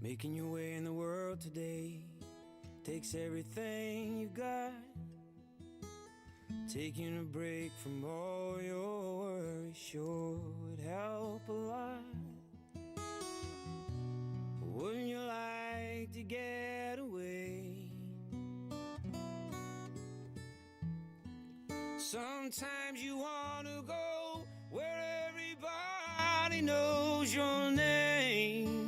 Making your way in the world today takes everything you got. Taking a break from all your worries sure would help a lot. Wouldn't you like to get away? Sometimes you want to go where everybody knows your name,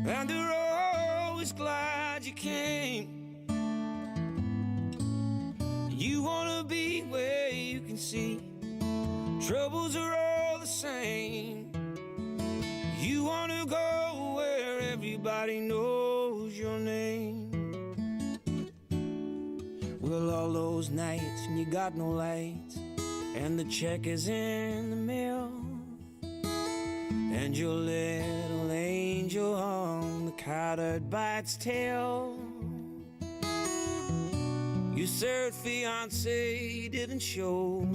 and they're always glad you came. You wanna be where you can see troubles are all the same. You wanna go where everybody knows your name. Well, all those nights when you got no lights and the check is in the mail, and your little angel on the countered by its tail. Your third fiancé didn't show.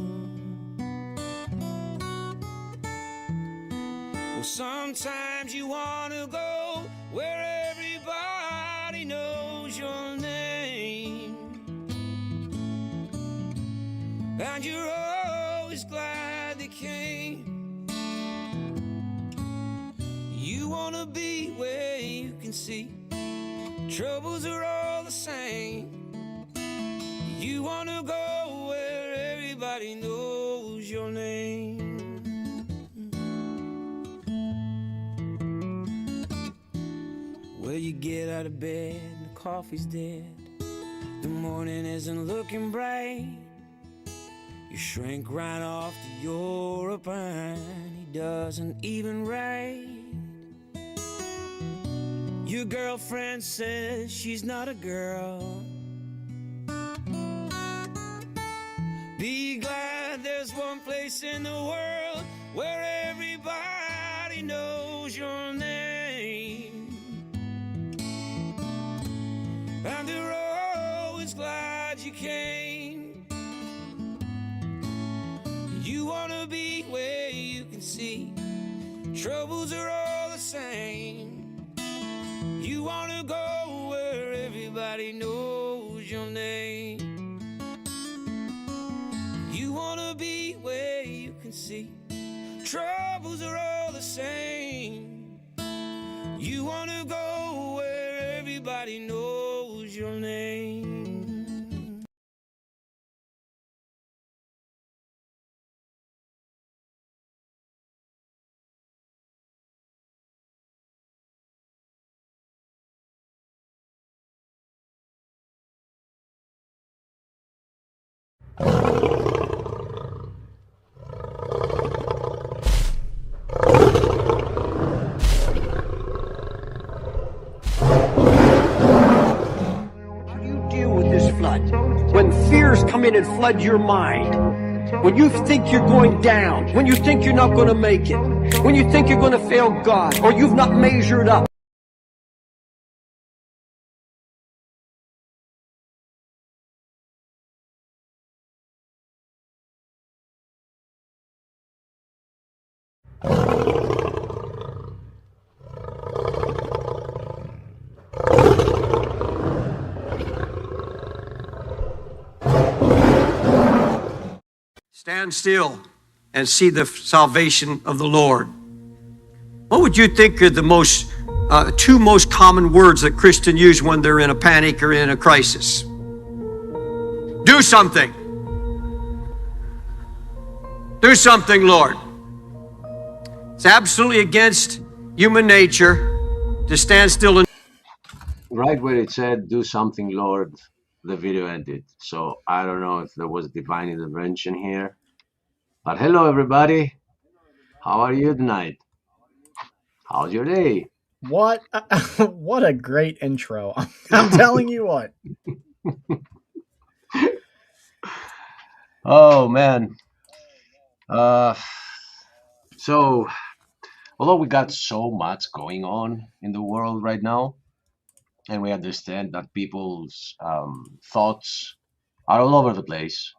Well, sometimes you wanna go where everybody knows your name, and you're always glad they came. You wanna be where you can see troubles are all the same. You wanna go where everybody knows your name. Well, you get out of bed and the coffee's dead. The morning isn't looking bright. You shrink right off to Europe and he doesn't even write. Your girlfriend says she's not a girl. Be glad there's one place in the world where everybody knows your name, and they're always glad you came. You wanna be where you can see troubles are all the same. You wanna go where everybody knows your name. You wanna be where you can see troubles are all the same. You wanna go where everybody knows your name. When fears come in and flood your mind, when you think you're going down, when you think you're not going to make it, when you think you're going to fail God, or you've not measured up. Stand still and see the salvation of the Lord. What would you think are the two most common words that Christians use when they're in a panic or in a crisis? Do something. Do something, Lord. It's absolutely against human nature to stand still and right where it said do something, Lord, the video ended. So I don't know if there was divine intervention here, but hello everybody, how are you tonight? How's your day? What a great intro. I'm telling you what. Oh man. So although we got so much going on in the world right now, and we understand that people's thoughts are all over the place,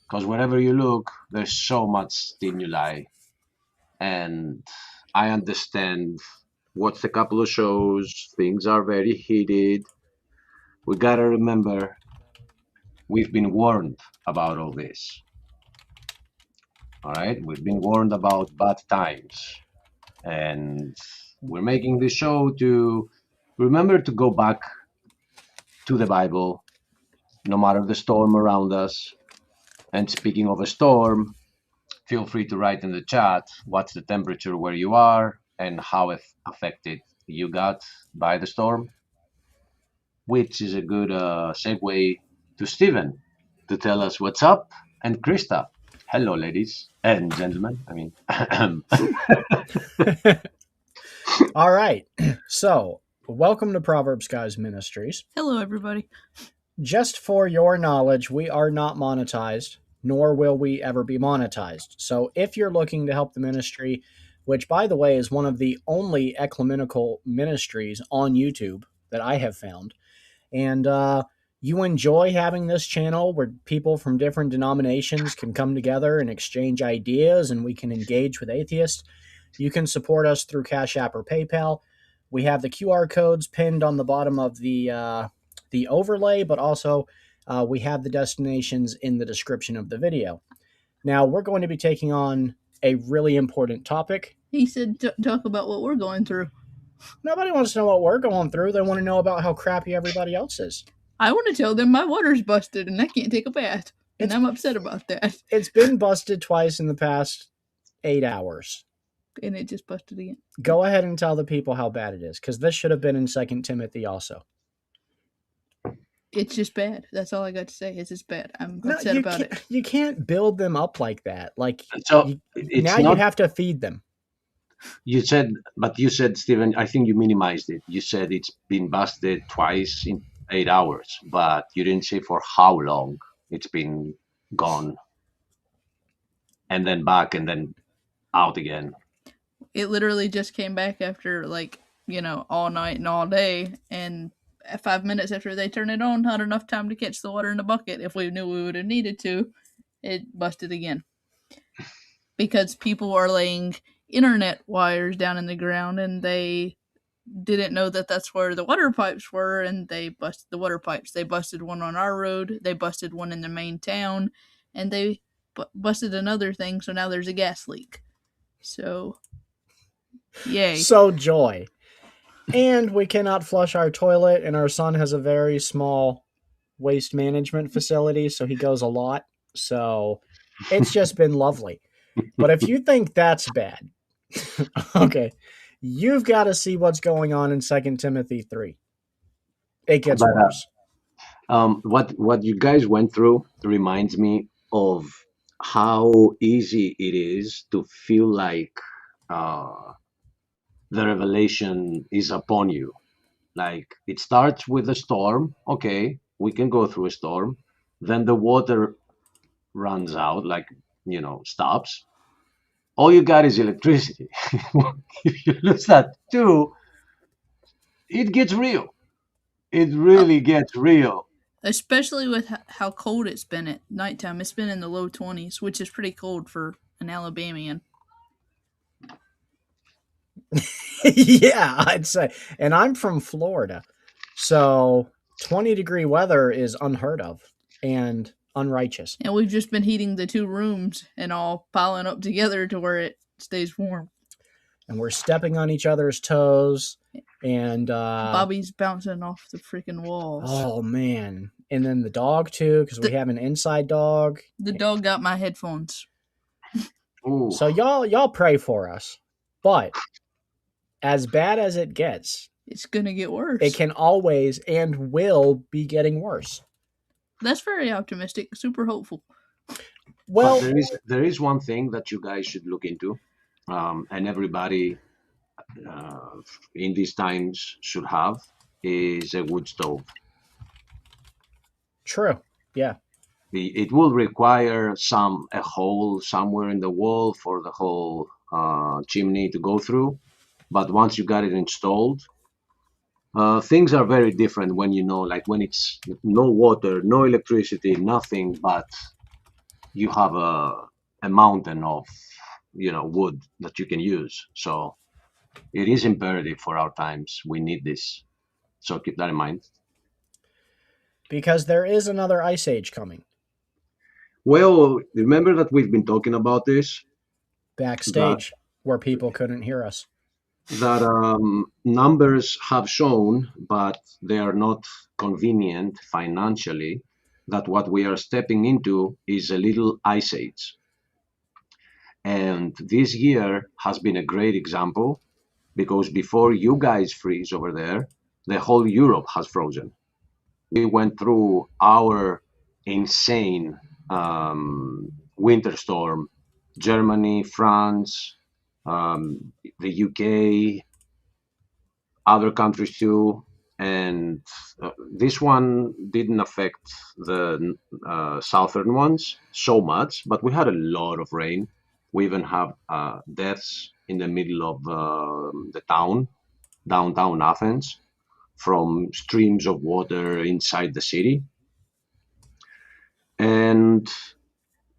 because wherever you look, there's so much stimuli, and I understand. Watched a couple of shows. Things are very heated. We gotta remember we've been warned about all this. All right, we've been warned about bad times, and we're making this show to remember to go back to the Bible, no matter the storm around us. And speaking of a storm, feel free to write in the chat what's the temperature where you are and how affected you got by the storm, which is a good segue to Stephen to tell us what's up, and Krista. Hello, ladies and gentlemen. I mean, All right. So, welcome to Proverbs Guys Ministries. Hello, everybody. Just for your knowledge, we are not monetized, nor will we ever be monetized. So, if you're looking to help the ministry, which, by the way, is one of the only ecumenical ministries on YouTube that I have found, and you enjoy having this channel where people from different denominations can come together and exchange ideas and we can engage with atheists, you can support us through Cash App or PayPal. We have the QR codes pinned on the bottom of the overlay, but also we have the destinations in the description of the video. Now, we're going to be taking on a really important topic. He said talk about what we're going through. Nobody wants to know what we're going through. They want to know about how crappy everybody else is. I want to tell them my water's busted and I can't take a bath. And I'm upset about that. It's been busted twice in the past 8 hours. And it just busted again. Go ahead and tell the people how bad it is, because this should have been in 2 Timothy also. It's just bad. That's all I got to say. It's just bad. I'm upset about it. You can't build them up like that. Like, so now you have to feed them. you said, Stephen, I think you minimized it. You said it's been busted twice in 8 hours, but you didn't say for how long it's been gone and then back and then out again. It literally just came back after, all night and all day. And 5 minutes after they turned it on, not enough time to catch the water in the bucket. If we knew we would have needed to, it busted again. Because people are laying internet wires down in the ground and they didn't know that that's where the water pipes were, and they busted the water pipes. They busted one on our road, they busted one in the main town, and they busted another thing, so now there's a gas leak. So, yay. So joy. And we cannot flush our toilet, and our son has a very small waste management facility, so he goes a lot. So it's just been lovely. But if you think that's bad, okay, you've got to see what's going on in 2 Timothy 3. It gets worse. What you guys went through reminds me of how easy it is to feel like the revelation is upon you. Like, it starts with a storm. Okay, we can go through a storm. Then the water runs out, stops. All you got is electricity. If you lose that too, it gets real. It really gets real. Especially with how cold it's been at nighttime. It's been in the low 20s, which is pretty cold for an Alabamian. Yeah, I'd say. And I'm from Florida. So 20-degree weather is unheard of and unrighteous. And we've just been heating the 2 rooms and all piling up together to where it stays warm. And we're stepping on each other's toes. And Bobby's bouncing off the freaking walls. Oh, man. And then the dog, too, because we have an inside dog. The dog got my headphones. Ooh. So y'all pray for us. But as bad as it gets, it's going to get worse. It can always and will be getting worse. That's very optimistic. Super hopeful. Well, but there is one thing that you guys should look into, and everybody in these times should have, is a wood stove. True. Yeah. It will require a hole somewhere in the wall for the whole chimney to go through. But once you got it installed, things are very different when when it's no water, no electricity, nothing, but you have a mountain of wood that you can use. So It is imperative for our times. We need this. So keep that in mind. Because there is another ice age coming. Well, remember that we've been talking about this, Backstage, where people couldn't hear us. that numbers have shown, but they are not convenient financially, that what we are stepping into is a little ice age. And this year has been a great example because before you guys freeze over there, the whole Europe has frozen. We went through our insane winter storm. Germany, France, the UK, other countries too. And this one didn't affect the southern ones so much, but we had a lot of rain. We even have deaths in the middle of the town, downtown Athens, from streams of water inside the city. And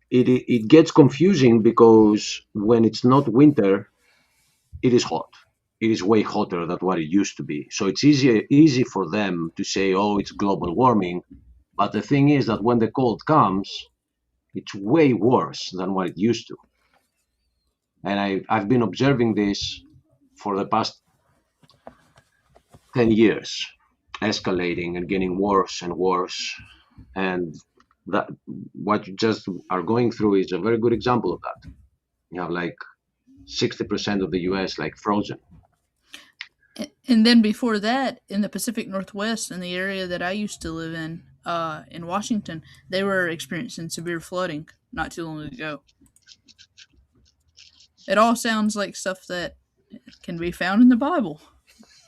it gets confusing because when it's not winter, it is hot. It is way hotter than what it used to be. So it's easy for them to say, oh, it's global warming. But the thing is that when the cold comes, it's way worse than what it used to. And I've been observing this for the past 10 years, escalating and getting worse and worse. And that what you just are going through is a very good example of that. You have like 60% of the US like frozen. And then before that, in the Pacific Northwest, in the area that I used to live in Washington, they were experiencing severe flooding not too long ago. It all sounds like stuff that can be found in the Bible.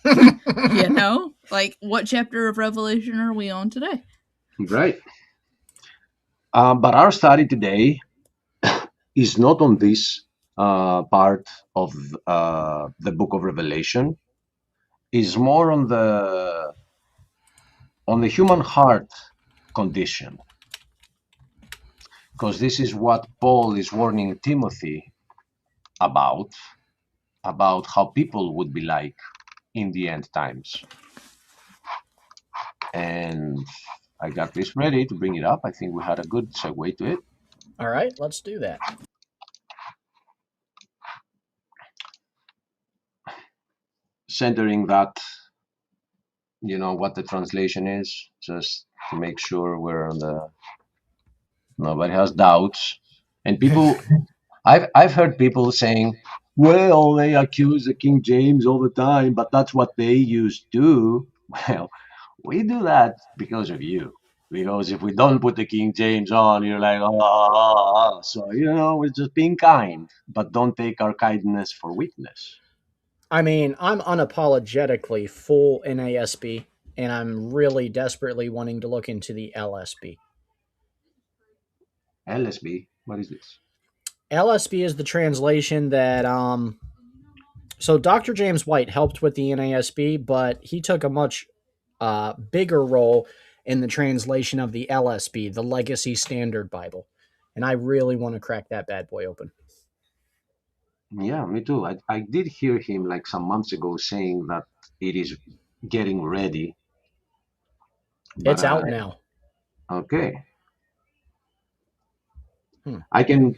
You know? Like, what chapter of Revelation are we on today? Right. But our study today is not on this part of the book of Revelation. Is more on the human heart condition, because this is what Paul is warning Timothy about how people would be like in the end times. And I got this ready to bring it up. I think we had a good segue to it. All right, let's do that. Centering that, what the translation is, just to make sure we're on the nobody has doubts. And people, I've heard people saying, well, they accuse the King James all the time, but that's what they used to. Well, we do that because of you. Because if we don't put the King James on, you're like, oh. So, we're just being kind, but don't take our kindness for weakness. I mean, I'm unapologetically full NASB, and I'm really desperately wanting to look into the LSB. LSB? What is this? LSB is the translation that so Dr. James White helped with the NASB, but he took a much bigger role in the translation of the LSB, the Legacy Standard Bible. And I really want to crack that bad boy open. Yeah, me too. I did hear him like some months ago saying that it is getting ready. It's out now. Okay. I can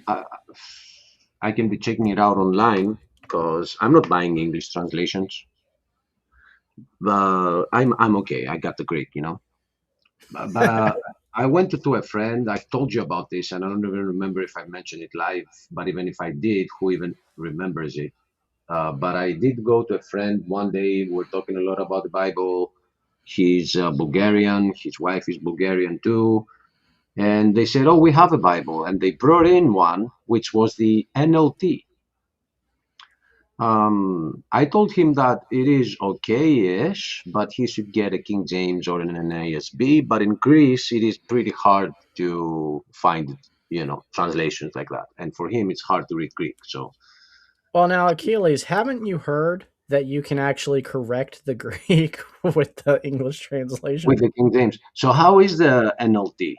be checking it out online because I'm not buying English translations. But I'm okay. I got the Greek, But I went to a friend. I've told you about this, and I don't even remember if I mentioned it live. But even if I did, who even remembers it? But I did go to a friend one day. We're talking a lot about the Bible. He's Bulgarian. His wife is Bulgarian too. And they said, oh, we have a Bible. And they brought in one, which was the NLT. I told him that it is okay-ish, but he should get a King James or an NASB. But in Greece, it is pretty hard to find, translations like that. And for him, it's hard to read Greek. So, well, now, Achilles, haven't you heard that you can actually correct the Greek with the English translation? With the King James. So how is the NLT?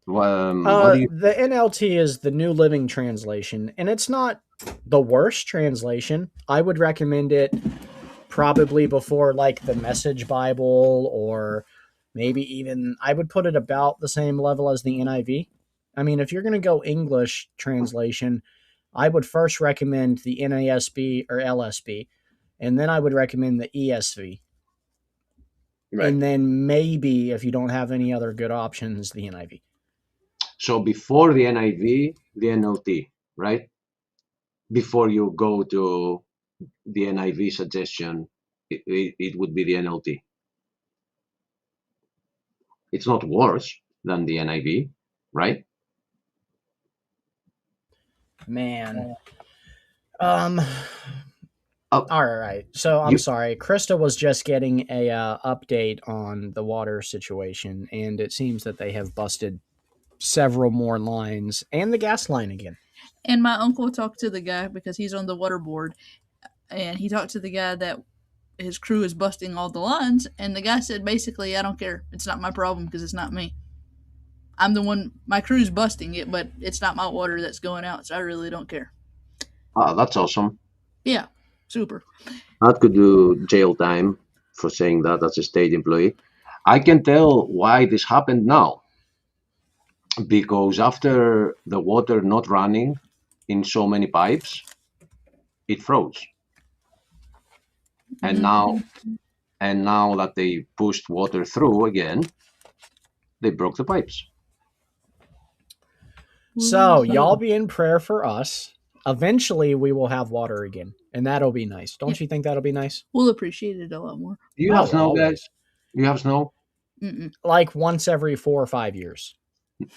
What do you? The NLT is the New Living Translation, and it's not the worst translation. I would recommend it probably before like the Message Bible, or maybe even I would put it about the same level as the NIV. I mean, if you're going to go English translation, I would first recommend the NASB or LSB, and then I would recommend the ESV. Right. And then maybe if you don't have any other good options, the NIV. So before the NIV, the NLT, right? Before you go to the NIV suggestion, it would be the NLT. It's not worse than the NIV, right? Man. Oh, All right. So I'm you, sorry. Krista was just getting a update on the water situation, and it seems that they have busted several more lines and the gas line again. And my uncle talked to the guy because he's on the water board, and he talked to the guy that his crew is busting all the lines, and the guy said basically, I don't care. It's not my problem because it's not me. I'm the one. My crew's busting it, but it's not my water that's going out, so I really don't care. that's awesome. Yeah, super. That could do jail time for saying that as a state employee. I can tell why this happened now. Because after the water not running in so many pipes, it froze. And now that they pushed water through again, they broke the pipes. So y'all be in prayer for us. Eventually, we will have water again, and that'll be nice. Don't you think that'll be nice? We'll appreciate it a lot more. Do you have snow, always. guys? You have snow? Mm-mm. Like once every 4 or 5 years.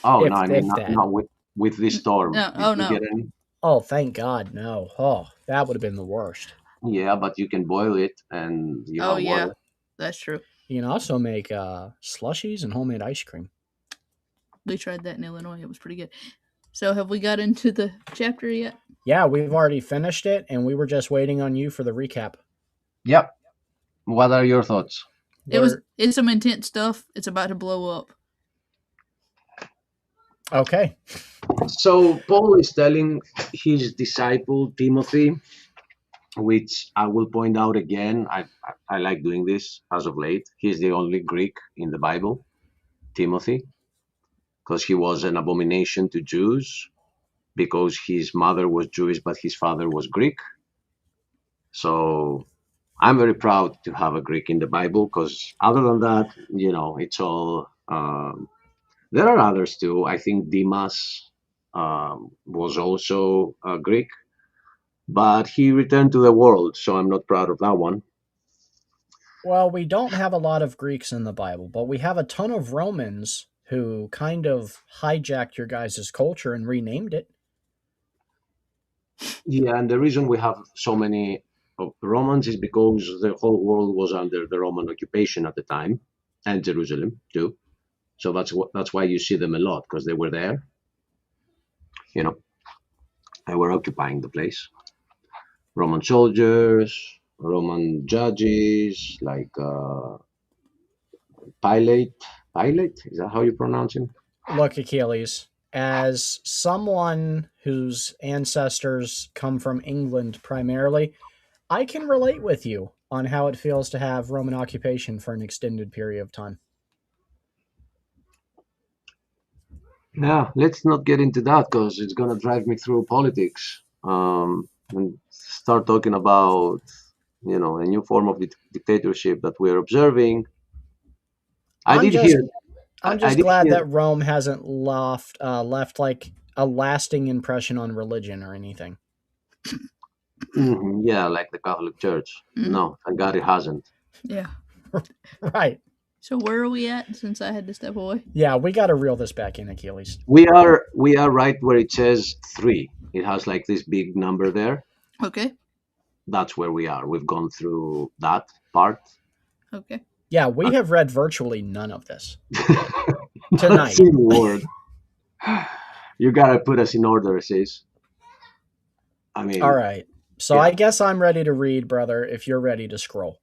Oh, If- no, I mean, if that. not with this storm. No, Did oh, you no. get any? Oh, thank God, no. Oh, that would have been the worst. Yeah, but you can boil it and you Oh, have yeah. water. That's true. You can also make slushies and homemade ice cream. We tried that in Illinois. It was pretty good. So have we got into the chapter yet? Yeah, we've already finished it, and we were just waiting on you for the recap. Yep. What are your thoughts? It's some intense stuff. It's about to blow up. Okay. So Paul is telling his disciple Timothy, which I will point out again. I like doing this as of late. He's the only Greek in the Bible, Timothy, because he was an abomination to Jews, because his mother was Jewish but his father was Greek. So I'm very proud to have a Greek in the Bible, because other than that, it's all. There are others too. I think Demas was also Greek, but he returned to the world, so I'm not proud of that one. Well, we don't have a lot of Greeks in the Bible, but we have a ton of Romans who kind of hijacked your guys' culture and renamed it. Yeah, and the reason we have so many Romans is because the whole world was under the Roman occupation at the time, and Jerusalem too. So that's why you see them a lot, because they were there. They were occupying the place. Roman soldiers, Roman judges, like Pilate. Pilate, is that how you pronounce him? Look, Achilles, as someone whose ancestors come from England primarily, I can relate with you on how it feels to have Roman occupation for an extended period of time. Yeah, let's not get into that, because it's going to drive me through politics and start talking about, a new form of dictatorship that we're observing. I'm just glad that Rome hasn't left like a lasting impression on religion or anything. Yeah, like the Catholic Church. No, thank God it hasn't. Yeah. Right. So where are we at, since I had to step away? Yeah, we got to reel this back in, Achilles. We are right where it says 3. It has like this big number there. Okay. That's where we are. We've gone through that part. Okay. Yeah, we have read virtually none of this tonight. Single word. You gotta put us in order, sis. I mean. All right. So yeah. I guess I'm ready to read, brother, if you're ready to scroll.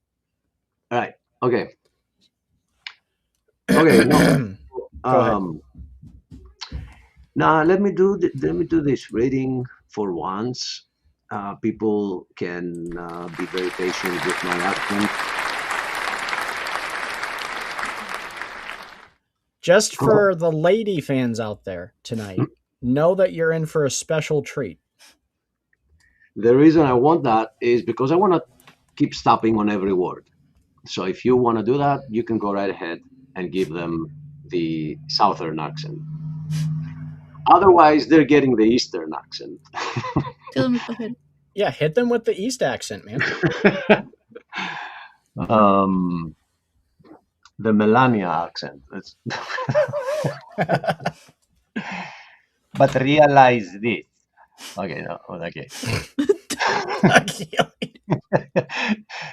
All right. Okay. Okay. No. Go ahead. Now let me do this reading for once. People can be very patient with my accent. Just for the lady fans out there tonight, know that you're in for a special treat. The reason I want that is because I want to keep stopping on every word. So if you want to do that, you can go right ahead and give them the Southern accent. Otherwise, they're getting the Eastern accent. Tell them to go ahead. Yeah, hit them with the East accent, man. The Melania accent. But realize this. Okay, no, okay.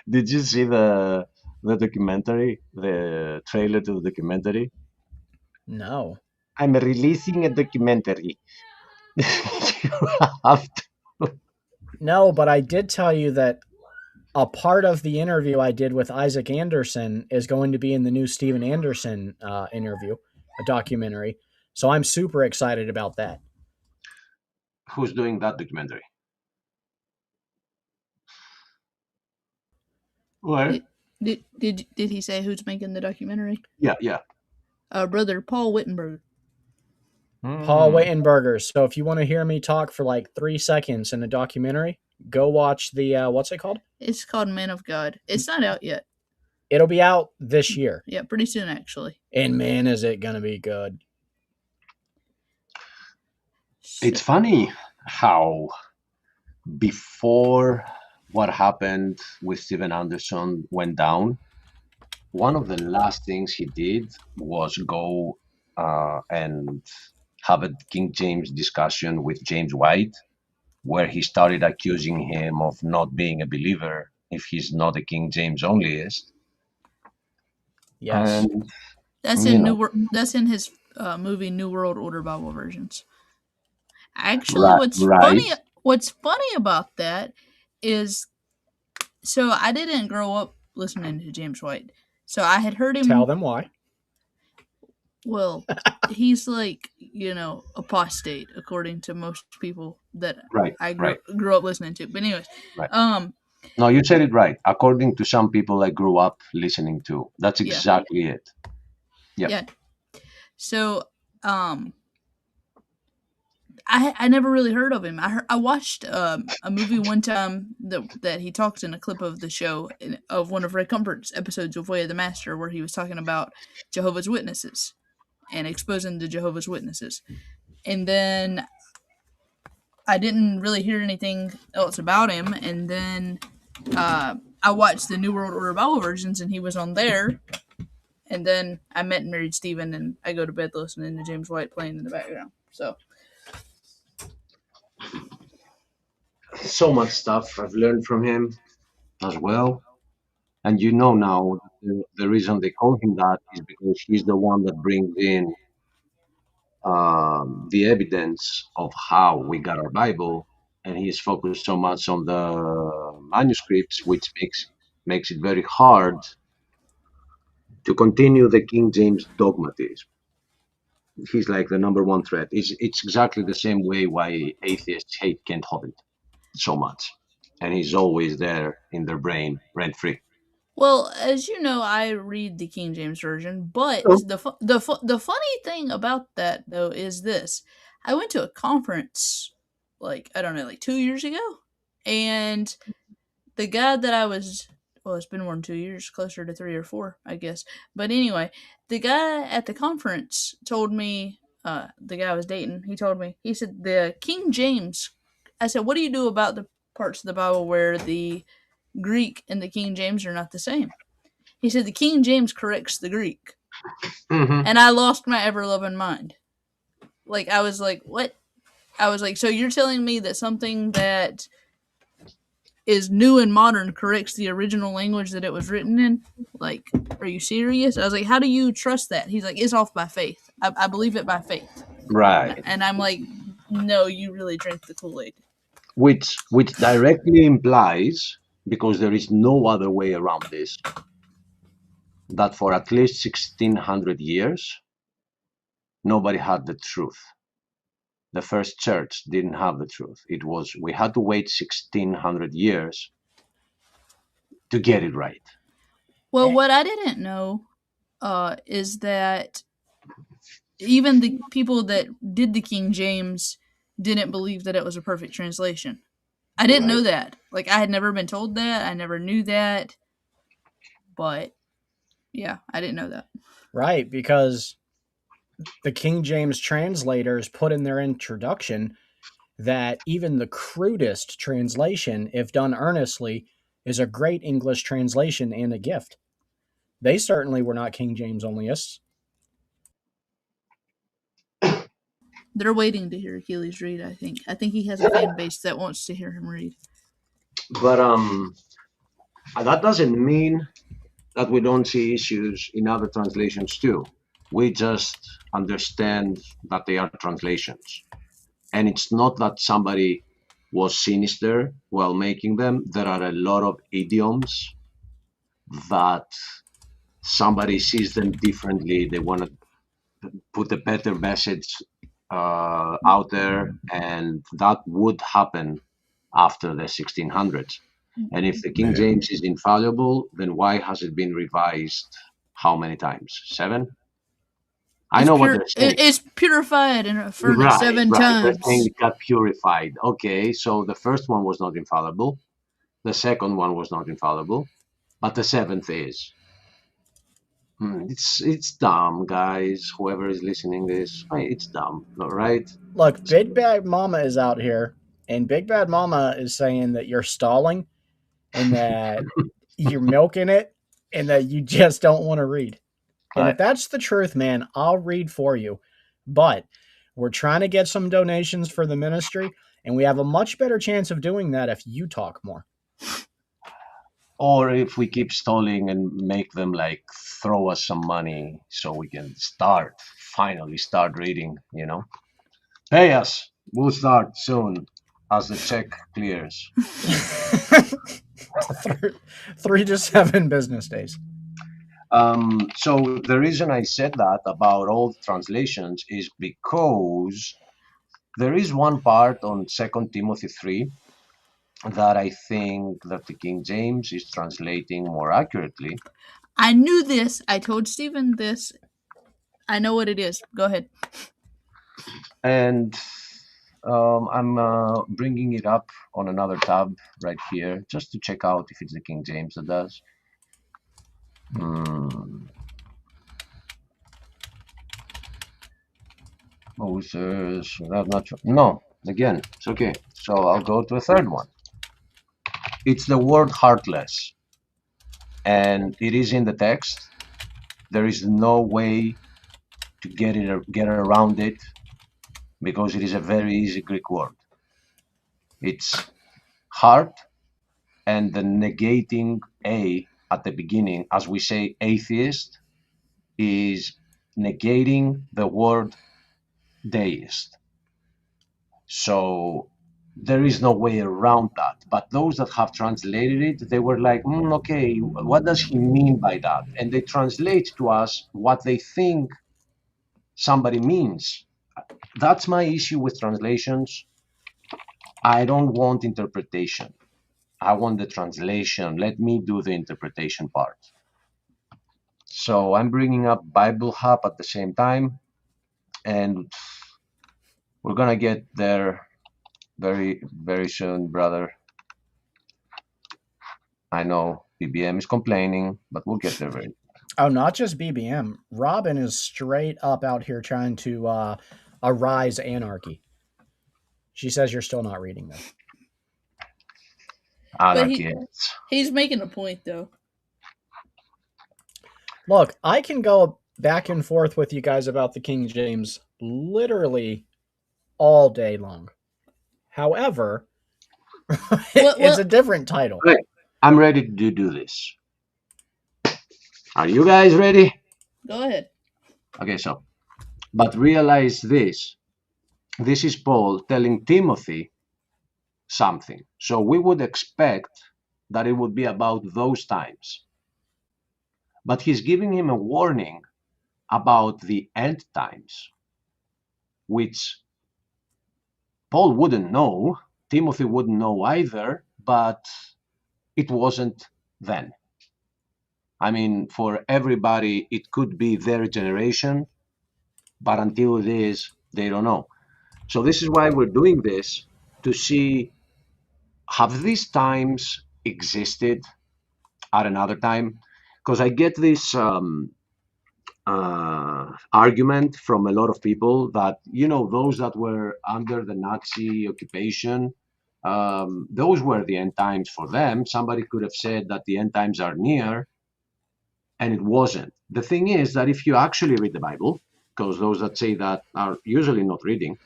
Did you see the documentary, the trailer to the documentary? No. I'm releasing a documentary. You have to. No, but I did tell you that a part of the interview I did with Isaac Anderson is going to be in the new Stephen Anderson interview, a documentary. So I'm super excited about that. Who's doing that documentary? Where? Did he say who's making the documentary? Yeah. Brother Paul Wittenberg. Paul Wittenberger. So if you want to hear me talk for like 3 seconds in a documentary, go watch the what's it called? It's called Man of God. It's not out yet. It'll be out this year. Yeah, pretty soon actually. And man, is it gonna be good. It's funny how before what happened with Stephen Anderson went down, one of the last things he did was go and have a King James discussion with James White, where he started accusing him of not being a believer if he's not a King James onlyist. Yes. And, that's in that's in his movie New World Order Bible Versions. Actually, what's funny about that is, so I didn't grow up listening to James White. So I had heard him. Tell them why. Well, he's like, apostate according to most people that I grew up listening to. But anyways, no, you said it right. According to some people I grew up listening to. That's exactly it. Yep. Yeah. So, I never really heard of him. I watched a movie one time that he talks in a clip of the show of one of Ray Comfort's episodes of Way of the Master, where he was talking about Jehovah's Witnesses and exposing the Jehovah's Witnesses. And then I didn't really hear anything else about him. And then I watched the New World Order Bible Versions, and he was on there. And then I met and married Stephen, and I go to bed listening to James White playing in the background. So much stuff I've learned from him as well. And now the reason they call him that is because he's the one that brings in the evidence of how we got our Bible, and he's focused so much on the manuscripts, which makes it very hard to continue the King James dogmatism. He's like the number one threat. It's exactly the same way why atheists hate Kent Hovind so much, and he's always there in their brain, rent free. Well, as you know, I read the King James Version, but the funny thing about that though is this: I went to a conference like 2 years ago, and the guy that I was, it's been more than 2 years, closer to 3 or 4, I guess. But anyway, the guy at the conference told me, the guy I was dating, he told me, he said the King James. I said, what do you do about the parts of the Bible where the Greek and the King James are not the same? He said the King James corrects the Greek. Mm-hmm. And I lost my ever-loving mind. Like, I was like, what? I was like, so you're telling me that something that is new and modern corrects the original language that it was written in? Like, are you serious? I was like, how do you trust that? He's like, it's off by faith. I believe it by faith. Right. And I'm like, no, you really drink the Kool-Aid. Which directly implies, because there is no other way around this, that for at least 1600 years, nobody had the truth. the first church didn't have the truth. It was, we had to wait 1600 years to get it right. Well, what I didn't know is that even the people that did the King James didn't believe that it was a perfect translation. I didn't know that. Like, I had never been told that. I never knew that. But, yeah, I didn't know that. Right, because the King James translators put in their introduction that even the crudest translation, if done earnestly, is a great English translation and a gift. They certainly were not King James onlyists. They're waiting to hear Achilles read, I think. I think he has a fan base that wants to hear him read. But that doesn't mean that we don't see issues in other translations too. We just understand that they are translations. And it's not that somebody was sinister while making them. There are a lot of idioms that somebody sees them differently. They want to put a better message out there, and that would happen after the 1600s. And if the King James is infallible, then why has it been revised how many times? 7? I know what they're saying. It's purified in a furnace 7 times. They're saying it got purified. Okay, so the first one was not infallible. The second one was not infallible. But the 7th is. It's dumb, guys. Whoever is listening to this, it's dumb, right? Look, Big Bad Mama is out here, and Big Bad Mama is saying that you're stalling and that you're milking it and that you just don't want to read. And if that's the truth, man, I'll read for you. But we're trying to get some donations for the ministry, and we have a much better chance of doing that if you talk more. Or if we keep stalling and make them like throw us some money so we can finally start reading, Pay us. We'll start soon as the check clears. 3 to 7 business days. So the reason I said that about old translations is because there is one part on 2 Timothy 3 that I think that the King James is translating more accurately. I knew this. I told Stephen this. I know what it is. Go ahead. And I'm bringing it up on another tab right here just to check out if it's the King James that does. Moses, no, again, it's okay. So I'll go to a third one. It's the word heartless, and it is in the text. There is no way to get around it because it is a very easy Greek word. It's heart and the negating a at the beginning, as we say atheist, is negating the word deist. So there is no way around that. But those that have translated it, they were like, okay, what does he mean by that? And they translate to us what they think somebody means. That's my issue with translations. I don't want interpretation. I want the translation. Let me do the interpretation part. So I'm bringing up Bible Hub at the same time, and we're gonna get there very, very soon, brother. I know BBM is complaining, but we'll get there very soon. Oh, not just BBM. Robin is straight up out here trying to arise anarchy. She says you're still not reading them. Anarchy. He's making a point, though. Look, I can go back and forth with you guys about the King James literally all day long. However, it's a different title. Right. I'm ready to do this. Are you guys ready? Go ahead. Okay, but realize this. This is Paul telling Timothy something. So we would expect that it would be about those times. But he's giving him a warning about the end times, which Paul wouldn't know, Timothy wouldn't know either, but it wasn't then. I mean, for everybody, it could be their generation, but until it is, they don't know. So this is why we're doing this, to see, have these times existed at another time? Because I get this argument from a lot of people that, those that were under the Nazi occupation, those were the end times for them. Somebody could have said that the end times are near, and it wasn't. The thing is that if you actually read the Bible, because those that say that are usually not reading,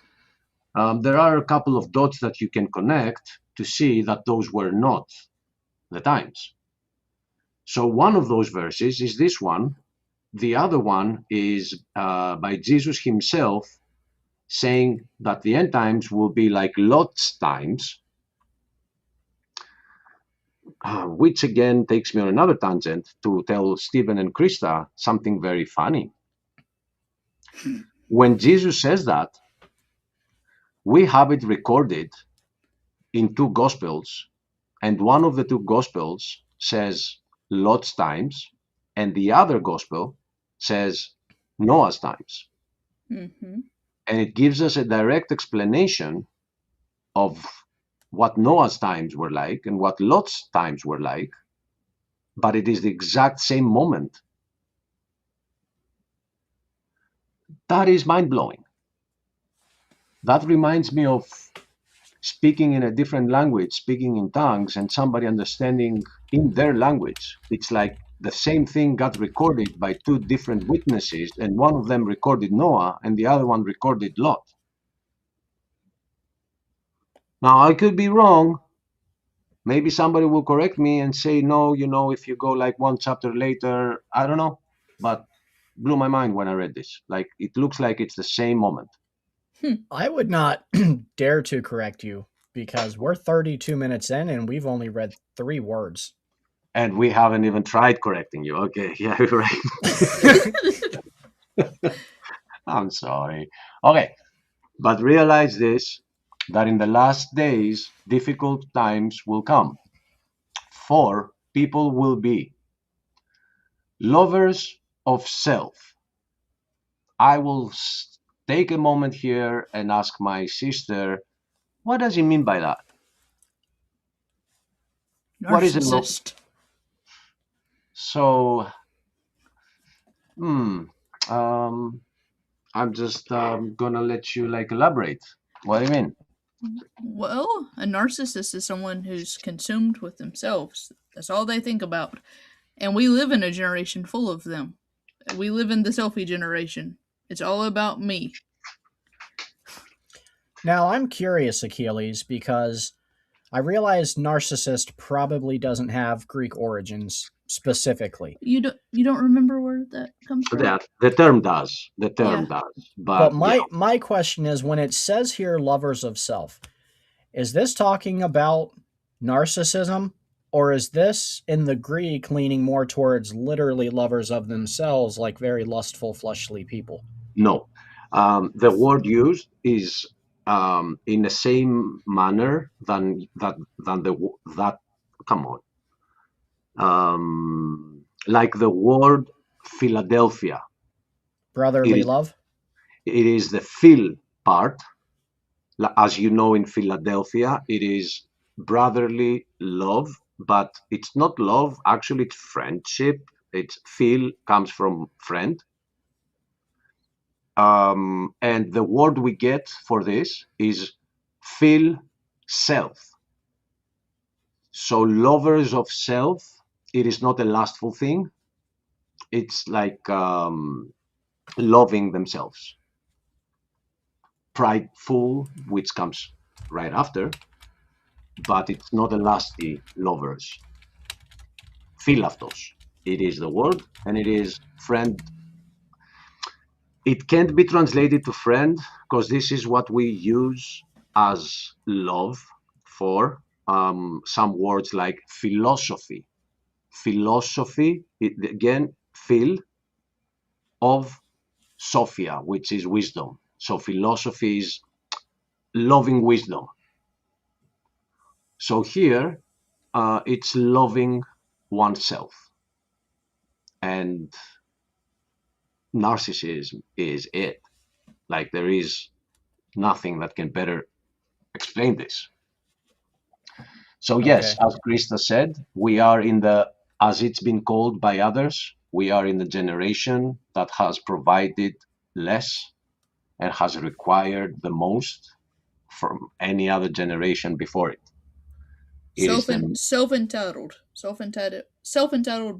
there are a couple of dots that you can connect to see that those were not the times. So one of those verses is this one. The other one is by Jesus himself, saying that the end times will be like Lot's times, which again takes me on another tangent to tell Stephen and Krista something very funny. When Jesus says that, we have it recorded in two Gospels, and one of the two Gospels says Lot's times, and the other Gospel says Noah's times. Mm-hmm. And it gives us a direct explanation of what Noah's times were like and what Lot's times were like, but it is the exact same moment. That is mind-blowing. That reminds me of speaking in a different language, speaking in tongues, and somebody understanding in their language. It's like the same thing got recorded by two different witnesses, and one of them recorded Noah and the other one recorded Lot. Now, I could be wrong. Maybe somebody will correct me and say, no, if you go like one chapter later, I don't know. But blew my mind when I read this. Like, it looks like it's the same moment. I would not dare to correct you because we're 32 minutes in and we've only read 3 words. And we haven't even tried correcting you. Okay, yeah, you're right. I'm sorry. Okay, but realize this, that in the last days, difficult times will come. For people will be lovers of self. I will take a moment here and ask my sister, what does he mean by that? What is it? Narcissist. So, I'm just gonna let you elaborate. What do you mean? Well, a narcissist is someone who's consumed with themselves. That's all they think about. And we live in a generation full of them. We live in the selfie generation. It's all about me. Now, I'm curious, Achilles, because I realize narcissist probably doesn't have Greek origins specifically. You don't remember where that comes from? The term does. The term does. But my question is, when it says here lovers of self, is this talking about narcissism? Or is this, in the Greek, leaning more towards literally lovers of themselves, like very lustful, fleshly people? No. The word used is in the same manner than that. Come on. Like the word Philadelphia. Brotherly love? It is the phil part. As you know, in Philadelphia, it is brotherly love. But it's not love, actually it's friendship. It's phil comes from friend. And the word we get for this is phil self. So lovers of self, it is not a lustful thing. It's like loving themselves. Prideful, which comes right after. But it's not a lusty lovers. Philaftos. It is the word, and it is friend. It can't be translated to friend because this is what we use as love for some words like philosophy. Philosophy, again, phil of Sophia, which is wisdom. So philosophy is loving wisdom. So here, it's loving oneself. And narcissism is it. Like, there is nothing that can better explain this. So yes, Okay. as Krista said, we are in the, as it's been called by others, we are in the generation that has provided less and has required the most from any other generation before it. It is the self-entitled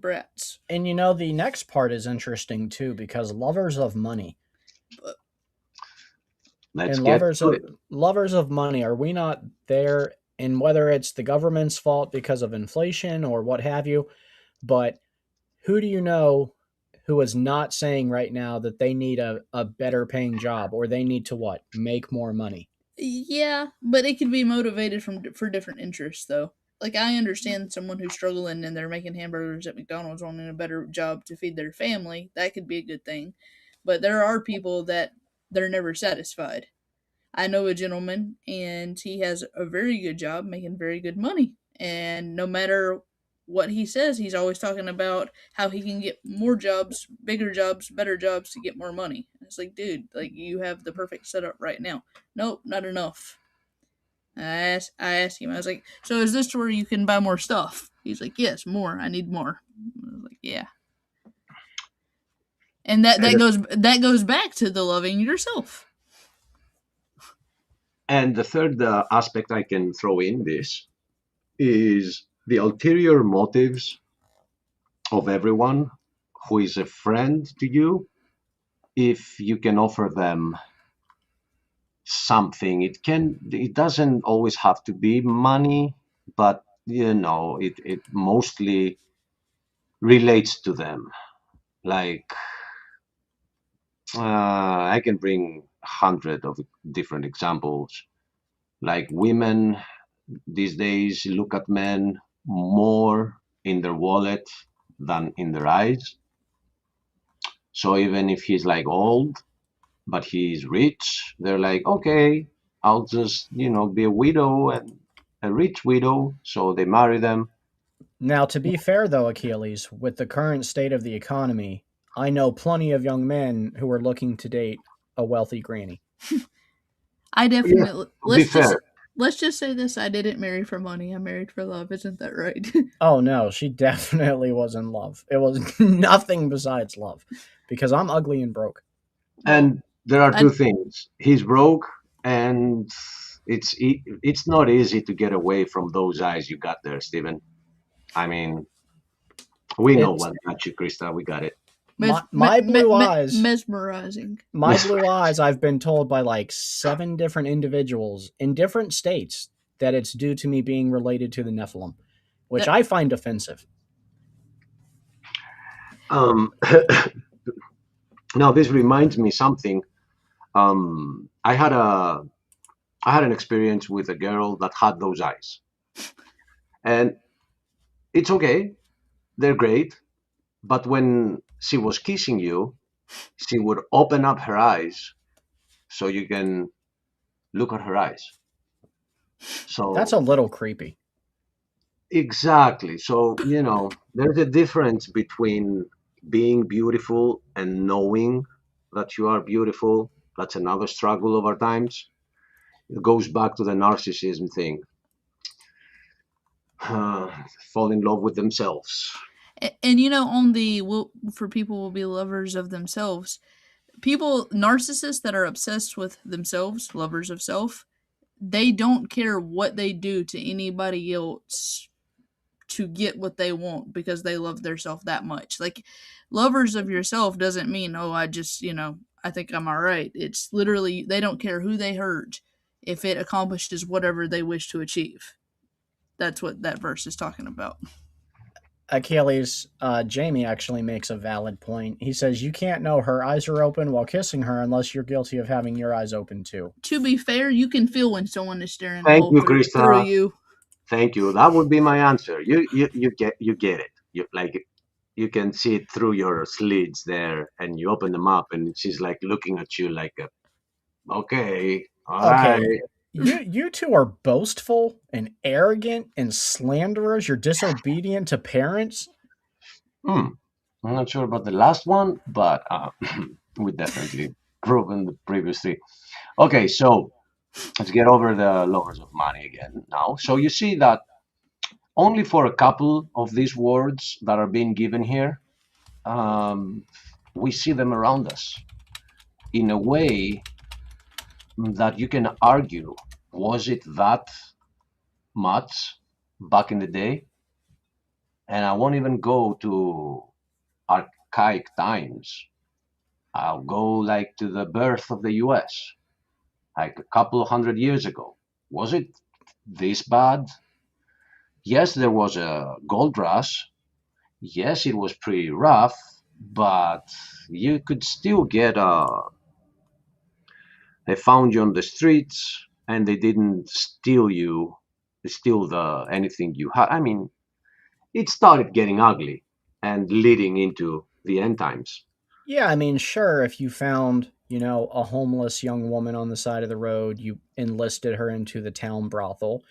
brats. And you know, the next part is interesting too, because lovers of money let's and get to it. lovers of money, are we not there? And whether it's the government's fault because of inflation or what have you, but who do you know who is not saying right now that they need a better paying job, or they need to what? Make more money? Yeah, but it could be motivated for different interests though. Like, I understand someone who's struggling and they're making hamburgers at McDonald's wanting a better job to feed their family. That could be a good thing. But there are people that they're never satisfied. I know a gentleman and he has a very good job making very good money. And no matter what he says, he's always talking about how he can get more jobs, bigger jobs, better jobs to get more money. It's like, dude, like, you have the perfect setup right now. Nope, not enough. I asked him, I was like, so is this where you can buy more stuff? He's like, yes, more. I need more. I was like, yeah. And that goes back to the loving yourself. And the third aspect I can throw in this is the ulterior motives of everyone who is a friend to you. If you can offer them something, it doesn't always have to be money, but it mostly relates to them. Like, I can bring 100 of different examples. Like, women these days look at men more in their wallet than in their eyes. So even if he's like old, but he's rich, they're like, okay, I'll just, be a widow, and a rich widow. So they marry them. Now, to be fair though, Achilles, with the current state of the economy, I know plenty of young men who are looking to date a wealthy granny. I definitely Be fair. let's just say this: I didn't marry for money. I married for love. Isn't that right? Oh no, she definitely was in love. It was nothing besides love, because I'm ugly and broke. And there are two things. He's broke, and it's not easy to get away from those eyes you got there, Stephen. I mean, we know what got you, Krista. We got it. My blue eyes, mesmerizing. My blue eyes, I've been told by like 7 different individuals in different states that it's due to me being related to the Nephilim, which I find offensive. Now this reminds me something. I had an experience with a girl that had those eyes, and it's okay, they're great, but when she was kissing you, she would open up her eyes so you can look at her eyes. So that's a little creepy. Exactly. So, there's a difference between being beautiful and knowing that you are beautiful. That's another struggle of our times. It goes back to the narcissism thing. Fall in love with themselves. And for people will be lovers of themselves. Narcissists that are obsessed with themselves, lovers of self, they don't care what they do to anybody else to get what they want because they love themselves that much. Like, lovers of yourself doesn't mean, oh, I just, I think I'm all right. It's literally, they don't care who they hurt if it accomplishes whatever they wish to achieve. That's what that verse is talking about. Achilles, Jamie actually makes a valid point. He says you can't know her eyes are open while kissing her unless you're guilty of having your eyes open too. To be fair, you can feel when someone is staring through you. Thank you. That would be my answer. You get it. You can see it through your slits there, and you open them up, and she's like looking at you like, okay, all right. You two are boastful and arrogant and slanderers. You're disobedient to parents. Hmm. I'm not sure about the last one, but we definitely proven the previous three. Okay, so let's get over the lovers of money again now. So you see that only for a couple of these words that are being given here, um, we see them around us in a way that you can argue, was it that much back in the day? And I won't even go to archaic times. I'll go like to the birth of the US, like a couple of 100 years ago. Was it this bad? Yes, there was a gold rush. Yes, it was pretty rough, but you could still get they found you on the streets and they didn't steal the anything you had. I mean, it started getting ugly and leading into the end times. Yeah, I mean, sure, if you found, a homeless young woman on the side of the road, you enlisted her into the town brothel.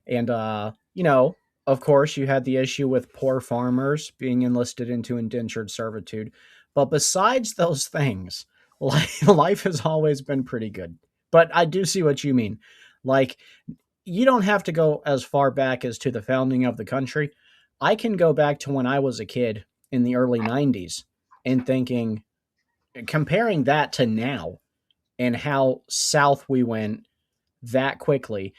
And, of course, you had the issue with poor farmers being enlisted into indentured servitude. But besides those things, life has always been pretty good. But I do see what you mean. Like, you don't have to go as far back as to the founding of the country. I can go back to when I was a kid in the early 90s and thinking, comparing that to now and how south we went that quickly.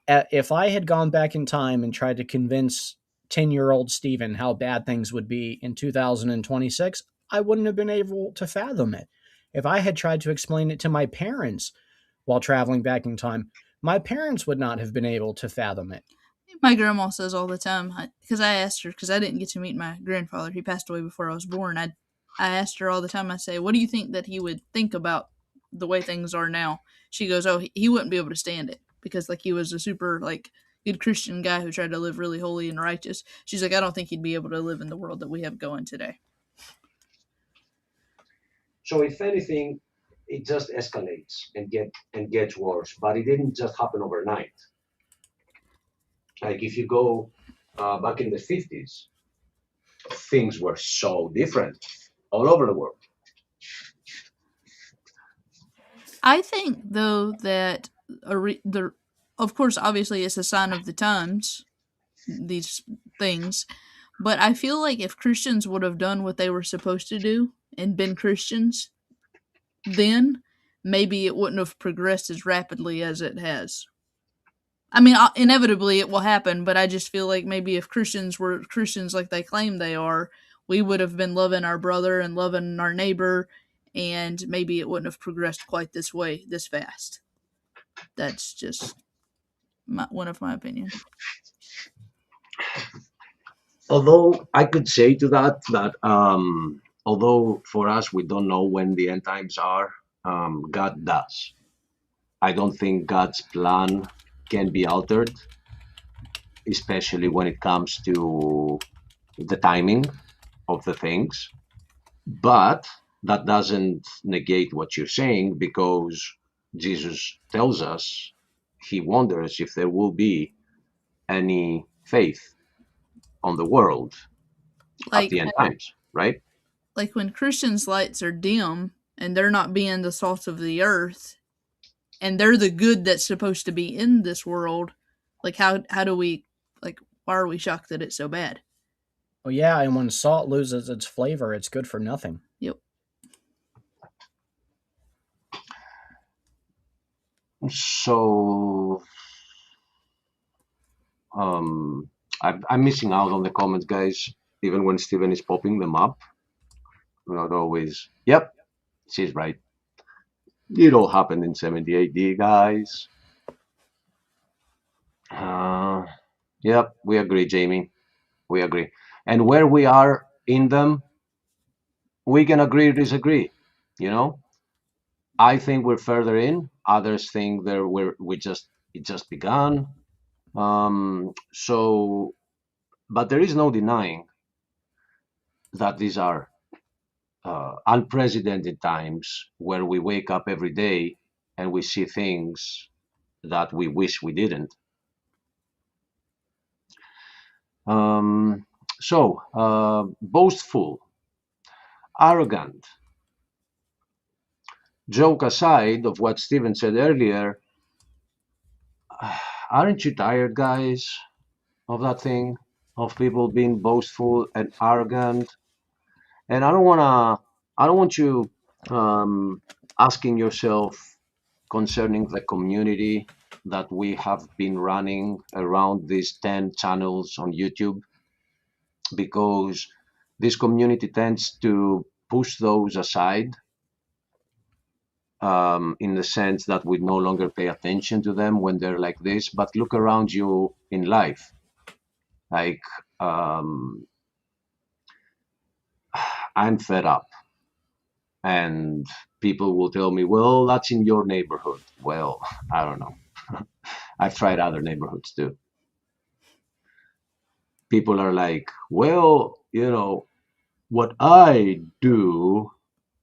If I had gone back in time and tried to convince 10-year-old Stephen how bad things would be in 2026, I wouldn't have been able to fathom it. If I had tried to explain it to my parents while traveling back in time, my parents would not have been able to fathom it. My grandma says all the time, because I asked her, because I didn't get to meet my grandfather. He passed away before I was born. I asked her all the time, I say, what do you think that he would think about the way things are now? She goes, oh, he wouldn't be able to stand it because, like, he was a super, like, good Christian guy who tried to live really holy and righteous. She's like, I don't think he'd be able to live in the world that we have going today. So if anything, it just escalates and gets worse. But it didn't just happen overnight. Like if you go back in the 50s, things were so different all over the world. I think, though, that of course, obviously, it's a sign of the times, these things, but I feel like if Christians would have done what they were supposed to do and been Christians, then maybe it wouldn't have progressed as rapidly as it has. I mean, inevitably it will happen, but I just feel like maybe if Christians were Christians like they claim they are, we would have been loving our brother and loving our neighbor, and maybe it wouldn't have progressed quite this way, this fast. That's just one of my opinion. Although I could say to that although for us we don't know when the end times are, God does. I don't think God's plan can be altered, especially when it comes to the timing of the things. But that doesn't negate what you're saying, because Jesus tells us he wonders if there will be any faith on the world at Like the end times, right? like when Christians' lights are dim and they're not being the salt of the earth, and they're the good that's supposed to be in this world, like how do we, like, why are we shocked that it's so bad? Oh, yeah, and when salt loses its flavor, it's good for nothing. Yep. So I'm missing out on the comments, guys, even when Steven is popping them up. Not always. Yep, she's right. It all happened in 70 AD, guys. Yep, we agree, Jamie. We agree. And where we are in them, we can agree or disagree. You know, I think we're further in. Others think that it just begun. So, but there is no denying that these are unprecedented times where we wake up every day and we see things that we wish we didn't. Boastful, arrogant. Joke aside of what Stephen said earlier, aren't you tired, guys, of that thing, of people being boastful and arrogant? And I don't want you asking yourself concerning the community that we have been running around these 10 channels on YouTube, because this community tends to push those aside, in the sense that we no longer pay attention to them when they're like this. But look around you in life. Like, I'm fed up. And people will tell me, well, that's in your neighborhood. Well, I don't know. I've tried other neighborhoods too. People are like, well, what I do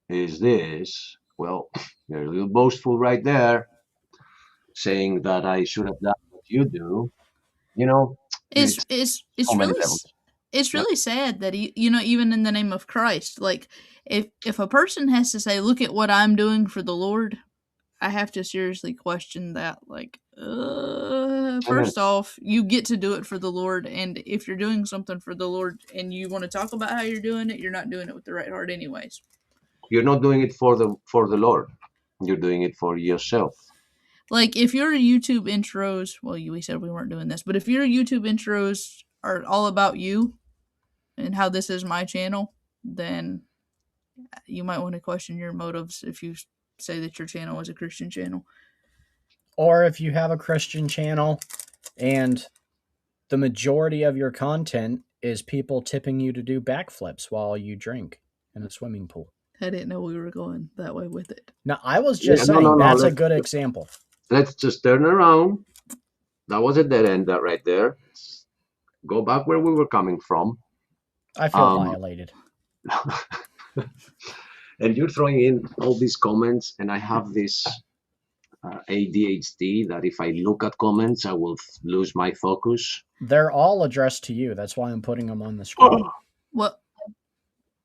is this. Well, you're a little boastful right there, saying that I should have done what you do. It's so many really levels. it's Yeah. really sad that even in the name of Christ, like if a person has to say, "Look at what I'm doing for the Lord," I have to seriously question that. Like, first off, you get to do it for the Lord, and if you're doing something for the Lord and you want to talk about how you're doing it, you're not doing it with the right heart, anyways. You're not doing it for the Lord. You're doing it for yourself. Like, if your YouTube intros, well, we said we weren't doing this, but if your YouTube intros are all about you and how this is my channel, then you might want to question your motives if you say that your channel is a Christian channel. Or if you have a Christian channel and the majority of your content is people tipping you to do backflips while you drink in a swimming pool. I didn't know we were going that way with it. Now, I was just Yeah, saying no, that's a let's- good example. Let's just turn around. That was a dead end right there. Let's go back where we were coming from. I feel violated. And you're throwing in all these comments, and I have this ADHD that if I look at comments, I will lose my focus. They're all addressed to you. That's why I'm putting them on the screen. Well,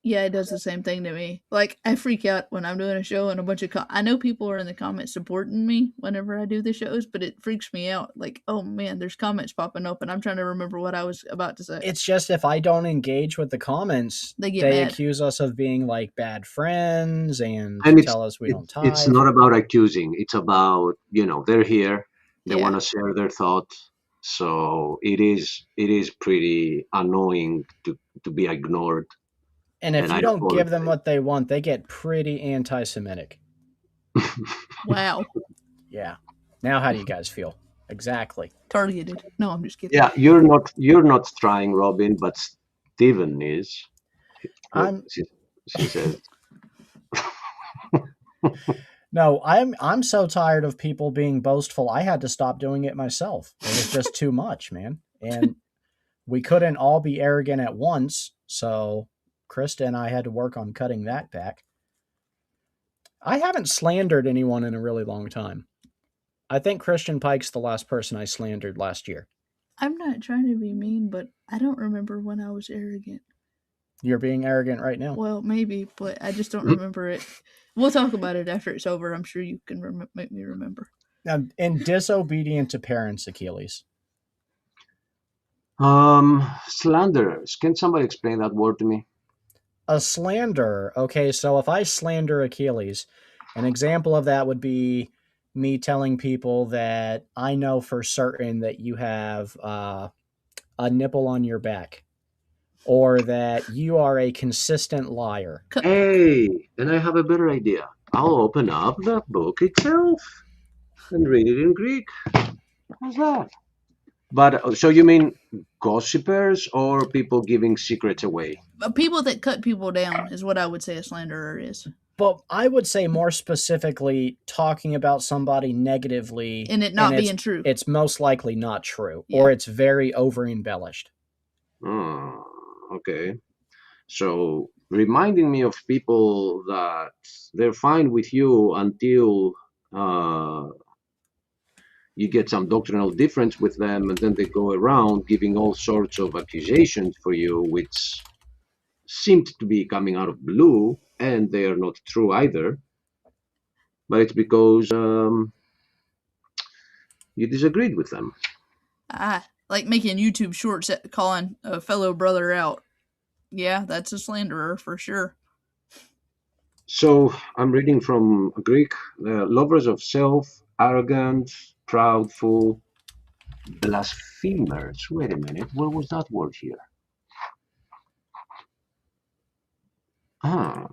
yeah, it does the same thing to me. Like, I freak out when I'm doing a show and a bunch of I know people are in the comments supporting me whenever I do the shows, but it freaks me out. Like, oh man, there's comments popping up and I'm trying to remember what I was about to say. It's just if I don't engage with the comments, They get they mad. accuse us of being like bad friends and tell us we don't tithe. It's not about accusing. It's about, they're here. They Yeah. want to share their thought. So it is pretty annoying to be ignored. And if And I you don't give apologize. them what they want, they get pretty anti-Semitic. Wow. Yeah. Now how do you guys feel? Exactly. Targeted. No, I'm just kidding. Yeah, you're not trying, Robin, but Stephen is. She says. No, I'm so tired of people being boastful. I had to stop doing it myself. It was just too much, man. And we couldn't all be arrogant at once, so Krista and I had to work on cutting that back. I haven't slandered anyone in a really long time. I think Christian Pike's the last person I slandered last year. I'm not trying to be mean, but I don't remember when I was arrogant. You're being arrogant right now. Well, maybe, but I just don't remember it. We'll talk about it after it's over. I'm sure you can make me remember. Now, and disobedient to parents, Achilles. Slanderers. Can somebody explain that word to me? A slander. Okay, so if I slander Achilles, an example of that would be me telling people that I know for certain that you have a nipple on your back, or that you are a consistent liar. Hey, and I have a better idea. I'll open up the book itself and read it in Greek. How's that? But so you mean gossipers or people giving secrets away? People that cut people down is what I would say a slanderer is. But I would say more specifically talking about somebody negatively. And it not being true. It's most likely not true. Yeah. Or it's very over-embellished. Okay. So reminding me of people that they're fine with you until you get some doctrinal difference with them, and then they go around giving all sorts of accusations for you, which seemed to be coming out of blue, and they are not true either. But it's because you disagreed with them. Like making YouTube shorts calling a fellow brother out. Yeah, that's a slanderer for sure. So I'm reading from Greek: lovers of self, arrogant, proudful, blasphemers. Wait a minute, where was that word here? Ah,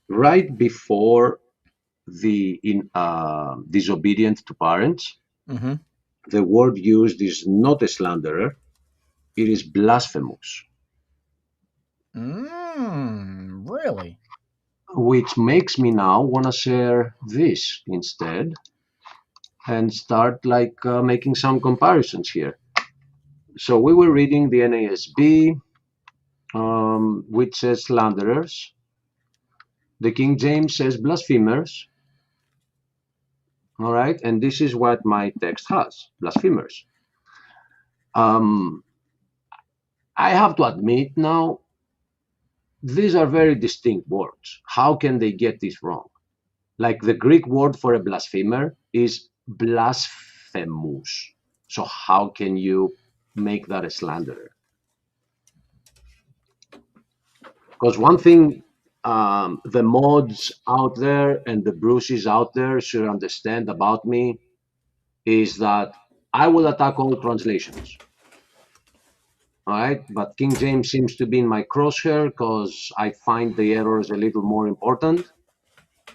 right before the disobedient to parents. Mm-hmm. The word used is not a slanderer; it is blasphemous, Really? which makes me now want to share this instead and start making some comparisons here. So we were reading the NASB, which says slanderers. The King James says blasphemers. All right, and this is what my text has: blasphemers. I have to admit now, these are very distinct words. How can they get this wrong? Like the Greek word for a blasphemer is blasphemous. So how can you make that a slanderer? Because one thing the mods out there and the Bruces out there should understand about me is that I will attack all translations. All right, but King James seems to be in my crosshair because I find the errors a little more important.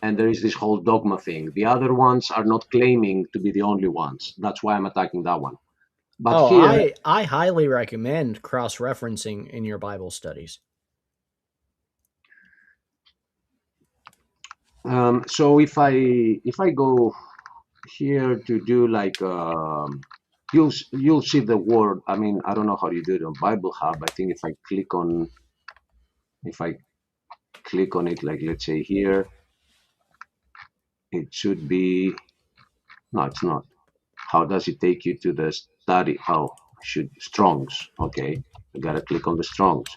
And there is this whole dogma thing. The other ones are not claiming to be the only ones. That's why I'm attacking that one. But here, I highly recommend cross-referencing in your Bible studies. so if I go here to do you'll see the word. I mean, I don't know how you do it on Bible Hub. I think if I click on it, like let's say here, it should be. No, it's not. How does it take you to the study? Oh, Strongs. Okay, I gotta click on the Strongs.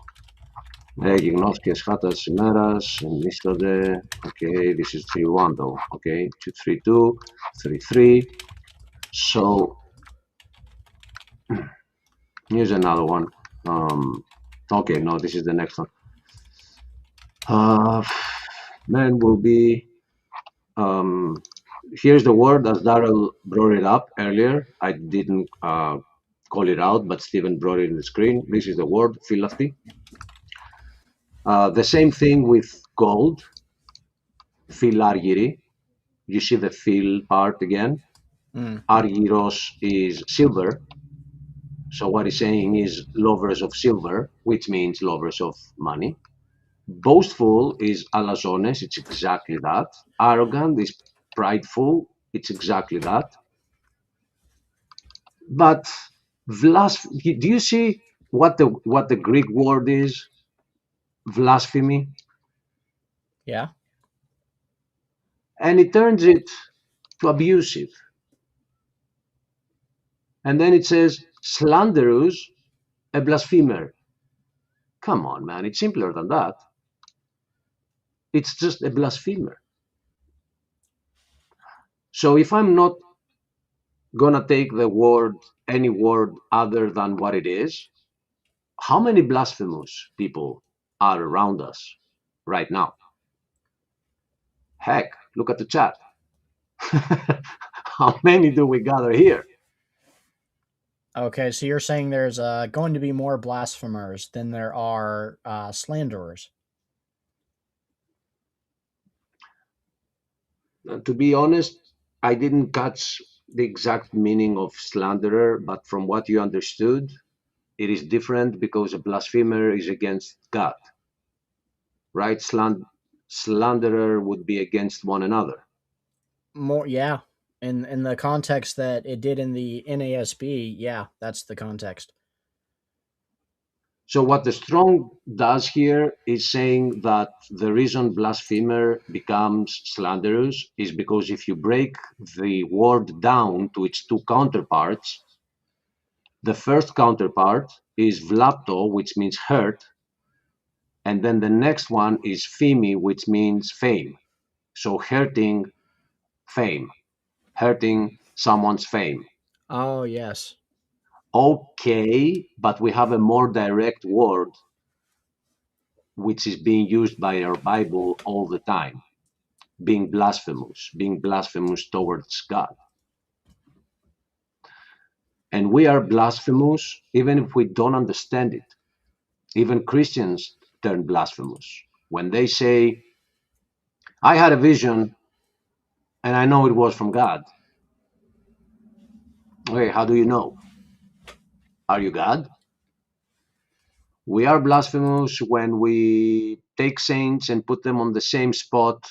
Γιγνώθηκες χάτας ημέρας, ενίστοτε. Okay, this is 3-1 though. Okay, 2-3-2, 3-3. So here's another one. Okay, no, this is the next one. Man will be. Here's the word as Daryl brought it up earlier. I didn't call it out, but Stephen brought it in the screen. This is the word, philafti. The same thing with gold, philargyri. You see the phil part again. Argyros is silver. So what he's saying is lovers of silver, which means lovers of money. Boastful is alazones, it's exactly that. Arrogant is prideful, it's exactly that. But do you see what the Greek word is? Blasphemy. Yeah. And it turns it to abusive. And then it says slanderous, a blasphemer. Come on, man, it's simpler than that. It's just a blasphemer. So if I'm not gonna take the word, any word other than what it is, how many blasphemous people are around us right now? Heck, look at the chat. How many do we gather here? Okay, so you're saying there's going to be more blasphemers than there are slanderers. To be honest, I didn't catch the exact meaning of slanderer, but from what you understood, it is different because a blasphemer is against God, right? Slanderer would be against one another. More, yeah. In the context that it did in the NASB, yeah, that's the context. So what the Strong does here is saying that the reason blasphemer becomes slanderous is because if you break the word down to its two counterparts, the first counterpart is vlapto, which means hurt, and then the next one is phemi, which means fame. So hurting fame, hurting someone's fame. Oh, yes. Okay, but we have a more direct word which is being used by our Bible all the time, being blasphemous towards God. And we are blasphemous even if we don't understand it. Even Christians turn blasphemous when they say, I had a vision and I know it was from God. Okay, how do you know? Are you God? We are blasphemous when we take saints and put them on the same spot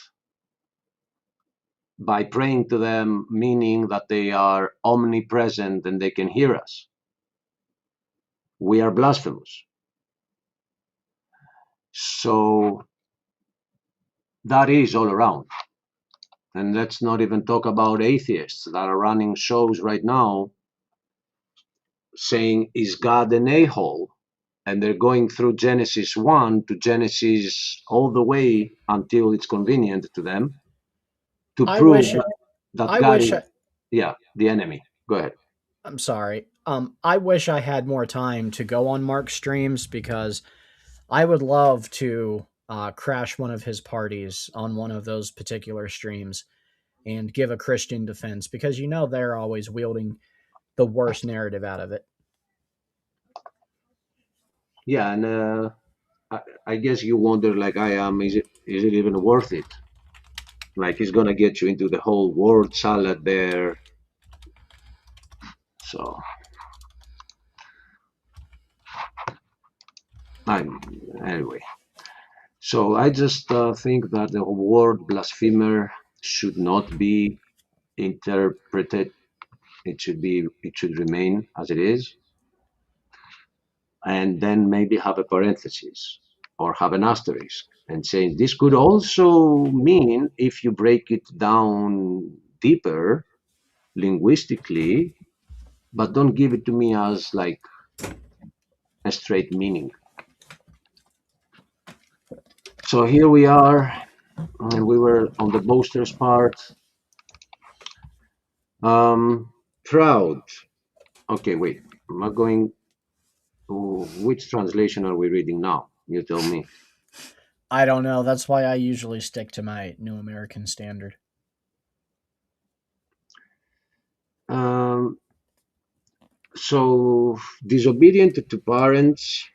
by praying to them, meaning that they are omnipresent and they can hear us. We are blasphemous. So that is all around. And let's not even talk about atheists that are running shows right now saying, is God an a-hole? And they're going through Genesis 1 to Genesis all the way until it's convenient to them to I prove wish that I God wish is, the enemy. Go ahead. I'm sorry. I wish I had more time to go on Mark's streams because I would love to crash one of his parties on one of those particular streams and give a Christian defense because they're always wielding the worst narrative out of it. Yeah, and I guess you wonder, like I am, is it even worth it? Like he's gonna get you into the whole word salad there. So anyway. So I just think that the word blasphemer should not be interpreted. It should remain as it is, and then maybe have a parenthesis or have an asterisk and saying this could also mean, if you break it down deeper linguistically, but don't give it to me as like a straight meaning. So here we are, and we were on the boasters part. Proud. Okay, wait. I'm not going to. Which translation are we reading now? You tell me. I don't know. That's why I usually stick to my New American Standard. So disobedient to parents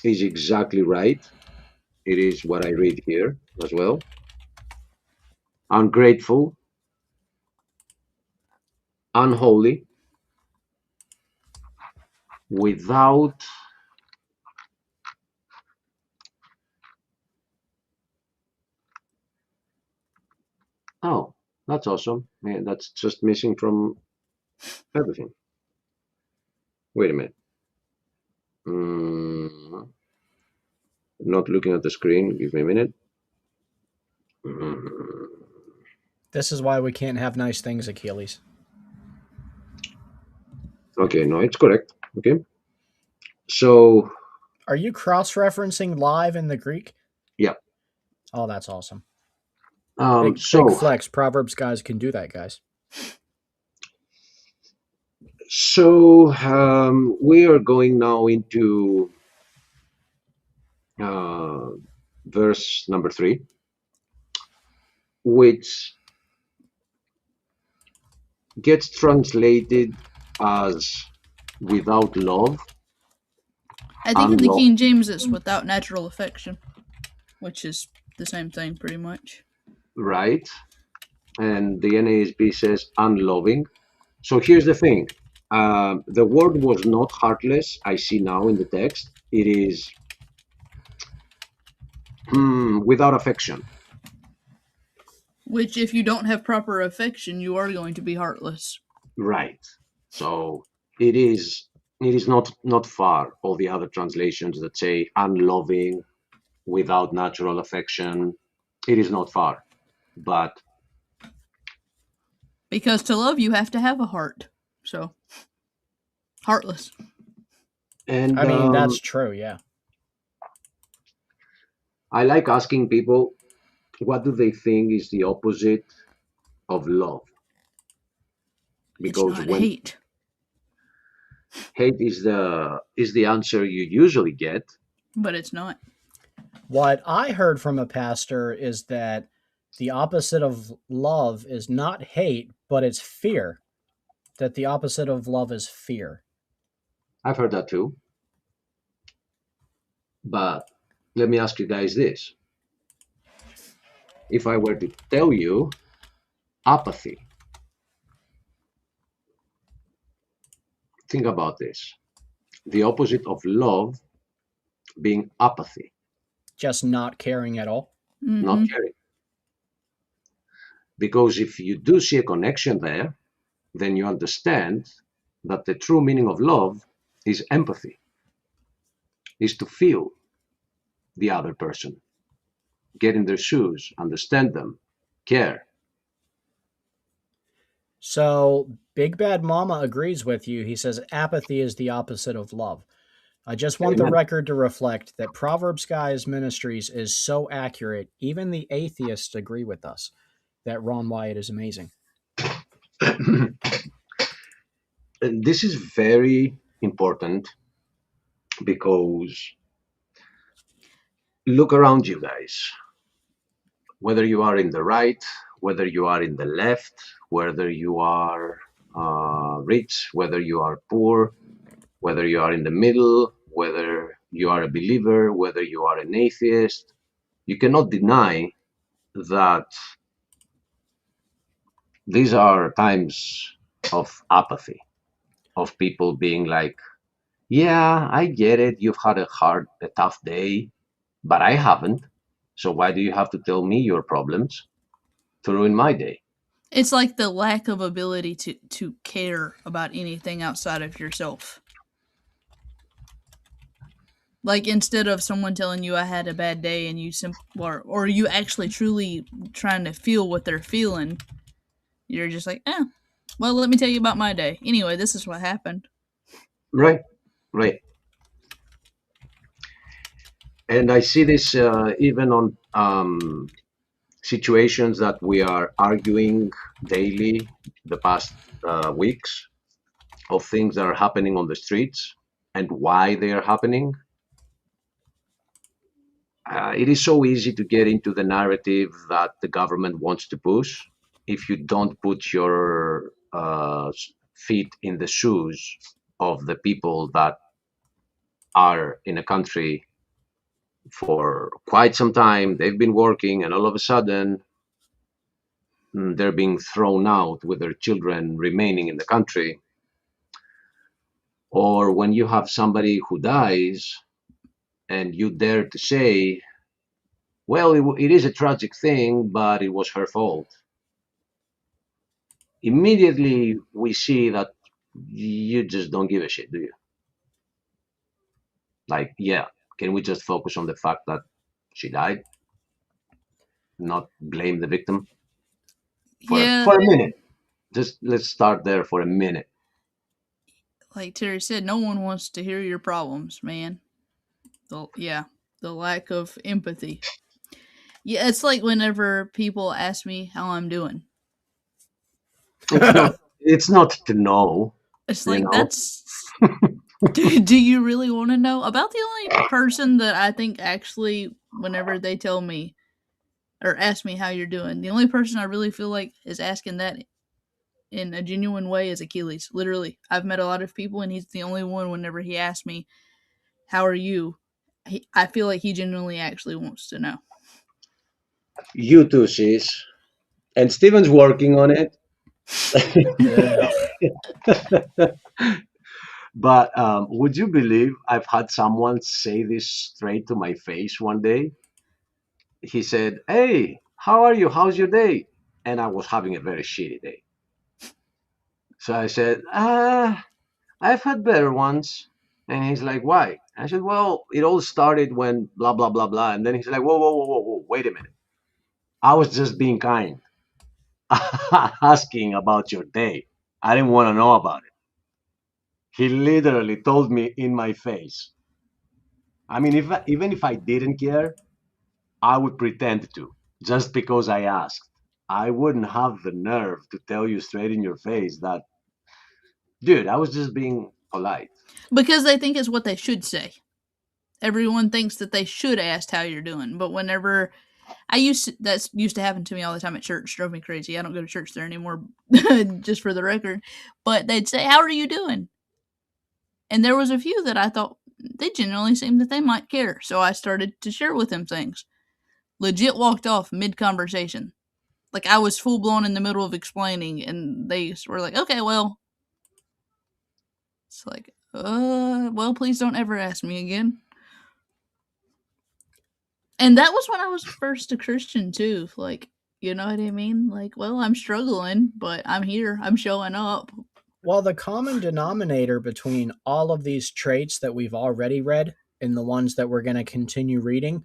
is exactly right. It is what I read here as well. Ungrateful, unholy, without oh, that's awesome. Yeah, that's just missing from everything. Wait a minute. Not looking at the screen. Give me a minute. This is why we can't have nice things, Achilles. Okay, no, it's correct. Okay. So, Are you cross-referencing live in the Greek? yeah. Oh, that's awesome. Big flex. Proverbs guys can do that, guys. So we are going now into verse number 3, which gets translated as without love. I think in the King James it's without natural affection, which is the same thing pretty much. Right. And the NASB says unloving. So here's the thing. The word was not heartless, I see now in the text. It is without affection. Which, if you don't have proper affection, you are going to be heartless. Right. So it is It is not far. All the other translations that say unloving, without natural affection, it is not far. But Because to love, you have to have a heart. So, heartless. and I mean, that's true, yeah. I like asking people, what do they think is the opposite of love? It's Because not when hate. hate is the answer you usually get. But it's not. What I heard from a pastor is that the opposite of love is not hate, but it's fear. That the opposite of love is fear. I've heard that too. But let me ask you guys this. If I were to tell you apathy, think about this. The opposite of love being apathy, Just not caring at all. not Mm-hmm. caring. Because if you do see a connection there, then you understand that the true meaning of love is empathy, is to feel the other person, get in their shoes, understand them, care. So, Big Bad Mama agrees with you. He says apathy is the opposite of love. I just want the Amen. record to reflect that Proverbs Guys Ministries is so accurate, even the atheists agree with us that Ron Wyatt is amazing. And this is very important because look around you guys. Whether you are in the right, whether you are in the left, whether you are rich, whether you are poor, whether you are in the middle, whether you are a believer, whether you are an atheist, you cannot deny that these are times of apathy, of people being like, yeah, I get it. You've had a tough day, but I haven't. So why do you have to tell me your problems to ruin my day? It's like the lack of ability to care about anything outside of yourself. Like instead of someone telling you I had a bad day and you or you actually truly trying to feel what they're feeling, you're just like, well, let me tell you about my day. Anyway, this is what happened. Right, right. And I see this even on situations that we are arguing daily the past weeks of things that are happening on the streets and why they are happening. It is so easy to get into the narrative that the government wants to push if you don't put your feet in the shoes of the people that are in a country for quite some time. They've been working, and all of a sudden, they're being thrown out with their children remaining in the country. Or when you have somebody who dies and you dare to say, well, it is a tragic thing, but it was her fault. Immediately we see that you just don't give a shit, do you? Like, yeah, can we just focus on the fact that she died, not blame the victim Yeah, for a minute? Just let's start there for a minute. like Terry said, no one wants to hear your problems, man. The lack of empathy. Yeah, it's like whenever people ask me how I'm doing. It's not to know, It's you like know. do you really want to know? About the only person that I think actually, whenever they tell me or ask me how you're doing, the only person I really feel like is asking that in a genuine way is Achilles. Literally, I've met a lot of people, and he's the only one. Whenever he asks me, "How are you?" I feel like he genuinely actually wants to know. You too, sis. And Steven's working on it. But would you believe I've had someone say this straight to my face one day? He said, hey, how are you? How's your day? And I was having a very shitty day. So I said, I've had better ones. And he's like, why? I said, well, it all started when blah, blah, blah, blah. And then he's like, whoa, whoa, whoa, whoa, whoa, wait a minute. I was just being kind, asking about your day. I didn't want to know about it. He literally told me in my face. I mean, even if I didn't care, I would pretend to, just because I asked. I wouldn't have the nerve to tell you straight in your face that, dude, I was just being polite. Because they think it's what they should say. Everyone thinks that they should ask how you're doing, but whenever that used to happen to me all the time at church, drove me crazy. I don't go to church there anymore, just for the record. But they'd say, "How are you doing?" And there was a few that I thought they genuinely seemed that they might care, so I started to share with them things. Legit walked off mid conversation, like I was full blown in the middle of explaining, and they were like, "Okay, well." It's like, well, please don't ever ask me again. And that was when I was first a Christian too. Like, you know what I mean? Like, well, I'm struggling, but I'm here. I'm showing up. Well, the common denominator between all of these traits that we've already read and the ones that we're going to continue reading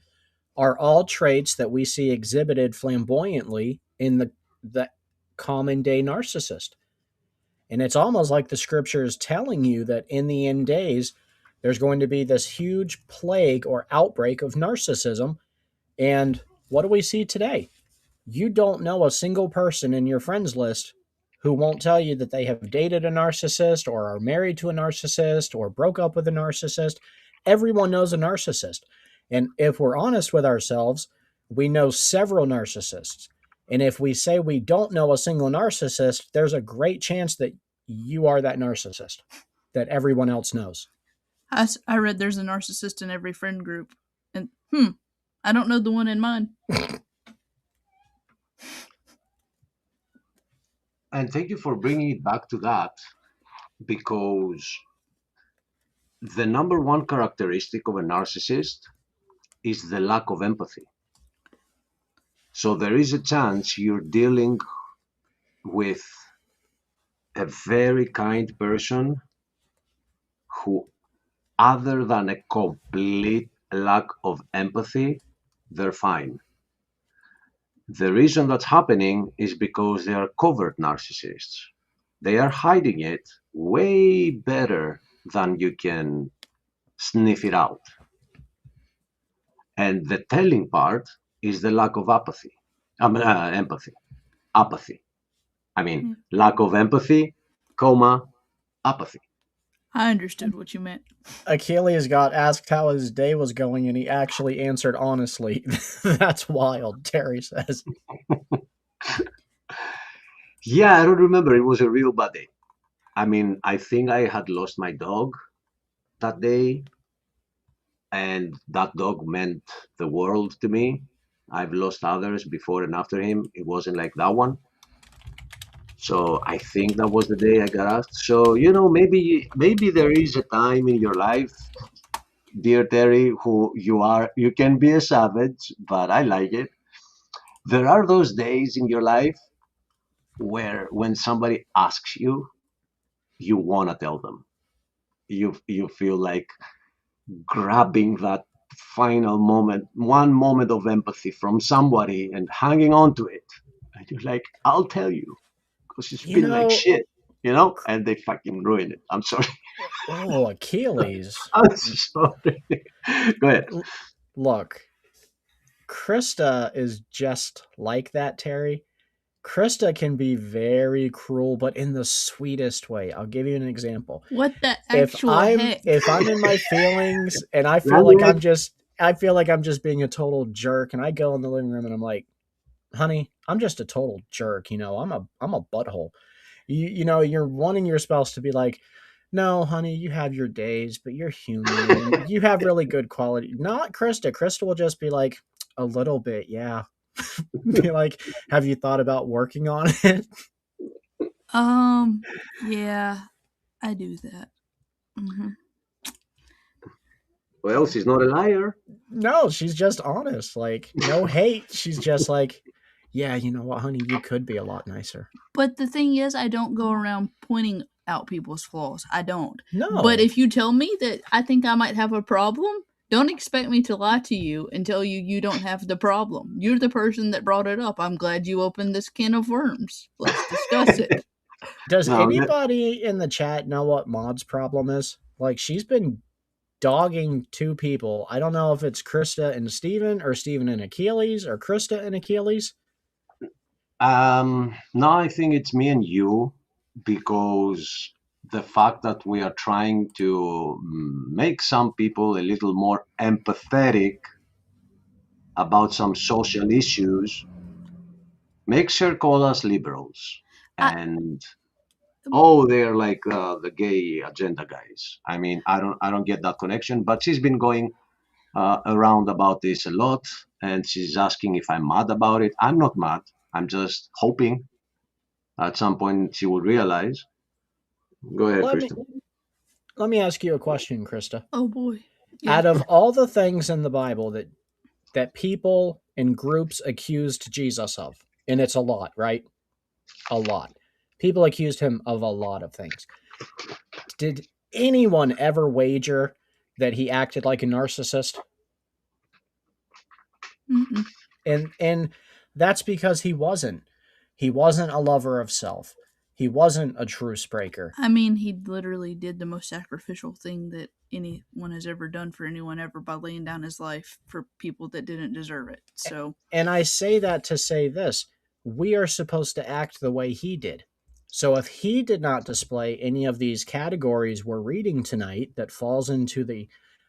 are all traits that we see exhibited flamboyantly in the common day narcissist. And it's almost like the scripture is telling you that in the end days, there's going to be this huge plague or outbreak of narcissism. And what do we see today? You don't know a single person in your friends list who won't tell you that they have dated a narcissist or are married to a narcissist or broke up with a narcissist. Everyone knows a narcissist. And if we're honest with ourselves, we know several narcissists. And if we say we don't know a single narcissist, there's a great chance that you are that narcissist that everyone else knows. I read there's a narcissist in every friend group. And, I don't know the one in mine. And thank you for bringing it back to that, because the number one characteristic of a narcissist is the lack of empathy. So there is a chance you're dealing with a very kind person who, other than a complete lack of empathy, they're fine. The reason that's happening is because they are covert narcissists. They are hiding it way better than you can sniff it out. And the telling part is the lack of apathy. Empathy. Apathy. Lack of empathy, apathy. I understood what you meant. Achilles got asked how his day was going, and he actually answered honestly. That's wild, Terry says. Yeah, I don't remember. It was a real bad day. I think I had lost my dog that day, and that dog meant the world to me. I've lost others before and after him. It wasn't like that one. So I think that was the day I got asked. So, maybe there is a time in your life, dear Terry, who you can be a savage, but I like it. There are those days in your life where when somebody asks you, you want to tell them. You feel like grabbing that final moment, one moment of empathy from somebody and hanging on to it. And you're like, I'll tell you, because it's been like shit, and they fucking ruin it. I'm sorry. Oh, Achilles. I'm sorry. Go ahead. Look, Krista is just like that, Terry. Krista can be very cruel, but in the sweetest way. I'll give you an example. What the actual heck? If I'm in my feelings and I feel like I'm just being a total jerk, and I go in the living room and I'm like, honey, I'm just a total jerk. I'm a butthole. You're wanting your spouse to be like, no, honey, you have your days, but you're human. You have really good quality. Not Krista. Krista will just be like, a little bit, yeah. Be like, have you thought about working on it? Yeah, I do that. Mm-hmm. Well, she's not a liar. No, she's just honest. Like, no hate. She's just like, yeah, you know what, honey, you could be a lot nicer. But the thing is, I don't go around pointing out people's flaws. I don't. No. But if you tell me that I think I might have a problem, don't expect me to lie to you and tell you don't have the problem. You're the person that brought it up. I'm glad you opened this can of worms. Let's discuss it. Does No, anybody in the chat know what Maud's problem is? Like, she's been dogging two people. I don't know if it's Krista and Steven or Steven and Achilles or Krista and Achilles. no, I think it's me and you, because the fact that we are trying to make some people a little more empathetic about some social issues makes her call us liberals. And they're like the gay agenda guys. I mean, I don't get that connection, but she's been going around about this a lot, and she's asking if I'm mad about it. I'm not mad. I'm just hoping at some point she will realize. Go ahead, Kristen. Let me ask you a question, Krista. Oh boy. Out of all the things in the Bible that people and groups accused Jesus of, and it's a lot, right? A lot. People accused him of a lot of things. Did anyone ever wager that he acted like a narcissist? Mm-mm. And that's because he wasn't. He wasn't a lover of self. He wasn't a truce breaker. I mean, he literally did the most sacrificial thing that anyone has ever done for anyone ever by laying down his life for people that didn't deserve it. So, and I say that to say this: we are supposed to act the way he did. So if he did not display any of these categories we're reading tonight that falls into the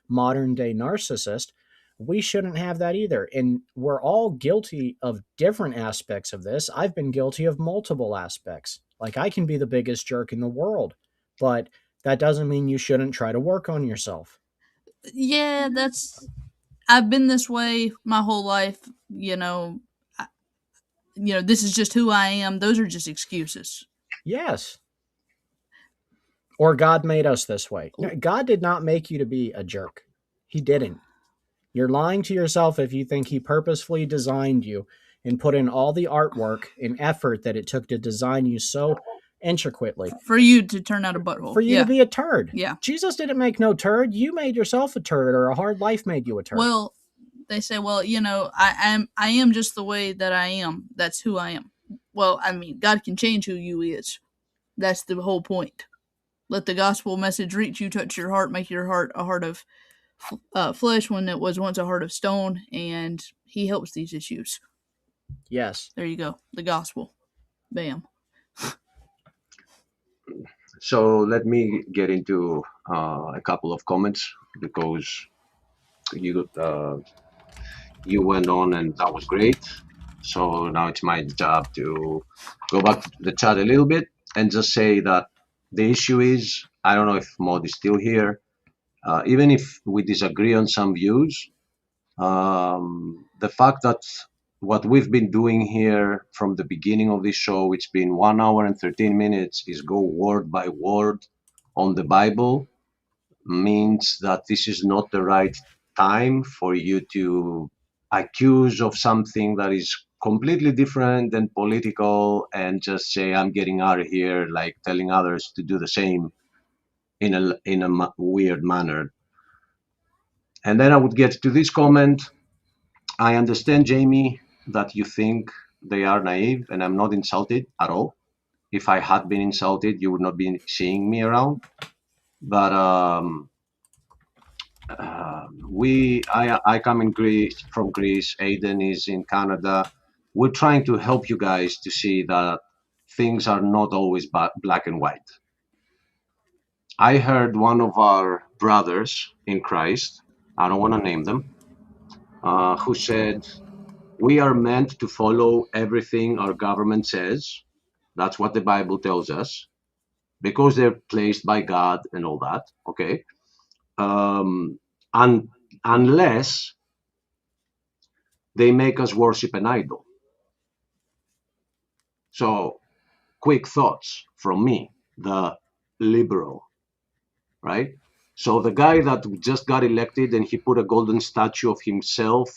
modern day narcissist, we shouldn't have that either. And we're all guilty of different aspects of this. I've been guilty of multiple aspects. Like, I can be the biggest jerk in the world, but that doesn't mean you shouldn't try to work on yourself. Yeah, I've been this way my whole life, this is just who I am. Those are just excuses. Yes. Or God made us this way. God did not make you to be a jerk. He didn't. You're lying to yourself if you think he purposefully designed you and put in all the artwork and effort that it took to design you so intricately. For you to turn out a butthole. For you to be a turd. Yeah. Jesus didn't make no turd. You made yourself a turd, or a hard life made you a turd. Well, they say, I am just the way that I am. That's who I am. Well, I mean, God can change who you is. That's the whole point. Let the gospel message reach you, touch your heart, make your heart a heart of flesh when it was once a heart of stone, and he helps these issues. Yes. There you go. The gospel. Bam. So let me get into a couple of comments, because you went on and that was great. So now it's my job to go back to the chat a little bit and just say that the issue is, I don't know if Maud is still here, even if we disagree on some views, the fact that what we've been doing here from the beginning of this show, it's been 1 hour and 13 minutes, is go word by word on the Bible, means that this is not the right time for you to accuse of something that is completely different and political and just say, I'm getting out of here, like telling others to do the same in a weird manner. And then I would get to this comment. I understand, Jamie, that you think they are naive, and I'm not insulted at all. If I had been insulted, you would not be seeing me around. But I come in Greece, from Greece. Aiden is in Canada. We're trying to help you guys to see that things are not always black and white. I heard one of our brothers in Christ, I don't want to name them, who said, we are meant to follow everything our government says. That's what the Bible tells us, because they're placed by God and all that, okay? And unless they make us worship an idol. So, quick thoughts from me, the liberal, right? So the guy that just got elected and he put a golden statue of himself,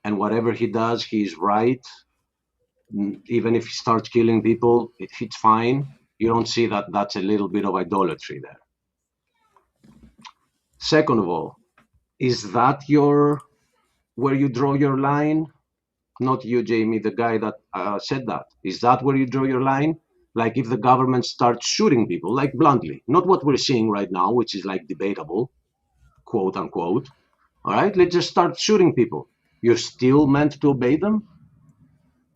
and whatever he does, he's right. Even if he starts killing people, it's fine. You don't see that that's a little bit of idolatry there. Second of all, is that where you draw your line? Not you, Jamie, the guy that said that. Is that where you draw your line? Like if the government starts shooting people, like bluntly, not what we're seeing right now, which is like debatable, quote unquote. All right, let's just start shooting people. You're still meant to obey them?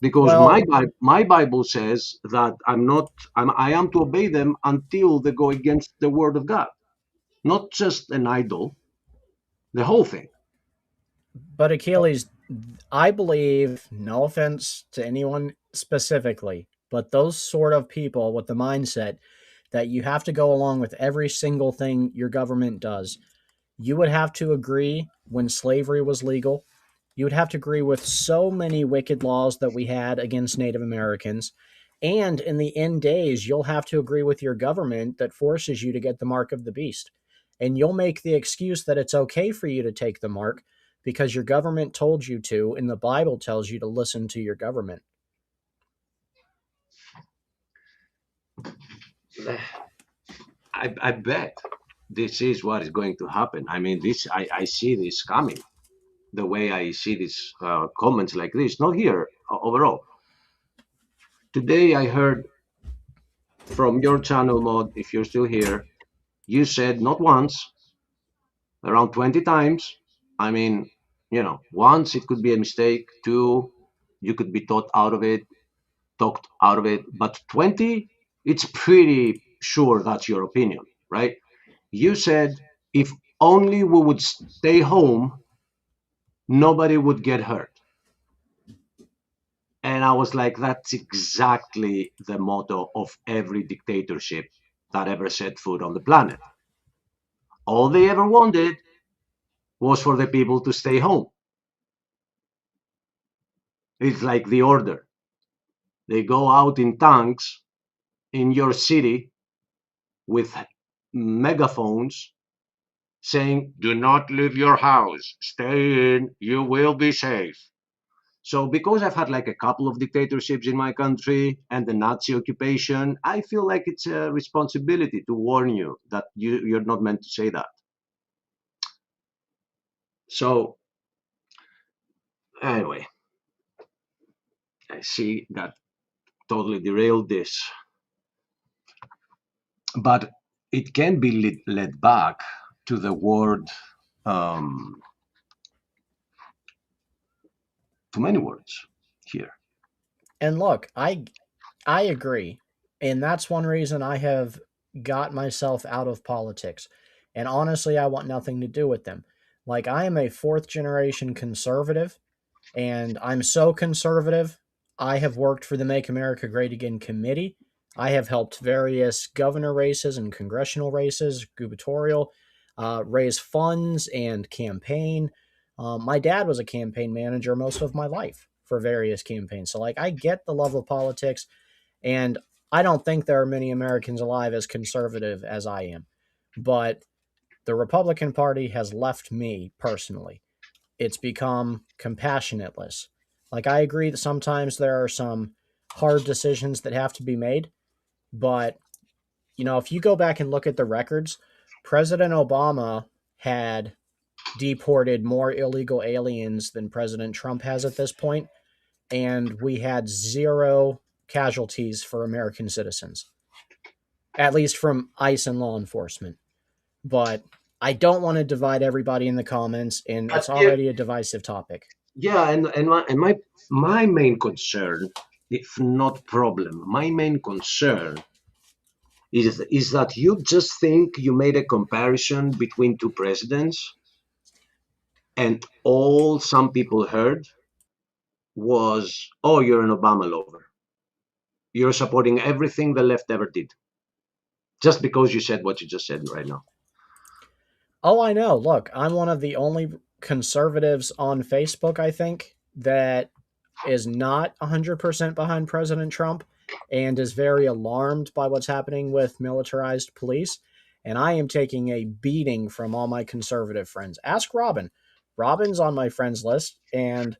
Because Well, my Bible says that I am to obey them until they go against the word of God, not just an idol, the whole thing. but Achilles, I believe, no offense to anyone specifically, but those sort of people with the mindset that you have to go along with every single thing your government does, you would have to agree when slavery was legal. You would have to agree with so many wicked laws that we had against Native Americans. And in the end days, you'll have to agree with your government that forces you to get the mark of the beast. And you'll make the excuse that it's okay for you to take the mark because your government told you to, and the Bible tells you to listen to your government. I bet this is what is going to happen. I mean, I see this coming. The way I see these comments like this, not here overall. Today I heard from your channel, Mod, if you're still here, you said not once, around 20 times. I mean, once it could be a mistake, two, you could be talked out of it, but 20, it's pretty sure that's your opinion, right? You said if only we would stay home, nobody would get hurt. And I was like, that's exactly the motto of every dictatorship that ever set foot on the planet. All they ever wanted was for the people to stay home. It's like the order. They go out in tanks in your city with megaphones saying, do not leave your house, stay in, you will be safe. So because I've had like a couple of dictatorships in my country and the Nazi occupation, I feel like it's a responsibility to warn you that you're not meant to say that. So anyway, I see that totally derailed this. But it can be led back to the word, to many words here. And look, I agree. And that's one reason I have got myself out of politics. And honestly, I want nothing to do with them. Like, I am a fourth generation conservative, and I'm so conservative. I have worked for the Make America Great Again committee. I have helped various governor races and congressional races, gubernatorial, raise funds and campaign. My dad was a campaign manager most of my life for various campaigns. So, like, I get the love of politics, and I don't think there are many Americans alive as conservative as I am. But the Republican Party has left me personally. It's become compassionateless. Like, I agree that sometimes there are some hard decisions that have to be made, but if you go back and look at the records, President Obama had deported more illegal aliens than President Trump has at this point, and we had zero casualties for American citizens, at least from ICE and law enforcement. But I don't want to divide everybody in the comments, and it's already a divisive topic. Yeah, and my main concern, if not problem, my main concern is that you just think you made a comparison between two presidents, and all some people heard was, oh, you're an Obama lover. You're supporting everything the left ever did. Just because you said what you just said right now. Oh, I know. Look, I'm one of the only conservatives on Facebook, I think, that is not 100% behind President Trump and is very alarmed by what's happening with militarized police. And I am taking a beating from all my conservative friends. Ask Robin. Robin's on my friends list, and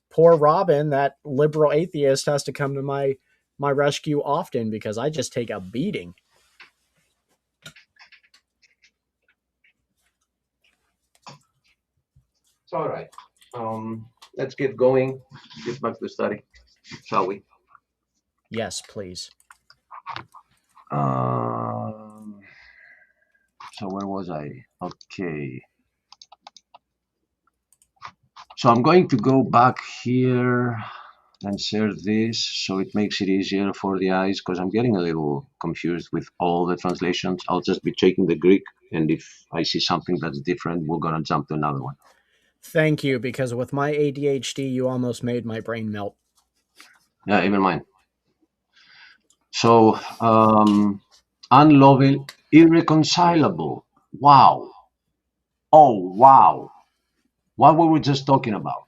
poor Robin, that liberal atheist, has to come to my my rescue often because I just take a beating. It's all right. Let's get going. Get back to the study, shall we? Yes, please. So where was I? Okay. So I'm going to go back here and share this so it makes it easier for the eyes because I'm getting a little confused with all the translations. I'll just be checking the Greek, and if I see something that's different, we're gonna jump to another one. Thank you, because with my ADHD, you almost made my brain melt. Yeah, even mine. So, unloving, irreconcilable. Wow. Oh, wow. What were we just talking about?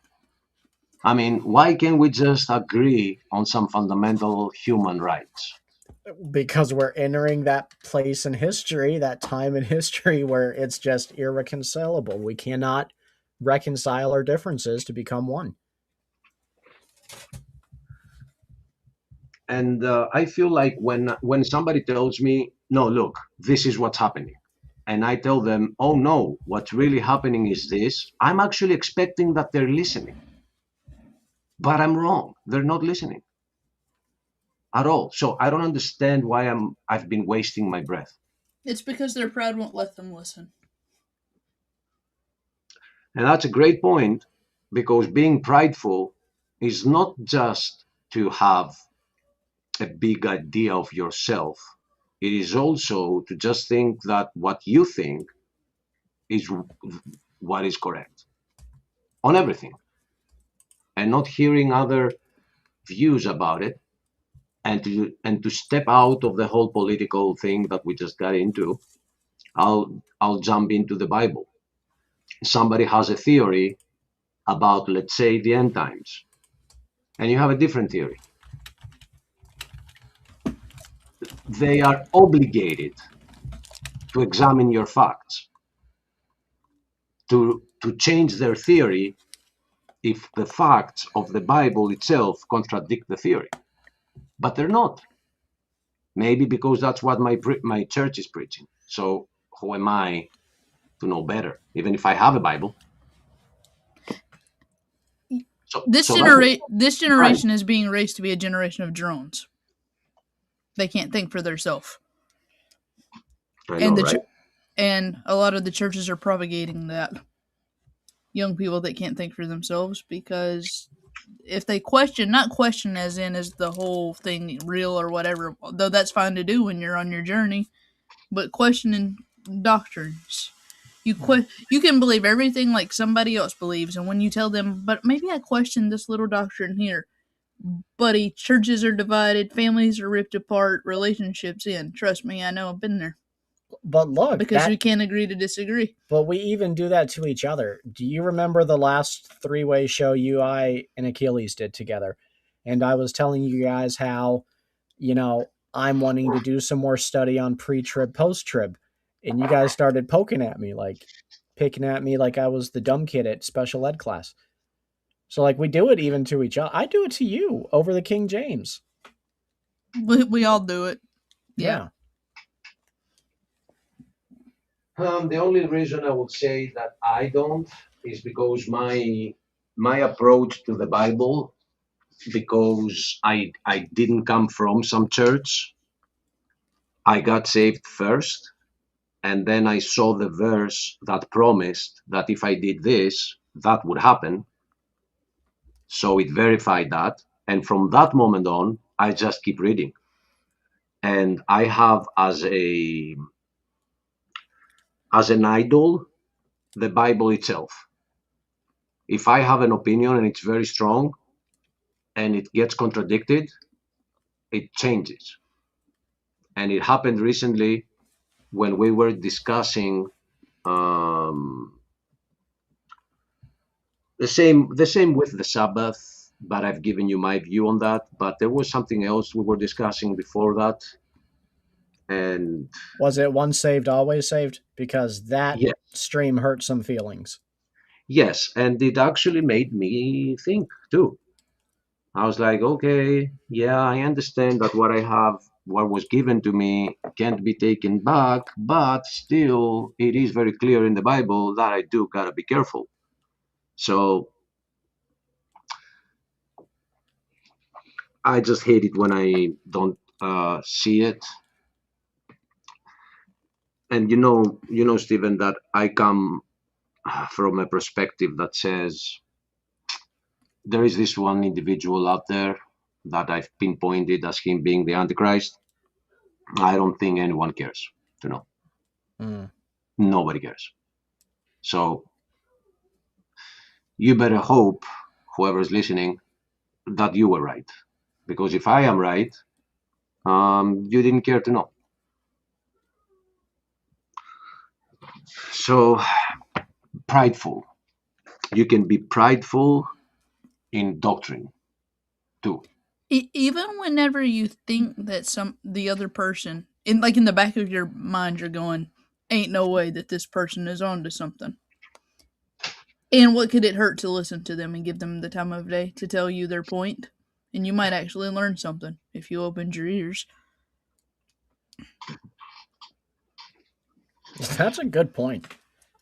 I mean, why can't we just agree on some fundamental human rights? Because we're entering that place in history, that time in history where it's just irreconcilable. We cannot reconcile our differences to become one. And I feel like when somebody tells me, no, look, this is what's happening, and I tell them, oh no, what's really happening is this, I'm actually expecting that they're listening. But I'm wrong. They're not listening at all. So I don't understand why I've been wasting my breath. It's because their pride won't let them listen. And that's a great point, because being prideful is not just to have a big idea of yourself. It is also to just think that what you think is what is correct on everything, and not hearing other views about it, and to step out of the whole political thing that we just got into. I'll jump into the Bible. Somebody has a theory about, let's say, the end times, and you have a different theory. They are obligated to examine your facts, to change their theory if the facts of the Bible itself contradict the theory. But they're not. Maybe because that's what my church is preaching. So who am I to know better, even if I have a Bible? This generation is being raised to be a generation of drones. They can't think for themselves. And a lot of the churches are propagating that. Young people that can't think for themselves, because if they not question as in is the whole thing real or whatever, though that's fine to do when you're on your journey, but questioning doctrines. You can believe everything like somebody else believes, and when you tell them, but maybe I question this little doctrine here, buddy, churches are divided, families are ripped apart, relationships end. Trust me, I know, I've been there. But look, because we can't agree to disagree. But we even do that to each other. Do you remember the last three-way show you, I, and Achilles did together? And I was telling you guys how, I'm wanting to do some more study on pre-trib, post-trib. And you guys started poking at me, picking at me like I was the dumb kid at special ed class. So, we do it even to each other. I do it to you over the King James. We all do it. Yeah. The only reason I would say that I don't is because my approach to the Bible, because I didn't come from some church. I got saved first, and then I saw the verse that promised that if I did this, that would happen. So it verified that, and from that moment on, I just keep reading. And I have as an idol the Bible itself. If I have an opinion and it's very strong and it gets contradicted, it changes. And it happened recently when we were discussing the same with the Sabbath, but I've given you my view on that. But there was something else we were discussing before that. And was it once saved, always saved? Because that stream hurt some feelings. Yes, and it actually made me think too. I was like, okay, yeah, I understand that what I have, what was given to me, can't be taken back, but still, it is very clear in the Bible that I do gotta be careful. So I just hate it when I don't see it. And Stephen, that I come from a perspective that says there is this one individual out there that I've pinpointed as him being the Antichrist. I don't think anyone cares to know. Mm. Nobody cares. So you better hope, whoever's listening, that you were right. Because if I am right, you didn't care to know. So prideful. You can be prideful in doctrine too. Even whenever you think that the other person, in the back of your mind, you're going, "Ain't no way that this person is onto something." And what could it hurt to listen to them and give them the time of day to tell you their point? And you might actually learn something if you opened your ears. That's a good point.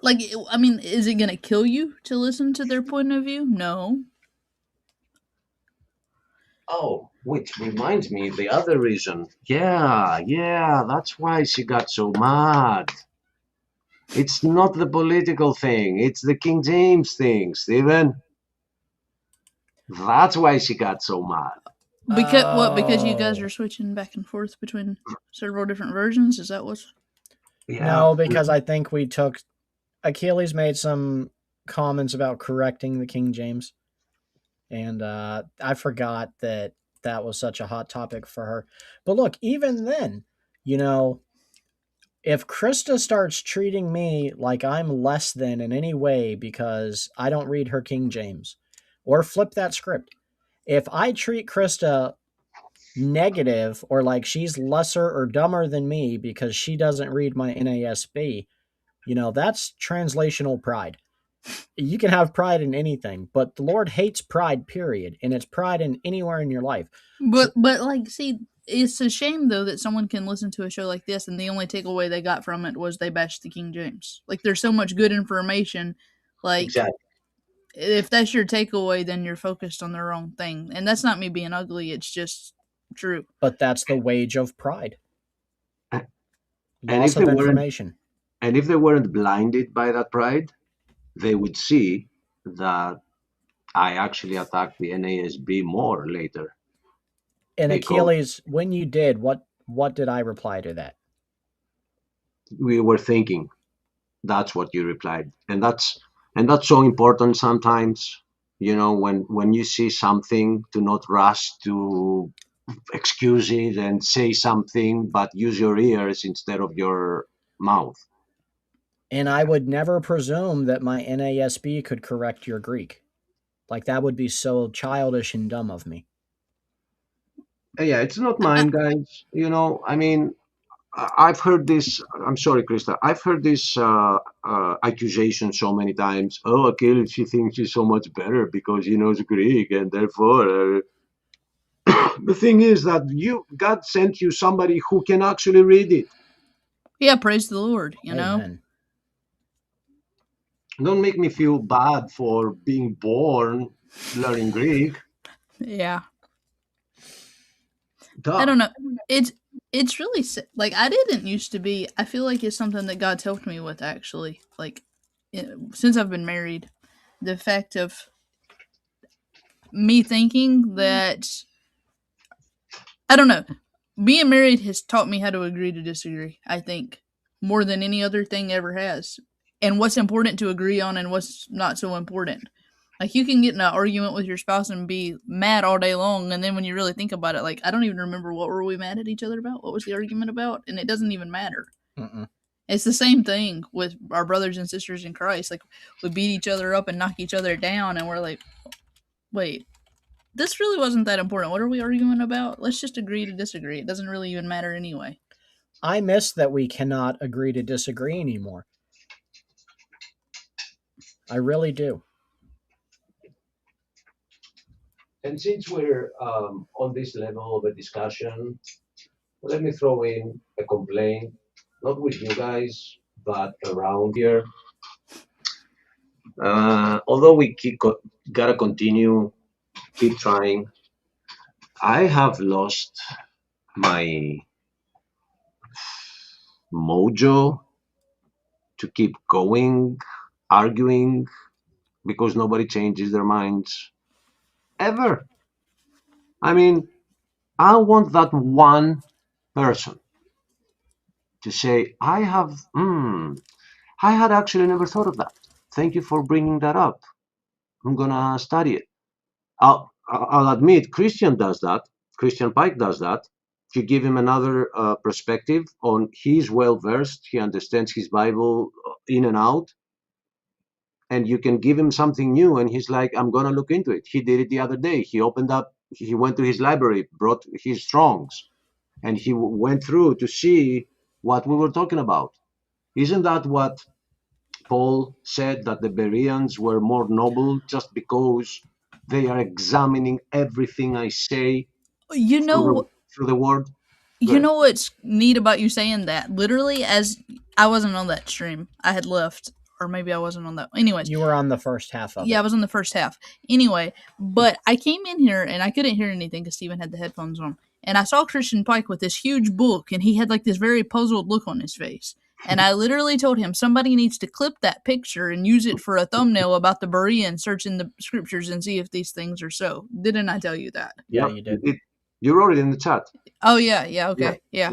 Like, I mean, is it going to kill you to listen to their point of view? No. Oh, which reminds me, the other reason. Yeah, that's why she got so mad. It's not the political thing, it's the King James thing, Stephen. That's why she got so mad. Because what? Because you guys Oh. are switching back and forth between several different versions. Is that what's? Yeah. No, because I think we took Achilles made some comments about correcting the King James, and I forgot that that was such a hot topic for her. But look, even then, if Krista starts treating me like I'm less than in any way because I don't read her King James, or flip that script, if I treat Krista negative or like she's lesser or dumber than me because she doesn't read my NASB, that's translational pride. You can have pride in anything, but the Lord hates pride, period. And it's pride in anywhere in your life. But like, see, it's a shame though that someone can listen to a show like this and the only takeaway they got from it was they bashed the King James. Like, there's so much good information. Like, Exactly. if that's your takeaway, then you're focused on the wrong thing. And that's not me being ugly. It's just true. But that's the wage of pride. And Loss of information. And if they weren't blinded by that pride, they would see that I actually attacked the NASB more later. And Because Achilles, when you did, what did I reply to that? we were thinking, that's what you replied. And that's so important sometimes, when you see something, to not rush to excuse it and say something, but use your ears instead of your mouth. And I would never presume that my NASB could correct your Greek. Like, that would be so childish and dumb of me. Yeah, it's not mine, guys. I mean, I've heard this. I'm sorry, Krista. I've heard this accusation so many times. Oh, Achilles, she thinks she's so much better because he knows Greek, and therefore, the thing is that God sent you somebody who can actually read it. Yeah, praise the Lord, you know? Amen. Don't make me feel bad for being born learning Greek. Yeah. Duh. I don't know. It's really like, I didn't used to be. I feel like it's something that God's helped me with, actually. Like, since I've been married, the fact of me thinking that, I don't know, being married has taught me how to agree to disagree, I think, more than any other thing ever has. And what's important to agree on and what's not so important. Like, you can get in an argument with your spouse and be mad all day long, and then when you really think about it, like, I don't even remember what were we mad at each other about? What was the argument about? And it doesn't even matter. Mm-mm. It's the same thing with our brothers and sisters in Christ. Like, we beat each other up and knock each other down, and we're like, wait, this really wasn't that important. What are we arguing about? Let's just agree to disagree. It doesn't really even matter anyway. I miss that we cannot agree to disagree anymore. I really do. And since we're on this level of a discussion, let me throw in a complaint, not with you guys, but around here. Although we gotta continue, keep trying, I have lost my mojo to keep going, arguing, because nobody changes their minds ever. I mean, I want that one person to say, I had actually never thought of that. Thank you for bringing that up. I'm gonna study it. I'll admit, Christian does that. Christian Pike does that. If you give him another perspective on, he's well versed, he understands his Bible in and out, and you can give him something new, and he's like, I'm gonna look into it. He did it the other day. He went to his library, brought his Strongs, and he went through to see what we were talking about. Isn't that what Paul said, that the Bereans were more noble just because they are examining everything I say You know, through the word? Go you ahead. know what's neat about you saying that? Literally, as I wasn't on that stream, I had left, or maybe I wasn't on that. Anyways, You were on the first half of it. yeah, I was on the first half. Anyway, but I came in here and I couldn't hear anything because Steven had the headphones on. And I saw Christian Pike with this huge book, and he had like this very puzzled look on his face. And I literally told him somebody needs to clip that picture and use it for a thumbnail about the Bereans, search in the scriptures and see if these things are so. Didn't I tell you that? Yeah, Yep, you did. You wrote it in the chat. Oh yeah, okay, yeah.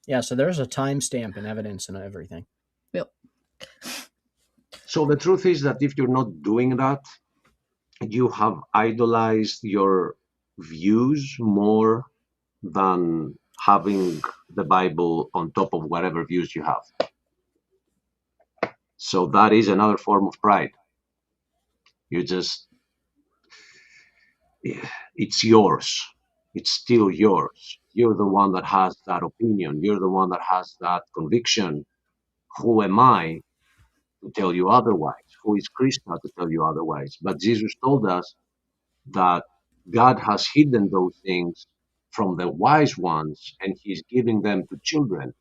Yeah, so there's a timestamp and evidence and everything. Yep. So the truth is that if you're not doing that, you have idolized your views more than having the Bible on top of whatever views you have. So that is another form of pride. It's yours. It's still yours. You're the one that has that opinion. You're the one that has that conviction. Who am I to tell you otherwise? Who is Krishna to tell you otherwise? But Jesus told us that God has hidden those things from the wise ones, and he's giving them to children.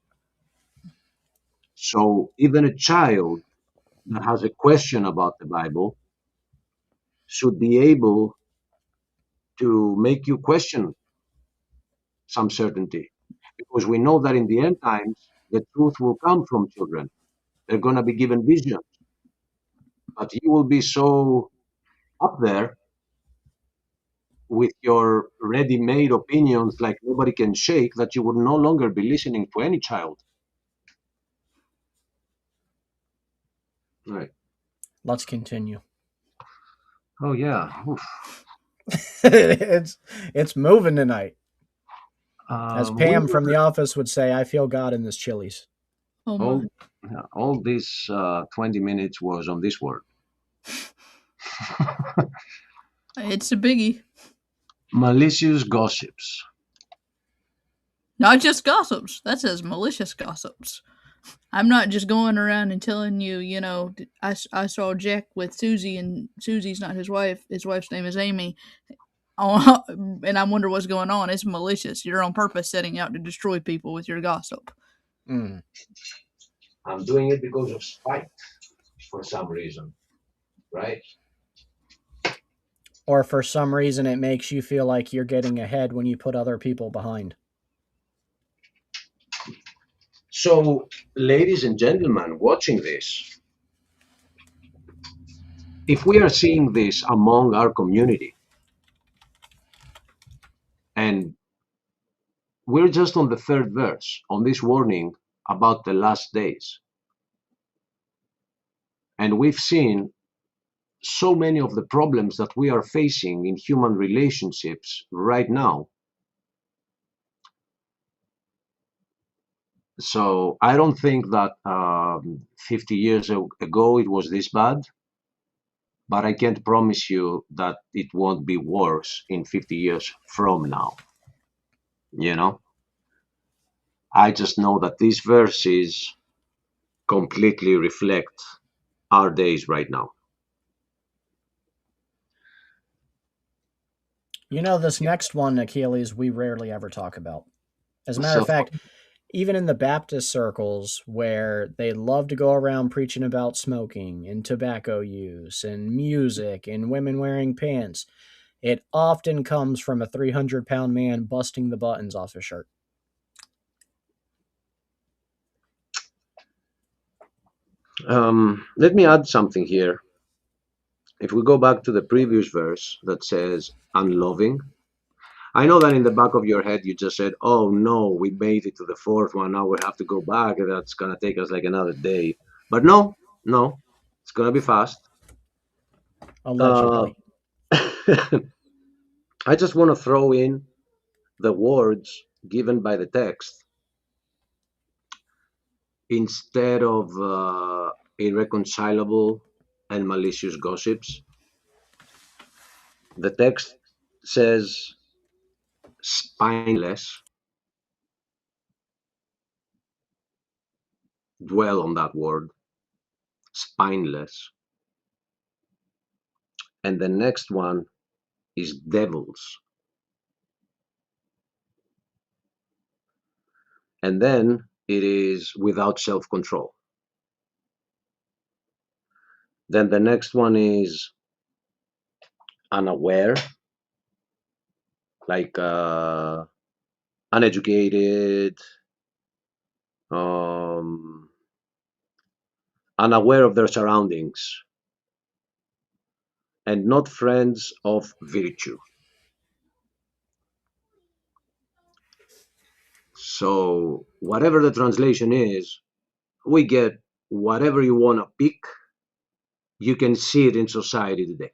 So even a child that has a question about the Bible should be able to make you question some certainty, because we know that in the end times, the truth will come from children. They're going to be given visions, but you will be so up there with your ready-made opinions like nobody can shake that you will no longer be listening to any child. Right. Let's continue. Oh yeah. Oof. It's moving tonight. As Pam We from were- the office would say, I feel God in this Chili's. Oh my. all this 20 minutes was on this word. It's a biggie. Malicious gossips. Not just gossips. That says malicious gossips. I'm not just going around and telling you, you know, I saw Jack with Susie, and Susie's not his wife. His wife's name is Amy. Oh, and I wonder what's going on. It's malicious. You're on purpose setting out to destroy people with your gossip. Mm. I'm doing it because of spite for some reason, right? Or for some reason, it makes you feel like you're getting ahead when you put other people behind. So, ladies and gentlemen watching this, if we are seeing this among our community, and we're just on the third verse on this warning about the last days, and we've seen so many of the problems that we are facing in human relationships right now. So I don't think that 50 years ago it was this bad, but I can't promise you that it won't be worse in 50 years from now. You know, I just know that these verses completely reflect our days right now. You know, this next one, Achilles, we rarely ever talk about. As a matter of Self. fact, even in the Baptist circles where they love to go around preaching about smoking and tobacco use and music and women wearing pants, it often comes from a 300-pound man busting the buttons off his shirt. Let me add something here. If we go back to the previous verse that says unloving, I know that in the back of your head you just said, oh no, we made it to the fourth one. Now we have to go back. That's going to take us like another day. But no, it's going to be fast. Uh, Allegedly. I just want to throw in the words given by the text instead of irreconcilable and malicious gossips. The text says spineless. Dwell on that word, spineless. And the next one is devils. And then it is without self-control. Then the next one is unaware, like uneducated, unaware of their surroundings, and not friends of virtue. So whatever the translation is, we get whatever you want to pick. You can see it in society today.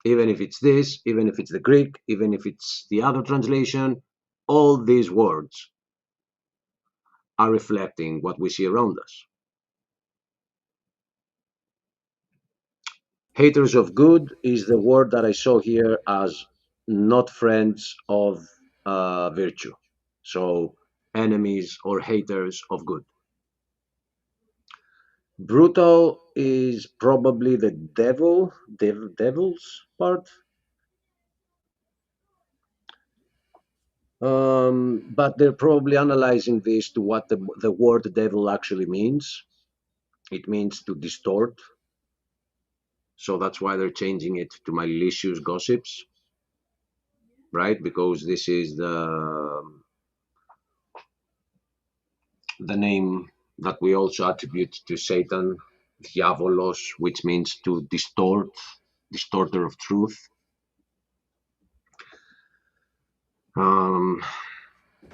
Even if it's this, even if it's the Greek, even if it's the other translation, all these words are reflecting what we see around us. Haters of good is the word that I saw here as not friends of virtue. So enemies or haters of good. Brutal is probably the devil's part. But they're probably analyzing this to what the word devil actually means. It means to distort. So that's why they're changing it to malicious gossips, right? Because this is the name that we also attribute to Satan, Diabolos, which means to distort, distorter of truth.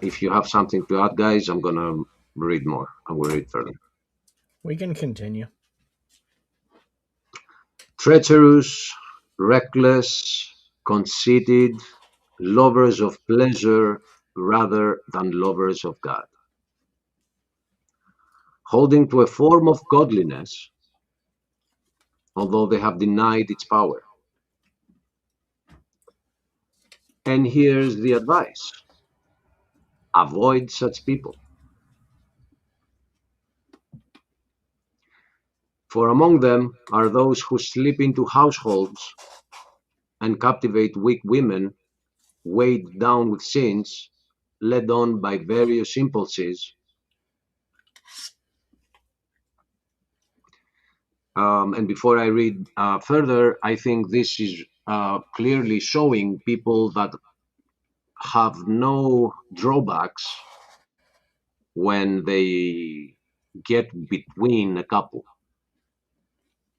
If you have something to add, guys, I'm gonna read more. I'm gonna read further. We can continue. Treacherous, reckless, conceited, lovers of pleasure rather than lovers of God, holding to a form of godliness, although they have denied its power. And here's the advice: avoid such people. For among them are those who slip into households and captivate weak women, weighed down with sins, led on by various impulses. And before I read further, I think this is clearly showing people that have no drawbacks when they get between a couple.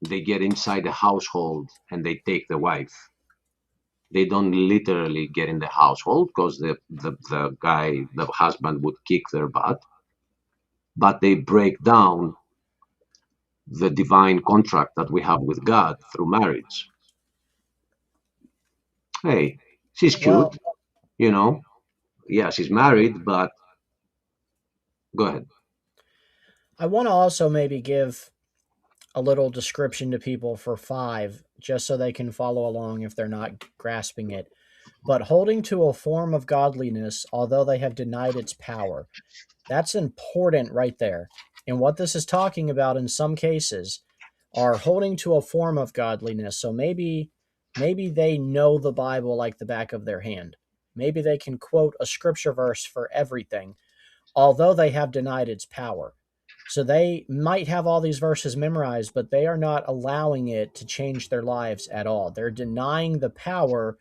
They get inside the household and they take the wife. They don't literally get in the household because the guy, the husband would kick their butt, but they break down the divine contract that we have with God through marriage. Hey, she's Well, cute, you know. Yeah, she's married, but go ahead. I want to also maybe give a little description to people for 5, just so they can follow along if they're not grasping it. But holding to a form of godliness, although they have denied its power. That's important right there. And what this is talking about in some cases are holding to a form of godliness. So maybe they know the Bible like the back of their hand. Maybe they can quote a scripture verse for everything, although they have denied its power. So they might have all these verses memorized, but they are not allowing it to change their lives at all. They're denying the power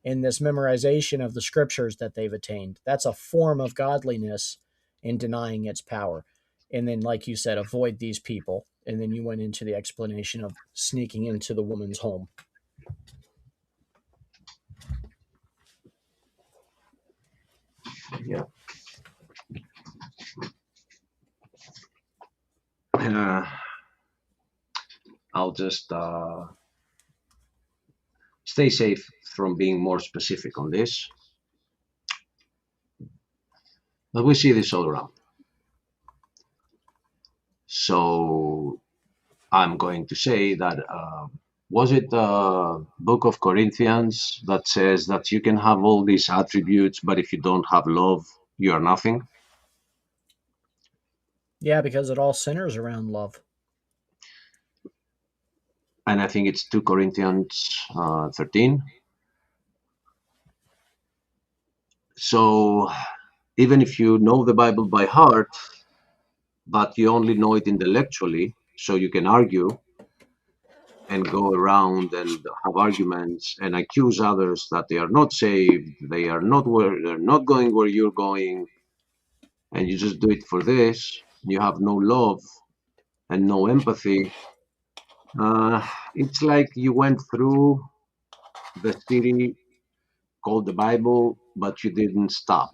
in this memorization of the scriptures that they've attained. That's a form of godliness in denying its power. And then, like you said, avoid these people. And then you went into the explanation of sneaking into the woman's home. Yeah. I'll just stay safe from being more specific on this. But we see this all around. So I'm going to say that was it the book of Corinthians that says that you can have all these attributes, but if you don't have love, you are nothing? Yeah, because it all centers around love. And I think it's 2 Corinthians 13. So even if you know the Bible by heart, but you only know it intellectually, so you can argue and go around and have arguments and accuse others that they are not saved, they're not going where you're going, and you just do it for this, you have no love and no empathy. It's like you went through the city called the Bible, but you didn't stop.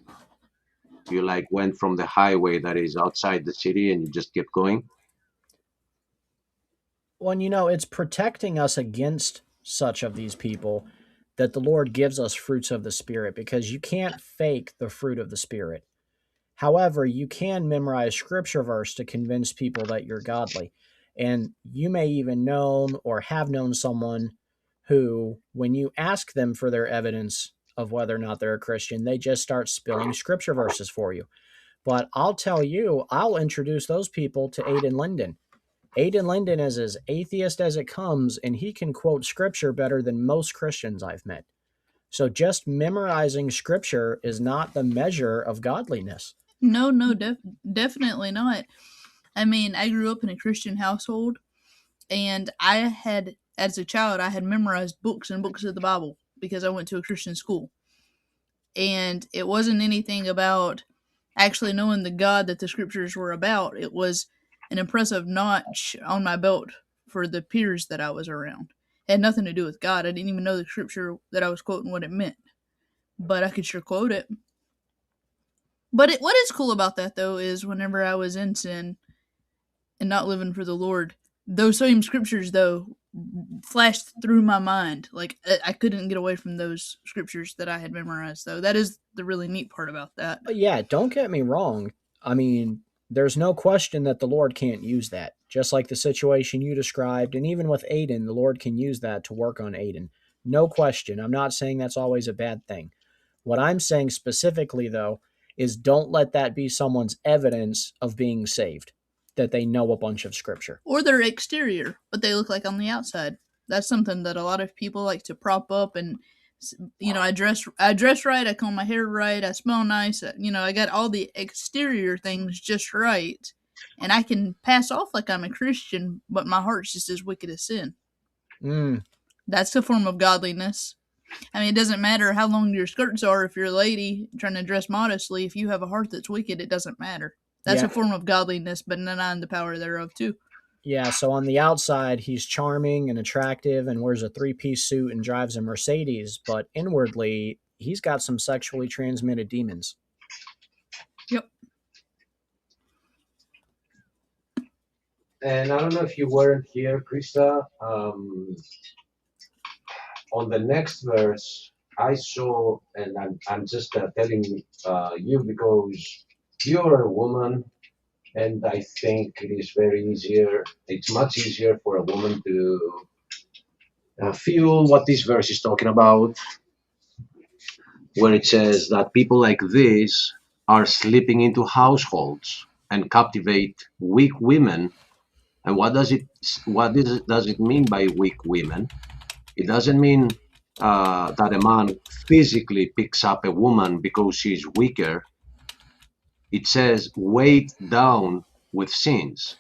You like went from the highway that is outside the city and you just kept going. Well, it's protecting us against such of these people that the Lord gives us fruits of the Spirit, because you can't fake the fruit of the Spirit. However, you can memorize scripture verse to convince people that you're godly. And you may even know or have known someone who, when you ask them for their evidence of whether or not they're a Christian, they just start spilling scripture verses for you. But I'll tell you, I'll introduce those people to Aiden Linden. Aiden Linden is as atheist as it comes, and he can quote scripture better than most Christians I've met. So just memorizing scripture is not the measure of godliness. No, definitely not. I mean, I grew up in a Christian household, and as a child, I had memorized books and books of the Bible because I went to a Christian school. And it wasn't anything about actually knowing the God that the scriptures were about. It was an impressive notch on my belt for the peers that I was around. It had nothing to do with God. I didn't even know the scripture that I was quoting what it meant, but I could sure quote it. But what is cool about that, though, is whenever I was in sin and not living for the Lord, those same scriptures, though, flashed through my mind. Like, I couldn't get away from those scriptures that I had memorized, though. That is the really neat part about that. But yeah, don't get me wrong. I mean, there's no question that the Lord can't use that. Just like the situation you described, and even with Aiden, the Lord can use that to work on Aiden. No question. I'm not saying that's always a bad thing. What I'm saying specifically, though, is don't let that be someone's evidence of being saved, that they know a bunch of scripture. Or their exterior, what they look like on the outside. That's something that a lot of people like to prop up. And I dress right, I comb my hair right, I smell nice, I got all the exterior things just right, and I can pass off like I'm a Christian, but my heart's just as wicked as sin. That's a form of godliness. I mean, it doesn't matter how long your skirts are. If you're a lady trying to dress modestly, if you have a heart that's wicked, it doesn't matter. That's a form of godliness, but denying the power thereof too. Yeah, so on the outside, he's charming and attractive and wears a three-piece suit and drives a Mercedes, but inwardly, he's got some sexually transmitted demons. Yep. And I don't know if you weren't here, Krista. On the next verse, I saw, and I'm just telling you because you're a woman, and I think it is it's much easier for a woman to feel what this verse is talking about, where it says that people like this are slipping into households and captivate weak women And does it mean by weak women? It doesn't mean that a man physically picks up a woman because she's weaker. It says weighed down with sins.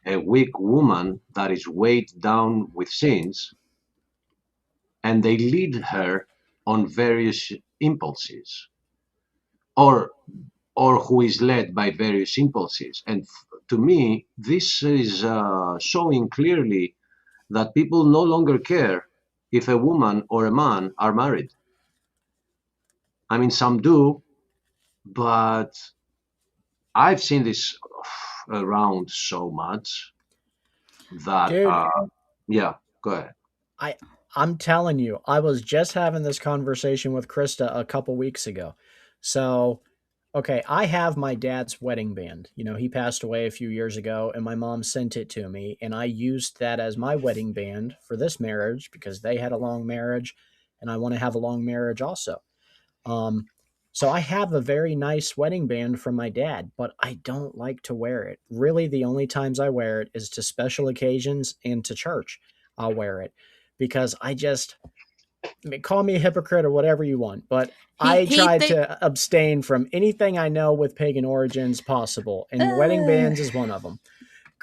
A weak woman that is weighed down with sins, and they lead her on various impulses, or who is led by various impulses. And to me, this is showing clearly that people no longer care if a woman or a man are married. I mean, some do, but I've seen this around so much that, Dude, yeah, go ahead. I'm telling you, I was just having this conversation with Krista a couple weeks ago. So, okay, I have my dad's wedding band. You know, he passed away a few years ago, and my mom sent it to me, and I used that as my wedding band for this marriage because they had a long marriage, and I want to have a long marriage also. Um, so I have a very nice wedding band from my dad, but I don't like to wear it. Really, the only times I wear it is to special occasions and to church. I'll wear it because I mean, call me a hypocrite or whatever you want, but I try to abstain from anything I know with pagan origins possible, and wedding bands is one of them.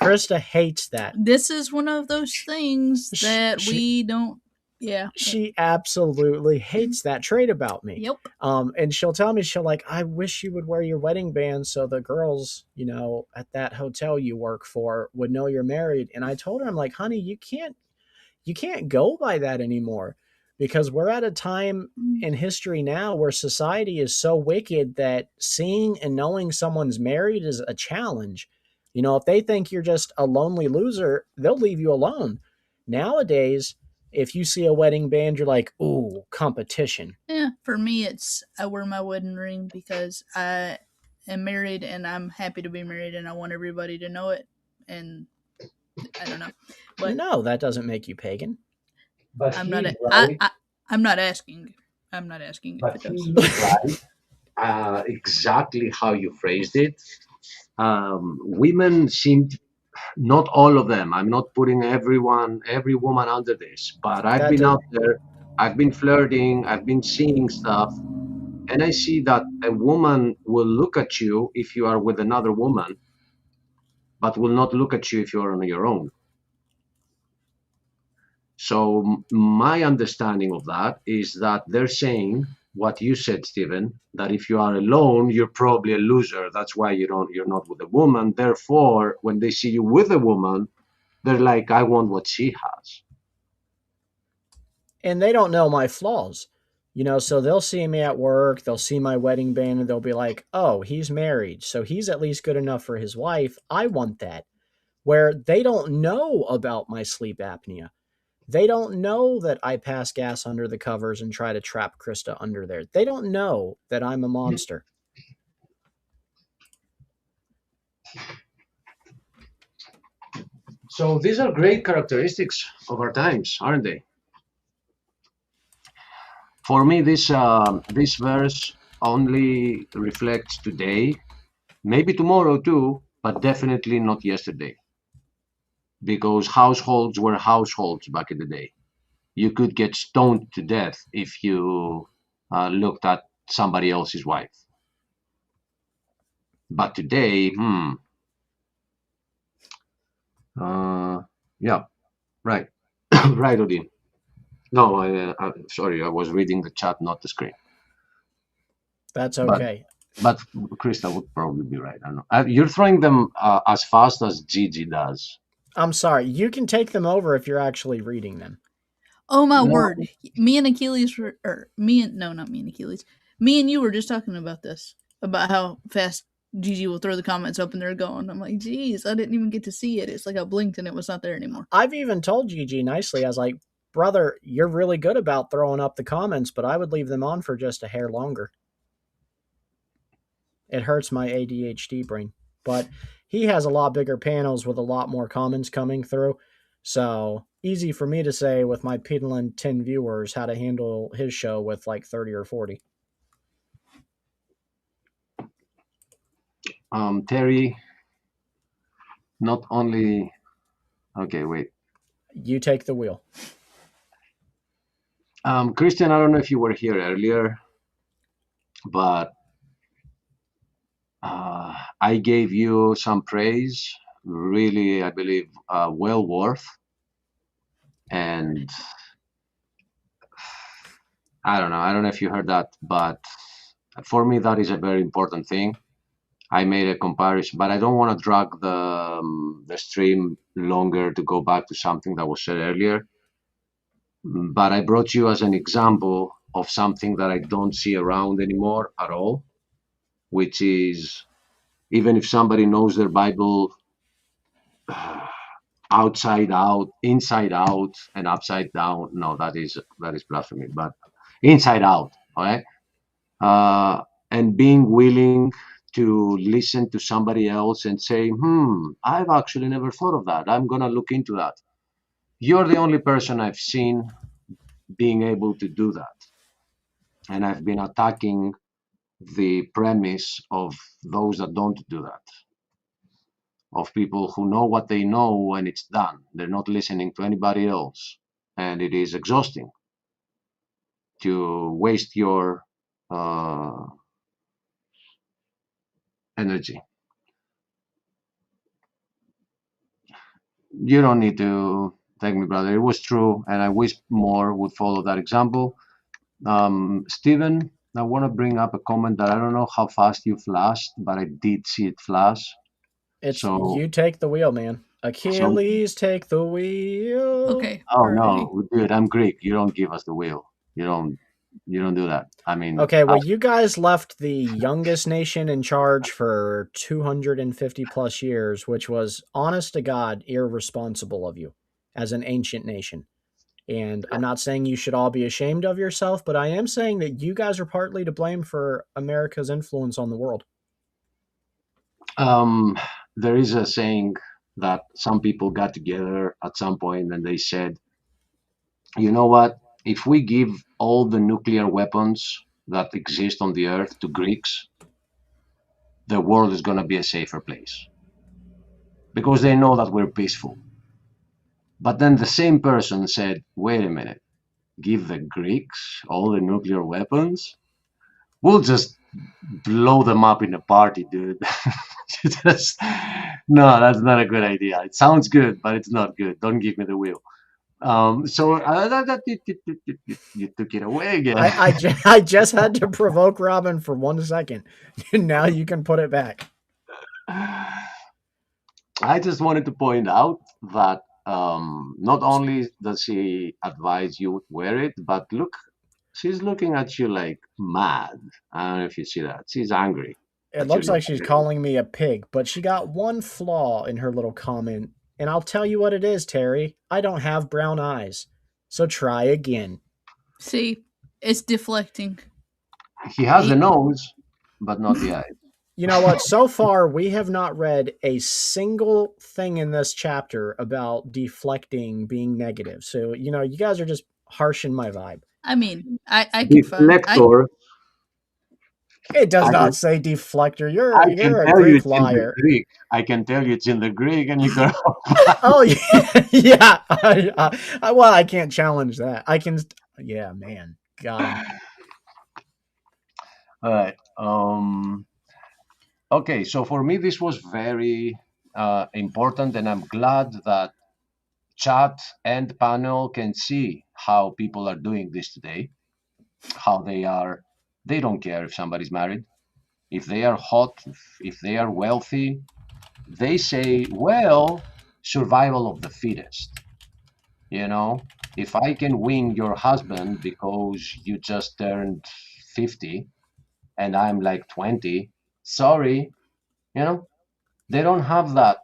Krista hates that. This is one of those things that we don't. Yeah. She absolutely hates that trait about me. Yep. And she'll tell me, I wish you would wear your wedding band so the girls, you know, at that hotel you work for would know you're married. And I told her, I'm like, honey, you can't go by that anymore, because we're at a time in history now where society is so wicked that seeing and knowing someone's married is a challenge. You know, if they think you're just a lonely loser, they'll leave you alone. Nowadays, if you see a wedding band, you're like, ooh, competition. Yeah, for me, it's I wear my wedding ring because I am married and I'm happy to be married and I want everybody to know it. And I don't know, but no, that doesn't make you pagan. But I'm not. I'm not asking. I'm not asking if it does. Right. Exactly how you phrased it. Women seemed, not all of them. I'm not putting every woman under this, but I've been out there. I've been flirting. I've been seeing stuff, and I see that a woman will look at you if you are with another woman, but will not look at you if you're on your own. So my understanding of that is that they're saying what you said, Stephen, that if you are alone, you're probably a loser. That's why you're not with a woman. Therefore, when they see you with a woman, they're like, I want what she has. And they don't know my flaws. You know, so they'll see me at work, they'll see my wedding band, and they'll be like, oh, he's married, so he's at least good enough for his wife. I want that. Where they don't know about my sleep apnea. They don't know that I pass gas under the covers and try to trap Krista under there. They don't know that I'm a monster. So these are great characteristics of our times, aren't they? For me, this verse only reflects today, maybe tomorrow too, but definitely not yesterday. Because households were households back in the day. You could get stoned to death if you looked at somebody else's wife. But today, yeah, right, right, Odin. No, I'm sorry, I was reading the chat, not the screen. That's okay. But Krista would probably be right. I don't know. You're throwing them as fast as Gigi does. I'm sorry. You can take them over if you're actually reading them. Oh my word! Me and Achilles were, not me and Achilles. Me and you were just talking about this, about how fast Gigi will throw the comments up and they're gone. I'm like, geez, I didn't even get to see it. It's like I blinked and it was not there anymore. I've even told Gigi nicely. I was like, brother, you're really good about throwing up the comments, but I would leave them on for just a hair longer. It hurts my ADHD brain. But he has a lot bigger panels with a lot more comments coming through. So easy for me to say with my piddling 10 viewers how to handle his show with like 30 or 40. Terry, not only Okay, wait. You take the wheel. Christian, I don't know if you were here earlier, but I gave you some praise, really, I believe, well worth. And I don't know. I don't know if you heard that, but for me, that is a very important thing. I made a comparison, but I don't want to drag the stream longer to go back to something that was said earlier. But I brought you as an example of something that I don't see around anymore at all, which is even if somebody knows their Bible outside out, inside out, and upside down. No, that is blasphemy. But inside out, all right. And being willing to listen to somebody else and say, I've actually never thought of that. I'm gonna look into that. You're the only person I've seen being able to do that. And I've been attacking the premise of those that don't do that, of people who know what they know when it's done. They're not listening to anybody else. And it is exhausting to waste your energy. You don't need to thank me, brother. It was true, and I wish more would follow that example. Stephen, I want to bring up a comment that I don't know how fast you flashed, but I did see it flash. It's So, you take the wheel, man. Achilles, take the wheel. Okay. oh we're ready. no, dude, I'm Greek. You don't give us the wheel. You don't do that. I mean, Okay, well, you guys left the youngest nation in charge for 250 plus years, which was, honest to God, irresponsible of you as an ancient nation. And I'm not saying you should all be ashamed of yourself, but I am saying that you guys are partly to blame for America's influence on the world. there is a saying that some people got together at some point and they said, you know what? If we give all the nuclear weapons that exist on the earth to Greeks, the world is going to be a safer place because they know that we're peaceful. But then the same person said, wait a minute, give the Greeks all the nuclear weapons? We'll just blow them up in a party, dude. No, that's not a good idea. It sounds good, but it's not good. Don't give me the wheel. You took it away again. I just had to provoke Robin for 1 second. Now you can put it back. I just wanted to point out that not only does she advise you wear it, but look, she's looking at you like mad. I don't know if you see that. She's angry. It looks like she's calling me a pig, but she got one flaw in her little comment. And I'll tell you what it is, Terry. I don't have brown eyes. So try again. See, it's deflecting. He has the nose, but not the eyes. You know what? So far, we have not read a single thing in this chapter about deflecting being negative. So, you guys are just harshing my vibe. I mean, I can Deflector. It does not say deflector. You're a Greek liar. Greek. I can tell you it's in the Greek, and you go. Oh yeah. Well, I can't challenge that. I can. Yeah, man. Got him. All right. Okay, so for me, this was very important, and I'm glad that chat and panel can see how people are doing this today, how they don't care if somebody's married, if they are hot, if they are wealthy. They say, well, survival of the fittest. If I can win your husband because you just turned 50 and I'm like 20, sorry, they don't have that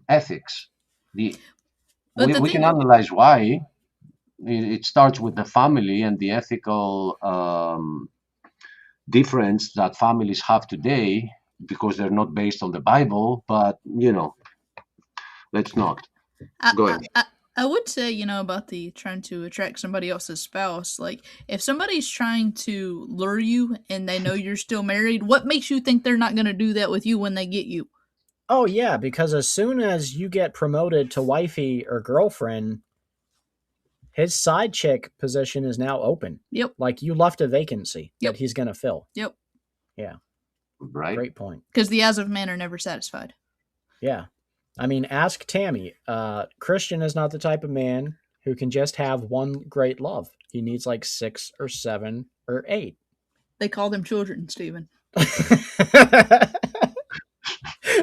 ethics. We can analyze why. It starts with the family and the ethical difference that families have today because they're not based on the Bible. But let's not. Go ahead. I would say, about the trying to attract somebody else's spouse, like if somebody's trying to lure you and they know you're still married, what makes you think they're not going to do that with you when they get you? Oh yeah, because as soon as you get promoted to wifey or girlfriend, his side chick position is now open. Yep. Like you left a vacancy Yep. that he's going to fill. Yep. Yeah. Right? Great point. Because the eyes of man are never satisfied. Yeah. I mean, ask Tammy. Christian is not the type of man who can just have one great love. He needs like 6 or 7 or 8. They call them children, Stephen.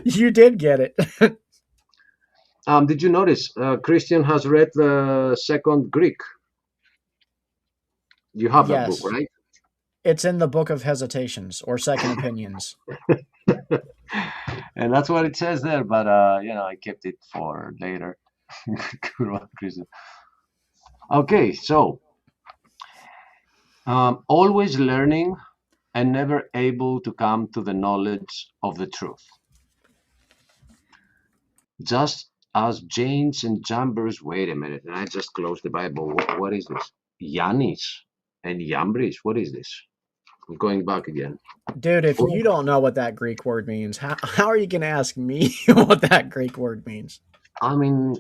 You did get it. Did you notice Christian has read the second Greek? You have that Yes. book, right? It's in the Book of Hesitations or Second Opinions. And that's what it says there, but I kept it for later. Okay, so always learning and never able to come to the knowledge of the truth. Just as Janes and Jambres, wait a minute, and I just closed the Bible. What is this? Yanis and Yambres, what is this? I'm going back again. Dude, if you don't know what that Greek word means, how are you going to ask me what that Greek word means? I mean,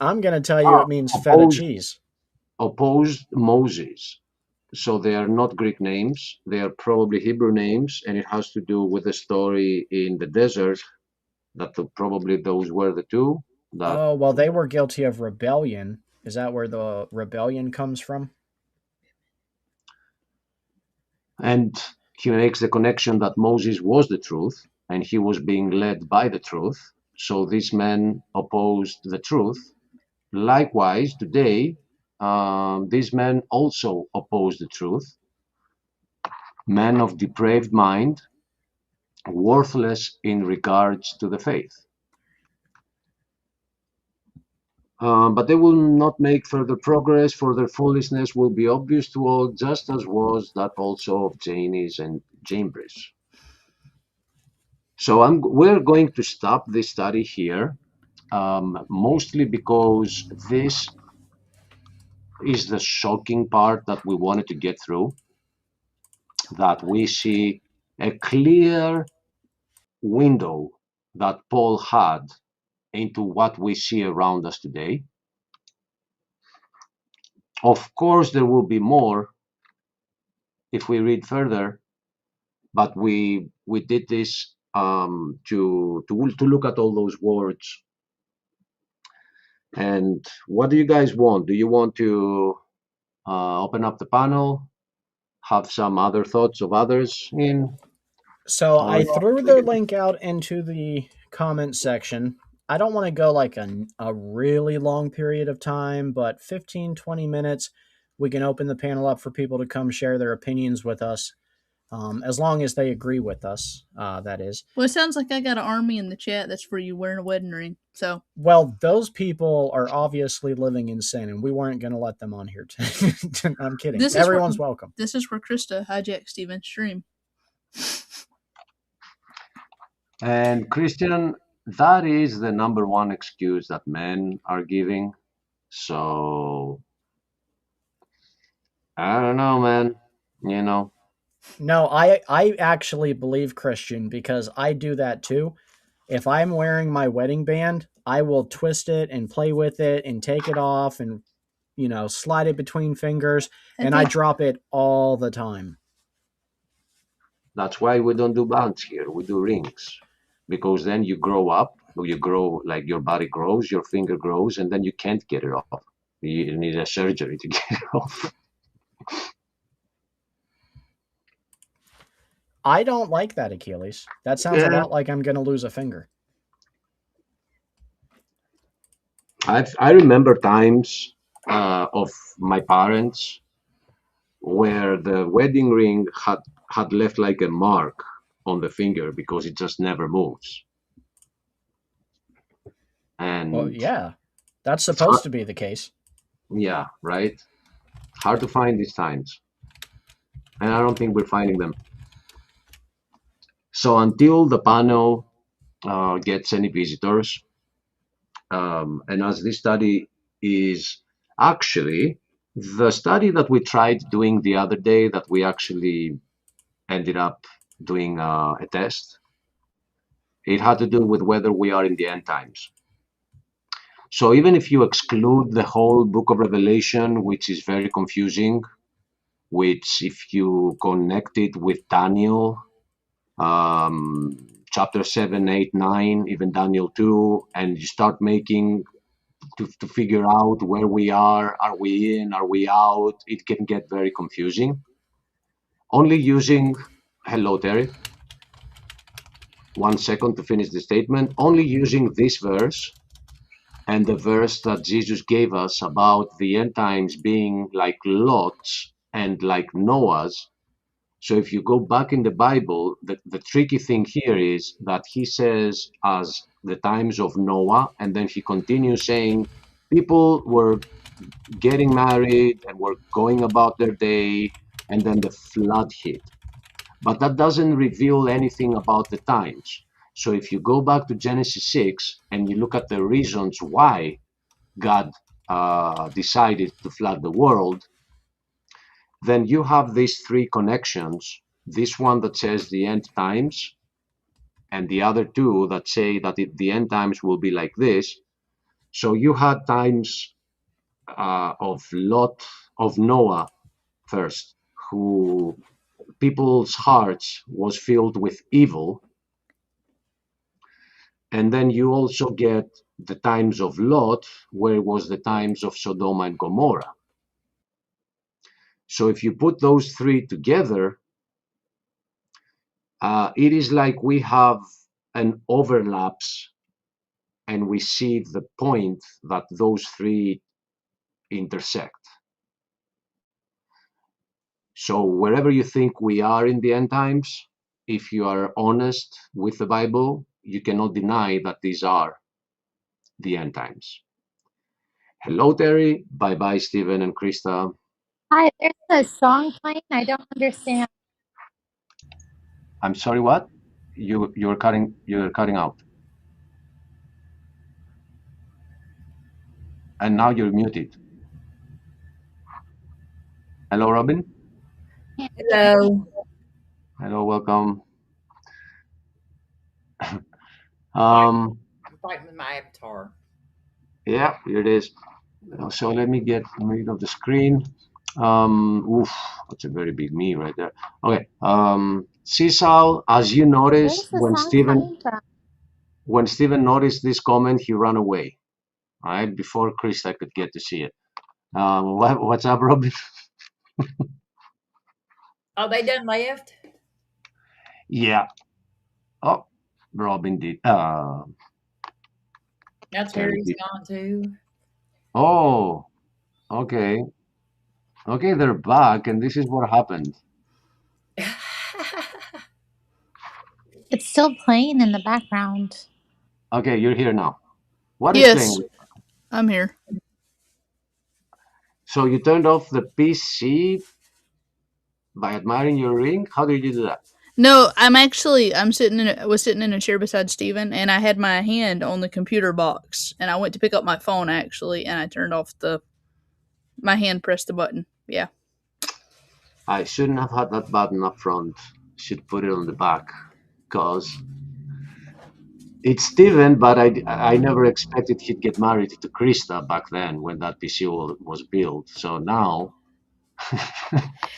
I'm going to tell you it means feta cheese. Opposed Moses. So they are not Greek names. They are probably Hebrew names, and it has to do with the story in the desert that probably those were the two. Oh, well, they were guilty of rebellion. Is that where the rebellion comes from? And he makes the connection that Moses was the truth and he was being led by the truth. So these men opposed the truth. Likewise, today, these men also oppose the truth. Men of depraved mind, worthless in regards to the faith. But they will not make further progress, for their foolishness will be obvious to all, just as was that also of Jannes and Jambres. So we're going to stop this study here, mostly because this is the shocking part that we wanted to get through, that we see a clear window that Paul had into what we see around us today. Of course, there will be more if we read further, but we did this to look at all those words. And what do you guys want? Do you want to open up the panel, have some other thoughts of others in? So I threw the link out into the comment section. I don't want to go like a really long period of time, but 15, 20 minutes, we can open the panel up for people to come share their opinions with us, as long as they agree with us, that is. Well, it sounds like I got an army in the chat that's for you wearing a wedding ring. So, well, those people are obviously living in sin, and we weren't going to let them on here. I'm kidding. Everyone's welcome. This is where Krista hijacked Stephen's stream. And Christian, that is the number one excuse that men are giving. So I don't know, man. No, I actually believe Christian, because I do that too. If I'm wearing my wedding band, I will twist it and play with it and take it off and, slide it between fingers, and I drop it all the time. That's why we don't do bands here. We do rings, because then you grow up, or you grow, like your body grows, your finger grows, and then you can't get it off. You need a surgery to get it off. I don't like that, Achilles. That sounds a lot like I'm going to lose a finger. I remember times of my parents where the wedding ring had left like a mark on the finger because it just never moves. And well, yeah, that's supposed to be the case. Yeah, right? Hard to find these times. And I don't think we're finding them. So until the panel gets any visitors, and as this study is actually the study that we tried doing the other day, that we actually ended up doing a test. It had to do with whether we are in the end times. So even if you exclude the whole book of Revelation, which is very confusing, which if you connect it with Daniel, chapter 7, 8, 9, even Daniel 2, and you start making to figure out where we are we in, are we out, it can get very confusing. Only using, hello Terry, 1 second to finish the statement, only using this verse and the verse that Jesus gave us about the end times being like Lot's and like Noah's. So if you go back in the Bible, the tricky thing here is that he says as the times of Noah, and then he continues saying people were getting married and were going about their day, and then the flood hit. But that doesn't reveal anything about the times. So if you go back to Genesis 6 and you look at the reasons why God decided to flood the world, then you have these three connections. This one that says the end times, and the other two that say that the end times will be like this. So you had times of Noah first, who people's hearts was filled with evil. And then you also get the times of Lot, where it was the times of Sodom and Gomorrah. So if you put those three together, it is like we have an overlaps and we see the point that those three intersect. So wherever you think we are in the end times, if you are honest with the Bible, you cannot deny that these are the end times. Hello, Terry. Bye-bye, Stephen and Krista. Hi, there's a song playing. I don't understand. I'm sorry, what? You're cutting out. And now you're muted. Hello, Robin. Hello. Hello, welcome. I'm fighting with my avatar. Yeah, here it is. So let me get rid of the screen. That's a very big me right there. Okay. Cecil, as you noticed, Where's the song coming from? when Stephen noticed this comment, he ran away. All right, before Krista could get to see it. What's up, Robin? Oh, they done left? Yeah. Oh, Robin did. That's where he's gone to. Oh, okay. Okay, they're back, and this is what happened. It's still playing in the background. Okay, you're here now. What is Yes, playing? I'm here. So you turned off the PC by admiring your ring? How did you do that? No, was sitting in a chair beside Steven, and I had my hand on the computer box, and I went to pick up my phone actually, and I turned off my hand pressed the button. Yeah. I shouldn't have had that button up front. Should put it on the back, because it's Steven, but I never expected he'd get married to Krista back then when that PC was built. So now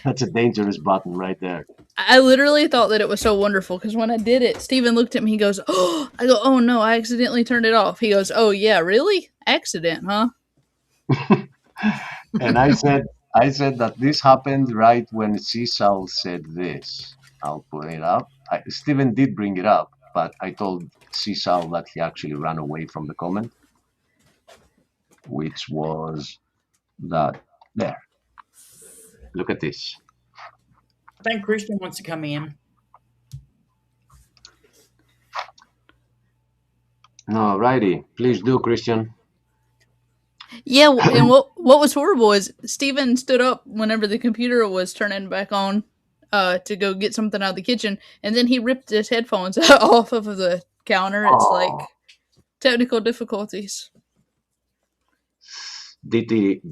that's a dangerous button right there. I literally thought that it was so wonderful because when I did it, Steven looked at me. He goes, "Oh!" I go, "Oh no, I accidentally turned it off." He goes, "Oh yeah, really? Accident, huh?" And I said that this happened right when Cecil said this. I'll put it up. Stephen did bring it up, but I told Cecil that he actually ran away from the comment, which was that there. Look at this. I think Christian wants to come in. No, righty. Please do, Christian. Yeah, and what was horrible is Steven stood up whenever the computer was turning back on to go get something out of the kitchen, and then he ripped his headphones off of the counter. It's like technical difficulties. Did it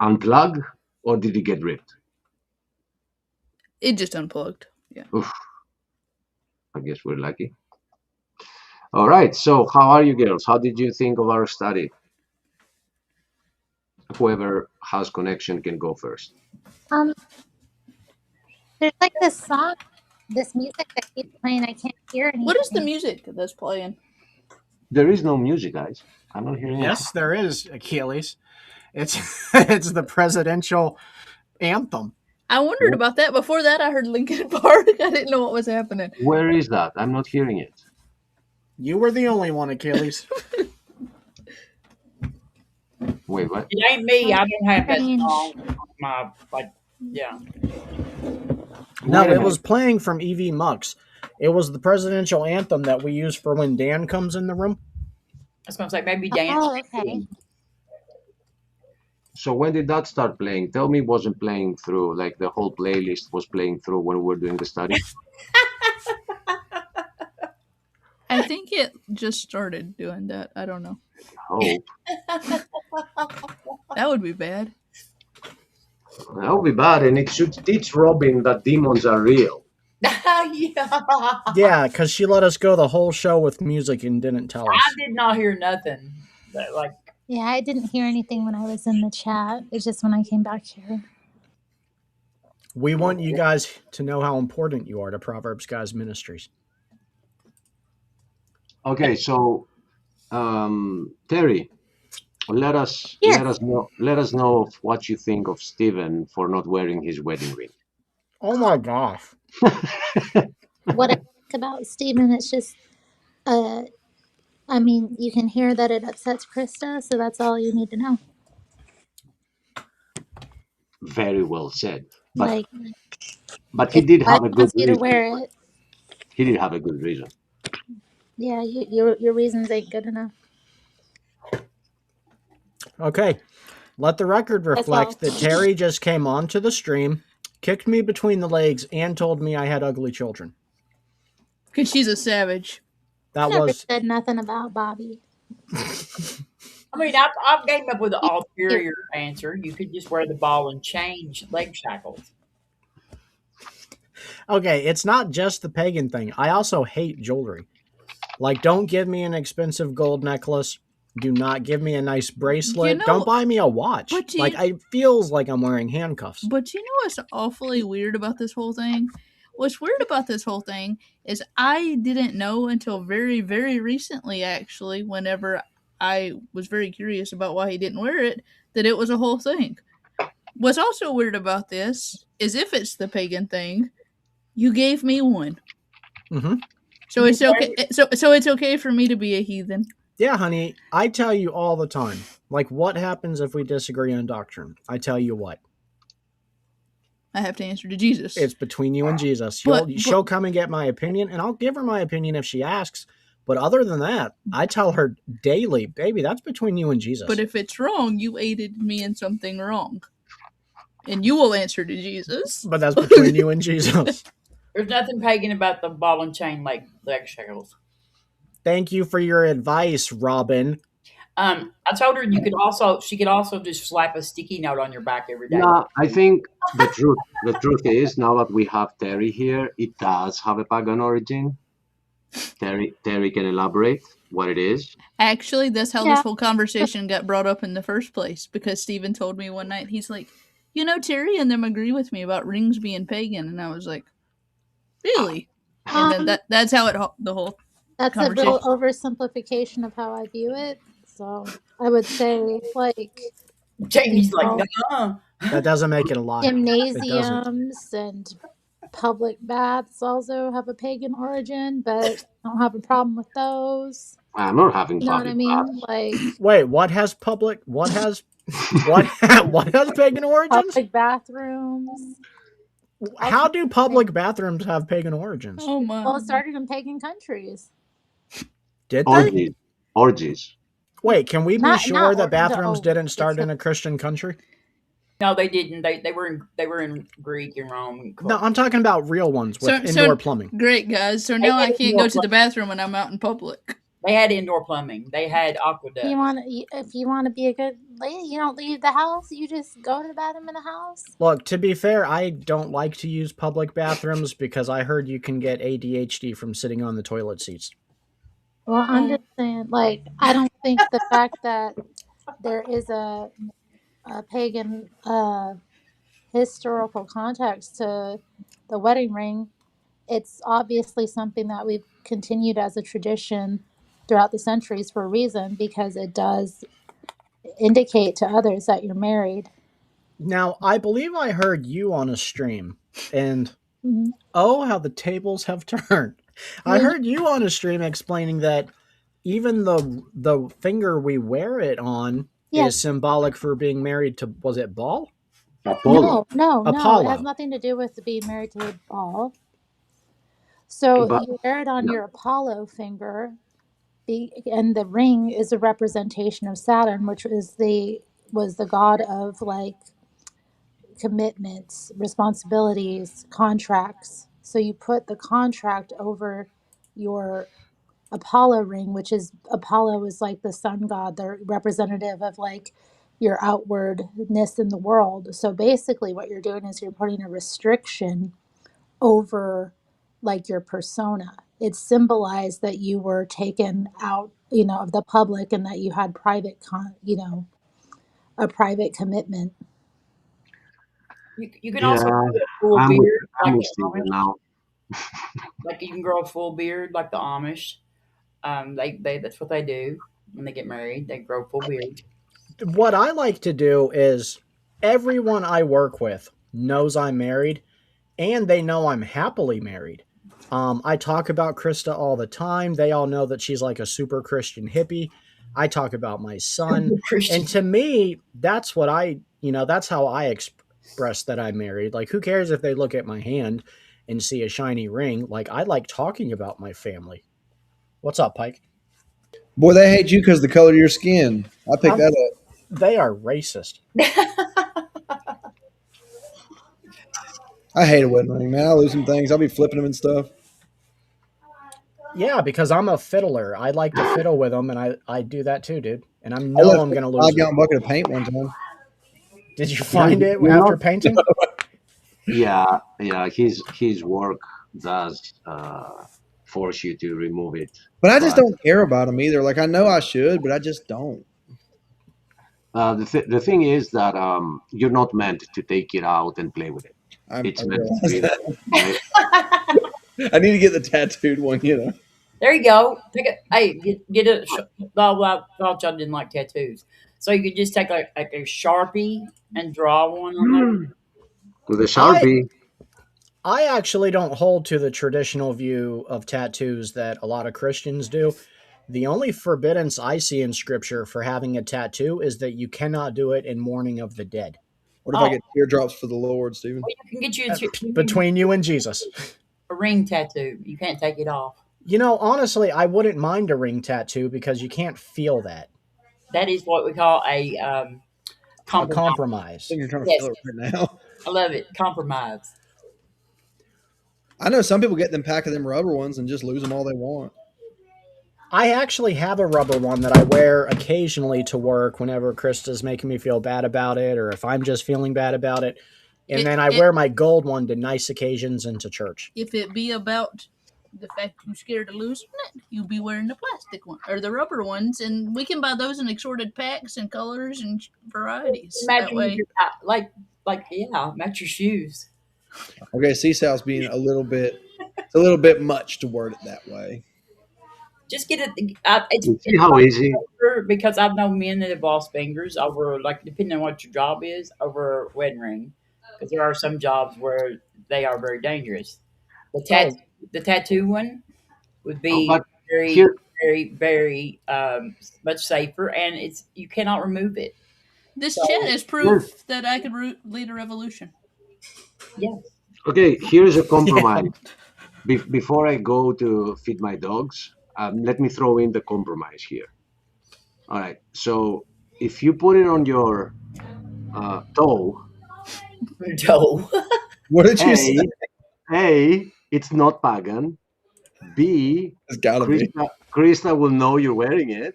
unplug, or did it get ripped? It just unplugged. Yeah. Oof. I guess we're lucky. All right. So how are you girls? How did you think of our study? Whoever has connection can go first. Um, there's like this song, this music that keeps playing. I can't hear anything. What is the music that's playing? There is no music, guys. I'm not hearing Yes, there is, Achilles. It's it's the presidential anthem. I wondered about that. Before that, I heard Linkin Park. I didn't know what was happening. Where is that? I'm not hearing it. You were the only one, Achilles. Wait, what? It ain't me. I don't have that Strange. song. Yeah. No, Wait a it was minute. playing from EV Mux. It was the presidential anthem that we use for when Dan comes in the room. I was gonna say maybe dance. Oh, okay. So when did that start playing? Tell me it wasn't playing through, like the whole playlist was playing through when we were doing the study. I think it just started doing that. I don't know. Hope. That would be bad. That would be bad, and it should teach Robin that demons are real. Yeah. Yeah, because she let us go the whole show with music and didn't tell us. I did not hear nothing. Like Yeah, I didn't hear anything when I was in the chat. It's just when I came back here. We want you guys to know how important you are to Proverbs Guys Ministries. Okay, so Terry, let us know of what you think of Stephen for not wearing his wedding ring. Oh my gosh. What I think about Stephen, it's just, I mean, you can hear that it upsets Krista, so that's all you need to know. Very well said. Like, But he did have a I good ask you to reason. wear it. He did have a good reason. Yeah, your reasons ain't good enough. Okay. Let the record reflect that Terry just came onto the stream, kicked me between the legs, and told me I had ugly children. Because she's a savage. That Never was said nothing about Bobby. I mean, I've came up with an ulterior answer. You could just wear the ball and change leg shackles. okay. It's not just the pagan thing. I also hate jewelry. Like, don't give me an expensive gold necklace. Do not give me a nice bracelet. You know, don't buy me a watch. but Like, it feels like I'm wearing handcuffs. But you know what's awfully weird about this whole thing? What's weird about this whole thing is I didn't know until very, very recently, actually, whenever I was very curious about why he didn't wear it, that it was a whole thing. What's also weird about this is if it's the pagan thing, you gave me one. Mm-hmm. So it's okay. So it's okay for me to be a heathen. Yeah, honey, I tell you all the time. Like, what happens if we disagree on doctrine? I tell you what. I have to answer to Jesus. It's between you and Jesus. She'll come and get my opinion, and I'll give her my opinion if she asks. But other than that, I tell her daily, baby, that's between you and Jesus. But if it's wrong, you aided me in something wrong. And you will answer to Jesus. But that's between you and Jesus. There's nothing pagan about the ball and chain leg shackles. Thank you for your advice, Robin. I told her she could also just slap a sticky note on your back every day. No, I think the truth is, now that we have Terry here, it does have a pagan origin. Terry can elaborate what it is. Actually, that's how this whole conversation got brought up in the first place, because Stephen told me one night, he's like, you know, Terry and them agree with me about rings being pagan. And I was like, really? And then that's how the whole That's a little oversimplification of how I view it. So I would say, like, Jamie's like, no. That doesn't make it a lie. Gymnasiums and public baths also have a pagan origin, but I don't have a problem with those. I'm not having You know what I mean? baths. Like, wait, what has pagan origins? Public bathrooms. How do public bathrooms have pagan origins? Oh my! Well, it started in pagan countries. Did they? Orgies. Wait, can we be sure that bathrooms no, didn't start in a Christian country? No, they didn't. They were in Greek and Rome. No, I'm talking about real ones with indoor plumbing. Great, guys. So now I can't go to the bathroom when I'm out in public. They had indoor plumbing. They had aqueduct. If you want to be a good lady, you don't leave the house. You just go to the bathroom in the house. Look, to be fair, I don't like to use public bathrooms because I heard you can get ADHD from sitting on the toilet seats. Well, I'm just saying, like, I don't think the fact that there is a pagan historical context to the wedding ring, it's obviously something that we've continued as a tradition throughout the centuries for a reason, because it does indicate to others that you're married. Now, I believe I heard you on a stream, and Mhm. oh, how the tables have turned. I heard you on a stream explaining that even the finger we wear it on Yes. is symbolic for being married to, was it Baal? Apollo. No. It has Apollo. nothing to do with being married to Baal. So But you wear it on yeah, your Apollo finger, and the ring is a representation of Saturn, which was the god of like commitments, responsibilities, contracts. So you put the contract over your Apollo ring, which is Apollo is like the sun god, the representative of like your outwardness in the world. So basically what you're doing is you're putting a restriction over like your persona. It symbolized that you were taken out, of the public, and that you had a private commitment. You can also yeah, grow a full I'm with beard I'm like with the Stephen Amish. now. Like you can grow a full beard like the Amish. They that's what they do when they get married. They grow full beard. What I like to do is everyone I work with knows I'm married, and they know I'm happily married. I talk about Krista all the time. They all know that she's like a super Christian hippie. I talk about my son. Christian. And to me, that's what that's how I express that I'm married. Like, who cares if they look at my hand and see a shiny ring? Like, I like talking about my family. What's up, Pike? Boy, they hate you because the color of your skin. I picked that up. They are racist. I hate a wedding ring, man. I lose some things. I'll be flipping them and stuff. Yeah, because I'm a fiddler. I like to fiddle with them, and I do that too, dude. And I'm I left I'm gonna a lose them. 5-gallon bucket of paint one time. Did you find it you're after not. painting? Yeah, yeah. His work does force you to remove it. But I just But don't care about them either. Like, I know I should, but I just don't. the thing is that you're not meant to take it out and play with it. It's I meant to realize be that. there. Right? I need to get the tattooed one, There you go. Take it. Hey, get it. Well, John didn't like tattoos, so you could just take like a Sharpie and draw one on there. With a Sharpie. I actually don't hold to the traditional view of tattoos that a lot of Christians do. The only forbiddance I see in scripture for having a tattoo is that you cannot do it in mourning of the dead. What if I get teardrops for the Lord, Stephen? Well, you can get you Between you and Jesus. a ring tattoo. You can't take it off. Honestly, I wouldn't mind a ring tattoo because you can't feel that. That is what we call a A compromise. compromise. I think you're trying to Yes. feel it right now. I love it. Compromise. I know some people get them pack of them rubber ones and just lose them all they want. I actually have a rubber one that I wear occasionally to work whenever Krista's making me feel bad about it, or if I'm just feeling bad about it. And then I wear my gold one to nice occasions and to church. If it be about the fact you're scared of losing it, you'll be wearing the plastic one or the rubber ones, and we can buy those in assorted packs and colors and varieties. Match That way, match your shoes. Okay, Seasow's being a little bit much to word it that way. Just get it. You see how easy? Because I've known men that have lost fingers over, like, depending on what your job is, over a wedding ring. Because there are some jobs where they are very dangerous. The tattoo one would be very, here- very, very much safer, and you cannot remove it. this chat is proof that I could lead a revolution. Yes. Okay, here's a compromise. Before I go to feed my dogs, let me throw in the compromise here. All right. So if you put it on your toe, Toe. What did you say? A, it's not pagan. B, It's gotta be. Krista will know you're wearing it.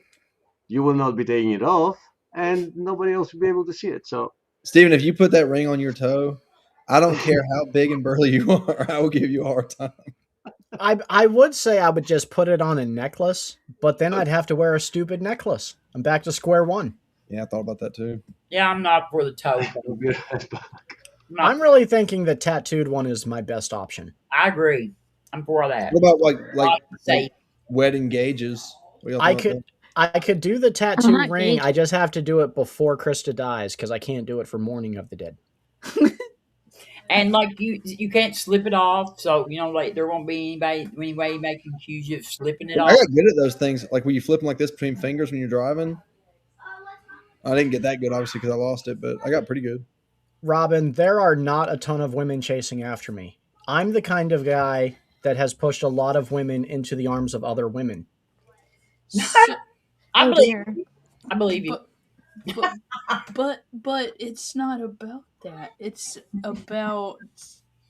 You will not be taking it off, and nobody else will be able to see it. So, Steven, if you put that ring on your toe, I don't care how big and burly you are, I will give you a hard time. I would say I would just put it on a necklace, but then I'd have to wear a stupid necklace. I'm back to square one. Yeah, I thought about that too. Yeah, I'm not for the toe. I'm really thinking the tattooed one is my best option. I agree. I'm for that. What about like Safe. wedding gauges? What do y'all I think about I could do the tattoo not ring. gauge. I just have to do it before Krista dies because I can't do it for Mourning of the Dead. And like you can't slip it off, so like there won't be anybody making accuse you of slipping it that? off. I got good at those things. Like when you flip them like this between fingers when you're driving. I didn't get that good, obviously, because I lost it, but I got pretty good. Robin, there are not a ton of women chasing after me. I'm the kind of guy that has pushed a lot of women into the arms of other women. I Oh, believe dear. you. I believe you. But it's not about that. It's about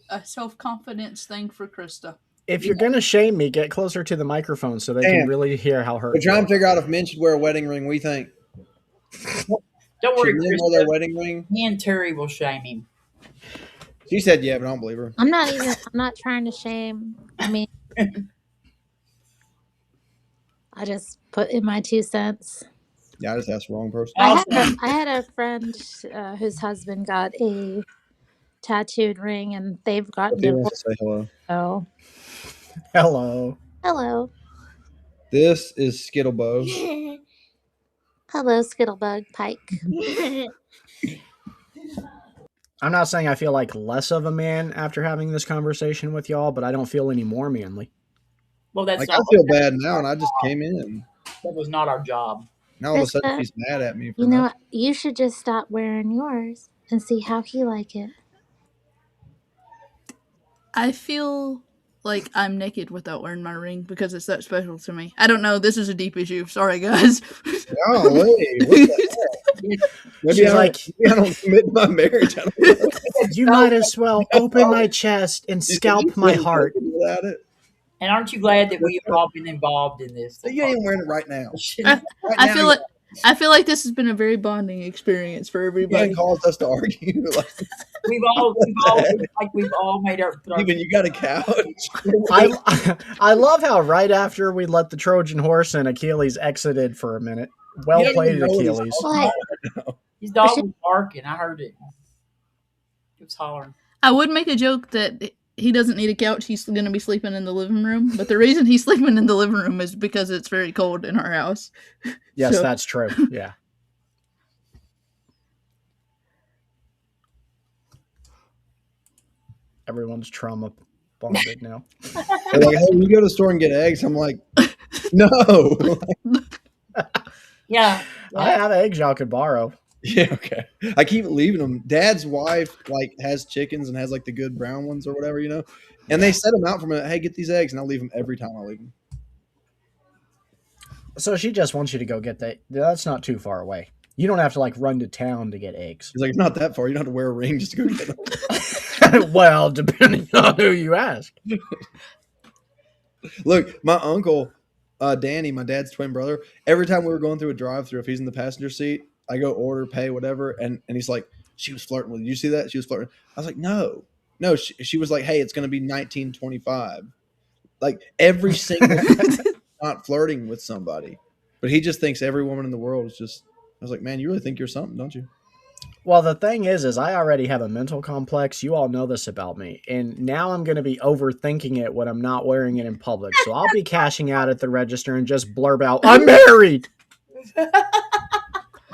a self-confidence thing for Krista. If you're going to shame me, get closer to the microphone so they can Damn. really hear how hurt We're trying you to figure out if men should wear a wedding ring. We think. Don't worry, Should men wear their Krista. wedding ring? Me and Terry will shame him. She said yeah, but I don't believe her. I'm not trying to shame. I mean, I just put in my 2 cents. Yeah, I just asked the wrong person. Awesome. I had a friend whose husband got a tattooed ring, and they've gotten Sophia wants divorced. to say hello. So, Hello. hello. This is Skittlebow. Hello, Skittlebug Pike. I'm not saying I feel like less of a man after having this conversation with y'all, but I don't feel any more manly. Well, that's Like I not. feel bad now, and I just came in. That was not our job. Now all of a sudden Krista, she's mad at me. For you know nothing. what? You should just stop wearing yours and see how he like it. I feel like I'm naked without wearing my ring because it's that special to me. I don't know. This is a deep issue. Sorry, guys. Golly, what the heck? Maybe I don't commit to my marriage. I don't know. You might as well open my chest and scalp my heart. Without it. And aren't you glad that we have all been involved in this? So you ain't wearing it right now. I Right I feel like this has been a very bonding experience for you everybody. ain't caused us to argue. Like, we've all made our. even you got a couch. I love how right after we let the Trojan horse and Achilles exited for a minute. Well You don't played, even know what he's Achilles. Like, His dog was barking. I heard it. He was hollering. I would make a joke that he doesn't need a couch. He's going to be sleeping in the living room. But the reason he's sleeping in the living room is because it's very cold in our house. Yes, So- that's true. Yeah. Everyone's trauma bonded now. They're like, hey, you go to the store and get eggs. I'm like, no. Yeah. I have eggs y'all could borrow. Yeah, okay. I keep leaving them. Dad's wife has chickens and has the good brown ones or whatever, and they set them out for me. Hey, get these eggs, and I'll leave them every time I leave them. So she just wants you to go get that. That's not too far away. You don't have to run to town to get eggs. He's like, it's not that far. You don't have to wear a ring just to go get them. Well, depending on who you ask. Look, my uncle, Danny, my dad's twin brother, every time we were going through a drive-thru, if he's in the passenger seat, I go order, pay, whatever, and he's like, she was flirting with you. You see that? She was flirting. I was like, no. She was like, hey, it's going to be 1925. Every single not flirting with somebody. But he just thinks every woman in the world is just, I was like, man, you really think you're something, don't you? Well, the thing is I already have a mental complex. You all know this about me. And now I'm going to be overthinking it when I'm not wearing it in public. So I'll be cashing out at the register and just blurb out, I'm married.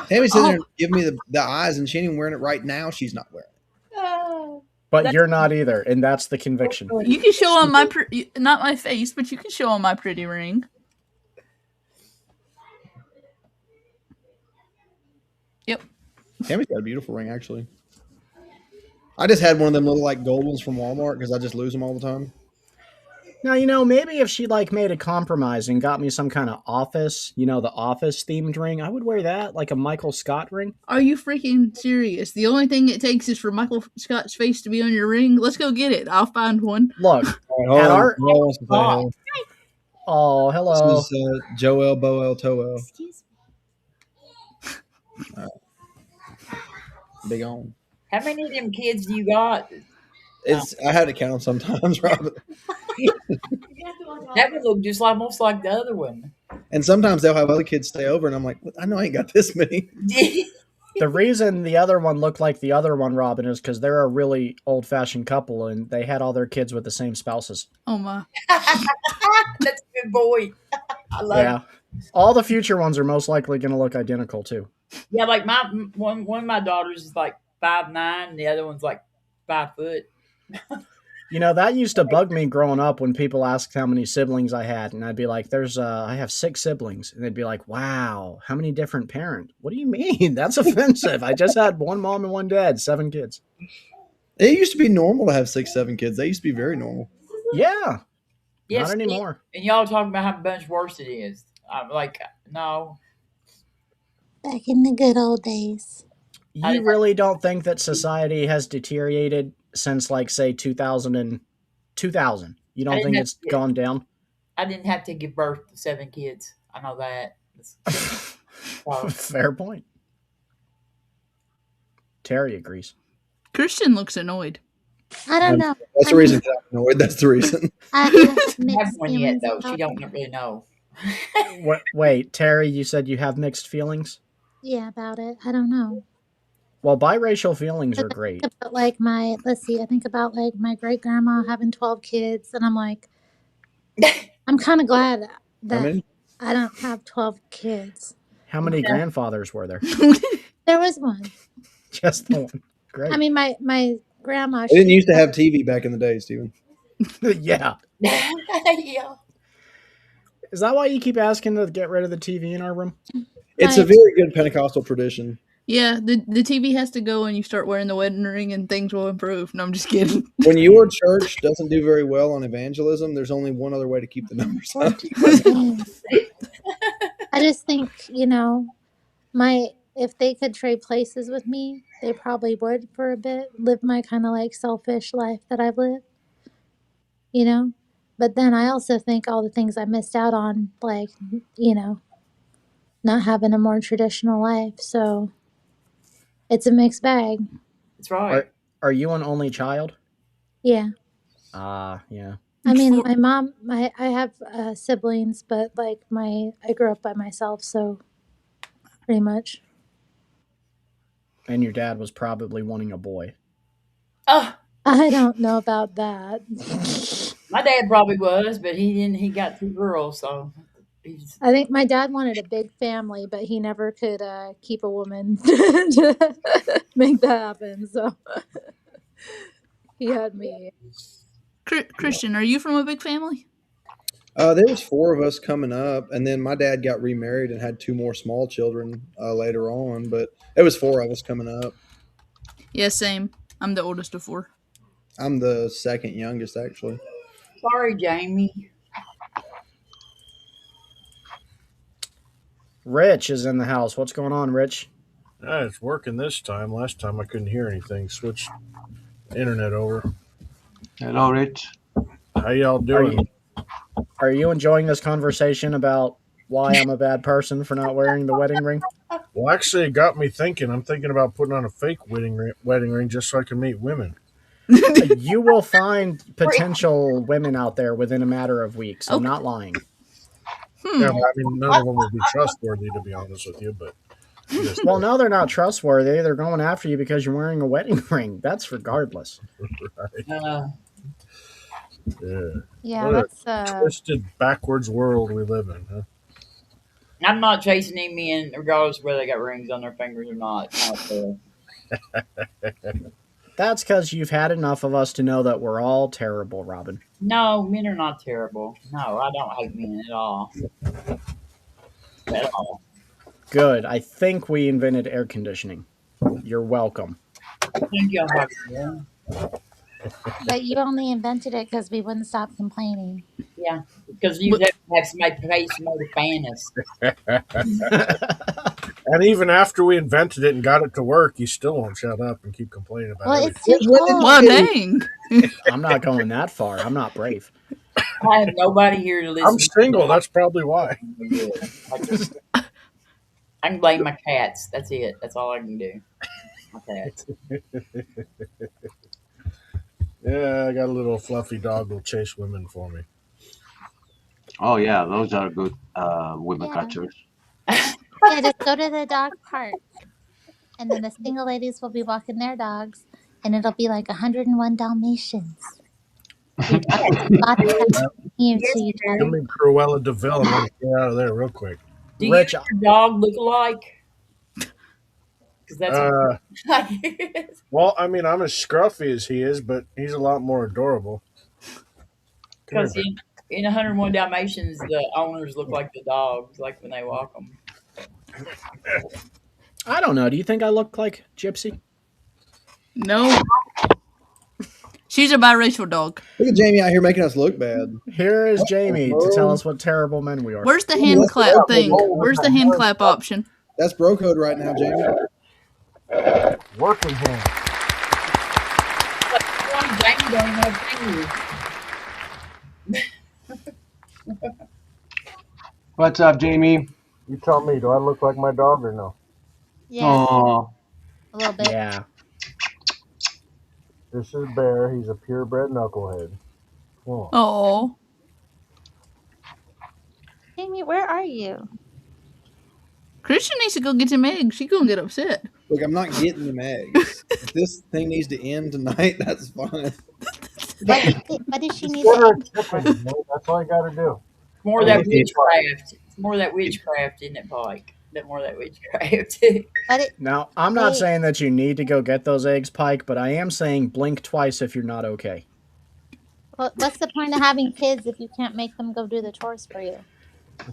Tammy sitting there and give me the eyes, and she ain't even wearing it right now. She's not wearing it. But you're not either. And that's the conviction. You can show him not my face, but you can show him my pretty ring. Yep. Tammy's got a beautiful ring, actually. I just had one of them little gold ones from Walmart because I just lose them all the time. Now, maybe if she made a compromise and got me some kind of office, the office themed ring, I would wear that, like a Michael Scott ring. Are you freaking serious? The only thing it takes is for Michael Scott's face to be on your ring. Let's go get it. I'll find one. Look, All right, at hold on. Noah wants to say hello. Oh, hello. This is Joel Boel Toel. Excuse me. Big on. How many of them kids do you got? I had to count them sometimes, Robin. That would look just almost like the other one. And sometimes they'll have other kids stay over, and I'm like, I know I ain't got this many. The reason the other one looked like the other one, Robin, is because they're a really old-fashioned couple, and they had all their kids with the same spouses. Oh my. That's a good boy. I love it. All the future ones are most likely going to look identical too. Yeah, like my one of my daughters is like 5'9", and the other one's like 5 foot. You know, that used to bug me growing up when people asked how many siblings I had, and I'd be like, I have 6 siblings. And they'd be like, wow, how many different parents? What do you mean? That's offensive. I just had one mom and one dad, 7 kids. It used to be normal to have 6, 7 kids. They used to be very normal. Yeah. Yes, Not anymore. And y'all talking about how much worse it is. I'm like, no. Back in the good old days. You really don't think that society has deteriorated since, like, say, 2000? You don't think it's gone down? I didn't have to give birth to 7 kids. I know that. Fair point. Terry agrees. Christian looks annoyed. I don't know. That's the reason I'm annoyed. That's the reason. I have I haven't mixed one yet, feelings though. about She don't it. really know. Wait, Terry, you said you have mixed feelings? Yeah, about it. I don't know. Well, biracial feelings are great. But like I think about like my great grandma having 12 kids, and I'm like, I'm kind of glad that I don't have 12 kids. How many grandfathers were there? There was one. Just the one. Great. I mean, my grandma. They didn't used to have TV back in the day, Stephen. Yeah. Yeah. Is that why you keep asking to get rid of the TV in our room? It's a very good Pentecostal tradition. Yeah, the TV has to go and you start wearing the wedding ring and things will improve. No, I'm just kidding. When your church doesn't do very well on evangelism, there's only one other way to keep the numbers up. I just think, if they could trade places with me, they probably would for a bit, live my kind of like selfish life that I've lived, But then I also think all the things I missed out on, like, not having a more traditional life. So it's a mixed bag. That's right. Are you an only child? Yeah. Yeah. I mean, my mom, I have siblings, but like I grew up by myself, so pretty much. And your dad was probably wanting a boy. Oh, I don't know about that. my dad probably was, but he didn't. He got 2 girls, so I think my dad wanted a big family, but he never could keep a woman to make that happen. So he had me. Christian, are you from a big family? There was 4 of us coming up, and then my dad got remarried and had 2 more small children later on. But it was 4 of us coming up. Yeah, same. I'm the oldest of 4. I'm the second youngest, actually. sorry, Jamie. Rich is in the house. What's going on, Rich? It's working this time. Last time I couldn't hear anything. Switched internet over. Hello, Rich. How y'all doing? Are you enjoying this conversation about why I'm a bad person for not wearing the wedding ring? Well, actually, it got me thinking. I'm thinking about putting on a fake wedding ring just so I can meet women. You will find potential women out there within a matter of weeks. I'm not lying. Yeah, I mean, none of them would be trustworthy, to be honest with you. But well, no, they're not trustworthy. They're going after you because you're wearing a wedding ring. That's regardless. Right. Yeah, What that's a twisted, backwards world we live in, huh? I'm not chasing any men, regardless of whether they got rings on their fingers or not. That's because you've had enough of us to know that we're all terrible, Robin. No, men are not terrible. No, I don't hate men at all. At all. Good. I think we invented air conditioning. You're welcome. Thank you, yeah. but you only invented it because we wouldn't stop complaining. Yeah, because you have somebody pay somebody to fan us. And even after we invented it and got it to work, you still won't shut up and keep complaining about it. It's too cold. Well, dang. I'm not going that far. I'm not brave. I have nobody here to listen. I'm single. That's probably why. I can blame my cats. That's it. That's all I can do. My cats. Yeah, I got a little fluffy dog will chase women for me. Oh yeah, those are good women Yeah. catchers. Yeah, just go to the dog park, and then the single ladies will be walking their dogs, and it'll be like 101 Dalmatians. Your dog lots of you to each Give other. me Cruella de Vil. I'm gonna get out of there real quick. Do Rich, you and your dog look alike? Because that's what Well, I mean, I'm as scruffy as he is, but he's a lot more adorable. Come because here, in 101 Dalmatians, the owners look like the dogs, like when they walk them. I don't know. Do you think I look like Gypsy? No. She's a biracial dog. Look at Jamie out here making us look bad. Here is Jamie to tell us what terrible men we are. Where's the hand that's clap the thing? bro- Where's the hand clap option? That's bro code right now, Jamie. working hand. Jamie don't have fingers. What's up, Jamie? You tell me. Do I look like my dog or no? Yeah, Oh, a little bit. Yeah. This is Bear. He's a purebred knucklehead. Oh. Oh. Jamie, where are you? Christian needs to go get some eggs. She's gonna get upset. Look, I'm not getting them eggs. If this thing needs to end tonight, that's fine. What does she need? Get her a chicken, man. That's all I gotta do. More of that witchcraft. It's more of that witchcraft, isn't it, Pike? More of that witchcraft. Now, I'm not Wait. saying that you need to go get those eggs, Pike, but I am saying blink twice if you're not okay. Well, what's the point of having kids if you can't make them go do the chores for you?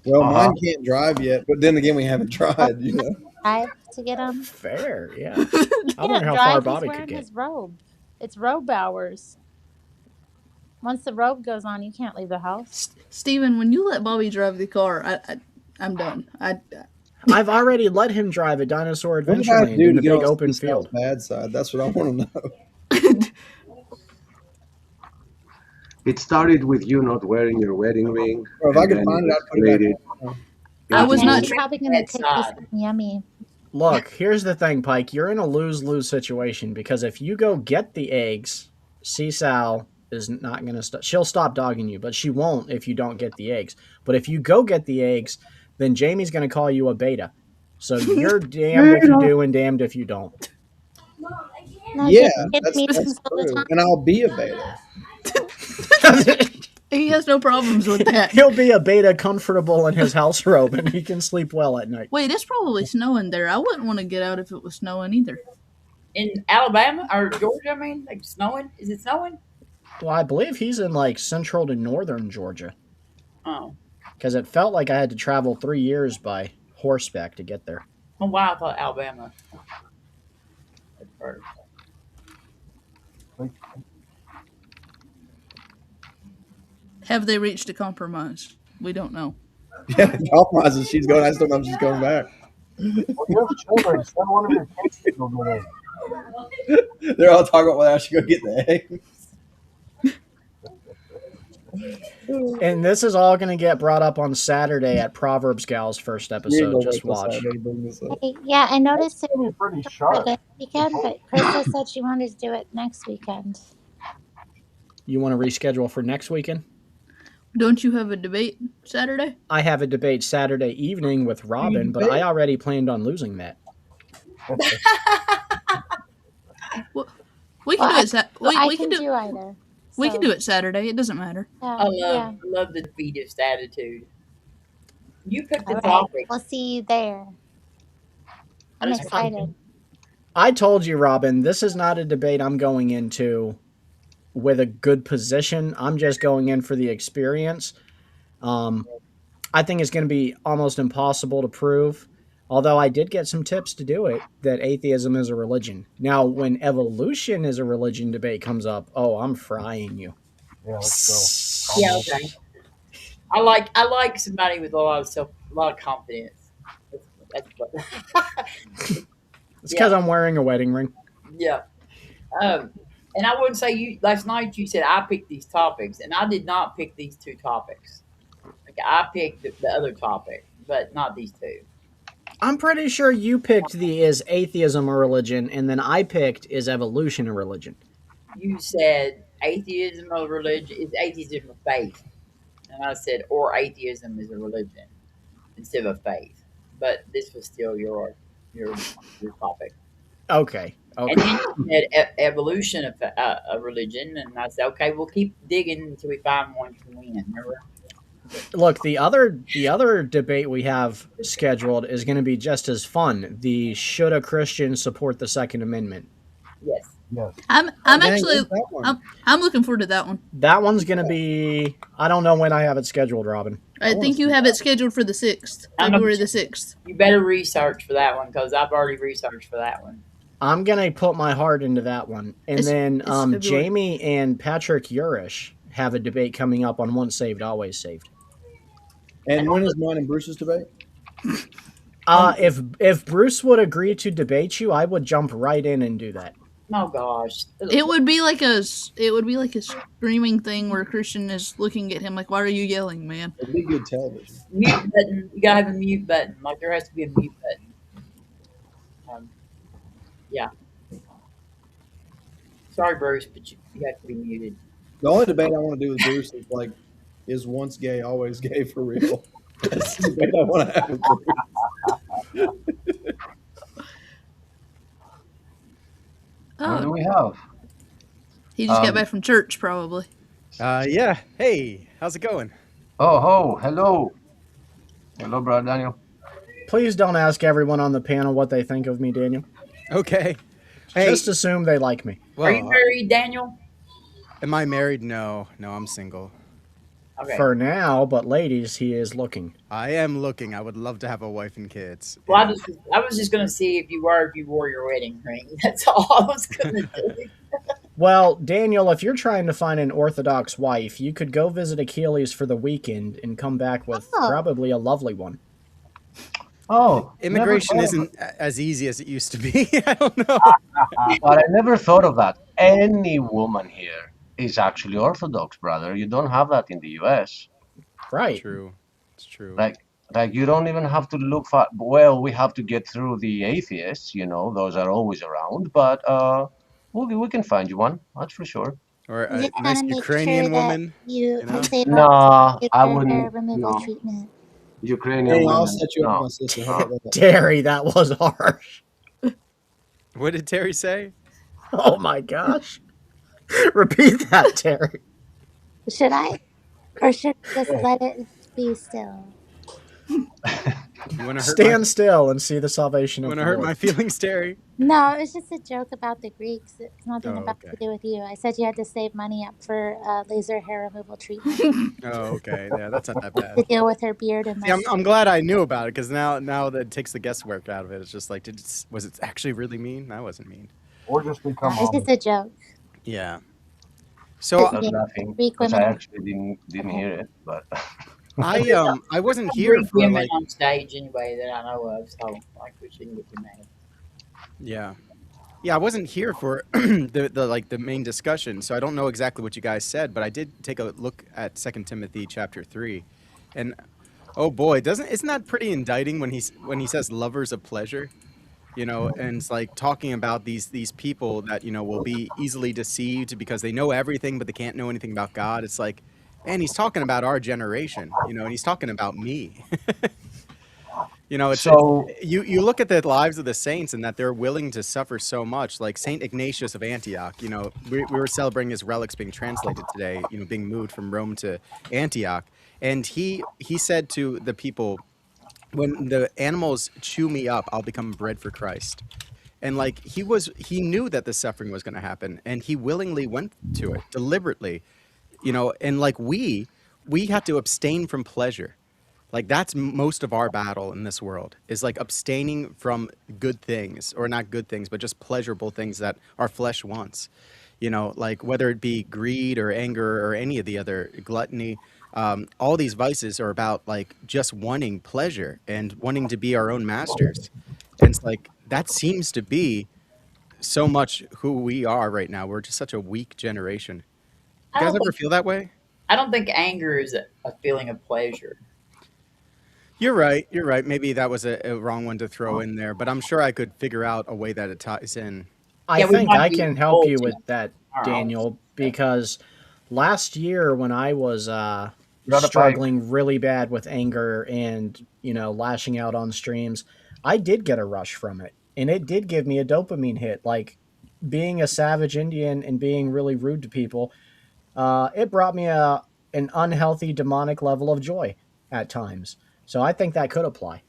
Well, mine can't drive yet, but then again, we haven't tried, you know. Drive to get them. Fair, yeah. I Can't wonder how drive. far He's Bobby wearing could get. his robe. It's robe hours. Once the robe goes on, you can't leave the house. Steven, when you let Bobby drive the car, I'm done. I've already let him drive a Dinosaur What did I Adventureland do in to the get big on open Steve's field. bad side? That's what I want to know. it started with you not wearing your wedding ring. Or if I and could then find it, I'd put it escalated back. I was into- not He's probably going to take you something yummy. Look, here's the thing, Pike. You're in a lose-lose situation because if you go get the eggs, Sal is not going to she'll stop dogging you, but she won't if you don't get the eggs. But if you go get the eggs, then Jamie's going to call you a beta. So you're damned if you do and damned if you don't. No, Yeah, get that's meetings all the true. time. And I'll be a beta. He has no problems with that. He'll be a beta comfortable in his house robe and he can sleep well at night. Wait, it's probably snowing there. I wouldn't want to get out if it was snowing either. In Alabama or Georgia, I mean, like snowing. Is it snowing? Well, I believe he's in like central to northern Georgia Oh, because it felt like I had to travel 3 years by horseback to get there. oh wow! I thought Alabama. That's first. Have they reached a compromise? We don't know. Yeah, compromises. She's going. I just don't know if she's coming back. Well, you have children. Send one of your kids to go get eggs. They're all talking about whether I should go get the egg. And this is all going to get brought up on Saturday at Proverbs Gal's first You ain't episode. gonna Just wait till watch. Saturday to bring this up. Hey, yeah, I noticed it You're pretty for sharp. this weekend, but Krista said she wanted to do it next weekend. You want to reschedule for next weekend? Don't you have a debate Saturday? I have a debate Saturday evening with Robin, but I already planned on losing that. We can do it. I We can do. either. We so, can do it Saturday. It doesn't matter. Yeah, I love the defeatist attitude. You pick the All right. topic. We'll see you there. I'm That's fine. excited. I told you, Robin, this is not a debate I'm going into with a good position. I'm just going in for the experience. I think it's going to be almost impossible to prove, although I did get some tips to do it, that atheism is a religion. Now, when evolution is a religion debate comes up, oh, I'm frying you. Yeah, let's go. Yeah, okay. I like somebody with a lot of confidence. That's what. It's because I'm wearing a wedding ring. Yeah. And I wouldn't say you last night. You said I picked these topics, and I did not pick these two topics. Like I picked the other topic, but not these two. I'm pretty sure you picked the is atheism a religion, and then I picked is evolution a religion. You said atheism of religion is atheism of faith, and I said or atheism is a religion instead of faith. But this was still your topic. Okay. And then Okay. you said evolution of a religion, and I said, okay, we'll keep digging until we find one you can win. Remember? Look, the other debate we have scheduled is going to be just as fun. The should a Christian support the Second Amendment? Yes. Yes. I'm Dang, actually when's that one? I'm looking forward to that one. That one's going to be. I don't know when I have it scheduled, Robin. I think you have it scheduled for the 6th, I'm gonna- February the 6th. You better research for that one because I've already researched for that one. I'm going to put my heart into that one. And It's then February. Jamie and Patrick Urish have a debate coming up on Once Saved, Always Saved. And when is mine and Bruce's debate? If Bruce would agree to debate you, I would jump right in and do that. Oh gosh. It would be like a screaming thing where Christian is looking at him like, "Why are you yelling, man?" It'd be good television. Mute button. You gotta have a mute button. Like there has to be a mute button. Yeah. Sorry, Bruce, but you have to be muted. The only debate I want to do with Bruce is like, is once gay, always gay for real? That's the debate I want to have with Bruce. What do Oh, we have? he just got back from church, probably. Yeah. Hey, how's it going? Oh, hello. Hello, brother Daniel. Please don't ask everyone on the panel what they think of me, Daniel. Okay. Hey, Just assume they like me. Are you well, married, Daniel? am I married? No, I'm single. Okay. For now, but ladies, he is looking. I am looking. I would love to have a wife and kids. Well, And- I was just gonna see if you wore your wedding ring. That's all I was gonna do. Well, Daniel, if you're trying to find an Orthodox wife, you could go visit Achilles for the weekend and come back with Oh. probably a lovely one. Oh, Immigration never thought isn't as easy as it used to be. I don't know. but I never thought of that. Any woman here is actually Orthodox, brother. You don't have that in the U.S. Right. True. It's true. Like you don't even have to look for. Well, we have to get through the atheists. Those are always around. But we can find you one. That's for sure. Or You a just nice gotta make Ukrainian sure that woman. you know? they don't No, get I their wouldn't. hair removal No, treatment. Ukrainian Hey, I'll women. set you up No. with my sister. How about that? Terry, that was harsh. What did Terry say? Oh my gosh. Repeat that, Terry. Should I, or should I just let it be still? You want to hurt Stand still and see the salvation my, of wanna the hurt Lord. my feelings, Terry? No, it's just a joke about the Greeks. It's nothing Oh, about okay. to do with you. I said you had to save money up for laser hair removal treatment Oh, okay. Yeah, that's not that to bad. deal with her beard and See, I'm mustache. glad I knew about it because now that it takes the guesswork out of it. It's just like, was it actually really mean? That wasn't mean. Or just become It's just a joke. Yeah. I So was laughing Greek because I women. actually didn't hear it, but I wasn't here Greek for women like on stage anyway that I know of, so like we shouldn't get too mad. yeah, I wasn't here for the main discussion, so I don't know exactly what you guys said, but I did take a look at 2 Timothy chapter 3, and oh boy, isn't that pretty indicting when he says lovers of pleasure, and it's like talking about these people that will be easily deceived because they know everything but they can't know anything about God. It's like, man, he's talking about our generation, and he's talking about me. So- You look at the lives of the saints and that they're willing to suffer so much. Like Saint Ignatius of Antioch, we were celebrating his relics being translated today, being moved from Rome to Antioch, and he said to the people, when the animals chew me up, I'll become bread for Christ. And like he knew that the suffering was going to happen, and he willingly went to it deliberately, and like we had to abstain from pleasure. Like that's most of our battle in this world is like abstaining from good things, or not good things, but just pleasurable things that our flesh wants. Like whether it be greed or anger or any of the other gluttony, all these vices are about like just wanting pleasure and wanting to be our own masters. And it's like that seems to be so much who we are right now. We're just such a weak generation. You I guys don't ever think feel that way? I don't think anger is a feeling of pleasure. You're right. You're right. Maybe that was a wrong one to throw in there, but I'm sure I could figure out a way that it ties in. I Yeah, we think might I be can help you bulletin with that, our own. Daniel, because last year when I was Brother Pike. struggling really bad with anger and, lashing out on streams, I did get a rush from it. And it did give me a dopamine hit. Like being a savage Indian and being really rude to people, it brought me an unhealthy demonic level of joy at times. So I think that could apply.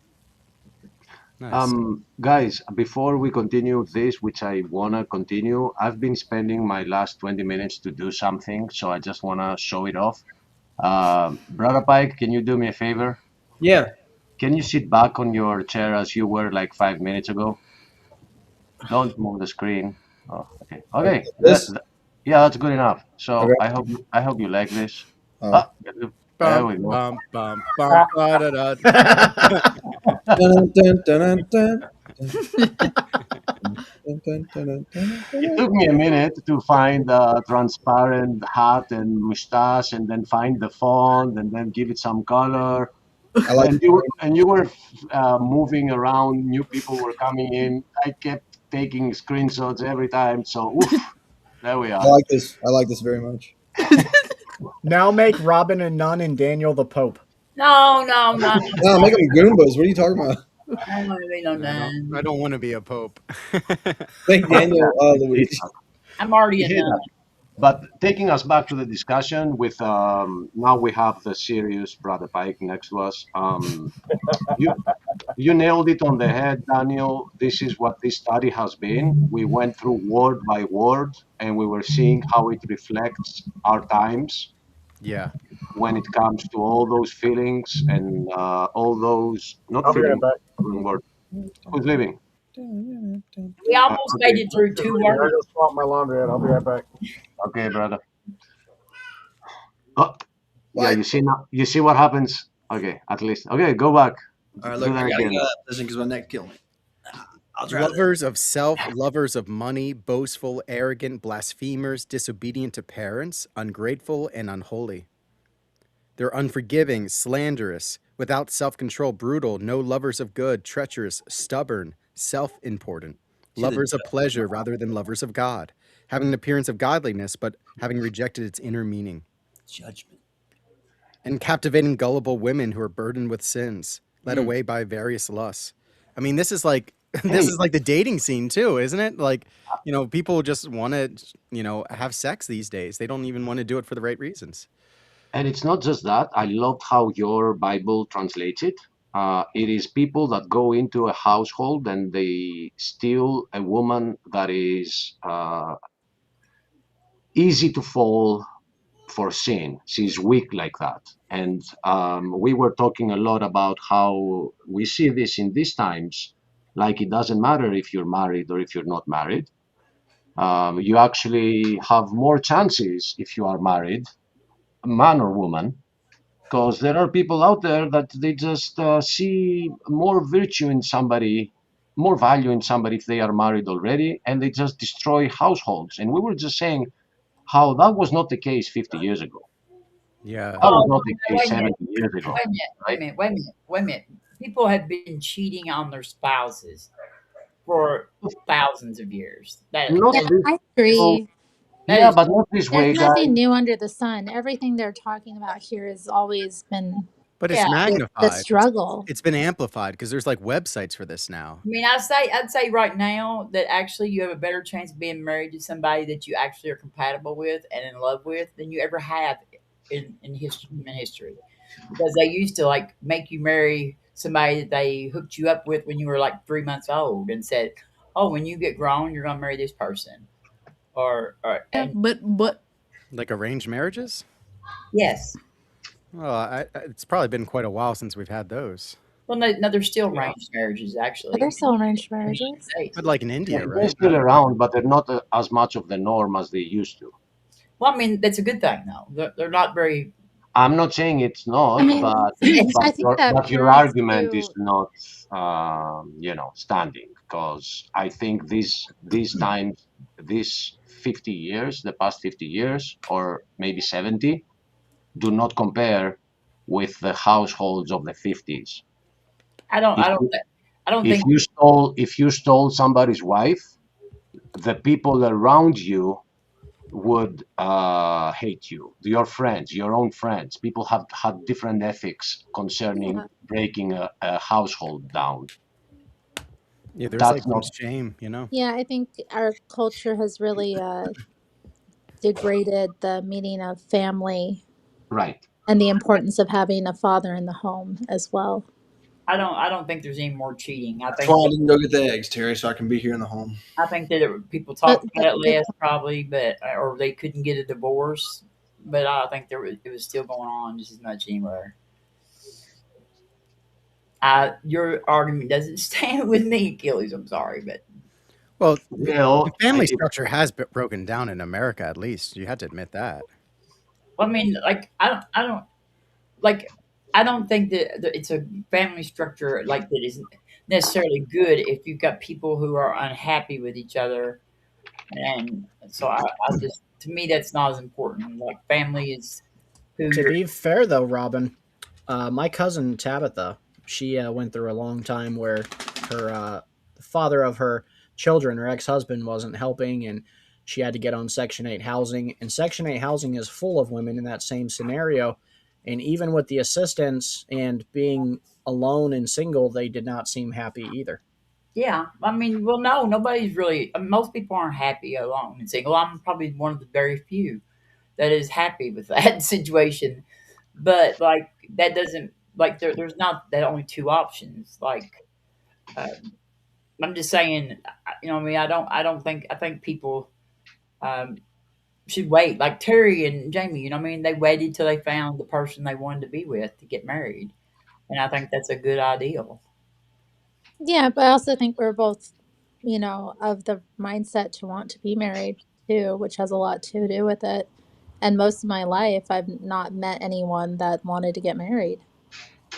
Nice. Guys, before we continue this, which I wanna continue, I've been spending my last 20 minutes to do something, so I just wanna show it off. Brother Pike, can you do me a favor? Yeah. Can you sit back on your chair as you were like 5 minutes ago? Don't move the screen. Oh, okay. Okay. This? Yeah, that's good enough. So Okay. I hope you like this. Oh. There Bum, we go. bum, bum, bum, ba-da-da. Dun, dun, dun, dun, dun. Dun, dun, dun, dun, dun, It took me a minute to find the transparent hat and mustache, and then find the font, and then give it some color. I like And you were moving around. New people were coming in. I kept taking screenshots every time. So oof, there we I are. like this. I like this very much. Now make Robin a nun and Daniel the Pope. No. No, make them Goombas. What are you talking about? I don't want to be no nun. I don't want to be a pope. Make Daniel Luigi. I'm already a Yeah. nun. But taking us back to the discussion with now we have the serious Brother Pike next to us. You you nailed it on the head, Daniel. This is what this study has been. We went through word by word, and we were seeing how it reflects our times Yeah. when it comes to all those feelings and all those not I'll be right feelings. back. Wrong word. Who's leaving? We almost okay. made it through two I words. just swap my laundry out. I'll be right back. Okay, brother. Oh, yeah, What? you see now. You see what happens. Okay, at least. Okay, go back. All right, Do look, that I gotta again. get out of that position because my neck killed me. I'll try. Lovers of self, lovers of money, boastful, arrogant, blasphemers, disobedient to parents, ungrateful, and unholy. They're unforgiving, slanderous, without self control, brutal, no lovers of good, treacherous, stubborn, self important, lovers of pleasure rather than lovers of God, having an appearance of godliness, but having rejected its inner meaning. Judgment. And captivating gullible women who are burdened with sins, led away by various lusts. I mean, this is like the dating scene too, isn't it? Like, people just want to, have sex these days. They don't even want to do it for the right reasons. And it's not just that. I loved how your Bible translates it. It is people that go into a household and they steal a woman that is easy to fall for sin. She's weak like that. And we were talking a lot about how we see this in these times. Like it doesn't matter if you're married or if you're not married. You actually have more chances if you are married, man or woman, because there are people out there that they just see more virtue in somebody, more value in somebody if they are married already, and they just destroy households. And we were just saying how that was not the case 50 years ago. Yeah. That was not the Wait case a minute. 70 years ago. Wait a minute. People have been cheating on their spouses for thousands of years. Not Yeah, this, I agree. yeah, but not this way, There's guys. nothing new under the sun. Everything they're talking about here has always been But it's Yeah. the magnified. struggle. It's been amplified because there's like websites for this now. I mean, I'd say right now that actually you have a better chance of being married to somebody that you actually are compatible with and in love with than you ever have in human history, because they used to like make you marry somebody that they hooked you up with when you were like 3 months old and said, "Oh, when you get grown, you're gonna marry this person," or and But Like arranged marriages? yes, Well, it's probably been quite a while since we've had those. well, no, there's still arranged marriages actually. They're still arranged marriages. States. But like in Yeah, India, they're right? still around, but they're not as much of the norm as they used to. Well, I mean, that's a good thing though. They're not very. I'm not saying it's not, I mean, but I think that your parents argument is do. not, standing. because I think these times, these 50 years, the past 50 years, or maybe 70, do not compare with the households of the 50s. I don't. If I don't. you, I don't if think. you stole somebody's wife, the people around you would hate you. Your friends, your own friends. People have had different ethics concerning Yeah. breaking a household down. Yeah, there's like That's some not shame, you know. Yeah, I think our culture has really degraded the meaning of family right. and the importance of having a father in the home as well. I don't. I don't think there's any more cheating. I That's why think. I didn't go get the eggs, Terry, so I can be here in the home. I think that people But talked that's about it a good less, point. probably, but or they couldn't get a divorce. But I think it was still going on just as much anywhere. Your argument doesn't stand with me, Achilles. I'm sorry, but Well, the Well, family structure has been broken down in America, at least. You had to admit that. I mean, like like I don't think that it's a family structure like that is necessarily good if you've got people who are unhappy with each other, and so I just to me that's not as important. Like family is who To you're. be fair, though, Robin, my cousin Tabitha, she went through a long time where her the father of her children, her ex-husband, wasn't helping, and she had to get on Section 8 housing. And Section 8 housing is full of women in that same scenario. And even with the assistance and being alone and single, they did not seem happy either. Yeah, I mean, well, no, nobody's really. Most people aren't happy alone and single. I'm probably one of the very few that is happy with that situation. But like that doesn't like there's not that only two options. Like uh, I'm just saying, you know, what I mean, I don't think I think people um, should wait. Like Terry and Jamie, you know, what I mean, they waited till they found the person they wanted to be with to get married, and I think that's a good ideal. Yeah, but I also think we're both, of the mindset to want to be married too, which has a lot to do with it. And most of my life, I've not met anyone that wanted to get married.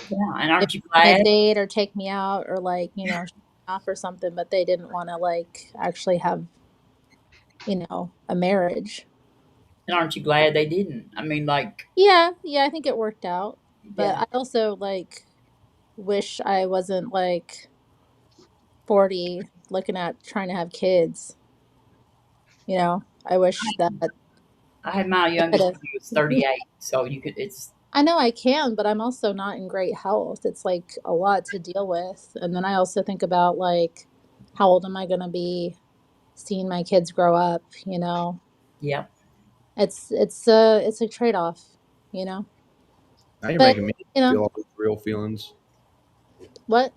Yeah, and They aren't you want to glad? date or take me out or like, show me off or something, but they didn't want to like actually have, a marriage. And aren't you glad they didn't? I mean, like, Yeah, yeah, I think it worked out. But yeah. I also like wish I wasn't like 40 looking at trying to have kids. I wish that I had my I could youngest have. when he was 38, so you could. It's I know I can, but I'm also not in great health. It's like a lot to deal with. And then I also think about like how old am I going to be seeing my kids grow up. yeah. It's a trade-off, you know. Now you're But, making me you know, feel all these real feelings. what?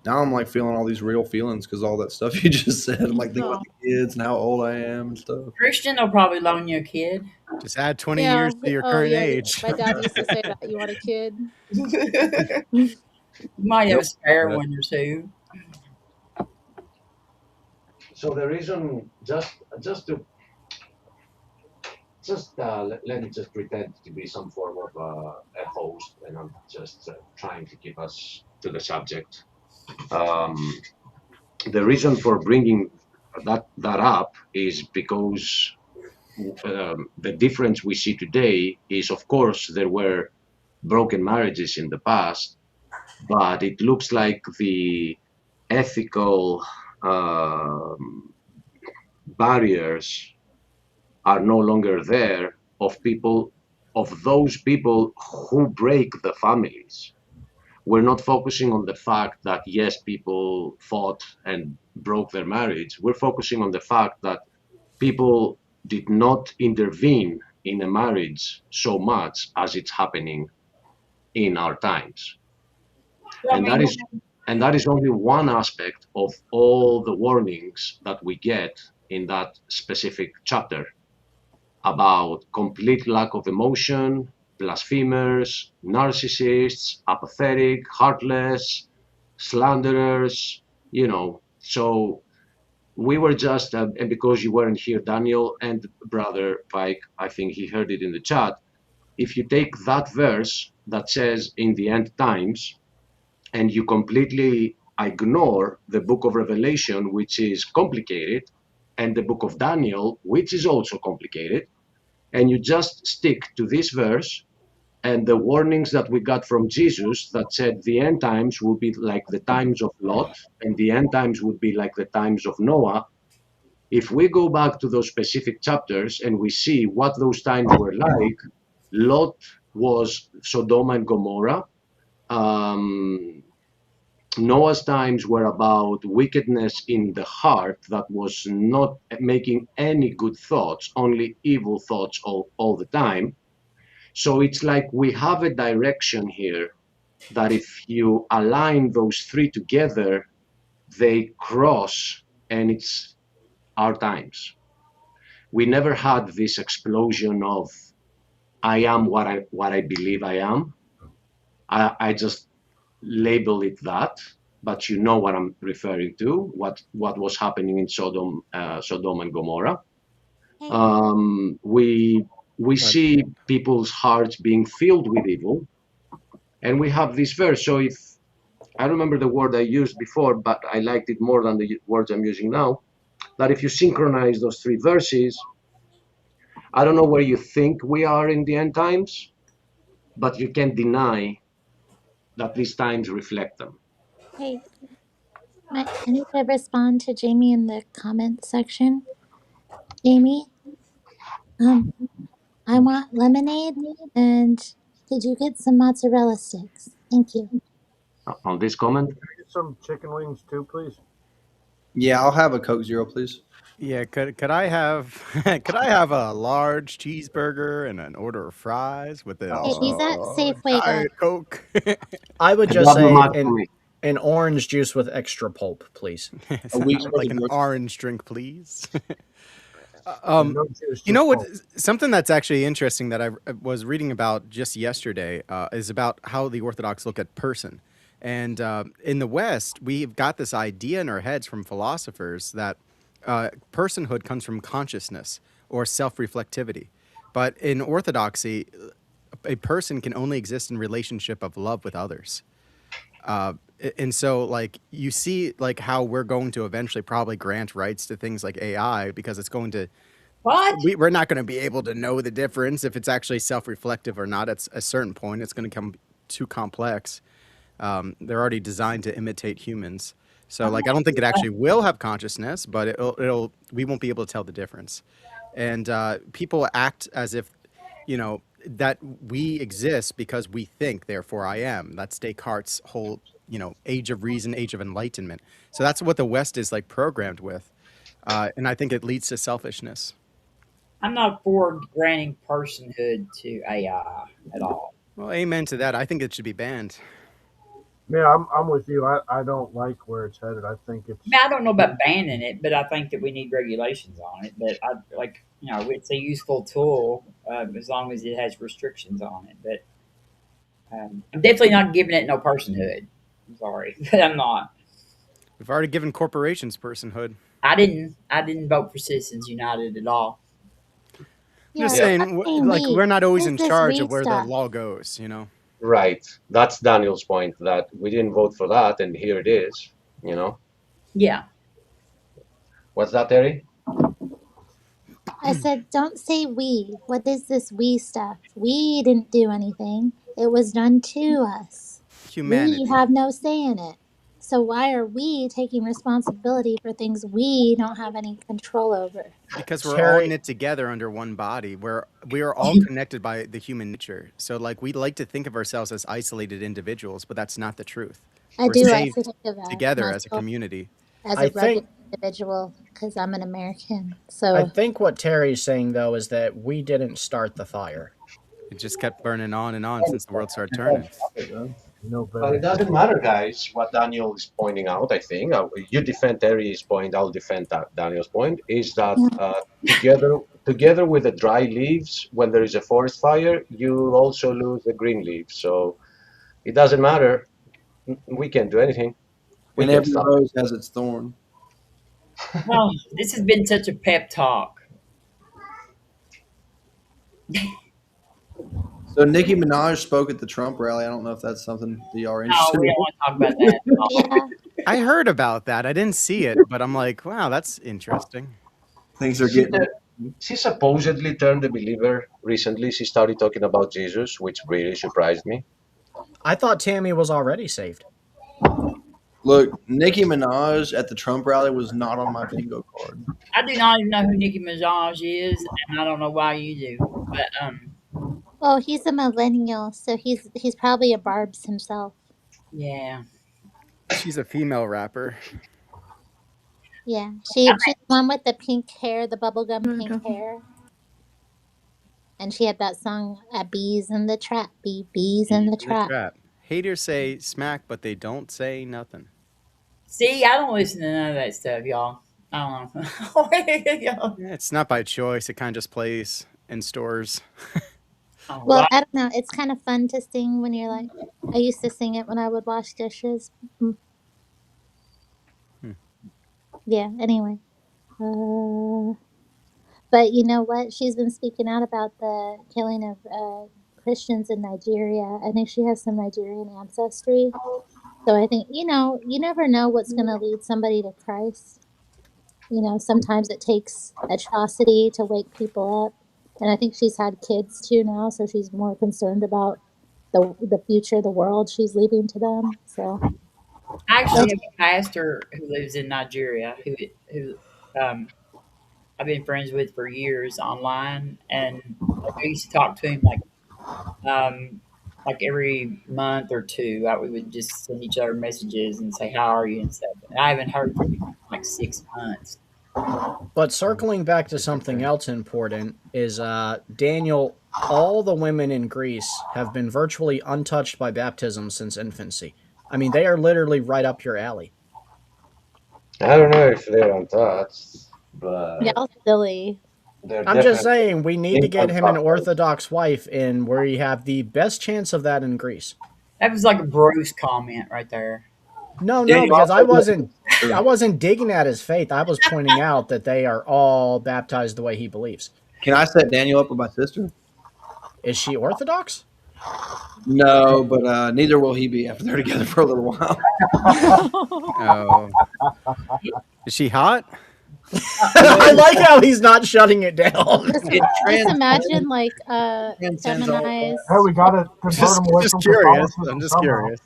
Now I'm like feeling all these real feelings because all that stuff you just said. I'm like thinking about Oh, the kids and how old I am and stuff. Christian will probably loan you a kid. Just add 20 yeah. years to your Oh, current yeah. age. My dad used to say that. You want a kid? You might have a Nope. spare one or two. So the reason, let me just pretend to be some form of a host, and I'm just trying to keep us to the subject. Um, the reason for bringing that up is because the difference we see today is, of course, there were broken marriages in the past, but it looks like the ethical barriers are no longer there of those people who break the families. We're not focusing on the fact that yes, people fought and broke their marriage. We're focusing on the fact that people did not intervene in a marriage so much as it's happening in our times. Well, I And that mean, is and that is only one aspect of all the warnings that we get in that specific chapter about complete lack of emotion, blasphemers, narcissists, apathetic, heartless, slanderers, So we were just, and because you weren't here, Daniel and Brother Pike, I think he heard it in the chat. If you take that verse that says in the end times and you completely ignore the book of Revelation, which is complicated, and the book of Daniel, which is also complicated, and you just stick to this verse and the warnings that we got from Jesus that said the end times will be like the times of Lot and the end times would be like the times of Noah. If we go back to those specific chapters and we see what those times were like, Lot was Sodom and Gomorrah. Noah's times were about wickedness in the heart that was not making any good thoughts, only evil thoughts all the time. So it's like we have a direction here that if you align those three together, they cross, and it's our times. We never had this explosion of I am what I believe I am. I just label it that, but you know what I'm referring to, what was happening in Sodom and Gomorrah. We see people's hearts being filled with evil, and we have this verse. So if I remember the word I used before, but I liked it more than the words I'm using now, that if you synchronize those three verses, I don't know where you think we are in the end times, but you can't deny that these times reflect them. Hey, I need to respond to Jamie in the comment section. Jamie, I want lemonade, and could you get some mozzarella sticks? Thank you. On this comment, Can I get some chicken wings too, please? Yeah, I'll have a Coke Zero, please. Yeah, could I have could I have a large cheeseburger and an order of fries with a Hey, he's at Safeway, guys. Diet Coke? I would a just double say mat for me. an orange juice with extra pulp, please. A week's worth Like of an groceries. orange drink, please. No juice, You know just what? Coke. Something that's actually interesting that I was reading about just yesterday is about how the Orthodox look at person. And in the West, we've got this idea in our heads from philosophers that personhood comes from consciousness or self-reflectivity. But in Orthodoxy, a person can only exist in relationship of love with others. And so, like, you see, like, how we're going to eventually probably grant rights to things like AI because it's going to What? we're not going to be able to know the difference if it's actually self-reflective or not. At a certain point, it's going to become too complex. They're already designed to imitate humans. So, like, I don't think it actually will have consciousness, but we won't be able to tell the difference. And people act as if, that we exist because we think, therefore I am. That's Descartes' whole, age of reason, age of enlightenment. So that's what the West is, like, programmed with. And I think it leads to selfishness. I'm not for granting personhood to AI at all. Well, amen to that. I think it should be banned. Yeah, I'm with you. I don't like where it's headed. I think it's I mean, I don't know about banning it, but I think that we need regulations on it. But it's a useful tool as long as it has restrictions on it. But I'm definitely not giving it no personhood. I'm sorry, but I'm not. We've already given corporations personhood. I didn't vote for Citizens United at all. I'm just Yeah, saying, stop saying like, we. we're not always What in is this charge we of where the stuff? law goes, Right. That's Daniel's point, that we didn't vote for that, and here it is. Yeah. What's that, Terry? I said, don't say we. What is this we stuff? We didn't do anything. It was done to us. Humanity. We have no say in it. So why are we taking responsibility for things we don't have any control over? Because we're all Terry, knit together under one body, where we are all connected by the human nature. So, like, we like to think of ourselves as isolated individuals, but that's not the truth. I We're do like saved to think of together as a myself community. as I a rugged think individual because I'm an American. I So think what Terry's saying though is that we didn't start the fire. It just kept burning on and on since the world started turning. no But better. it doesn't matter, guys, what Daniel is pointing out, I think. You defend Terry's point, I'll defend Daniel's point, is that together with the dry leaves, when there is a forest fire, you also lose the green leaves. So it doesn't matter. We can't do anything. We And can every stop. rose has its thorn. Well, this has been such a pep talk. So Nicki Minaj spoke at the Trump rally. I don't know if that's something that y'all are No, interested we in. don't want to talk about that. at all. Yeah. I heard about that. I didn't see it, but I'm like, wow, that's interesting. Things are She, getting. she supposedly turned a believer recently. She started talking about Jesus, which really surprised me. I thought Tammy was already saved. Look, Nicki Minaj at the Trump rally was not on my bingo card. I do not even know who Nicki Minaj is, and I don't know why you do. But Well, he's a millennial, so he's probably a Barb's himself. yeah, She's a female rapper. Yeah, she's the one with the pink hair, the bubblegum pink hair, and she had that song "Bees in the Trap." Bees in the In the trap. trap. Haters say smack, but they don't say nothing. see, I don't listen to none of that stuff, y'all. I don't know. Y'all- Yeah, it's not by choice. It kind of just plays in stores. oh, Well, well, I don't know. It's kind of fun to sing when you're like. I used to sing it when I would wash dishes. Hmm. Yeah. Anyway. But you know what? She's been speaking out about the killing of Christians in Nigeria. I think she has some Nigerian ancestry. So I think, you never know what's going to lead somebody to Christ. Sometimes it takes atrocity to wake people up. And I think she's had kids too now, so she's more concerned about the future of the world she's leaving to them. So I actually have a pastor who lives in Nigeria who I've been friends with for years online, and like, I used to talk to him um, like every month or two. We would just send each other messages and say how are you and stuff. And I haven't heard from him in like 6 months. But circling back to something else important is Daniel, all the women in Greece have been virtually untouched by baptism since infancy. I mean, they are literally right up your alley. I don't know if they're untouched, but y'all silly. they're I'm just definitely saying we need to get him an untouched. Orthodox wife in where you have the best chance of that in Greece. That was like a Bruce comment right there. No, Daniel, because I also- wasn't digging at his faith. I was pointing out that they are all baptized the way he believes. Can I set Daniel up with my sister? Is she Orthodox? No, but neither will he be after they're together for a little while. Oh, is she hot? I like how he's not shutting it down. Just imagine like transcends all- feminized Hey, we got to convert them away Just from curious. Catholicism I'm just somehow. curious.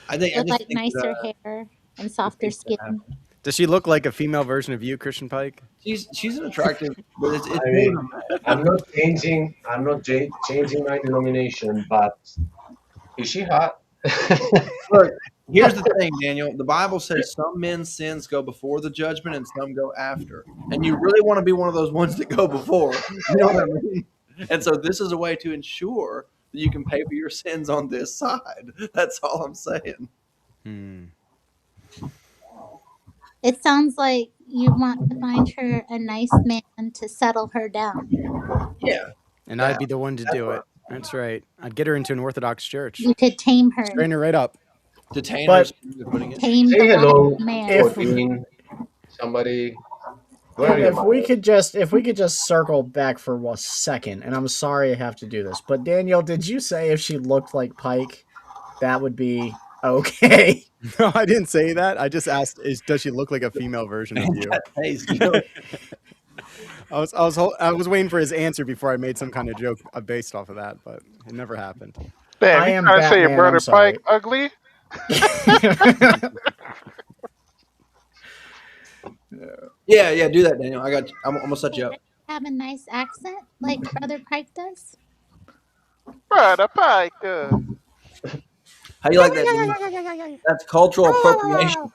I think with like think nicer that, hair and softer skin. Does she look like a female version of you, Christian Pike? she's an attractive, but it's I mean, I'm not changing. I'm not changing my denomination, but is she hot? Look, here's the thing, Daniel. The Bible says some men's sins go before the judgment and some go after. And you really want to be one of those ones that go before. You know what I mean? And so this is a way to ensure that you can pay for your sins on this side. That's all I'm saying. Hmm. It sounds like you want to find her a nice man to settle her down. Yeah. And I'd be the one to do it. That's right. I'd get her into an Orthodox church. You could tame her. Train her right up. Detain But- her, putting it. Tame Say the hello, wild man. If- 14. Somebody. Where are you, If we Mike? could just circle back for 1 second, and I'm sorry I have to do this, but Daniel, did you say if she looked like Pike, that would be okay? No, I didn't say that. I just asked, does she look like a female version of you? Hey, you know, I was waiting for his answer before I made some kind of joke based off of that, but it never happened. Damn, I you am trying to say your Batman, brother I'm sorry. Pike ugly? yeah, do that, Daniel. I got you. I'm gonna set you up. Have a nice accent like Brother Pike does. Brother Pike. How you like that, Daniel? That's cultural appropriation.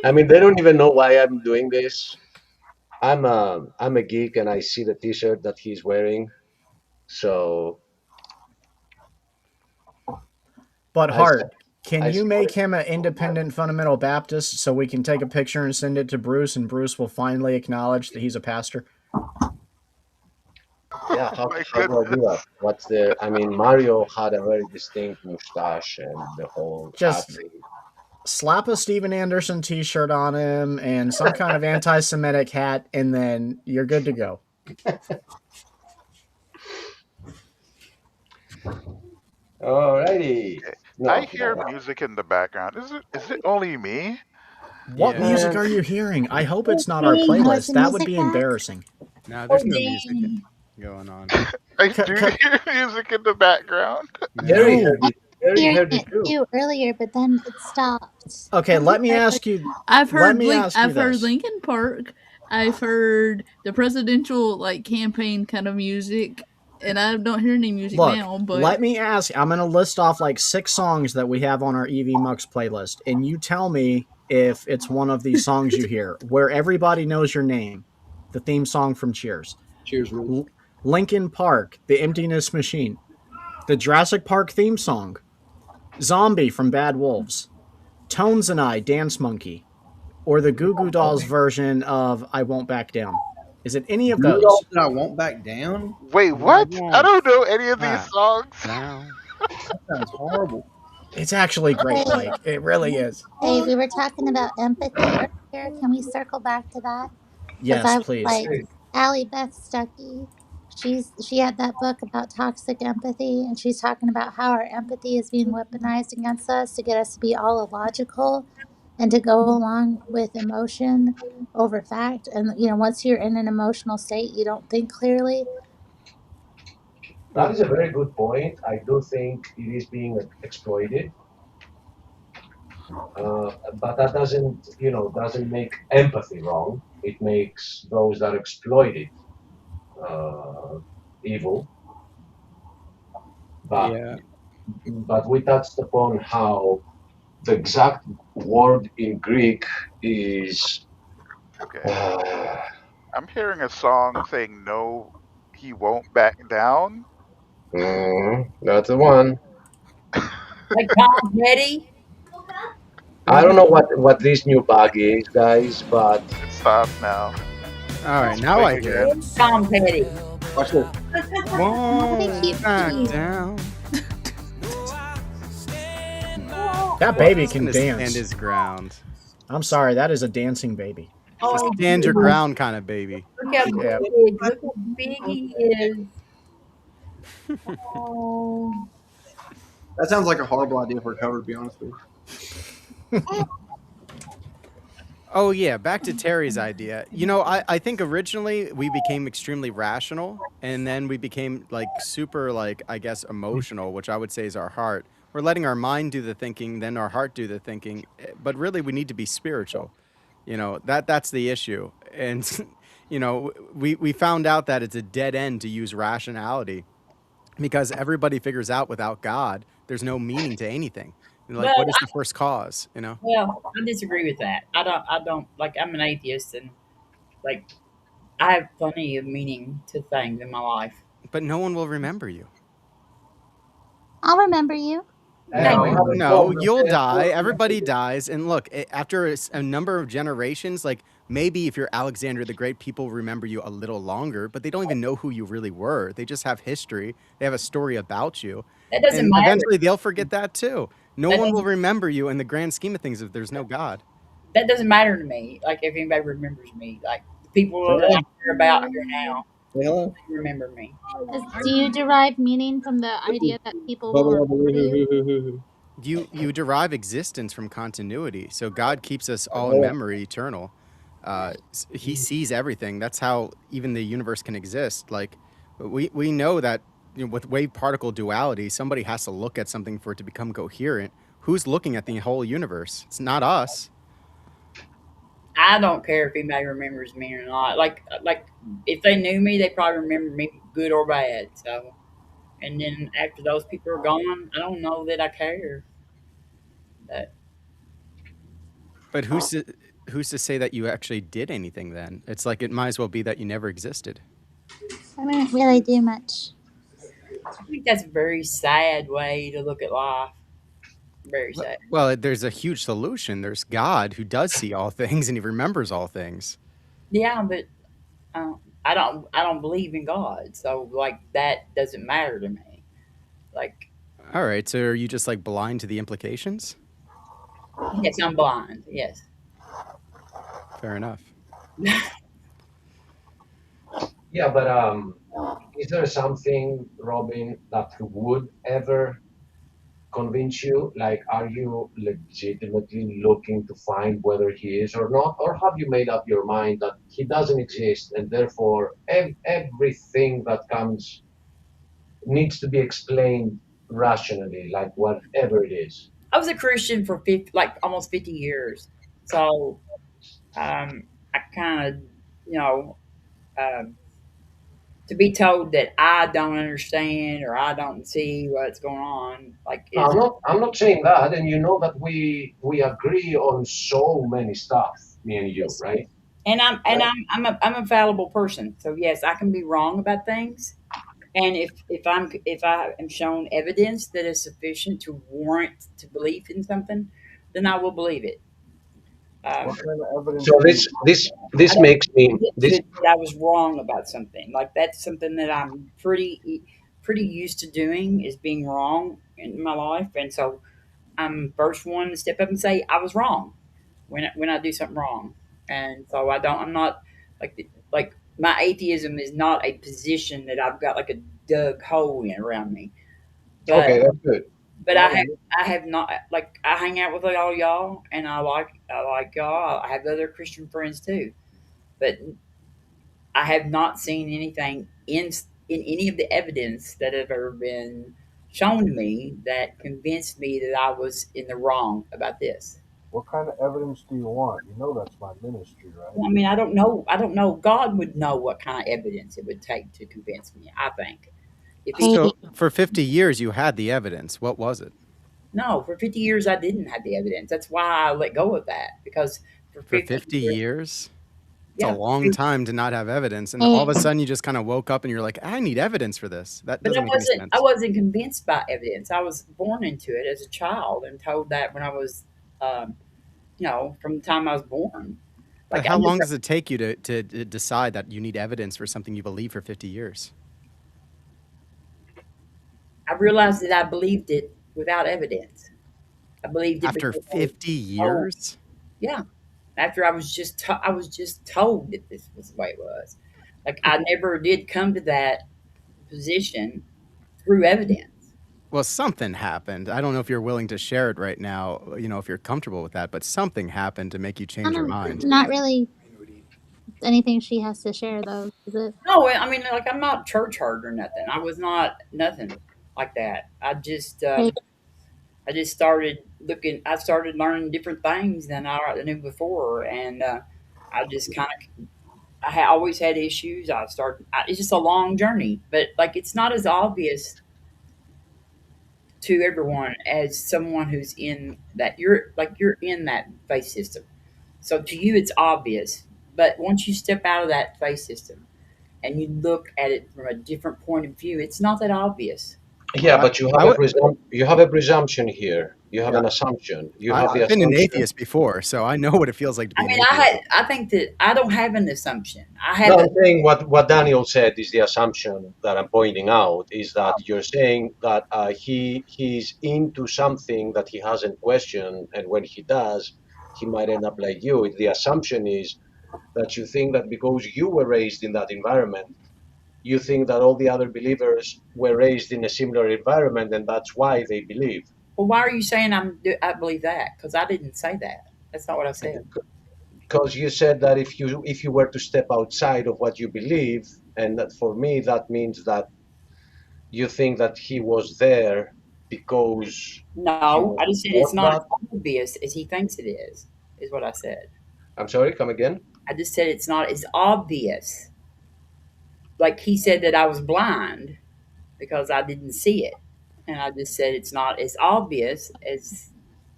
I mean, they don't even know why I'm doing this. I'm a geek, and I see the T-shirt that he's wearing. So, But I Hart, said- can I you said- make him an independent fundamental Baptist so we can take a picture and send it to Bruce, and Bruce will finally acknowledge that he's a pastor? yeah, how, My how do I do that? What's the? I mean, Mario had a very distinct mustache and the whole Just- hat thing. Slap a Steven Anderson t-shirt on him and some kind of anti-Semitic hat, and then you're good to go. Alrighty. I No. hear music in the background. Is it only me? What Yeah. music Man, are you hearing? I hope it's not our Dang, was playlist. the That would music be back? embarrassing. No, Oh, there's no music dang. going on. I C- do c- hear music in the background. Terry No. no. heard it. Terry Hearing heard it it too. too earlier, but then it stopped. Okay, let me ask you. I've Let heard me ask you I've heard this. Linkin Park. I've heard the presidential campaign kind of music, and I don't hear any music Look, now. But let me ask. I'm going to list off like 6 songs that we have on our EV Mux playlist, and you tell me if it's one of these songs you hear, where everybody knows your name, the theme song from Cheers. Cheers, rules. Linkin Park, The Emptiness Machine, the Jurassic Park theme song, Zombie from Bad Wolves, Tones and I, Dance Monkey, or the Goo Goo Dolls version of I Won't Back Down. Is it any of those? Rudolph that I won't back down. Wait, what? I don't know any of these songs. Now. That sounds horrible. It's actually great, Mike. It really is. Hey, we were talking about empathy earlier. Can we circle back to that? Yes, I please. like Allie Beth Stuckey. She had that book about toxic empathy, and she's talking about how our empathy is being weaponized against us to get us to be all illogical and to go along with emotion over fact. And once you're in an emotional state, you don't think clearly. That is a very good point. I do think it is being exploited, but that doesn't make empathy wrong. It makes those that exploit it evil. But Yeah. but we touched upon how the exact word in Greek is. Okay. I'm hearing a song saying no, he won't back down. That's the one. Like Tom Petty. I don't know what this new bug is, guys, but It stopped now. All right, now I hear it. It's Tom Petty. Watch this. Won't back down. That baby He's can gonna stand dance. his ground. I'm sorry, that is a dancing baby. It's a stand your ground kind of baby. Look how Yeah. big. Look how big he is. Oh. That sounds like a horrible idea for a cover, to be honest with you. Oh yeah, back to Terry's idea. I think originally we became extremely rational, and then we became super I guess emotional, which I would say is our heart. We're letting our mind do the thinking, then our heart do the thinking. But really, we need to be spiritual. That's the issue. And we found out that it's a dead end to use rationality, because everybody figures out without God, there's no meaning to anything. What is the first cause? Well, I disagree with that. I don't I'm an atheist, and I have plenty of meaning to things in my life. But no one will remember you. I'll remember you. No, you'll die. Everybody dies. And look, after a number of generations, maybe if you're Alexander the Great, people remember you a little longer, but they don't even know who you really were. They just have history. They have a story about you. That doesn't And matter. eventually they'll forget that too. No That one will doesn't- remember you in the grand scheme of things if there's no God. That doesn't matter to me. If anybody remembers me, the people that I care about here now, Hello. they remember me. Do you derive meaning from the idea that people will remember you? You derive existence from continuity. So God keeps us all in memory, eternal. He sees everything. That's how even the universe can exist. We know that with wave particle duality, somebody has to look at something for it to become coherent. Who's looking at the whole universe? It's not us. I don't care if anybody remembers me or not. If they knew me, they probably remember me good or bad. So, and then after those people are gone, I don't know that I care. But who's to say that you actually did anything then? It's it might as well be that you never existed. I didn't really do much. I think that's a very sad way to look at life. Very sad. Well, there's a huge solution. There's God who does see all things and he remembers all things. Yeah, but I don't believe in God, so that doesn't matter to me. All right, so are you just blind to the implications? Yes, I'm blind. Yes. Fair enough. yeah, but is there something, Robin, that would ever convince you? Like, are you legitimately looking to find whether he is or not? Or have you made up your mind that he doesn't exist and therefore everything that comes needs to be explained rationally, like whatever it is? I was a Christian for like almost 50 years. So I kind of, you know, um, to be told that I don't understand or I don't see what's going on, like No, is I'm not saying that, and you know that we agree on so many stuff, me and you, yes. right? And I'm a fallible person. So yes, I can be wrong about things. And if I am shown evidence that is sufficient to warrant to believe in something, then I will believe it. What Um, kind of evidence So do you want? I this don't makes me get this. that I was wrong about something. Like that's something that I'm pretty used to doing is being wrong in my life, and so I'm first one to step up and say I was wrong when I do something wrong, and so I'm not like my atheism is not a position that I've got like a dug hole in around me, but Okay, that's good. but Well, I have not like I hang out with all y'all, and I like y'all. I have other Christian friends too, but I have not seen anything in any of the evidence that have ever been shown to me that convinced me that I was in the wrong about this. what kind of evidence do you want? You know that's my ministry, right? Well, I mean, I don't know. I don't know. God would know what kind of evidence it would take to convince me. I think if he Hey, So for 50 years, you had the evidence. What was it? no, for 50 years I didn't have the evidence. That's why I let go of that because for For 50 50 years, years? It's a yeah, long time to not have evidence. And all hey, of a sudden, you just kind of woke up and you're like, I need evidence for this. That but doesn't make any I sense. wasn't convinced by evidence. I was born into it as a child and told that when I was, um, from the time I was born. But Like how long does it take you to decide that you need evidence for something you believe for 50 years? I realized that I believed it without evidence. I believed it After because I was 50 told. years? Yeah, after I was just told that this was the way it was. Like I never did come to that position through evidence. Well, something happened. I don't know if you're willing to share it right now, if you're comfortable with that, but something happened to make you change your mind. not really anything she has to share though, is it? No, I mean, like I'm not church hurt or nothing. I was not nothing like that. Hey, I just started looking. I started learning different things than I knew before, and I just kind of. Always had issues. It's just a long journey, but like it's not as obvious to everyone as someone who's in that. You're in that faith system, so to you it's obvious. But once you step out of that faith system and you look at it from a different point of view, it's not that obvious. Yeah, Well, but you I, I have would, you have a presumption here. You have yeah, an assumption. You have the I've been an assumption. atheist before, so I know what it feels like to I be an mean, atheist. I think that I don't have an assumption. I No, have a I'm saying what Daniel said is the assumption that I'm pointing out is that you're saying that he's into something that he hasn't questioned, and when he does, he might end up like you. The assumption is that you think that because you were raised in that environment, you think that all the other believers were raised in a similar environment, and that's why they believe. well. Why are you saying I believe that? Because I didn't say that. That's not what I said. Because you said that if you were to step outside of what you believe, and that for me that means that you think that he was there because he No, was I just said it's taught not as that. obvious as he thinks it is what I said. I'm sorry, come again. I just said it's not as obvious. Like he said that I was blind because I didn't see it. And I just said it's not as obvious as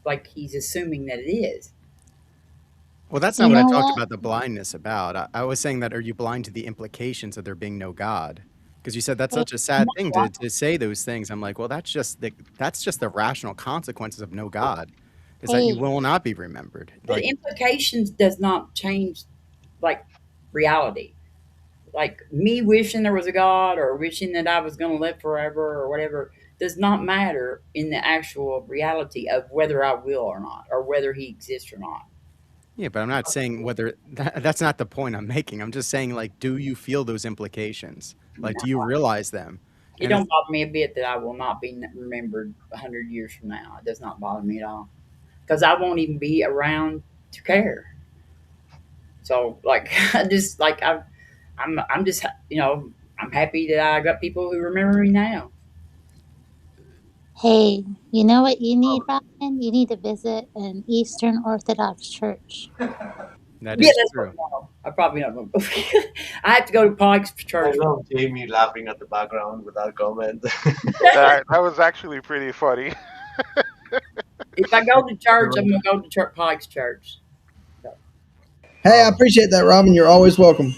like he's assuming that it is. Well, that's not you what I know talked what? about the blindness about. I was saying that are you blind to the implications of there being no God? Because you said that's Hey, such a sad thing to say those things. I'm like, well, that's just the rational consequences of no God, is that you hey, will not be remembered. But Like, implications does not change like reality. Like me wishing there was a God or wishing that I was going to live forever or whatever does not matter in the actual reality of whether I will or not or whether he exists or not. yeah, but I'm not saying whether that's not the point I'm making. I'm just saying, like, do you feel those implications? Like, do you realize them? It And don't bother me a bit that I will not be remembered 100 years from now. It does not bother me at all because I won't even be around to care. So like, I just like I'm just I'm happy that I got people who remember me now. Hey, you know what you need, Robin? You need to visit an Eastern Orthodox church. that Yeah, is that's what true. no, I probably not going to. I have to go to Pike's I Church. love Jamie laughing at the background without comment. That was actually pretty funny. If I go to church, I'm going to go to Pike's Church. So, Hey, I appreciate that, Robin. You're always welcome.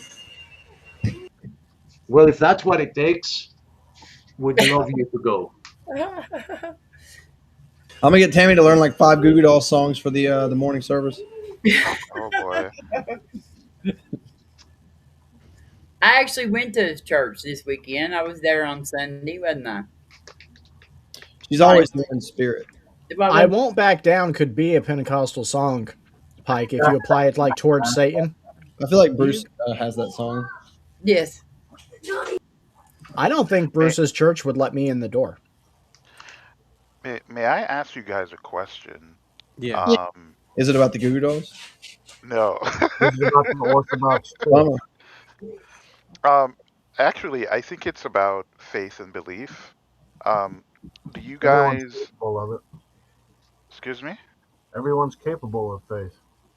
Well, if that's what it takes, we'd love you to go. I'm gonna get Tammy to learn like 5 Goo Goo Dolls songs for the morning service. Oh boy. I actually went to church this weekend. I was there on Sunday, wasn't I? She's Sorry. always there in spirit. I Won't Back Down could be a Pentecostal song, Pike, if you apply it like towards Satan. I feel like Bruce has that song. Yes. I don't think Bruce's church would let me in the door. May I ask you guys a question? Yeah. Yeah. Is it about the Goo Goo Dolls? No. This is about the Orthodox church. Bummer. Actually, I think it's about faith and belief. Do you Everyone's guys, capable of it. excuse me? Everyone's capable of faith.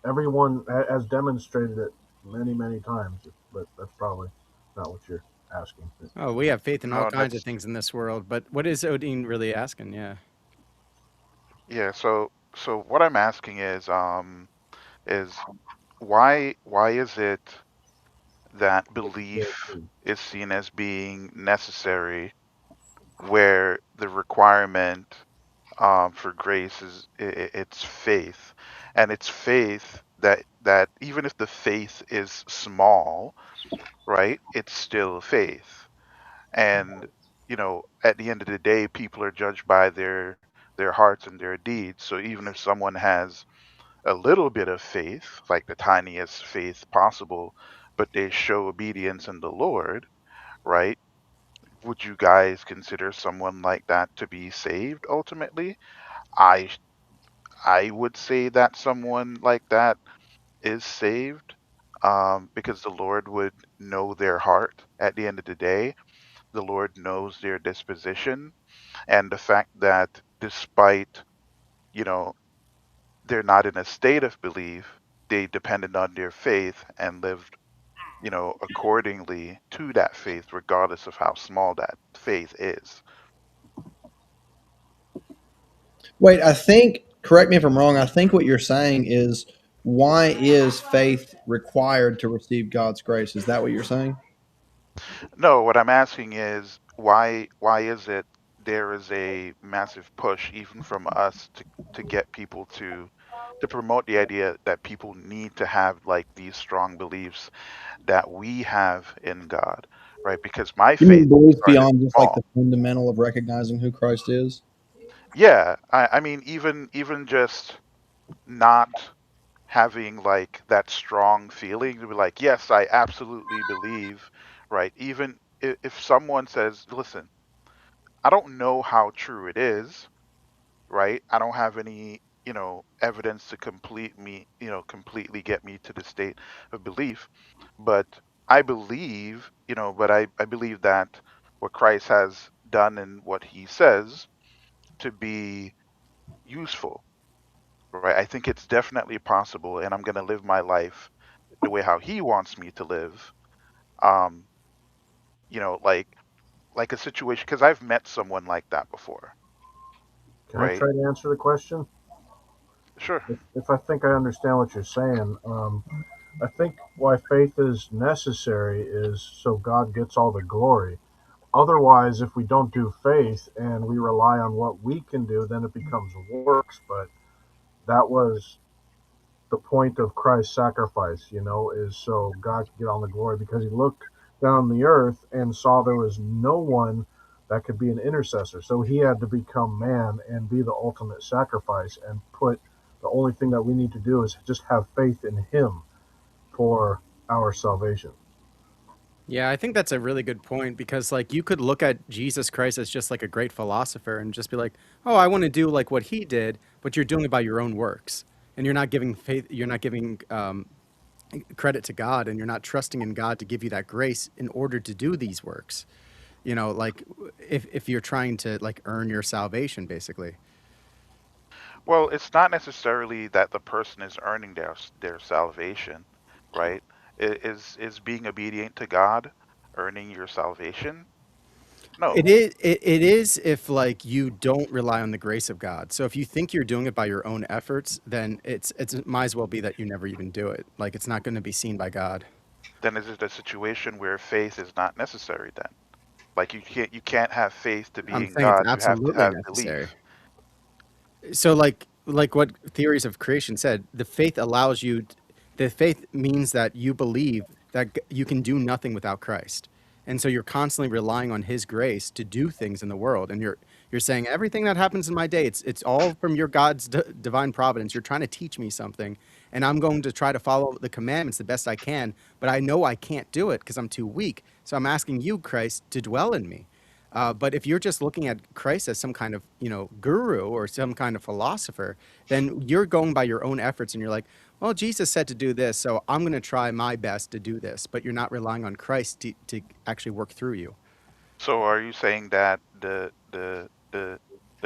Everyone has demonstrated it many, many times, but that's probably not what you're asking. Oh, we have faith in all No, kinds of that's, things in this world, but what is Odin really asking? Yeah. yeah, so what I'm asking is why is it that belief is seen as being necessary where the requirement for grace is it's faith, and it's faith that even if the faith is small, right, it's still faith. And at the end of the day, people are judged by their hearts and their deeds. So even if someone has a little bit of faith, like the tiniest faith possible, but they show obedience in the Lord, right? Would you guys consider someone like that to be saved ultimately? I I would say that someone like that is saved, because the Lord would know their heart at the end of the day. The Lord knows their disposition, and the fact that despite, you know, they're not in a state of belief, they depended on their faith and lived, accordingly to that faith, regardless of how small that faith is. Wait, I think, correct me if I'm wrong, I think what you're saying is why is faith required to receive God's grace? Is that what you're saying? No, what I'm asking is why is it there is a massive push even from us to get people to promote the idea that people need to have like these strong beliefs that we have in God, right? Because my You mean faith belief started beyond just like small. the fundamental of recognizing who Christ is? Yeah, I mean even just not having like that strong feeling to be like, yes, I absolutely believe, right? Even if someone says, listen, I don't know how true it is, right? I don't have any, evidence to completely get me to the state of belief, but I believe, but I believe that what Christ has done and what he says to be useful, right? I think it's definitely possible, and I'm going to live my life the way how he wants me to live. Um, like a situation, because I've met someone like that before, Can I right? try to answer the question? Sure. If I think I understand what you're saying, I think why faith is necessary is so God gets all the glory. Otherwise, if we don't do faith and we rely on what we can do, then it becomes works. But that was the point of Christ's sacrifice, is so God could get all the glory because he looked down on the earth and saw there was no one that could be an intercessor. So he had to become man and be the ultimate sacrifice and put the only thing that we need to do is just have faith in him for our salvation. Yeah, I think that's a really good point because like you could look at Jesus Christ as just like a great philosopher and just be like, "Oh, I want to do like what he did," but you're doing it by your own works. And you're not giving faith, you're not giving credit to God, and you're not trusting in God to give you that grace in order to do these works. You know, like if you're trying to like earn your salvation basically. Well, it's not necessarily that the person is earning their salvation, right? Is being obedient to God earning your salvation? It No. is it is if like you don't rely on the grace of God. So if you think you're doing it by your own efforts, then it might as well be that you never even do it. Like it's not going to be seen by God. Then is it a situation where faith is not necessary then? Like you can't have faith to be I'm in saying it's God. You have to absolutely have necessary. belief. So like what theories of creation said, the faith allows you the faith means that you believe that you can do nothing without Christ. And so you're constantly relying on his grace to do things in the world, and you're saying everything that happens in my day, it's all from your God's divine providence. You're trying to teach me something, and I'm going to try to follow the commandments the best I can, but I know I can't do it because I'm too weak. So I'm asking you, Christ, to dwell in me. But if you're just looking at Christ as some kind of, guru or some kind of philosopher, then you're going by your own efforts and you're like, well, Jesus said to do this, so I'm going to try my best to do this. But you're not relying on Christ to actually work through you. So are you saying that the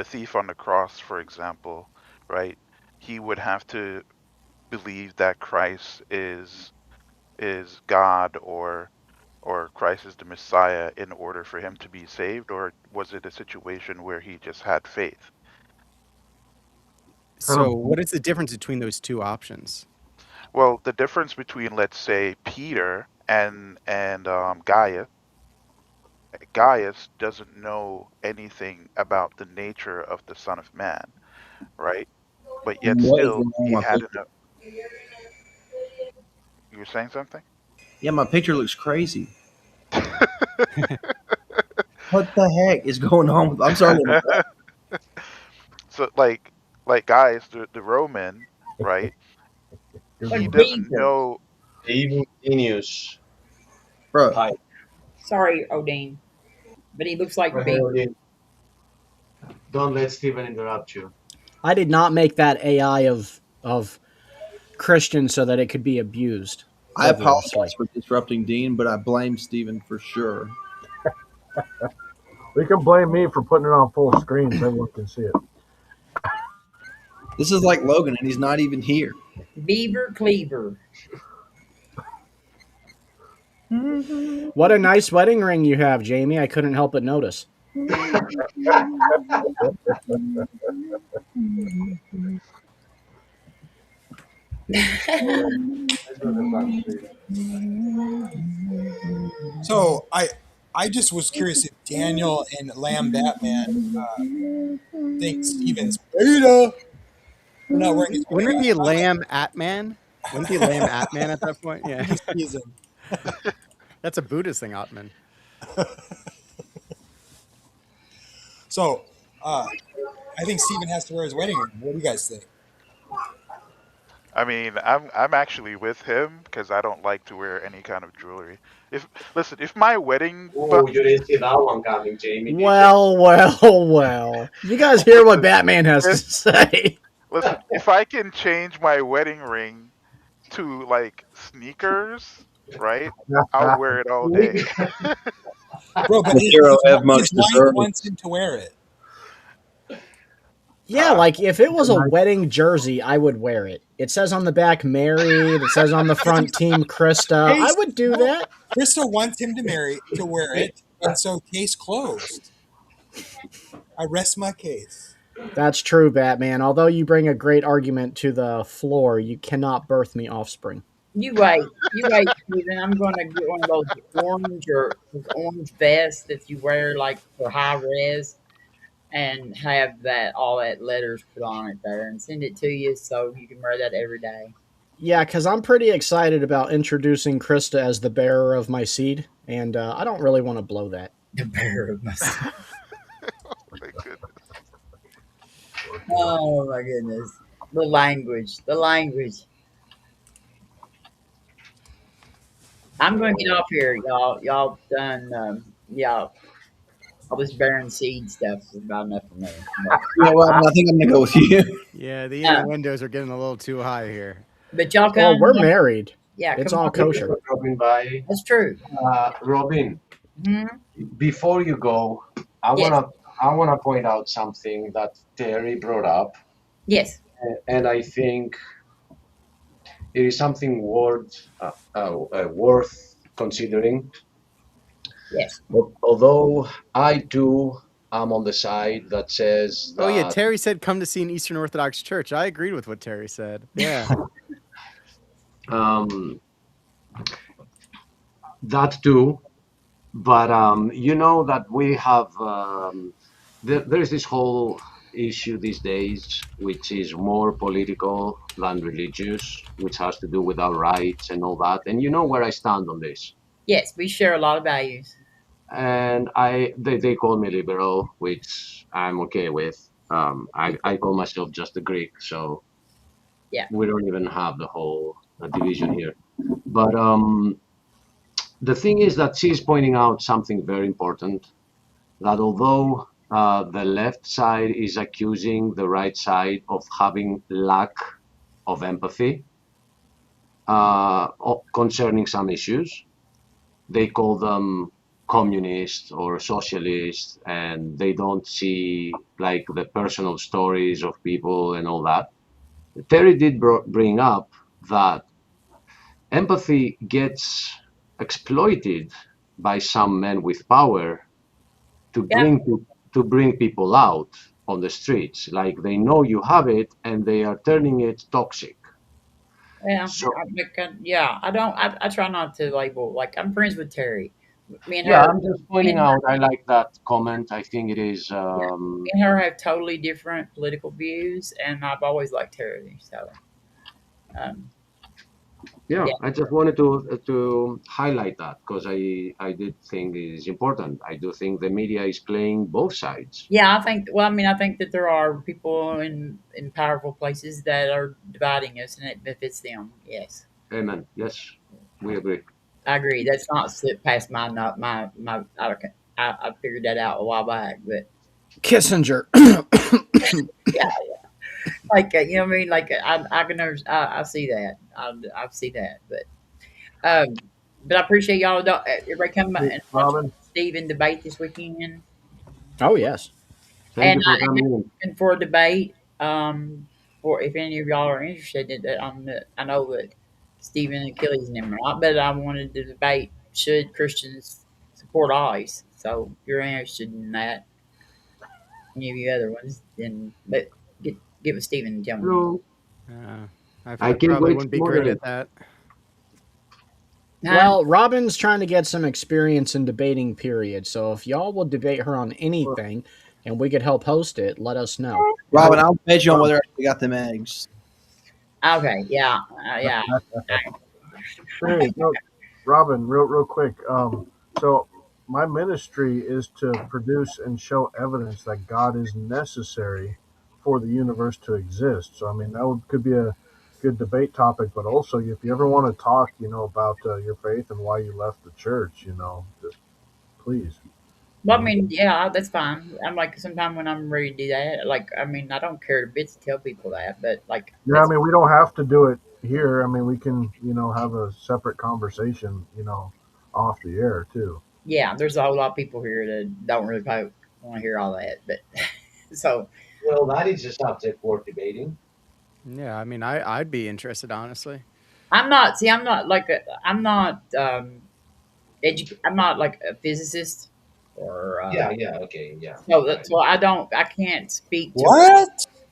thief on the cross, for example, right? He would have to believe that Christ is God or Christ is the Messiah in order for him to be saved, or was it a situation where he just had faith? Kind So of what is the difference between those two options? Well, the difference between, let's say, Peter and Gaius doesn't know anything about the nature of the Son of Man, right? But yet What is still going on he with my had picture? enough. You were saying something? Yeah, my picture looks crazy. What the heck is going on with? I'm sorry. So like Gaius the Roman, right? good He one. But doesn't Beaver, know. Evil genius. Bro, Hi. sorry, Odin, but he looks Go like ahead, Beaver. Odin. Don't let Stephen interrupt you. I did not make that AI of Christian so that it could be abused I apologize frivolously. for disrupting Dean, but I blame Steven for sure. You can blame me for putting it on full screen so everyone can see it. This is like Logan, and he's not even here. Beaver Cleaver. What a nice wedding ring you have, Jamie. I couldn't help but notice. So I just was curious if Daniel and Lamb Batman think Steven's beta for not wearing his wedding Wouldn't it ring. be Lamb Atman? Wouldn't it be Lamb Atman at that point? I'm Yeah. just teasing. That's a Buddhist thing, Atman. So I think Steven has to wear his wedding ring. What do you guys think? I mean, I'm actually with him because I don't like to wear any kind of jewelry. If listen, if my wedding, Oh, but you didn't see that one coming, Jamie, did you? Well, well, well. You guys hear what listen, Batman has to if say? listen, if I can change my wedding ring to like sneakers, right? I'll wear it all day. Bro, but The hero have his much wife deserved. wants him to wear it. Yeah, Huh? like if it was a wedding jersey, I would wear it. It says on the back married, it says on the front team Krista. I Case, would do no, that. Crystal wants him to wear it, and so case closed. I rest my case. That's true, Batman. Although you bring a great argument to the floor, you cannot birth me offspring. You wait, Steven. I'm gonna get one of those orange vests that you wear like for high res, and have that all that letters put on it there, and send it to you so you can wear that every day. Yeah, because I'm pretty excited about introducing Krista as the bearer of my seed, and I don't really want to blow that. The bearer of my seed. My goodness. Oh my goodness, the language. I'm going to get off here, y'all. Y'all done, yeah, all this barren seed stuff is about enough for me. Yeah, well, I think I'm gonna go with you. Yeah, the Uh, innuendos are getting a little too high here. but y'all Well, come, we're married. yeah, It's come all on. Thank you kosher. for dropping by. That's true. Robin, Hmm. before you go, I Yes, wanna I wanna point out something that Terry brought up, yes, and I think it is something worth considering. yes. Although I too am on the side that says Oh yeah, that Terry said come to see an Eastern Orthodox church. I agreed with what Terry said. Yeah. um, that too, but you know that we have there is this whole issue these days, which is more political than religious, which has to do with our rights and all that. And you know where I stand on this. Yes, we share a lot of values. And they call me liberal, which I'm okay with. I call myself just a Greek, so Yeah, we don't even have the whole division here. But the thing is that she's pointing out something very important, that although the left side is accusing the right side of having lack of empathy concerning some issues, they call them communist or socialist, and they don't see like the personal stories of people and all that. Terry did bring up that empathy gets exploited by some men with power to yeah, bring people out on the streets. Like they know you have it and they are turning it toxic. yeah. So Yeah, I don't. I try not to label. Like I'm friends with Terry. Me and yeah, her, I'm just me pointing and out. I like that comment. I think it is. yeah, me and her have totally different political views, and I've always liked Terry. So, um, Yeah, yeah, I just wanted to highlight that because I did think it is important. I do think the media is playing both sides. yeah. I think. Well, I mean, I think that there are people in powerful places that are dividing us, and it benefits them. Yes, Amen. Yes, we agree. I agree. That's not slipped past my not my. I figured that out a while back, but Kissinger. yeah, like you know what I mean. Like I can I see that. I see that, um, but I appreciate y'all. Everybody come Hey, and watch Robin. Steve in debate this weekend, Oh yes. Thank you for coming in. and for a debate. For if any of y'all are interested in that, I know that Stephen and Achilles and them are not, but I wanted to debate should Christians support ICE. So if you're interested in that, any of you other ones, then but get with Stephen and tell me. Hello. Uh, I I can't probably wait wouldn't to be great moderate. at that. Huh? Well, Robin's trying to get some experience in debating, period. So if y'all will debate her on anything and we could help host it, let us know. Robin, I'll bet you on whether I got them eggs. Okay, yeah, yeah. Hey, no, Robin, real quick. So my ministry is to produce and show evidence that God is necessary for the universe to exist. So I mean, could be a good debate topic. But also, if you ever want to talk, about your faith and why you left the church, just please. Well, I mean, yeah, that's fine. I'm like, sometime when I'm ready to do that, like, I mean, I don't care a bit to tell people that, but like, Yeah, I that's mean, we don't have to do it here. I mean, we can, have a separate conversation, off the air too. yeah. There's a whole lot of people here that don't really want to hear all that, but so Well, that is a subject for debating. Yeah, I mean, I'd be interested, honestly. I'm not. See, I'm not like I'm not I'm not like a physicist or Yeah, yeah, okay, yeah. so Right. so I don't. I can't speak to. What?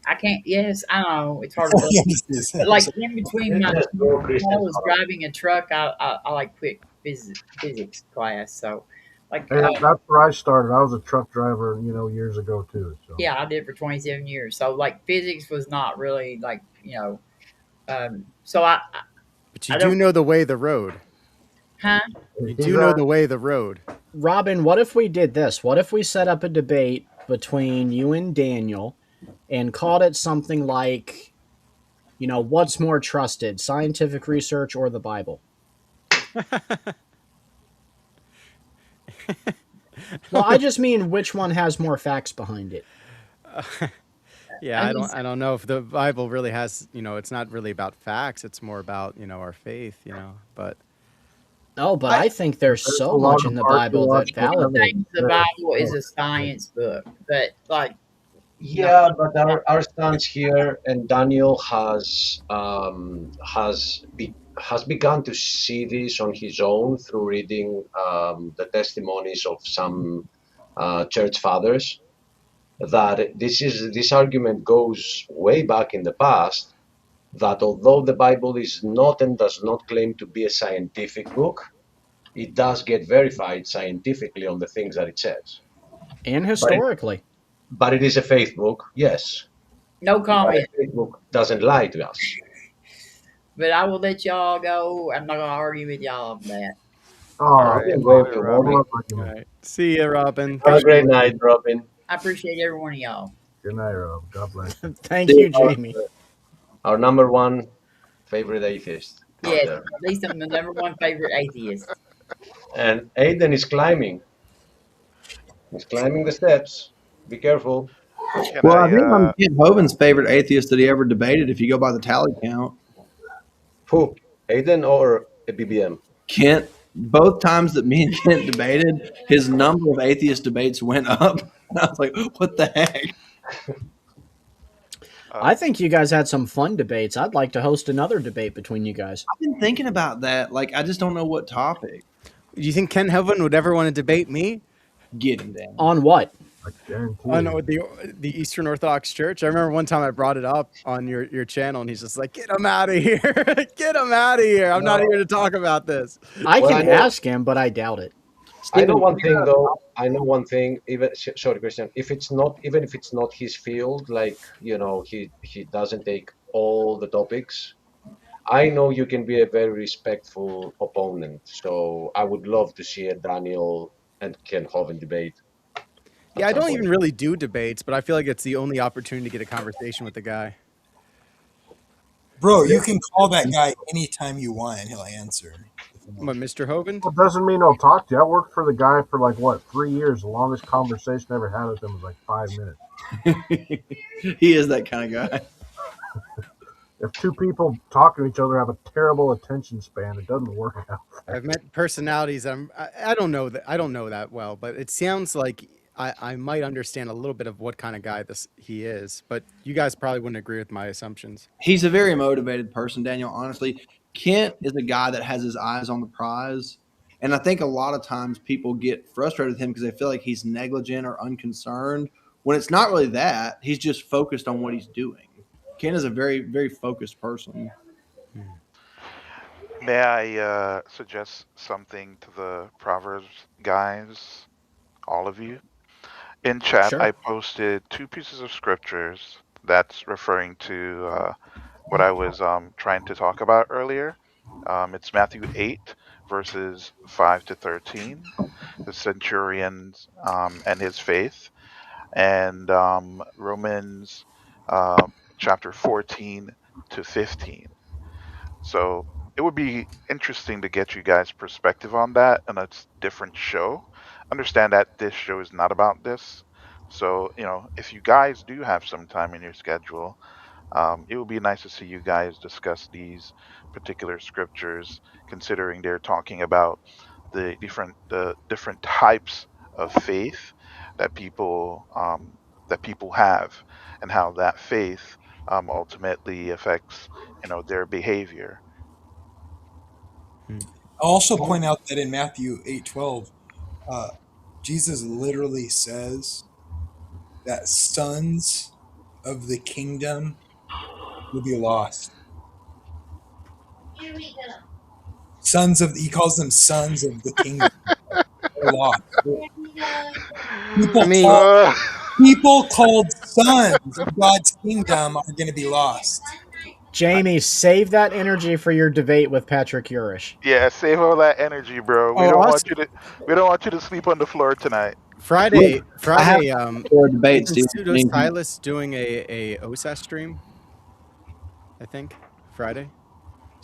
I can't. Yes, I know it's hard to believe. Yeah, this But is- like in between my Just go I Christian was Scholars. driving a truck, I like quick physics class. So like Hey, that's where I started. I was a truck driver, years ago too. So yeah, I did for 27 years. So like physics was not really like so But you I do don't know the way, the road. huh You he's do know the way, the road. Robin, what if we did this? What if we set up a debate between you and Daniel and called it something like, what's more trusted, scientific research or the Bible? Well, I just mean which one has more facts behind it. Yeah, I'm I just- don't know if the Bible really has, it's not really about facts. It's more about, our faith, but Oh, but I think there's There's so a lot much of in the Bible that archaeological evidence validates. the there. Bible is a science book, but like, Yeah, but our stance here, and Daniel has begun to see this on his own through reading the testimonies of some church fathers. That this argument goes way back in the past. That although the Bible is not and does not claim to be a scientific book, it does get verified scientifically on the things that it says. And But historically. it is a faith book, yes. no But comment. a faith book doesn't lie to us. But I will let y'all go. I'm not gonna argue with y'all on that. Oh, right. Okay, wave your I warning. love all argument. right. See ya, Robin. Have a Appreciate great night, Robin. I appreciate every one of y'all. Good night, Rob. God bless you. Thank you, Jamie. Our number one favorite atheist out Yes, there. at least I'm the number one favorite atheist. And Aiden is climbing. He's climbing the steps. Be careful. Can Well, I think I? I'm Kent Hovind's favorite atheist that he ever debated, if you go by the tally count. Who? Aiden or a BBM? Kent, both times that me and Kent debated, his number of atheist debates went up. And I was like, what the heck? I think you guys had some fun debates. I'd like to host another debate between you guys. I've been thinking about that. Like, I just don't know what topic. Do you think Ken Hovind would ever want to debate me? Get him down. On what? I guarantee Oh you. no, the Eastern Orthodox Church. I remember one time I brought it up on your channel, and he's just like, "Get him out of here! Get him out of here! I'm not here to talk about this." I Well, can I know- ask him, but I doubt it. I know Stephen, one thing though. I know one thing. Sorry, Christian. If it's not his field, like he doesn't take all the topics. I know you can be a very respectful opponent. So I would love to see a Daniel and Ken Hovind debate. Yeah, I some don't point. even really do debates, but I feel like it's the only opportunity to get a conversation with the guy. Bro, you can call that guy anytime you want and he'll answer. What, Mr. Hovind? Well, doesn't mean he'll talk to you. I worked for the guy for like, 3 years? The longest conversation I ever had with him was like 5 minutes. he is that kind of guy. If two people talking to each other have a terrible attention span, it doesn't work out. I've met personalities that I don't know that well, but it sounds like I might understand a little bit of what kind of guy he is, but you guys probably wouldn't agree with my assumptions. He's a very motivated person, Daniel. Honestly, Kent is a guy that has his eyes on the prize. And I think a lot of times people get frustrated with him because they feel like he's negligent or unconcerned, when it's not really that. He's just focused on what he's doing. Kent is a very, very focused person. May I suggest something to the Proverbs guys, all of you? In chat, Sure. I posted 2 pieces of scriptures that's referring to what I was trying to talk about earlier. It's Matthew 8, verses 5 to 13, the centurion and his faith, and Romans chapter 14 to 15. So it would be interesting to get you guys' perspective on that on a different show. Understand that this show is not about this. So, if you guys do have some time in your schedule, it would be nice to see you guys discuss these particular scriptures, considering they're talking about the different types of faith that people have, and how that faith ultimately affects their behavior. I'll also point out that in Matthew 8:12, Jesus literally says that sons of the kingdom will be lost. He calls them sons of the kingdom. They're lost. People called sons of God's kingdom are going to be lost. Jamie, save that energy for your debate with Patrick Urish. Yeah, save all that energy, bro. We don't want you to sleep on the floor tonight. Friday, For a debate, isn't Steve. Pseudo Silas doing a OSAS stream? I think Friday.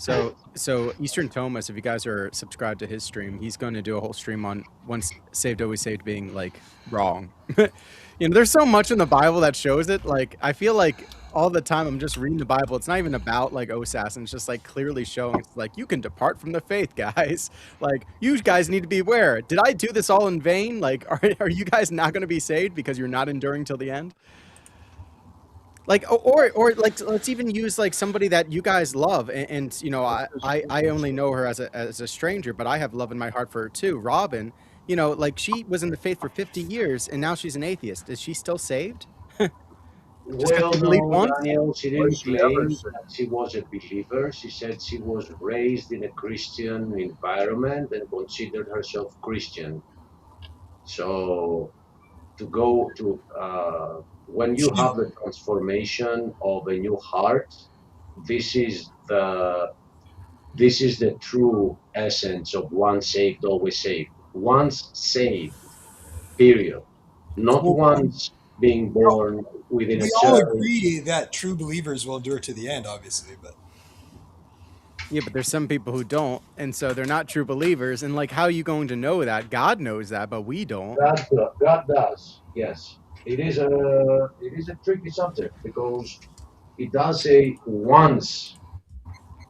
So Eastern Thomas, if you guys are subscribed to his stream, he's going to do a whole stream on once saved, always saved being like wrong. There's so much in the Bible that shows it. Like, I feel like all the time I'm just reading the Bible. It's not even about like OSAS, and it's just like clearly showing it's like you can depart from the faith, guys. Like, you guys need to be aware. Did I do this all in vain? Like, are you guys not going to be saved because you're not enduring till the end? Like, or like, let's even use like somebody that you guys love, and I only know her as a stranger, but I have love in my heart for her too. Robin, like she was in the faith for 50 years, and now she's an atheist. Is she still saved? Just because Well, she believed no, once? Daniel, she Was didn't she ever claim saved? that she was a believer. She said she was raised in a Christian environment and considered herself Christian. So to go to when you She, have the transformation of a new heart, this is the true essence of once saved, always saved. Once saved, period. Not well, once being born within a we all church. agree that true believers will endure to the end, obviously, but Yeah, but there's some people who don't, and so they're not true believers. And like, how are you going to know that? God knows that, but we don't. God does. Yes, it is a tricky subject because it does say once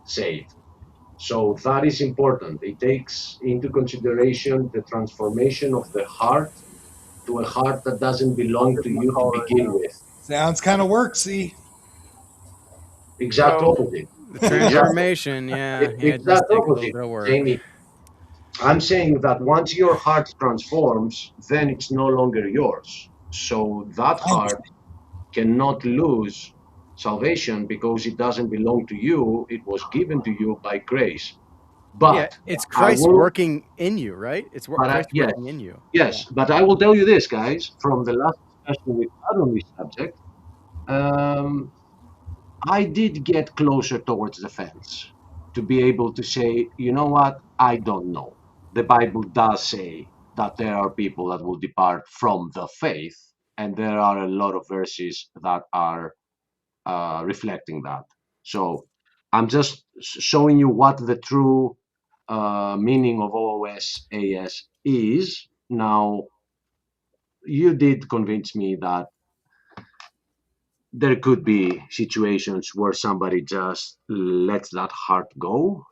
saved. So that is important. It takes into consideration the transformation of the heart to a heart that doesn't belong to Give him a you to call right begin now. with. sounds kind of worksy. Exact So opposite. The yeah. Exact, transformation, yeah, it does exact take a little opposite. bit of work. Jamie, I'm saying that once your heart transforms, then it's no longer yours. So that I heart cannot lose salvation because it doesn't belong to you. It was given to you by grace. Yeah, But it's I Christ will, working in you, right? It's but Christ yes, working in you. yes, but I will tell you this, guys, from the last discussion we had on this subject, um, I did get closer towards the fence to be able to say, you know what, I don't know. The Bible does say that there are people that will depart from the faith, and there are a lot of verses that are reflecting that. So I'm just showing you what the true meaning of OSAS is. Now, you did convince me that there could be situations where somebody just lets that heart go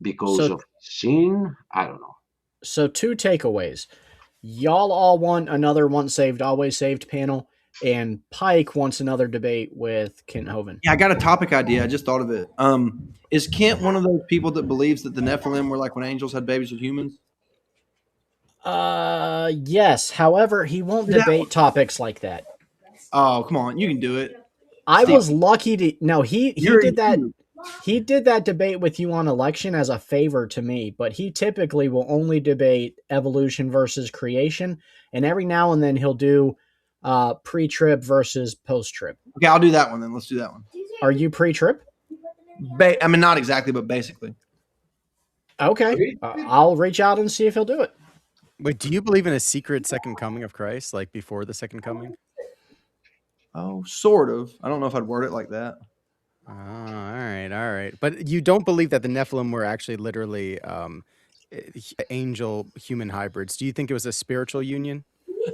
because So of sin. I don't know. so two takeaways. Y'all all want another once saved, always saved panel, and Pike wants another debate with Kent Hovind. Yeah, I got a topic idea. I just thought of it. Is Kent one of those people that believes that the Nephilim were like when angels had babies with humans? Yes. However, he won't Do that one. debate topics like that. Oh, come on, you can do it. I Steve, was lucky to no, he you're a did that you. he did that debate with you on election as a favor to me, but he typically will only debate evolution versus creation, and every now and then he'll do pre-trib versus post-trib. Okay, I'll do that one then. Let's do that one. Are you pre-trib? I mean, not exactly, but basically. Okay. I'll reach out and see if he'll do it. Wait, do you believe in a secret second coming of Christ, like before the second coming? Oh, sort of. I don't know if I'd word it like that. Oh, all right. But you don't believe that the Nephilim were actually literally angel human hybrids. Do you think it was a spiritual union?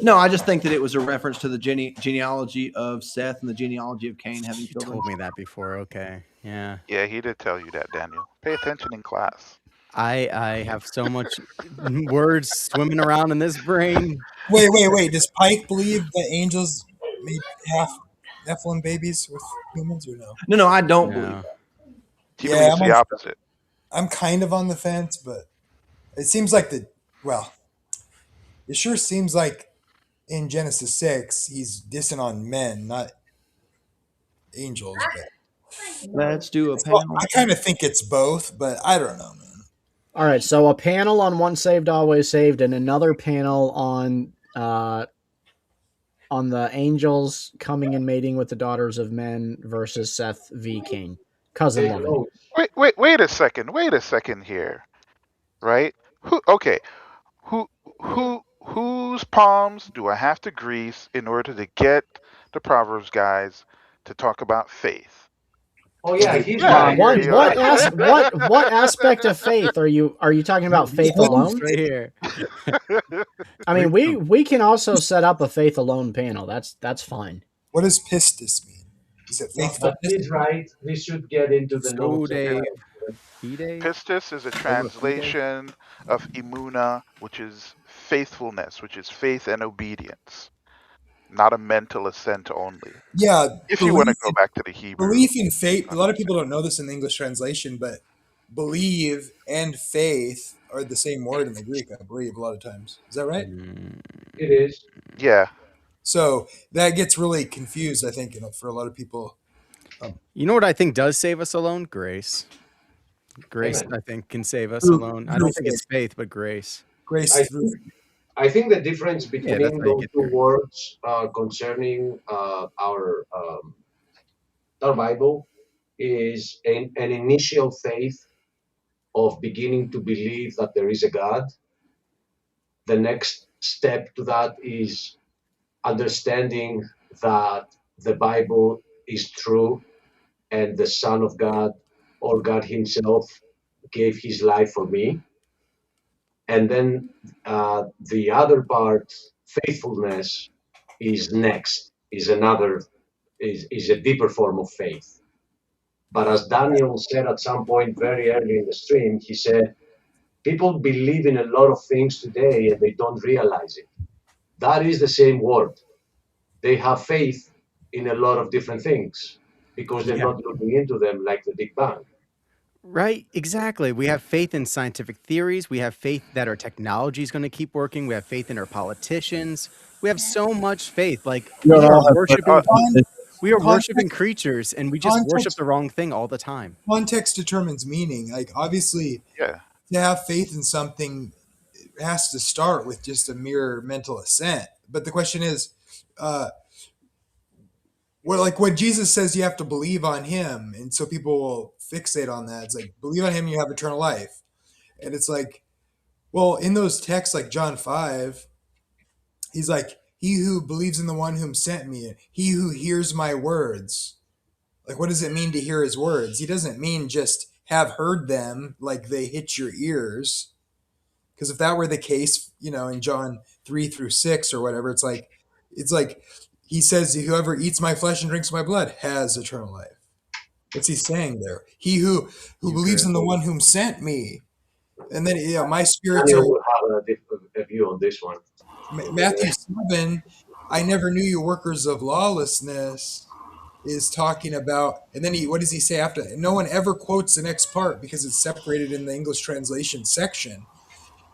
No, I just think that it was a reference to the genealogy of Seth and the genealogy of Cain having You children. told me that before. Okay. Yeah. Yeah, he did tell you that, Daniel. Pay attention in class. I have so much words swimming around in this brain. wait. Does Pike believe that angels made half Nephilim babies with humans or no? No, I don't believe No. that. He Yeah, believes the opposite. I'm kind of on the fence, but it seems like it sure seems like in Genesis 6 he's dissing on men, not angels. But Let's do a well, panel. I kind of think it's both, but I don't know, man. All right, so a panel on once saved, always saved, and another panel on the angels coming and mating with the daughters of men versus Seth v. Cain. Cousin Take Lovin. notes. Wait a second. Wait a second here. Right? Okay. Whose palms do I have to grease in order to get the Proverbs guys to talk about faith? Oh Of yeah, the he's Yeah, I right. hear He's you. right. What aspect of faith are you talking about? these Faith proofs alone? right here. I mean, Preach 'em. we can also set up a faith alone panel. That's fine. What does pistis mean? Is it No, but faithfulness? he's right. We should get into the notes of Sode the fide, Pistis is a sola fide. translation of imuna, which is faithfulness, which is faith and obedience, not a mental assent only. Yeah, If you want to belief. go back to the Hebrew, Belief and faith. A lot of people don't know this in the English translation, but believe and faith are the same word in the Greek. I believe a lot of times. Is that right? Mm. It is. yeah, So that gets really confused, I think, for a lot of people. You know what I think does save us alone? Grace. Grace, Amen. I think, can save us Through, alone. I through don't think it's faith, faith, but grace. grace I through. I think the difference Yeah, that's between how you those get two there. words concerning our Bible is an initial faith of beginning to believe that there is a God. The next step to that is understanding that the Bible is true and the Son of God or God Himself gave His life for me. And then the other part, faithfulness, is next, is a deeper form of faith. But as Daniel said at some point very early in the stream, he said, people believe in a lot of things today and they don't realize it. That is the same word. They have faith in a lot of different things because they're Yeah. not looking into them like the Big Bang. Right, exactly. We have faith in scientific theories. We have faith that our technology is going to keep working. We have faith in our politicians. We have so much faith. Like You don't we are all have worshiping Con- we are worshiping context, creatures and we just worship context, the wrong thing all the time. context determines meaning. Like obviously, yeah. to have faith in something it has to start with just a mere mental assent. But the question is, uh, well, like when Jesus says you have to believe on Him, and so people will fixate on that. It's like believe on Him, you have eternal life, and it's like, well, in those texts like John 5, he's like, he who believes in the one whom sent me, he who hears my words. Like, what does it mean to hear his words? He doesn't mean just have heard them like they hit your ears. Because if that were the case, in John 3 through 6 or whatever, it's like he says, whoever eats my flesh and drinks my blood has eternal life. What's he saying there? He who believes in the one whom sent me. And then, my spirits Daniel are will have a view on this one. Matthew 7, I never knew you workers of lawlessness is talking about, and then what does he say after that? No one ever quotes the next part because it's separated in the English translation section.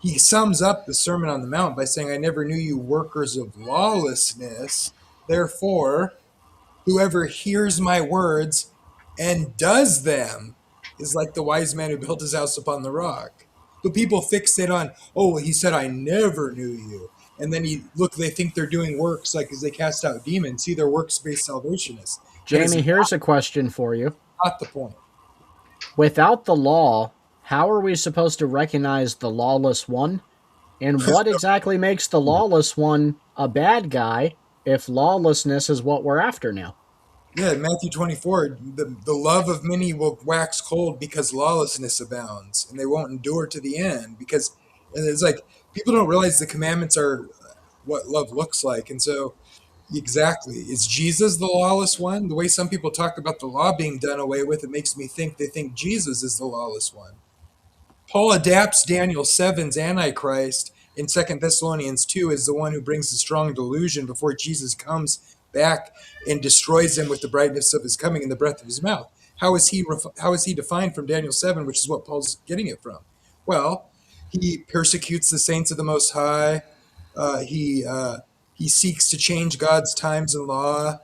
He sums up the Sermon on the Mount by saying, I never knew you workers of lawlessness. Therefore, whoever hears my words and does them is like the wise man who built his house upon the rock. But people fixate on, oh, he said, I never knew you. And then they think they're doing works like as they cast out demons. See, they're works-based salvationists. That is Jamie, here's a question for you. not the point. Without the law, how are we supposed to recognize the lawless one? And what exactly makes the lawless one a bad guy if lawlessness is what we're after now? Yeah, Matthew 24, the love of many will wax cold because lawlessness abounds, and they won't endure to the end. And it's like people don't realize the commandments are what love looks like. And so, exactly, is Jesus the lawless one? The way some people talk about the law being done away with, it makes me think they think Jesus is the lawless one. Paul adapts Daniel 7's Antichrist in 2 Thessalonians 2 as the one who brings the strong delusion before Jesus comes back and destroys them with the brightness of his coming and the breath of his mouth. How is he defined from Daniel 7, which is what Paul's getting it from? Well, he persecutes the saints of the Most High. He seeks to change God's times and law.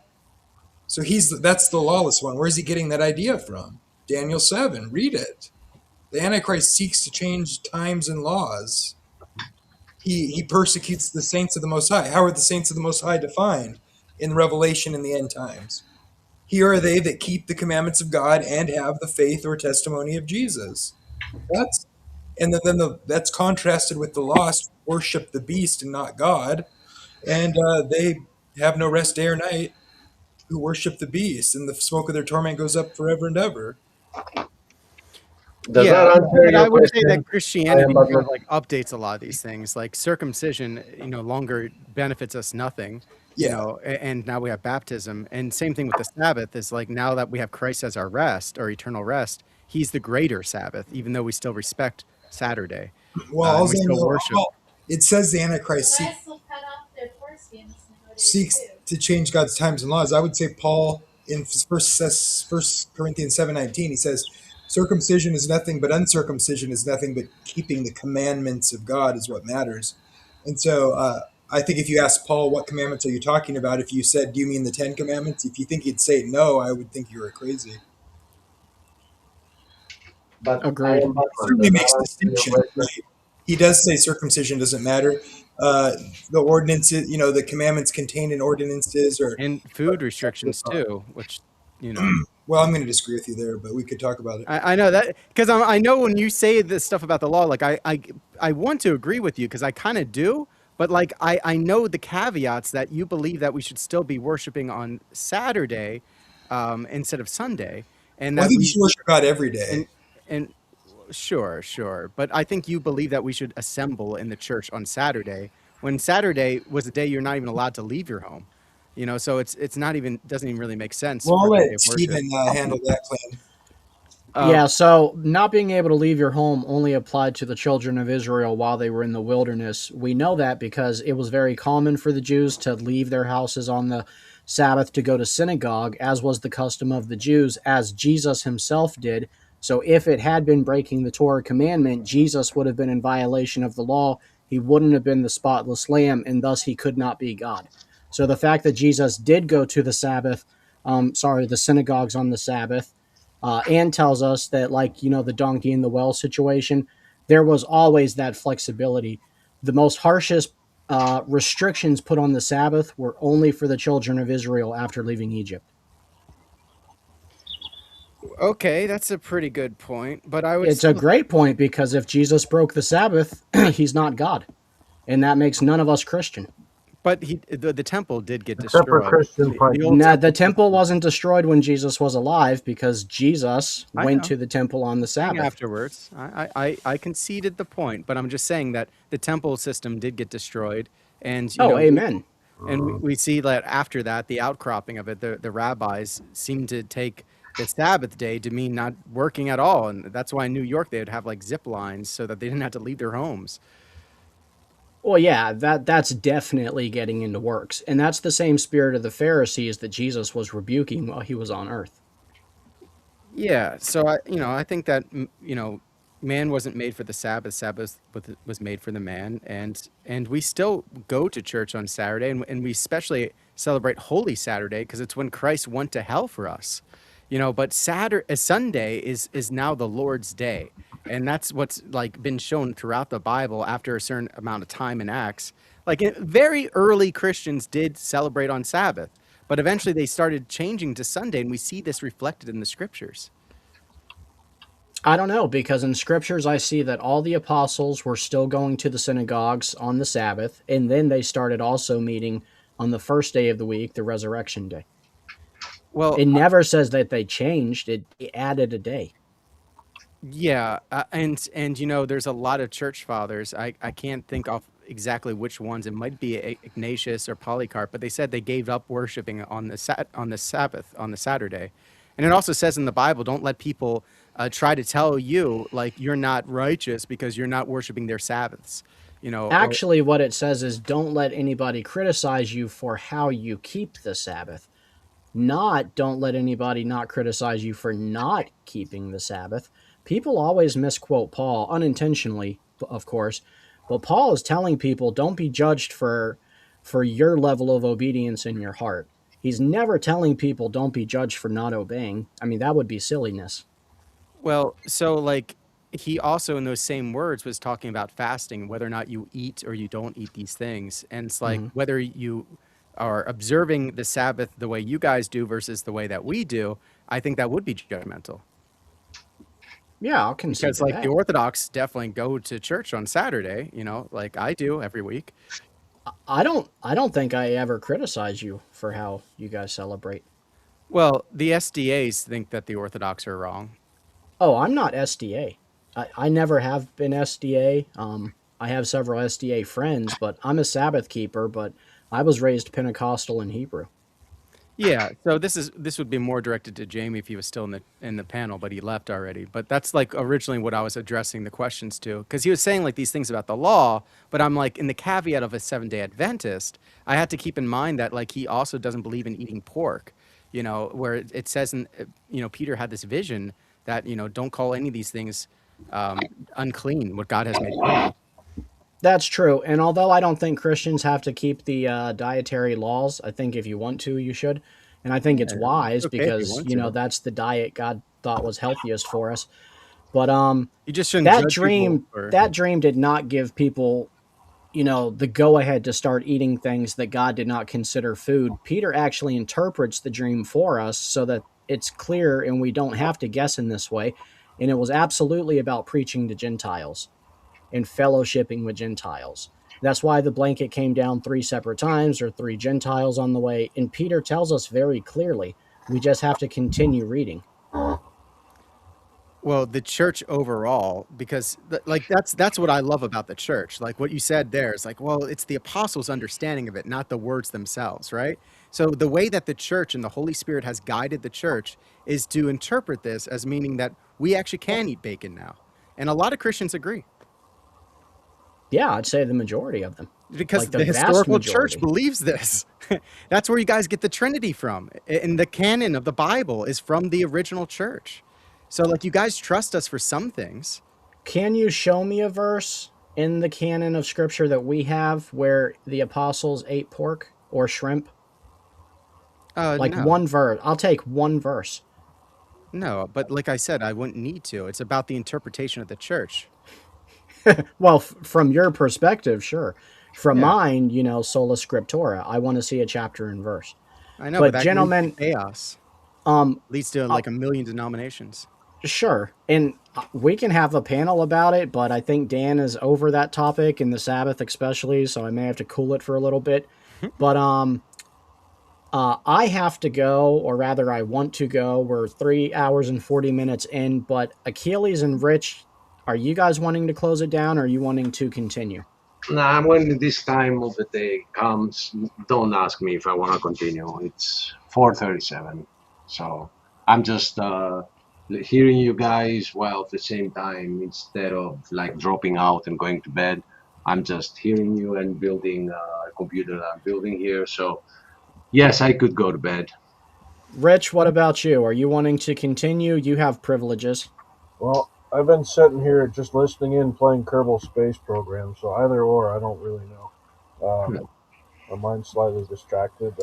So that's the lawless one. Where's he getting that idea from? Daniel 7. Read it. The Antichrist seeks to change times and laws. He persecutes the saints of the Most High. How are the saints of the Most High defined in Revelation in the end times? Here are they that keep the commandments of God and have the faith or testimony of Jesus. That's contrasted with the lost who worship the beast and not God, and they have no rest day or night. who worship the beast, and the smoke of their torment goes up forever and ever. Does Yeah, that answer but I your would say that question? Christianity kind Batman? of like updates a lot of these things. Like circumcision, no longer benefits us nothing, Yeah. and now we have baptism. And same thing with the Sabbath is like now that we have Christ as our rest, our eternal rest, he's the greater Sabbath, even though we still respect Saturday, Well, and also, we still worship. it says the Antichrist seeks to change God's times and laws. I would say Paul in First Corinthians 7:19, he says, "Circumcision is nothing, but uncircumcision is nothing, but keeping the commandments of God is what matters." And so, I think if you ask Paul, "What commandments are you talking about?" If you said, "Do you mean the 10 Commandments?" If you think he'd say no, I would think you were crazy. But I Agreed. am Batman. Certainly Does makes that answer your distinctions. question? He does say circumcision doesn't matter. The ordinances, the commandments contained in ordinances, or And food restrictions too, which, you know, well, I'm going to disagree with you there, but we could talk about it. I know that because I know when you say this stuff about the law, like I want to agree with you because I kind of do, but like I know the caveats that you believe that we should still be worshiping on Saturday instead of Sunday, and Well, I that think you we should worship God every and day. and sure, but I think you believe that we should assemble in the church on Saturday when Saturday was a day you're not even allowed to leave your home, so it's not even doesn't even really make sense Well, for I'll the day let of worship. Stephen handle that claim. Yeah, so not being able to leave your home only applied to the children of Israel while they were in the wilderness. We know that because it was very common for the Jews to leave their houses on the Sabbath to go to synagogue, as was the custom of the Jews, as Jesus himself did. So if it had been breaking the Torah commandment, Jesus would have been in violation of the law. He wouldn't have been the spotless lamb, and thus he could not be God. So the fact that Jesus did go to the synagogues on the Sabbath, and tells us that, like, the donkey in the well situation, there was always that flexibility. The most harshest restrictions put on the Sabbath were only for the children of Israel after leaving Egypt. Okay, that's a pretty good point, but I would It's a still. great point because if Jesus broke the Sabbath, he's not God, and that makes none of us Christian. But the temple did get Except for destroyed. Christian The old Pike. The temple temple system. wasn't destroyed when Jesus was alive because Jesus I went know. to the temple on the Sabbath. Afterwards, I conceded the point, but I'm just saying that the temple system did get destroyed, and Oh, amen. we see that after that, the outcropping of it, the rabbis seemed to take the Sabbath day to mean not working at all, and that's why in New York they would have like zip lines so that they didn't have to leave their homes. Well, yeah, that's definitely getting into works. And that's the same spirit of the Pharisees that Jesus was rebuking while he was on earth. Yeah, so I think that man wasn't made for the Sabbath. Sabbath was made for the man, and we still go to church on Saturday, and we especially celebrate Holy Saturday because it's when Christ went to hell for us. But Sunday is now the Lord's day, and that's what's like been shown throughout the Bible after a certain amount of time in Acts. Like very early Christians did celebrate on Sabbath. But eventually they started changing to Sunday, and we see this reflected in the scriptures. I don't know, because in scriptures I see that all the apostles were still going to the synagogues on the Sabbath, and then they started also meeting on the first day of the week, the resurrection day. Well, It never says that they changed, it added a day. yeah, and there's a lot of church fathers. I can't think off exactly which ones. It might be Ignatius or Polycarp, but they said they gave up worshiping on the Sabbath on the Saturday, and it also says in the Bible, don't let people try to tell you like you're not righteous because you're not worshiping their Sabbaths. Or Actually, what it says is don't let anybody criticize you for how you keep the Sabbath. Not don't let anybody not criticize you for not keeping the Sabbath. People always misquote Paul, unintentionally, of course, but Paul is telling people don't be judged for your level of obedience in your heart. He's never telling people don't be judged for not obeying. I mean, that would be silliness. Well, so like he also in those same words was talking about fasting, whether or not you eat or you don't eat these things. And it's like Mm-hmm. whether you are observing the Sabbath the way you guys do versus the way that we do, I think that would be judgmental. Yeah, I'll concede Because to like the that. Orthodox definitely go to church on Saturday, like I do every week. I don't think I ever criticize you for how you guys celebrate. Well, the SDAs think that the Orthodox are wrong. Oh, I'm not SDA. I never have been SDA. I have several SDA friends, but I'm a Sabbath keeper, but I was raised Pentecostal and Hebrew. Yeah, so this would be more directed to Jamie if he was still in the panel, but he left already. But that's like originally what I was addressing the questions to, because he was saying like these things about the law, but I'm like in the caveat of a 7-day Adventist, I had to keep in mind that like he also doesn't believe in eating pork, where it says Peter had this vision that don't call any of these things unclean, what God has made clean. That's true. And although I don't think Christians have to keep the dietary laws, I think if you want to, you should. And I think it's Yeah, it's wise okay if you because, want to. that's the diet God thought was healthiest for us. But You just shouldn't that judge people dream for. that dream did not give people, the go ahead to start eating things that God did not consider food. Peter actually interprets the dream for us so that it's clear and we don't have to guess in this way. And it was absolutely about preaching to Gentiles and fellowshipping with Gentiles. That's why the blanket came down 3 separate times or 3 Gentiles on the way. And Peter tells us very clearly we just have to continue reading. Well, the church overall, because like that's what I love about the church. Like what you said there is like, well, it's the apostles' understanding of it, not the words themselves, right? So the way that the church and the Holy Spirit has guided the church is to interpret this as meaning that we actually can eat bacon now. And a lot of Christians agree. Yeah, I'd say the majority of them. Because Like the the vast historical church majority. believes this. That's where you guys get the Trinity from. And the canon of the Bible is from the original church. So like you guys trust us for some things. Can you show me a verse in the canon of scripture that we have where the apostles ate pork or shrimp? Like No. one verse. I'll take one verse. No, but like I said, I wouldn't need to. It's about the interpretation of the church. Well, from your perspective, sure. From Yeah, mine, sola scriptura. I want to see a chapter and verse. I know, but But that leads to gentlemen, chaos. um, Leads to uh, like a million denominations. sure, and we can have a panel about it. But I think Dan is over that topic in the Sabbath, especially. So I may have to cool it for a little bit. But I have to go, or rather, I want to go. We're 3 hours and 40 minutes in. But Achilles and Rich, are you guys wanting to close it down, or are you wanting to continue? Nah, when this time of the day comes, don't ask me if I want to continue. It's 4:37, so I'm just hearing you guys while at the same time, instead of like dropping out and going to bed, I'm just hearing you and building a computer that I'm building here. So yes, I could go to bed. Rich, what about you? Are you wanting to continue? You have privileges. Well, I've been sitting here just listening in, playing Kerbal Space Program. So either or, I don't really know. My mind's slightly distracted.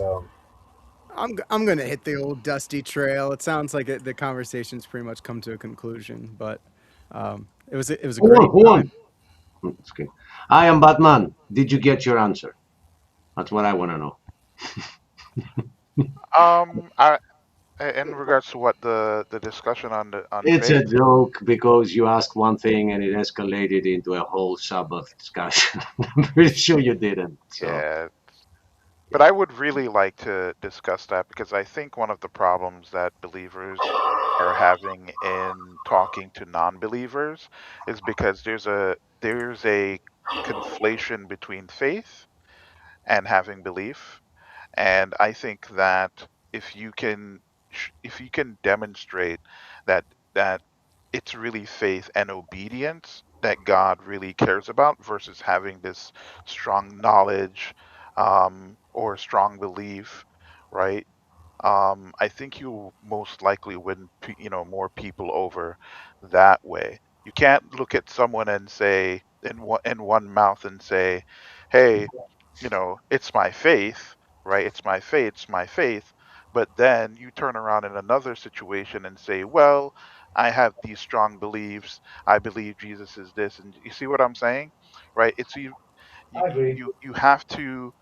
I'm gonna hit the old dusty trail. It sounds like the conversation's pretty much come to a conclusion, but it was a Who won? great Who time. won? It's okay. I am Batman. Did you get your answer? That's what I want to know. I in regards to what the discussion on It's a faith. joke because you asked one thing and it escalated into a whole Sabbath discussion. I'm pretty sure you didn't. So Yeah, but I would really like to discuss that because I think one of the problems that believers are having in talking to non-believers is because there's a conflation between faith and having belief. And I think that if you can if you can demonstrate that that it's really faith and obedience that God really cares about versus having this strong knowledge or strong belief, right? I think you most likely win, more people over that way. You can't look at someone and say in one mouth and say, "Hey, it's my faith, right? It's my faith, it's my faith." But then you turn around in another situation and say, "Well, I have these strong beliefs. I believe Jesus is this." And you see what I'm saying, right? It's you I you agree. you you have to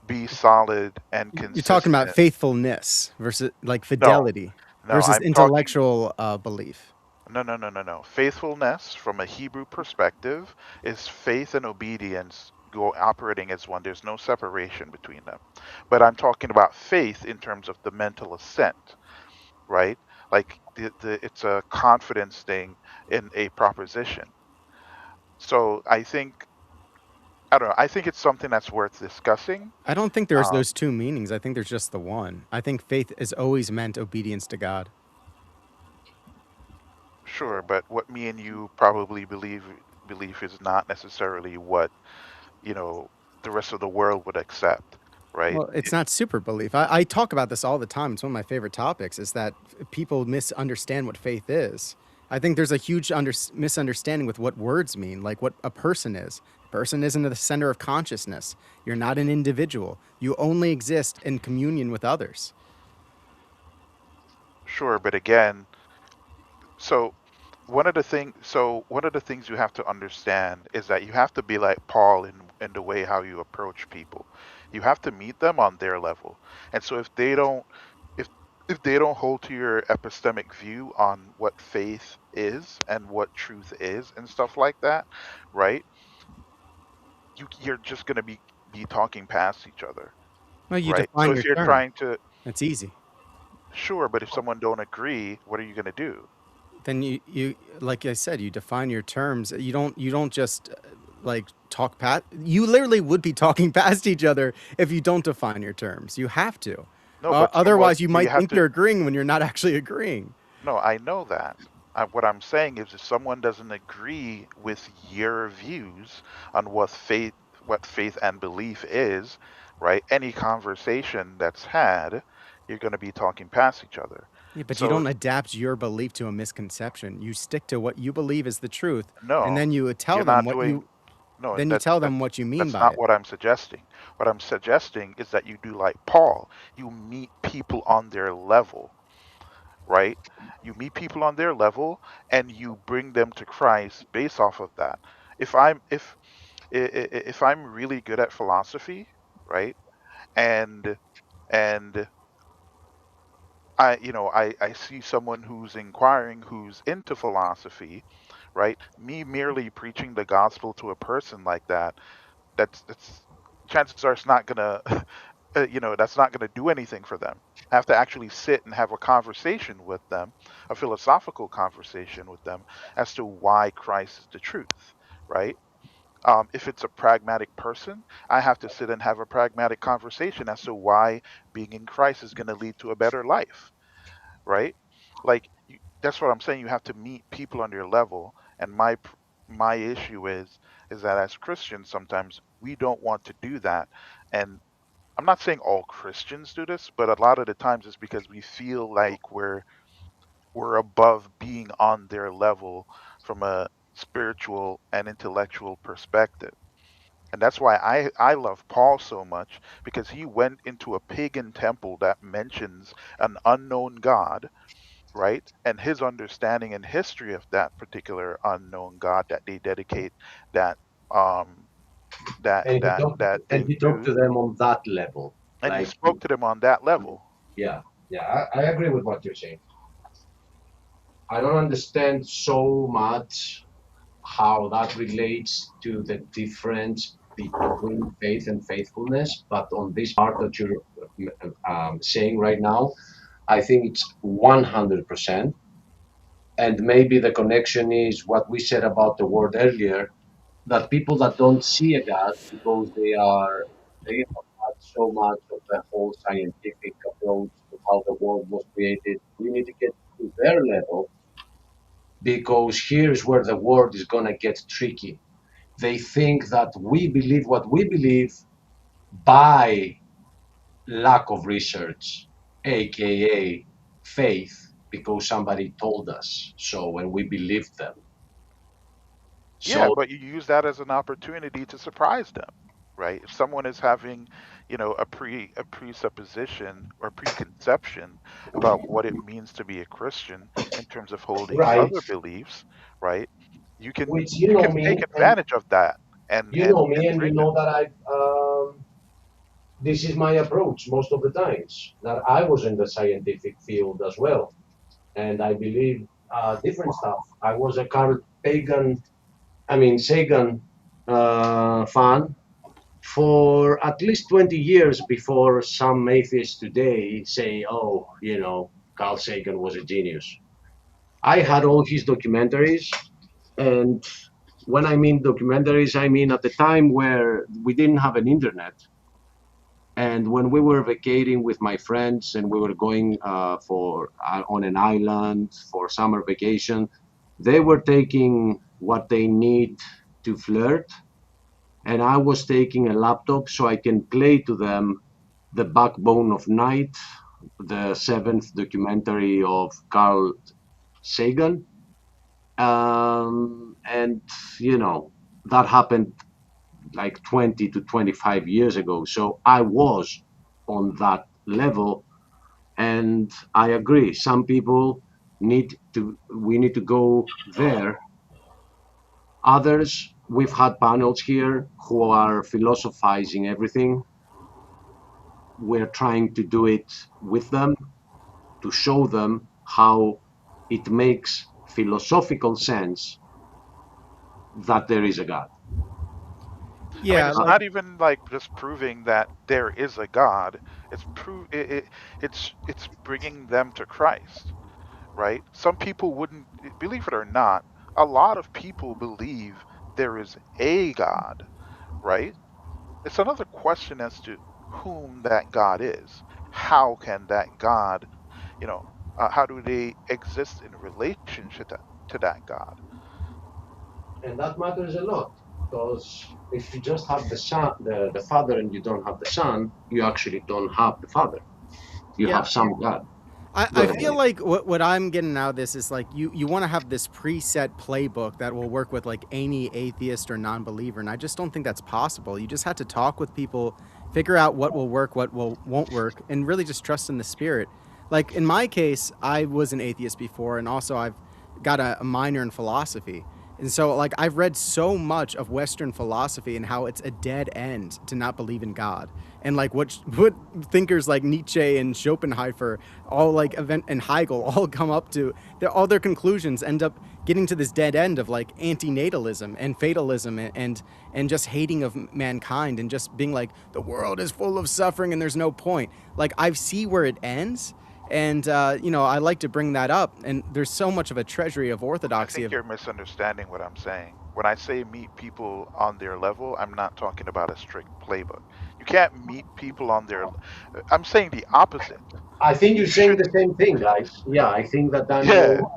be solid and You're talking about consistent. faithfulness versus like No, fidelity no, versus I'm talking. intellectual belief. No, no, no, no, no. Faithfulness, from a Hebrew perspective, is faith and obedience go operating as one. There's no separation between them. But I'm talking about faith in terms of the mental assent. right? Like it's a confidence thing in a proposition. So I don't know. I think it's something that's worth discussing. I don't think there's Um, those two meanings. I think there's just the one. I think faith is always meant obedience to God. sure, but what me and you probably believe is not necessarily what, you know, the rest of the world would accept, right? Well, it's not super belief. I talk about this all the time. It's one of my favorite topics is that people misunderstand what faith is. I think there's a huge misunderstanding with what words mean, like what a person is. A person isn't the center of consciousness. You're not an individual. You only exist in communion with others. Sure, but again, so one of the things you have to understand is that you have to be like Paul in the way how you approach people. You have to meet them on their level. And so if if they don't hold to your epistemic view on what faith is and what truth is and stuff like that, right? You're just going to be talking past each other, Well, you right? So define if your you're term. trying to, It's easy. sure, but if someone don't agree, what are you going to do? Then you like I said, you define your terms. You don't just like talk past. You literally would be talking past each other if you don't define your terms. You have to. No, but Otherwise, you but you might have think to. you're agreeing when you're not actually agreeing. No, I know that. What I'm saying is, if someone doesn't agree with your views on what faith and belief is, right? Any conversation that's had, you're going to be talking past each other. Yeah, but you So don't adapt your belief to a misconception. You stick to what you believe is the truth, and no, then you you're tell them not what you doing. No, then you tell them what you mean that's by not it. what I'm suggesting. What I'm suggesting is that you do like Paul. You meet people on their level, right? You meet people on their level and you bring them to Christ based off of that. If I'm if I'm really good at philosophy, right? And and I see someone who's inquiring who's into philosophy, right? Me merely preaching the gospel to a person like that, that's chances are it's not gonna that's not gonna do anything for them. I have to actually sit and have a conversation with them, a philosophical conversation with them as to why Christ is the truth, right? If it's a pragmatic person, I have to sit and have a pragmatic conversation as to why being in Christ is going to lead to a better life, right? Like that's what I'm saying. You have to meet people on your level, and my issue is that as Christians, sometimes we don't want to do that, and I'm not saying all Christians do this, but a lot of the times it's because we feel like we're above being on their level from a spiritual and intellectual perspective. And that's why I love Paul so much because he went into a pagan temple that mentions an unknown God, right? And his understanding and history of that particular unknown God that they dedicate that um that And thing he talked to, to them on that level. and he Like, spoke to them on that level. yeah, yeah, I agree with what you're saying. I don't understand so much how that relates to the difference between faith and faithfulness, but on this part that you're saying right now, I think it's 100%. And maybe the connection is what we said about the word earlier, that people that don't see a God because they have had so much of the whole scientific approach to how the world was created. We need to get to their level because here's where the world is gonna get tricky. They think that we believe what we believe by lack of research, aka faith, because somebody told us so when we believed them. Yeah, So but you use that as an opportunity to surprise them, right? If someone is having, a presupposition or preconception about what it means to be a Christian in terms of holding right, other beliefs, right? which You can take advantage of that you know me, and and you bring them. know that this is my approach most of the times. That I was in the scientific field as well, and I believe different stuff. I was a Carl Sagan fan for at least 20 years before some atheists today say, oh, Carl Sagan was a genius. I had all his documentaries, and when I mean documentaries, I mean at the time where we didn't have an internet, and when we were vacating with my friends and we were going for on an island for summer vacation, they were taking what they need to flirt, and I was taking a laptop so I can play to them The Backbone of Night, the seventh documentary of Carl Sagan. And, you know, that happened like 20 to 25 years ago. So I was on that level. And I agree. Some people we need to go there. Others, we've had panels here who are philosophizing everything. We're trying to do it with them to show them how it makes philosophical sense that there is a God. I mean, Yeah, it's like not even like just proving that there is a God. It's bringing them to Christ, right? Some people wouldn't believe it or not. A lot of people believe there is a God, right? It's another question as to whom that God is. How can that God, you know, how do they exist in relationship to that God? And that matters a lot because if you just have the son, the father, and you don't have the son, you actually don't have the father. You yeah, have some God. Go I ahead. feel like what I'm getting out of this is like you want to have this preset playbook that will work with like any atheist or non-believer, and I just don't think that's possible. You just have to talk with people, figure out what will work, what won't work, and really just trust in the spirit. Like in my case, I was an atheist before, and also I've got a minor in philosophy. And so, like, I've read so much of Western philosophy and how it's a dead end to not believe in God. And like what thinkers like Nietzsche and Schopenhauer, all like event and Hegel, all come up to, all their conclusions end up getting to this dead end of like antinatalism and fatalism and just hating of mankind and just being like the world is full of suffering and there's no point. Like I see where it ends, and you know, I like to bring that up. And there's so much of a treasury of I orthodoxy think of you're misunderstanding what I'm saying. When I say meet people on their level, I'm not talking about a strict playbook. You can't meet people on their. I'm saying the opposite. I think you're You saying should, the same thing, guys. Yeah, I think that yeah. Daniel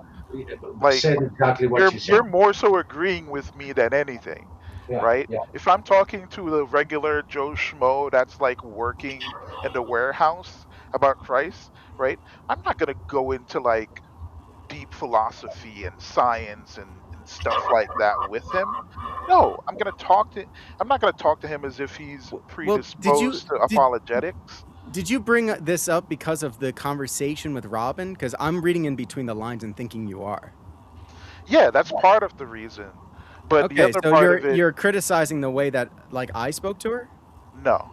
Like said exactly what you said. you're more so agreeing with me than anything, Yeah, right? yeah. If I'm talking to the regular Joe Schmo that's like working in the warehouse about Christ, right? I'm not gonna go into like deep philosophy and science and stuff like that with him. No, I'm not gonna talk to him as if he's well, predisposed to apologetics. did you bring this up because of the conversation with Robin? Because I'm reading in between the lines and thinking you are. Yeah, that's part of the reason. But the Okay, other so part of it, you're criticizing the way that like I spoke to her. no.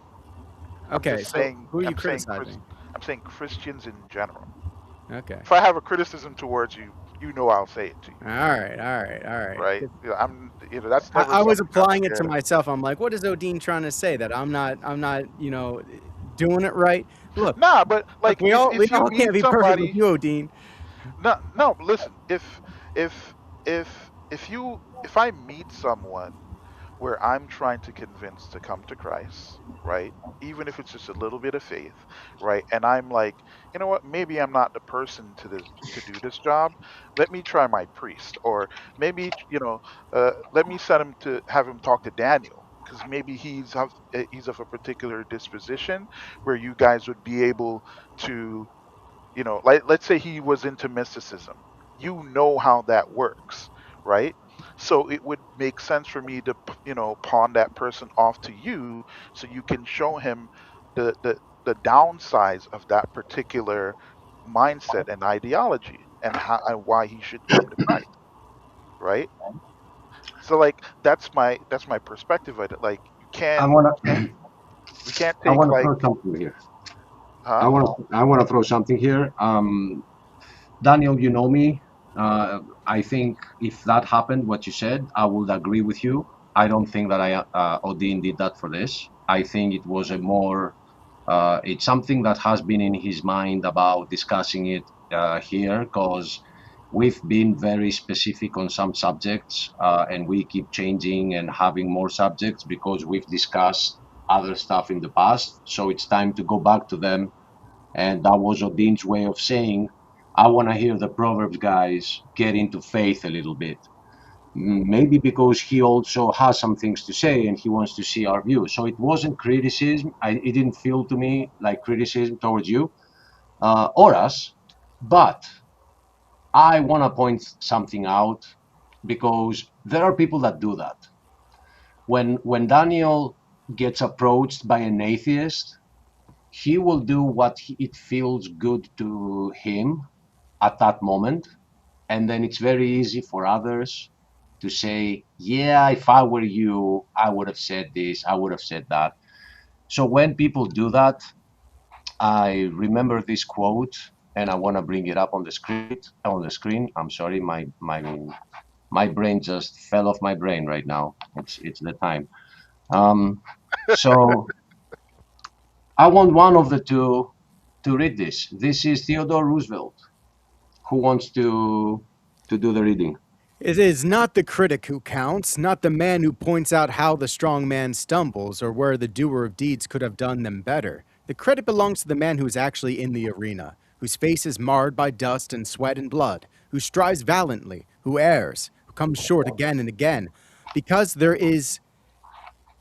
I'm Okay, just so saying who are you criticizing? I'm saying Christians in general. Okay, If I have a criticism towards you, you know I'll say it to you, all right. right? That's never I was something I'm applying it to scared of. myself. I'm like, what is Odin trying to say? That I'm not, you know, doing it right. Look, Nah, but look, like we if you all meet can't be perfect with somebody, you, Odin. no, no, listen, if if I meet someone where I'm trying to convince to come to Christ, right? Even if it's just a little bit of faith, right? And I'm like, you know what? Maybe I'm not the person to do this job. Let me try my priest, or maybe let me set him to have him talk to Daniel, because maybe he's of a particular disposition where you guys would be able to, like let's say he was into mysticism. You know how that works, right? So it would make sense for me to pawn that person off to you so you can show him the downsides of that particular mindset and ideology, and how and why he should come to Christ, right? So like that's my perspective of it. Like I wanna we can't I take wanna like, throw something here. huh? I wanna throw something here. Daniel, you know me. I think if that happened, what you said, I would agree with you. I don't think that Odin did that for this. I think it's something that has been in his mind about discussing it here because we've been very specific on some subjects, and we keep changing and having more subjects because we've discussed other stuff in the past. So it's time to go back to them. And that was Odin's way of saying, I want to hear the Proverbs guys get into faith a little bit. Maybe because he also has some things to say and he wants to see our view. So it wasn't criticism. It didn't feel to me like criticism towards you or us. But I want to point something out because there are people that do that. When Daniel gets approached by an atheist, he will do what it feels good to him at that moment, and then it's very easy for others to say, yeah, if I were you, I would have said this, I would have said that. So when people do that, I remember this quote, and I want to bring it up on the screen. I'm sorry, my brain just fell off my brain right now. It's the time. So I want one of the two to read this. This is Theodore Roosevelt. Who wants to do the reading? It is not the critic who counts, not the man who points out how the strong man stumbles or where the doer of deeds could have done them better. The credit belongs to the man who's actually in the arena, whose face is marred by dust and sweat and blood, who strives valiantly, who errs, who comes short again and again. Because there is.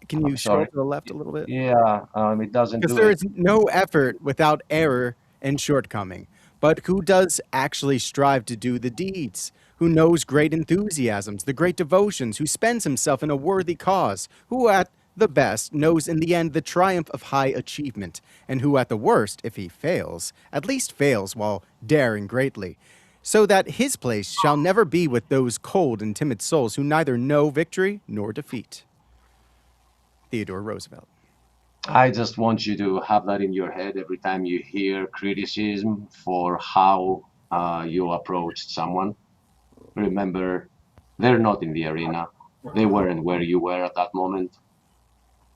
Can you scroll Sorry. to the left a little bit? Yeah, it doesn't Because do there it. is no effort without error and shortcoming. But who does actually strive to do the deeds? Who knows great enthusiasms, the great devotions, who spends himself in a worthy cause, who at the best knows in the end the triumph of high achievement, and who at the worst, if he fails, at least fails while daring greatly, so that his place shall never be with those cold and timid souls who neither know victory nor defeat. Theodore Roosevelt. I just want you to have that in your head every time you hear criticism for how you approached someone. Remember, they're not in the arena. They weren't where you were at that moment.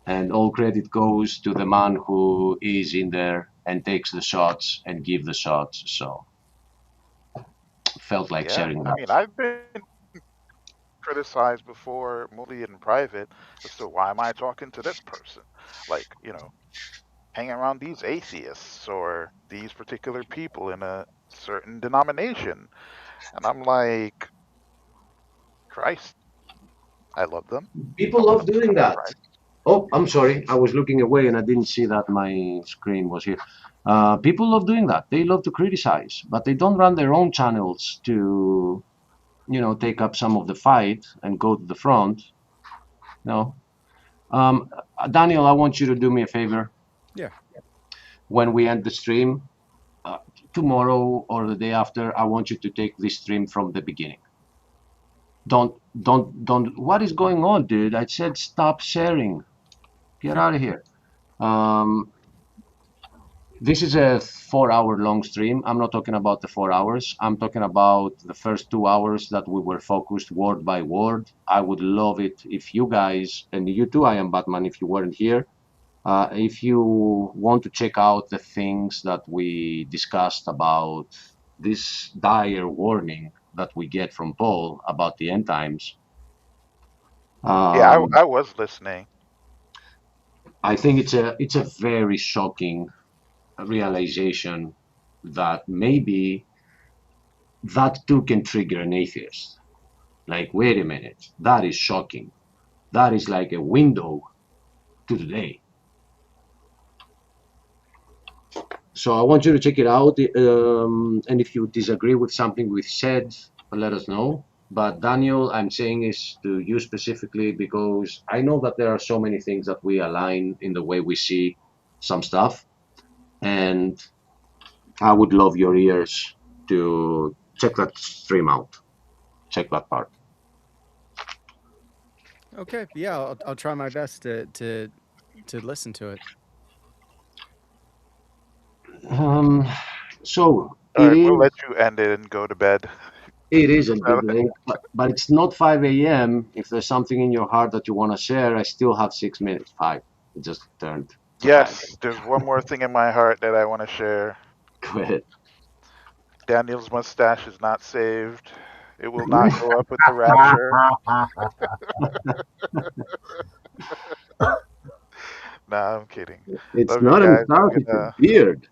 And all credit goes to the man who is in there and takes the shots and give the shots. So felt like Yeah, sharing I that. mean, I've been criticized before, mostly in private, as to why am I talking to this person? Like, hanging around these atheists or these particular people in a certain denomination. And I'm like, Christ, I love them. I People want love them to doing come to that. Christ. Oh, I'm sorry. I was looking away and I didn't see that my screen was here. People love doing that. They love to criticize, but they don't run their own channels to, take up some of the fight and go to the front. No. Um, Daniel, I want you to do me a favor. Yeah. When we end the stream, tomorrow or the day after, I want you to take this stream from the beginning. Don't. What is going on, dude? I said stop sharing. Get out of here. Um, This is a 4 hour long stream. I'm not talking about the 4 hours. I'm talking about the first 2 hours that we were focused word by word. I would love it if you guys, and you too, I am Batman, if you weren't here, if you want to check out the things that we discussed about this dire warning that we get from Paul about the end times. Yeah, Um, I was listening. I think it's a very shocking realization that maybe that too can trigger an atheist. Like, wait a minute, that is shocking. That is like a window to today. So I want you to check it out. And if you disagree with something we've said, let us know. But Daniel, I'm saying is to you specifically because I know that there are so many things that we align in the way we see some stuff. And I would love your ears to check that stream out. Check that part. Okay. Yeah, I'll try my best to listen to it. Um, so All it right, we'll is let you end it and go to bed. it is a bit So, late, but it's not 5 a.m. If there's something in your heart that you want to share, I still have 6 minutes. Five. It just turned to 5. yes, there's one more thing in my heart that I want to share. Go ahead. Daniel's mustache is not saved. It will not go up with the rapture. Nah, I'm kidding. It's Love you not a guys. moustache, it's a beard.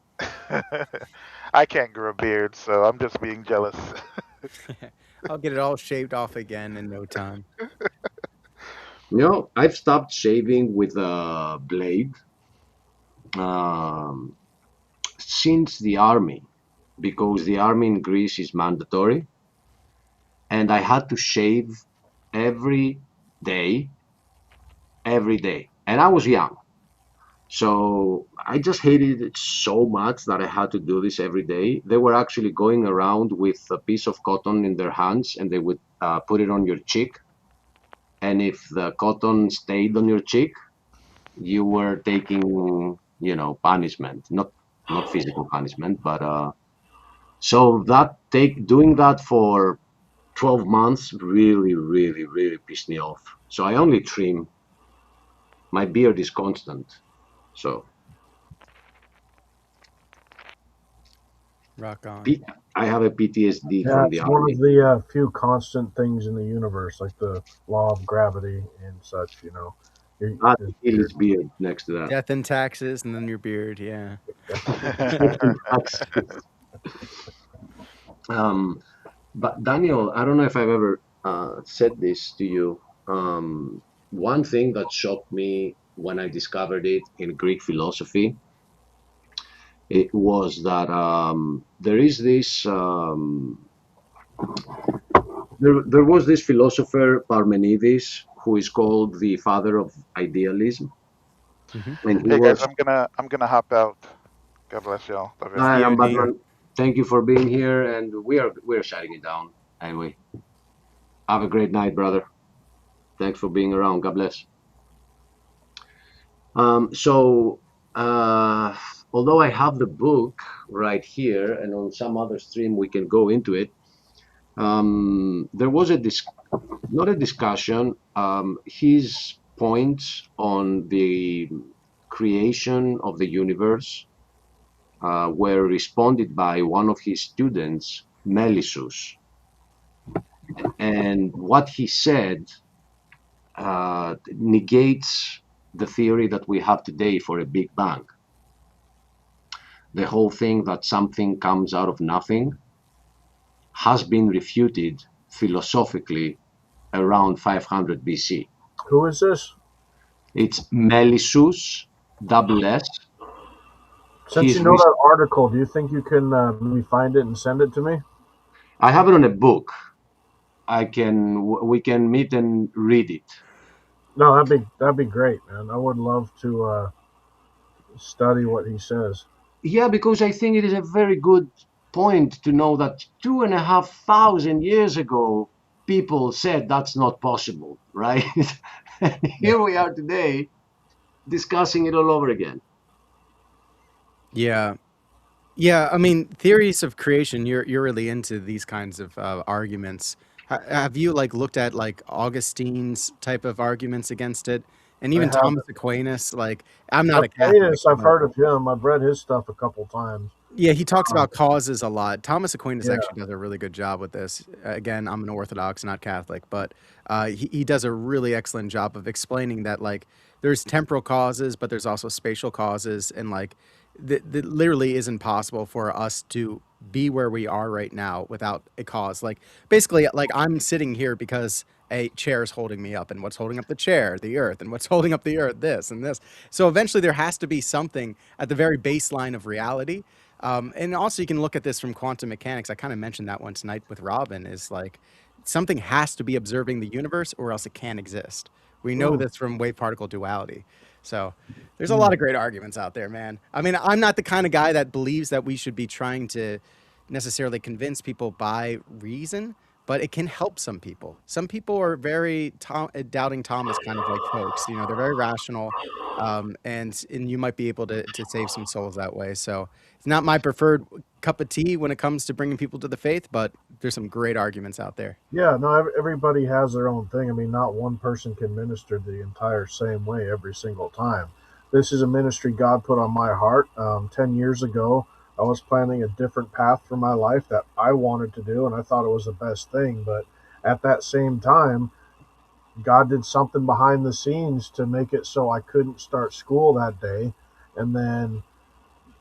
I can't grow a beard, so I'm just being jealous. I'll get it all shaved off again in no time. I've stopped shaving with a blade um, since the army, because the army in Greece is mandatory, and I had to shave every day, every day. And I was young. So I just hated it so much that I had to do this every day. They were actually going around with a piece of cotton in their hands, and they would put it on your cheek. And if the cotton stayed on your cheek, you were taking, punishment, not physical punishment, but so that take doing that for 12 months really, really, really pissed me off. So I only trim. My beard is constant. So Rock on. I have a PTSD Yeah, from the it's one army. of the few constant things in the universe, like the law of gravity and such. Your- Ah, your Achilles beard next to that. Death and taxes, and then your beard. Yeah. But Daniel, I don't know if I've ever said this to you. One thing that shocked me when I discovered it in Greek philosophy, it was that there is this there was this philosopher Parmenides who is called the father of idealism, and he Hey guys, was. I'm gonna hop out. God bless y'all. Love y'all. Hi, I'm COD. Batman. Thank you for being here, and we're shutting it down anyway. Have a great night, brother. Thanks for being around. God bless. So, although I have the book right here, and on some other stream we can go into it, there was not a discussion. His points on the creation of the universe were responded by one of his students, Melissus, and what he said negates the theory that we have today for a Big Bang. The whole thing that something comes out of nothing has been refuted philosophically around 500 BC. Who is this? It's Melissus, double S. Since He's you know that article, do you think you can maybe find it and send it to me? I have it on a book. We can meet and read it. No, that'd be great, man. I would love to study what he says. Yeah, because I think it is a very good point to know that 2,500 years ago, people said that's not possible, right? And here we are today discussing it all over again. Yeah. Yeah, I mean, theories of creation, you're really into these kinds of arguments. Have you looked at Augustine's type of arguments against it, and I even have Thomas Aquinas? I'm not a Catholic, Aquinas. I've but heard of him. I've read his stuff a couple times. yeah, he talks Um, about causes a lot. Thomas Aquinas yeah, actually does a really good job with this. Again, I'm an Orthodox, not Catholic, but he does a really excellent job of explaining that there's temporal causes, but there's also spatial causes, and that literally isn't possible for us to be where we are right now without a cause. Basically, I'm sitting here because a chair is holding me up, and what's holding up the chair? The earth, and what's holding up the earth? This and this. So eventually, there has to be something at the very baseline of reality. And also, you can look at this from quantum mechanics. I kind of mentioned that one tonight with Robin. Is something has to be observing the universe, or else it can't exist. We know this from wave particle duality. So there's a lot of great arguments out there, man. I mean, I'm not the kind of guy that believes that we should be trying to necessarily convince people by reason, but it can help some people. Some people are very doubting Thomas kind of folks. They're very rational, and you might be able to save some souls that way. So it's not my preferred cup of tea when it comes to bringing people to the faith, but there's some great arguments out there. yeah. No, everybody has their own thing. I mean, not one person can minister the entire same way every single time. This is a ministry God put on my heart 10 years ago. I was planning a different path for my life that I wanted to do, and I thought it was the best thing. But at that same time, God did something behind the scenes to make it so I couldn't start school that day. And then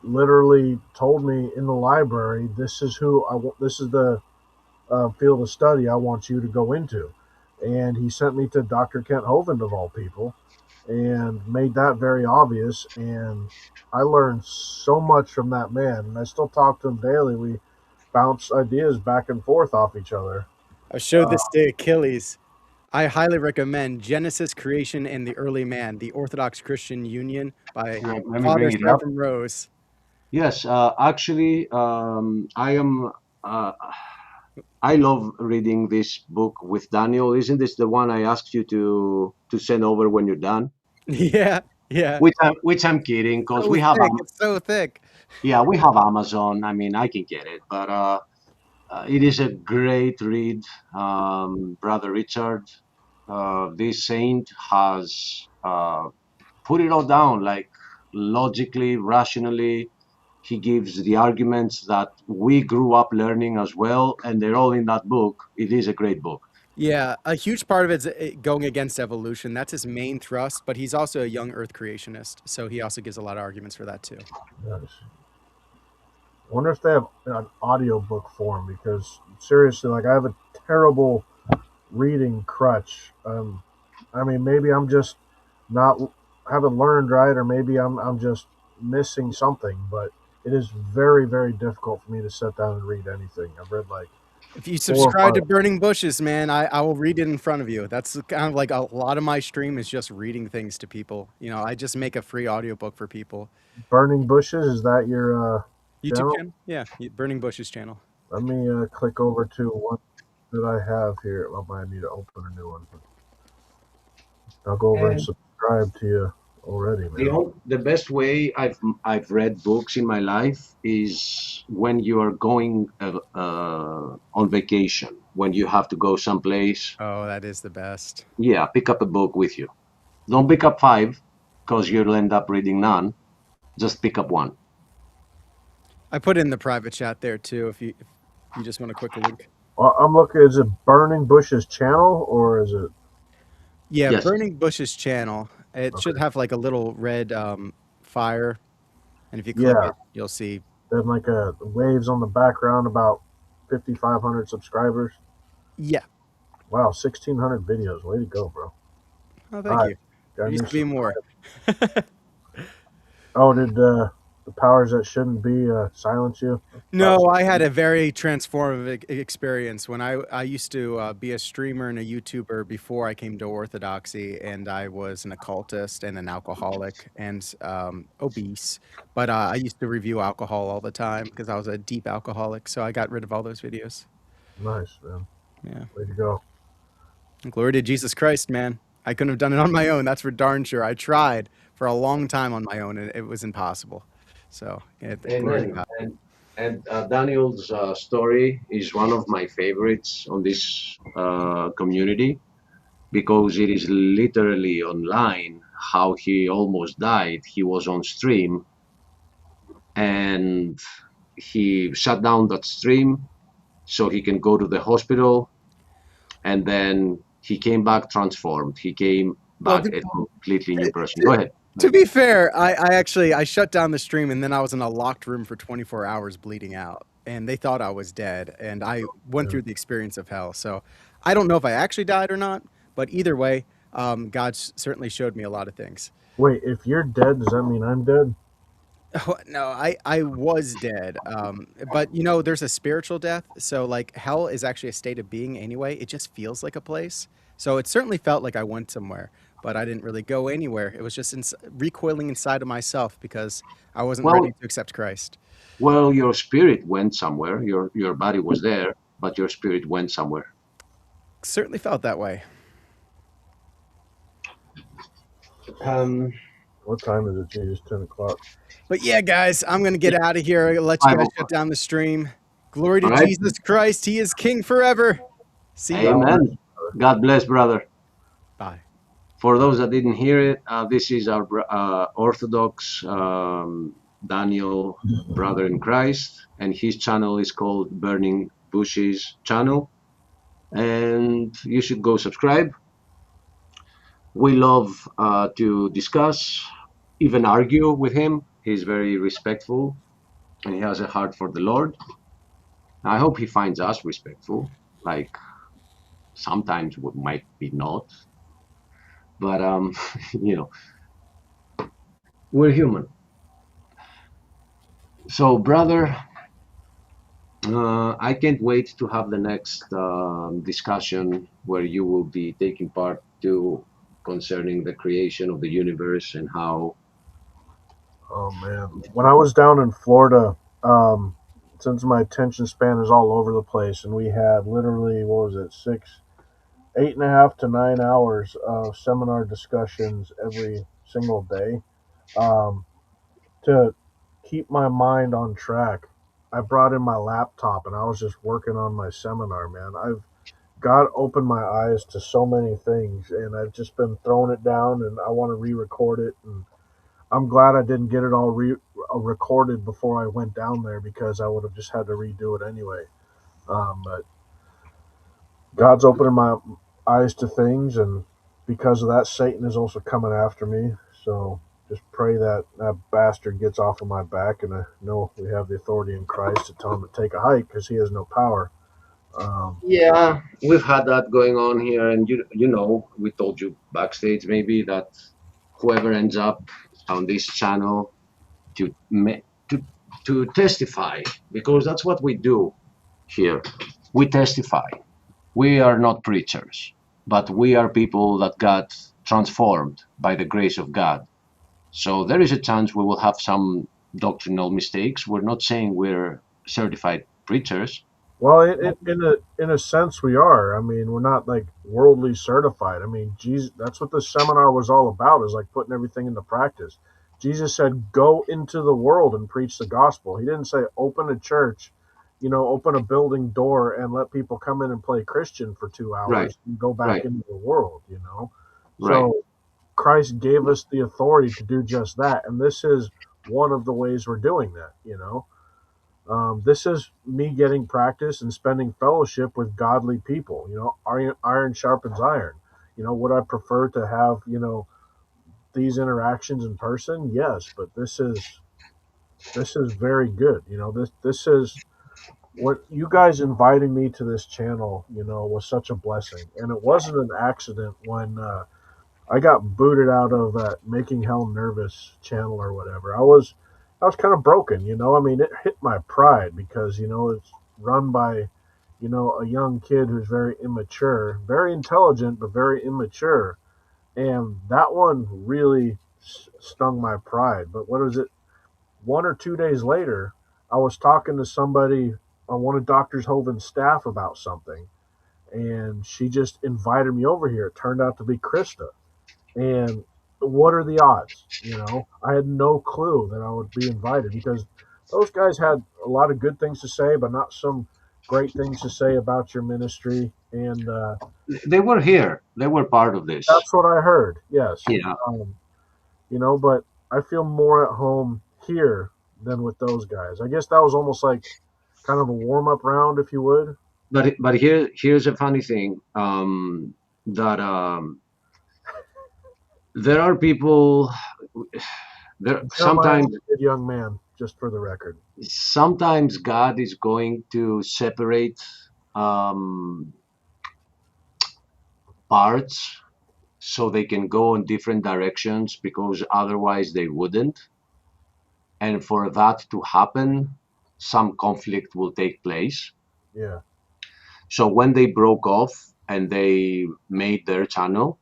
literally told me in the library, this is who I want, this is the field of study I want you to go into. And he sent me to Dr. Kent Hovind, of all people, and made that very obvious. And I learned so much from that man. And I still talk to him daily. We bounce ideas back and forth off each other. I showed this to Achilles. I highly recommend Genesis, Creation, and the Early Man, the Orthodox Christian Union by Let me Father bring it up. Stephen Rose. Yes, actually, I am. I love reading this book with Daniel. Isn't this the one I asked you to send over when you're done? Yeah, yeah. Which I'm kidding, because So we have thick. It's so thick. yeah, we have Amazon. I mean, I can get it, but it is a great read, Brother Richard. This saint has put it all down, like logically, rationally. He gives the arguments that we grew up learning as well, and they're all in that book. It is a great book. Yeah, a huge part of it's going against evolution. That's his main thrust, but he's also a young Earth creationist, so he also gives a lot of arguments for that too. Nice. I wonder if they have an audiobook form, because seriously, like, I have a terrible reading crutch. I mean, maybe I'm just not haven't learned right, or maybe I'm just missing something. But it is very, very difficult for me to sit down and read anything. I've read like If you 4 or subscribe to 5. Burning Bushes, man, I will read it in front of you. That's kind of like a lot of my stream is just reading things to people. You know, I just make a free audiobook for people. Burning Bushes, is that your YouTube channel? channel? Yeah, Burning Bushes channel. Let me click over to one that I have here. Well, I need to open a new one. I'll go over and subscribe to you already, man. The best way I've read books in my life is when you are going on vacation, when you have to go someplace. Oh, that is the best. Yeah, pick up a book with you. Don't pick up 5, because you'll end up reading none. Just pick up one. I put in the private chat there too if you just want a quick link. Well, I'm looking. Is it Burning Bushes channel, or is it? Yeah, Yes. Burning Bushes channel. It should have like a little red fire, and if you click Yeah. it, you'll see. Then like waves on the background, about 5,500 subscribers. Yeah. Wow, 1,600 videos. Way to go, bro. Oh, thank you. Got There a used new to be more. Oh, did the powers that shouldn't be silence you? No, I had a very transformative experience when I used to be a streamer and a YouTuber before I came to Orthodoxy, and I was an occultist and an alcoholic and obese. But I used to review alcohol all the time because I was a deep alcoholic, so I got rid of all those videos. Nice, man. Yeah. Way to go. Glory to Jesus Christ, man. I couldn't have done it on my own. That's for darn sure. I tried for a long time on my own, and it was impossible. So, glory to God. And Daniel's story is one of my favorites on this community, because it is literally online how he almost died. He was on stream, and he shut down that stream so he can go to the hospital, and then he came back transformed. He came back a completely new person. Go ahead. To be fair, I shut down the stream, and then I was in a locked room for 24 hours bleeding out, and they thought I was dead, and I went through the experience of hell. So I don't know if I actually died or not, but either way, God certainly showed me a lot of things. Wait, if you're dead, does that mean I'm dead? Oh, no, I was dead. But you know, there's a spiritual death. So like hell is actually a state of being anyway. It just feels like a place. So it certainly felt like I went somewhere, but I didn't really go anywhere. It was just recoiling inside of myself because I wasn't ready to accept Christ. Well, your spirit went somewhere. Your body was there, but your spirit went somewhere. Certainly felt that way. What time is it? Geez, 10 o'clock. But yeah, guys, I'm going to get out of here. I'll let you guys shut down the stream. Glory to Jesus Christ. He is King forever. See you. Amen. God bless, brother. Bye. For those that didn't hear it, this is our Orthodox Daniel, brother in Christ, and his channel is called Burning Bushes channel, and you should go subscribe. We love to discuss, even argue with him. He's very respectful, and he has a heart for the Lord. I hope he finds us respectful. Like sometimes we might be not, but you know, we're human. So, brother, I can't wait to have the next discussion where you will be taking part too concerning the creation of the universe and how. Oh man, when I was down in Florida, since my attention span is all over the place, and we had literally what was it, 8.5 to 9 hours of seminar discussions every single day. Um, to keep my mind on track, I brought in my laptop and I was just working on my seminar. Man, God opened my eyes to so many things, and I've just been throwing it down, and I want to re-record it. And I'm glad I didn't get it all recorded before I went down there because I would have just had to redo it anyway. But God's opening my eyes to things, and because of that, Satan is also coming after me. So just pray that that bastard gets off of my back, and I know we have the authority in Christ to tell him to take a hike because he has no power. Yeah, we've had that going on here, and you know, we told you backstage maybe that whoever ends up on this channel to to to testify, because that's what we do here. We testify. We are not preachers, but we are people that got transformed by the grace of God. So there is a chance we will have some doctrinal mistakes. We're not saying we're certified preachers. Well, in a sense, we are. I mean, we're not like worldly certified. I mean, Jesus. That's what the seminar was all about. Is like putting everything into practice. Jesus said, "Go into the world and preach the gospel." He didn't say open a church, open a building door and let people come in and play Christian for two Right, hours and go back right, into the world. You know, right. so Christ gave us the authority to do just that, and this is one of the ways we're doing that. This is me getting practice and spending fellowship with godly people. Iron sharpens iron. Would I prefer to have these interactions in person? Yes, but this is very good. This is what you guys inviting me to this channel. Was such a blessing, and it wasn't an accident when I got booted out of that Making Hell Nervous channel or whatever. I was kind of broken. I mean, it hit my pride because it's run by a young kid who's very immature, very intelligent but very immature, and that one really stung my pride. But what was it? 1 or 2 days later, I was talking to somebody on one of Dr. Hoven's staff about something, and she just invited me over here. It turned out to be Krista. And what are the odds? I had no clue that I would be invited because those guys had a lot of good things to say, but not some great things to say about your ministry. And They were here. They were part of this. that's what I heard. Yes. Yeah, Um, but I feel more at home here than with those guys. I guess that was almost like kind of a warm up round, if you would. but here's a funny thing. That there are people there Jeremiah sometimes is a good young man, just for the record. sometimes God is going to separate um, parts so they can go in different directions because otherwise they wouldn't. And for that to happen, some conflict will take place. Yeah. So when they broke off and they made their channel,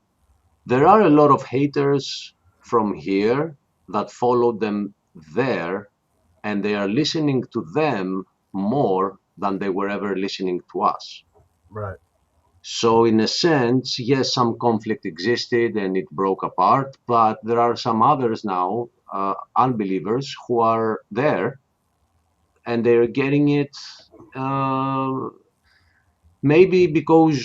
there are a lot of haters from here that followed them there, and they are listening to them more than they were ever listening to us. Right. So, in a sense, yes, some conflict existed and it broke apart, but there are some others now, unbelievers, who are there and they're getting it uh, maybe because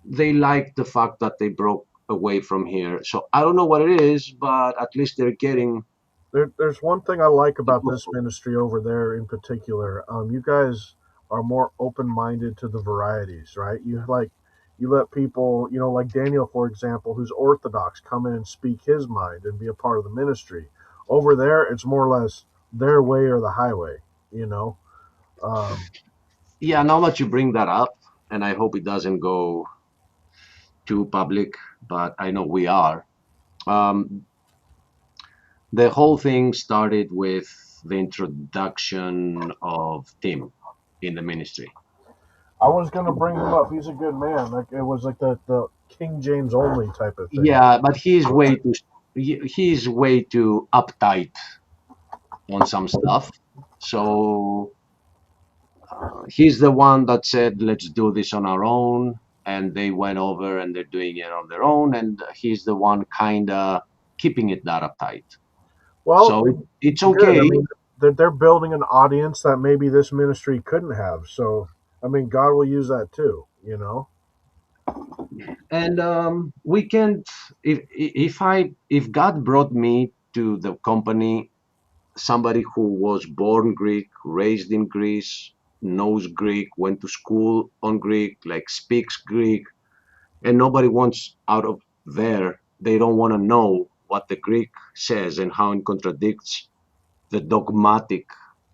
they like the fact that they broke away from here. So, I don't know what it is, but at least they're getting There's one thing I like about this ministry over there in particular. You guys are more open-minded to the varieties, right? You let people, like Daniel, for example, who's Orthodox, come in and speak his mind and be a part of the ministry. Over there, it's more or less their way or the highway, you know. Um, Yeah, now that you bring that up, and I hope it doesn't go too public, but I know we are. Um, the whole thing started with the introduction of Tim in the ministry. I was gonna bring him up. He's a good man. Like it was like the King James only type of thing. Yeah, but he's way too uptight on some stuff. So he's the one that said, "Let's do this on our own," and they went over and they're doing it on their own, and he's the one kind of keeping it that uptight. Well, So it's good. I okay. mean, they're building an audience that maybe this ministry couldn't have. So, I mean, God will use that too. You know. And we can't. If God brought me to the company, somebody who was born Greek, raised in Greece, knows Greek, went to school on Greek, like speaks Greek, and nobody wants out of there. They don't want to know what the Greek says and how it contradicts the dogmatic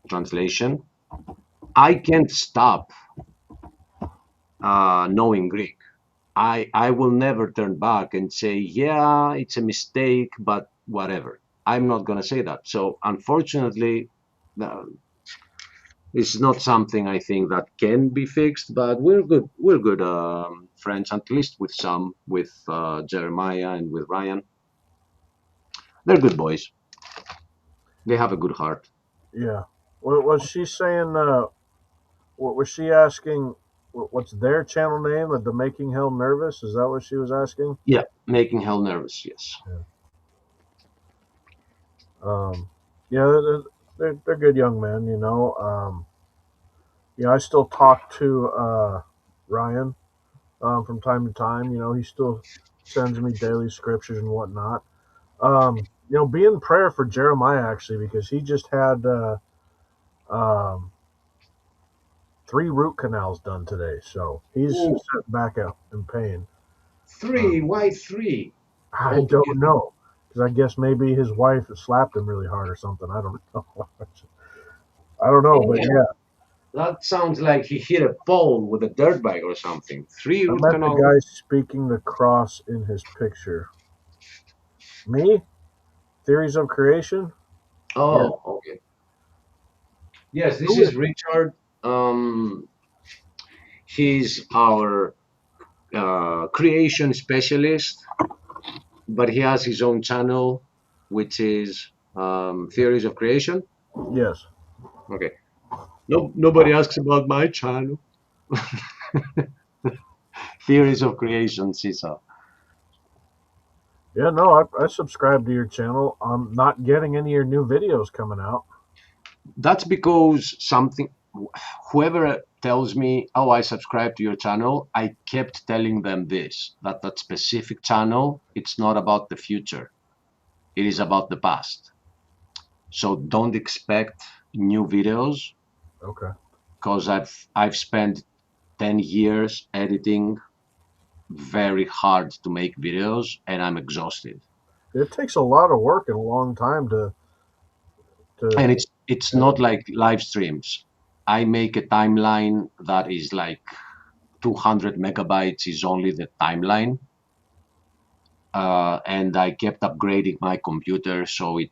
translation. I can't stop knowing Greek. I will never turn back and say, yeah, it's a mistake, but whatever. I'm not going to say that. So unfortunately, uh, it's not something I think that can be fixed, but we're good. We're good friends, at least with some, with Jeremiah and with Ryan. They're good boys. They have a good heart. Yeah. What was she saying? What was she asking? What's their channel name? The Making Hell Nervous? Is that what she was asking? Yeah, making hell nervous. Yes. Um, yeah, they're good young men. I still talk to Ryan from time to time. He still sends me daily scriptures and whatnot. Be in prayer for Jeremiah actually because he just had um, 3 root canals done today, so he's Oh, set back out in pain. three? Why three I don't altogether? know because I guess maybe his wife slapped him really hard or something. I don't know. I don't know, but Yeah, yeah, that sounds like he hit a pole with a dirt bike or something. Three I root met the canal. guy speaking the cross in his picture. Me? Theories of creation? Yeah. Oh, okay. Yes, this Who is? is Richard. He's our creation specialist, but he has his own channel, which is Theories of Creation. Yes. Okay. No, nobody asks about my channel. Theories of Creation, Cesar. Yeah, no, I subscribe to your channel. I'm not getting any of your new videos coming out. That's because whoever tells me, oh, I subscribe to your channel, I kept telling them this, that specific channel, it's not about the future. It is about the past. So don't expect new videos Okay. because I've spent 10 years editing very hard to make videos and I'm exhausted. It takes a lot of work and a long time to And it's not edit. like live streams. I make a timeline that is like 200 megabytes is only the timeline. And I kept upgrading my computer so it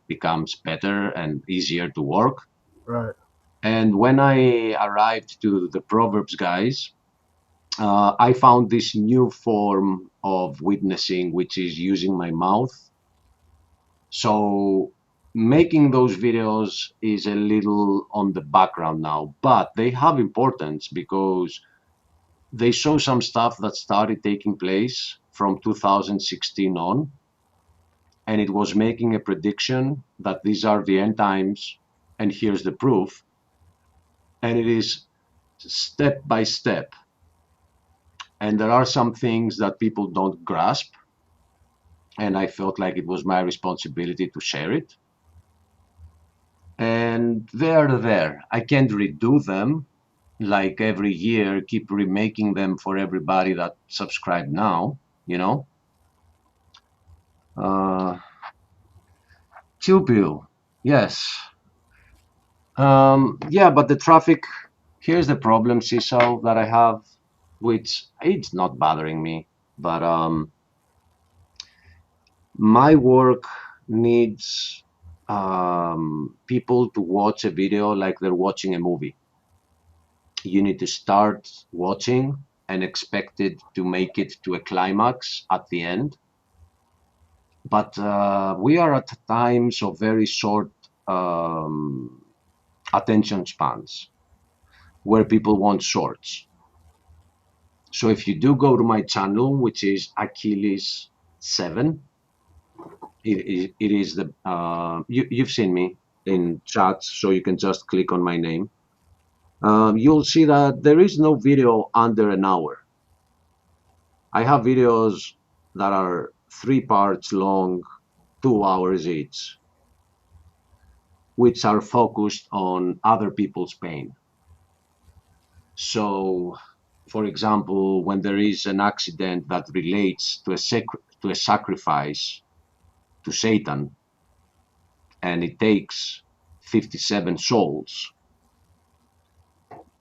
becomes better and easier to work. Right. And when I arrived to the Proverbs guys, I found this new form of witnessing, which is using my mouth. So making those videos is a little on the background now, but they have importance because they show some stuff that started taking place from 2016 on, and it was making a prediction that these are the end times, and here's the proof. And it is step by step. And there are some things that people don't grasp. and I felt like it was my responsibility to share it. And they are there. I can't redo them like every year, keep remaking them for everybody that subscribe now, you know. Chill pill, yes. Yeah, but the traffic, here's the problem, Cecil, that I have, which it's not bothering me, but my work needs people to watch a video like they're watching a movie. You need to start watching and expect it to make it to a climax at the end. But we are at times of very short attention spans where people want shorts. So if you do go to my channel, which is Achilles 7, it is the you've seen me in chats, so you can just click on my name. You'll see that there is no video under an hour. I have videos that are 3 parts long, 2 hours each, which are focused on other people's pain. So, for example, when there is an accident that relates to a sacrifice to Satan, and it takes 57 souls,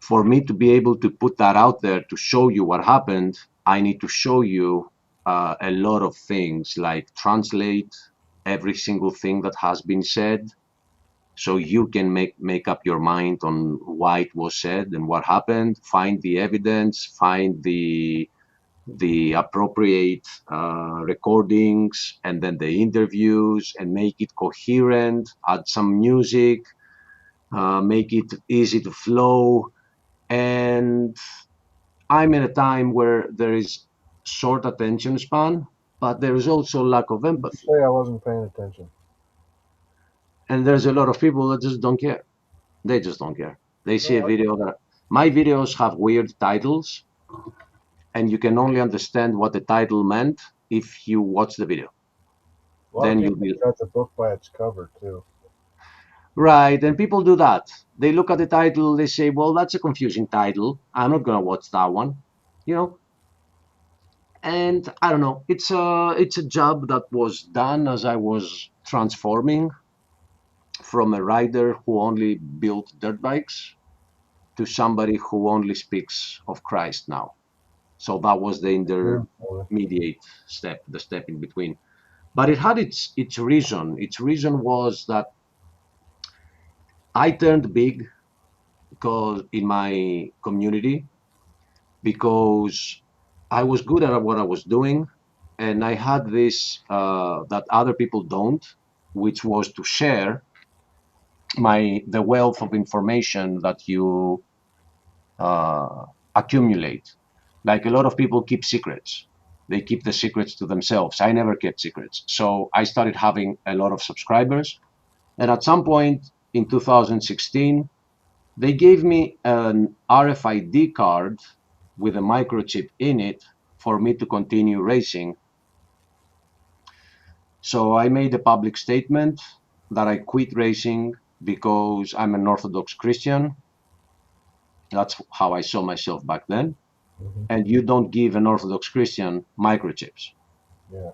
for me to be able to put that out there to show you what happened, I need to show you a lot of things, like translate every single thing that has been said, so you can make up your mind on why it was said and what happened, find the evidence, find the appropriate recordings, and then the interviews, and make it coherent, add some music, make it easy to flow. And I'm in a time where there is short attention span, but there is also lack of empathy. Say I wasn't paying attention. And there's a lot of people that just don't care. They just don't care. They see a video that my videos have weird titles, and you can only understand what the title meant if you watch the video. A lot Then of you'll people be judge a book by its cover too. right. And people do that. They look at the title, they say, well, that's a confusing title. I'm not gonna watch that one. You know, and I don't know. It's a job that was done as I was transforming from a rider who only built dirt bikes to somebody who only speaks of Christ now. So that was the intermediate step, the step in between. But it had its reason. Its reason was that I turned big because in my community, because I was good at what I was doing, and I had this that other people don't, which was to share the wealth of information that you uh, accumulate. Like a lot of people keep secrets. They keep the secrets to themselves. I never kept secrets. So I started having a lot of subscribers. And at some point in 2016, they gave me an RFID card with a microchip in it for me to continue racing. So I made a public statement that I quit racing because I'm an Orthodox Christian. That's how I saw myself back then. And you don't give an Orthodox Christian microchips. Yeah.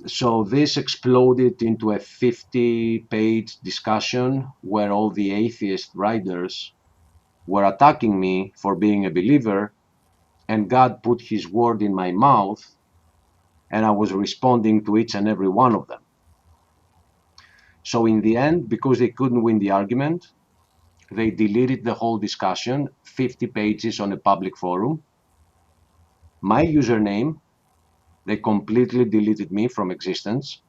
So this exploded into a 50-page discussion where all the atheist riders were attacking me for being a believer, and God put his word in my mouth, and I was responding to each and every one of them. So in the end, because they couldn't win the argument, they deleted the whole discussion, 50 pages on a public forum. My username, they completely deleted me from existence.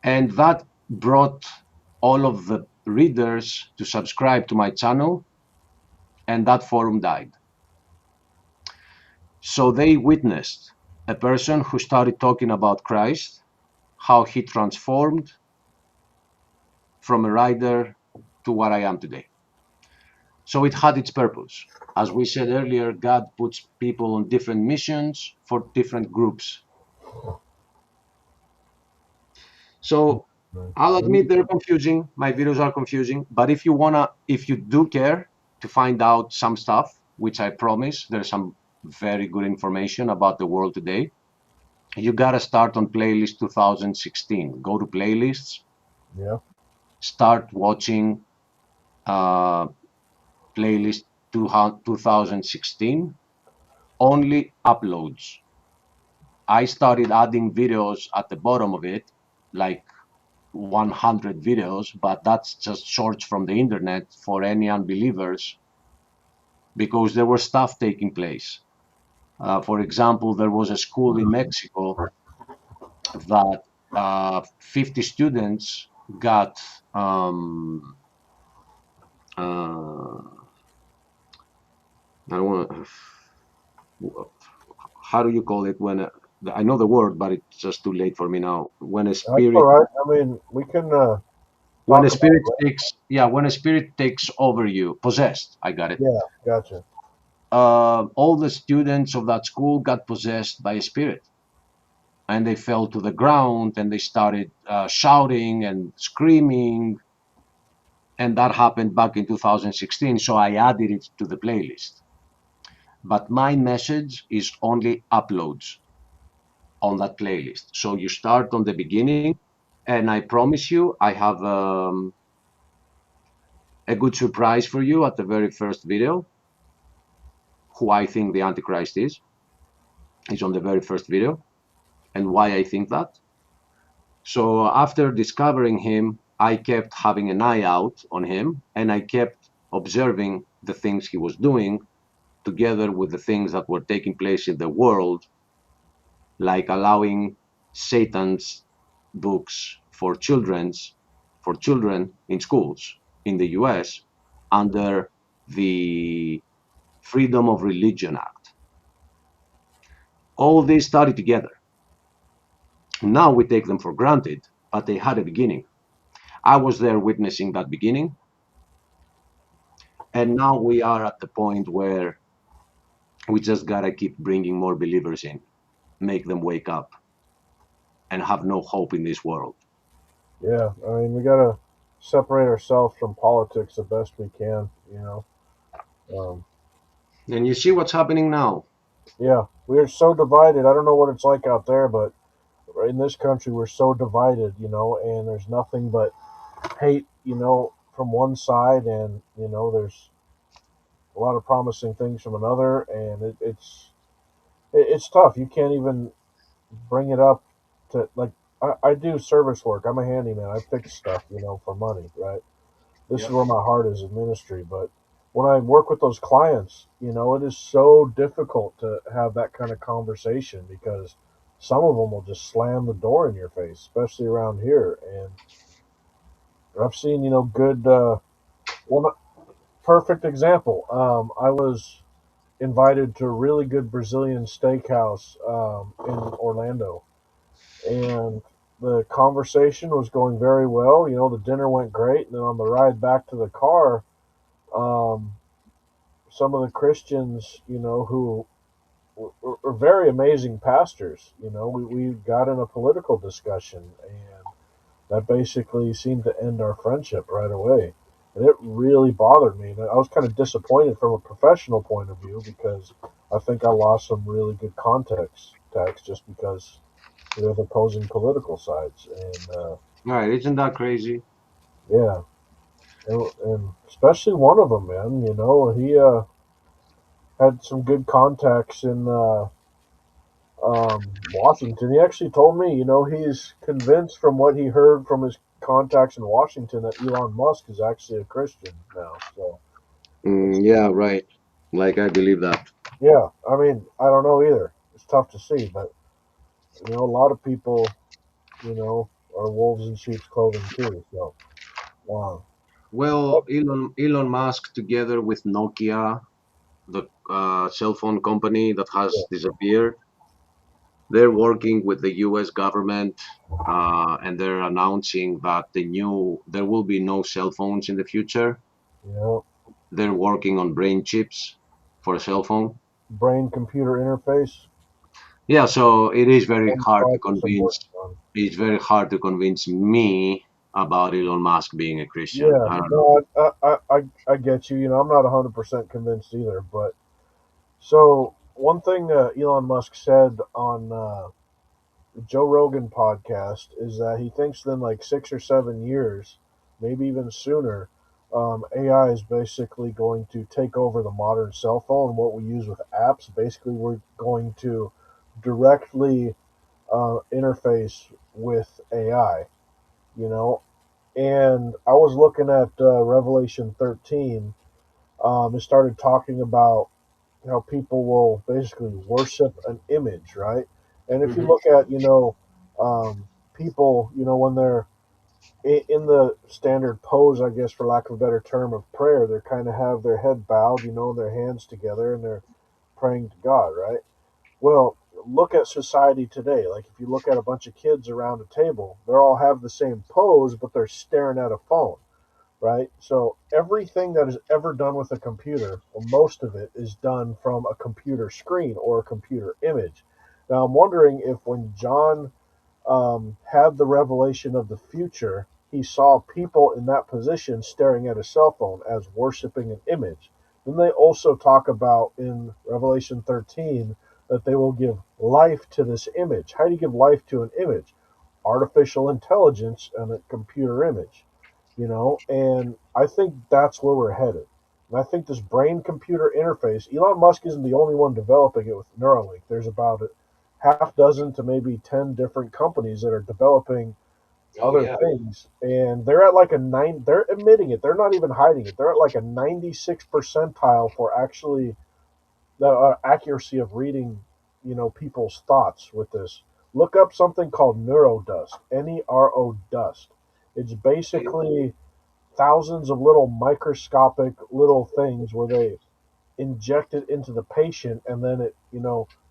And that brought all of the readers to subscribe to my channel, and that forum died. So they witnessed a person who started talking about Christ, how he transformed from a rider to what I am today. So it had its purpose. As we said earlier, God puts people on different missions for different groups. So Right. I'll admit they're confusing. My videos are confusing, but if you do care to find out some stuff, which I promise, there's some very good information about the world today. You gotta start on playlist 2016. Go to playlists, Yeah. start watching uh, playlist 2016. Only uploads. I started adding videos at the bottom of it, like 100 videos, but that's just shorts from the internet for any unbelievers because there was stuff taking place. For example, there was a school in Mexico that 50 students got um, I don't want how do you call it when I know the word, but it's just too late for me now. That's all right. I mean, we can When a talk about spirit it. takes when a spirit takes over you, possessed. I got it. Yeah, gotcha. All the students of that school got possessed by a spirit, and they fell to the ground and they started shouting and screaming, and that happened back in 2016. So I added it to the playlist. But my message is only uploads on that playlist. So you start on the beginning, and I promise you, I have a good surprise for you at the very first video. Who I think the Antichrist is on the very first video, and why I think that. So after discovering him, I kept having an eye out on him, and I kept observing the things he was doing together with the things that were taking place in the world, like allowing Satan's books for children in schools in the US under the Freedom of Religion Act. All these started together. Now we take them for granted, but they had a beginning. I was there witnessing that beginning, and now we are at the point where we just gotta keep bringing more believers in, make them wake up, and have no hope in this world. Yeah, I mean, we gotta separate ourselves from politics the best we can. Um, And you see what's happening now. yeah, we're so divided. I don't know what it's like out there, but in this country, we're so divided. And there's nothing but hate. From one side, and there's a lot of promising things from another, and it's tough. You can't even bring it up to like. I do service work. I'm a handyman. I fix stuff, for money, right? This is Yep. where my heart is in ministry. But when I work with those clients, it is so difficult to have that kind of conversation because some of them will just slam the door in your face, especially around here. And I've seen, good, one perfect example. I was invited to a really good Brazilian steakhouse in Orlando, and the conversation was going very well. The dinner went great, and then on the ride back to the car, um, some of the Christians, who were very amazing pastors, we got in a political discussion, and that basically seemed to end our friendship right away. And it really bothered me. And I was kind of disappointed from a professional point of view because I think I lost some really good context text just because we have opposing political sides. And All right, isn't that crazy? yeah, and especially one of them, man. He had some good contacts in Washington. He actually told me, he's convinced from what he heard from his contacts in Washington that Elon Musk is actually a Christian now. So it's Yeah, right. Like I believe that. yeah. I mean, I don't know either. It's tough to see, but a lot of people, are wolves in sheep's clothing too. So wow. Well, Elon Musk together with Nokia, the cell phone company that Yeah, has disappeared, they're working with the U.S. government, and they're announcing that there will be no cell phones in the future. yeah. They're working on brain chips for a cell phone. Brain computer interface. Yeah, so it is very Some hard to projects I'm convince. working on. It's very hard to convince me about Elon Musk being a Christian. Yeah, I don't know. no, I get you. You know, I'm not 100% convinced either. But so one thing Elon Musk said on the Joe Rogan podcast is that he thinks in like 6 or 7 years, maybe even sooner, AI is basically going to take over the modern cell phone. What we use with apps, basically, we're going to directly interface with AI. You know, and I was looking at Revelation 13. It started talking about how people will basically worship an image, right? And if you Mhm. look at, people, when they're in the standard pose, I guess, for lack of a better term, of prayer, they kind of have their head bowed, and their hands together, and they're praying to God, right? Well, look at society today. Like if you look at a bunch of kids around a table, they all have the same pose, but they're staring at a phone, right? So everything that is ever done with a computer, or most of it, is done from a computer screen or a computer image. Now I'm wondering if when John had the revelation of the future, he saw people in that position staring at a cell phone as worshiping an image. Then they also talk about in Revelation 13 that they will give life to this image. How do you give life to an image? Artificial intelligence and a computer image, and I think that's where we're headed. And I think this brain computer interface, Elon Musk isn't the only one developing it with Neuralink. There's about a half dozen to maybe 10 different companies that are developing Oh other yeah. things. And they're at like they're admitting it. They're not even hiding it. They're at like a 96 percentile for actually the accuracy of reading, people's thoughts with this. Look up something called neurodust, NERO dust. It's basically thousands of little microscopic little things where they inject it into the patient and then it,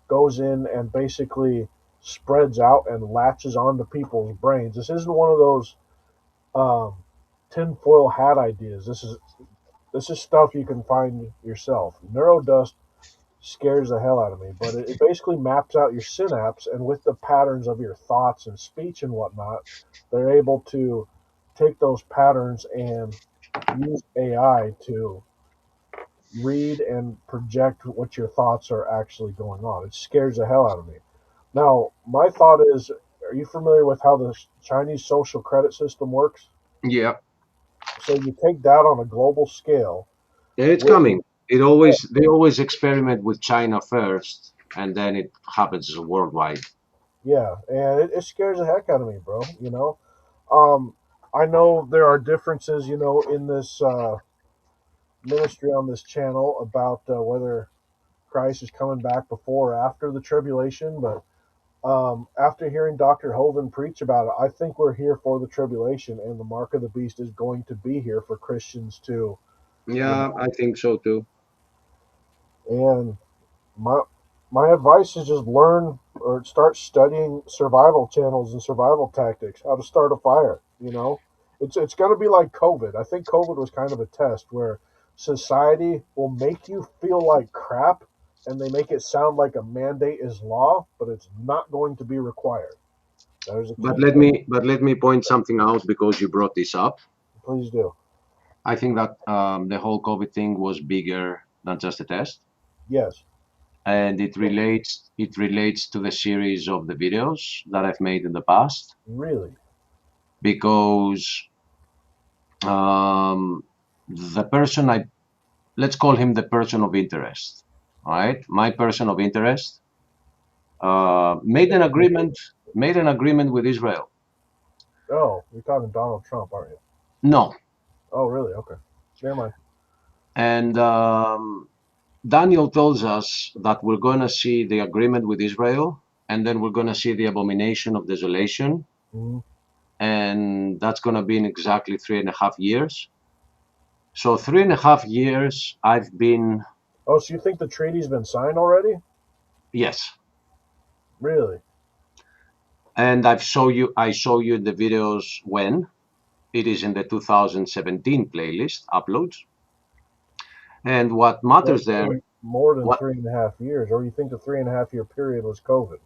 goes in and basically spreads out and latches onto people's brains. This isn't one of those um, tinfoil hat ideas. This is stuff you can find yourself. Neurodust scares the hell out of me, but it basically maps out your synapse, and with the patterns of your thoughts and speech and whatnot, they're able to take those patterns and use AI to read and project what your thoughts are actually going on. It scares the hell out of me. Now, my thought is, are you familiar with how the Chinese social credit system works? Yeah. So you take that on a global scale. Yeah, it's With, coming. They always experiment with China first, and then it happens worldwide. yeah, and it scares the heck out of me, bro. Um, I know there are differences, in this ministry on this channel about whether Christ is coming back before or after the tribulation, but after hearing Dr. Hovind preach about it, I think we're here for the tribulation, and the mark of the beast is going to be here for Christians too. You Yeah, know, I think so too. and my my advice is just learn or start studying survival channels and survival tactics, how to start a fire. It's going to be like COVID. I think COVID was kind of a test where society will make you feel like crap, and they make it sound like a mandate is law, but it's not going to be required. There's a But key let difference. me but let me point something out because you brought this up. Please do. I think that the whole COVID thing was bigger than just a test, Yes. and it relates to the series of the videos that I've made in the past Really? because the person I let's call him the person of interest, all right? My person of interest made an agreement with Israel. Oh, you're talking Donald Trump, aren't you? No, Oh, really? Okay. Never mind. and Daniel tells us that we're going to see the agreement with Israel, and then we're going to see the abomination of desolation, Mhm. and that's going to be in exactly 3.5 years. So 3.5 years, I've been, Oh, so you think the treaty's been signed already? yes, Really? and I show you in the videos when it is in the 2017 playlist uploads, and what Well, matters there. more than What? 3.5 years, or you think the 3.5 year period was COVID?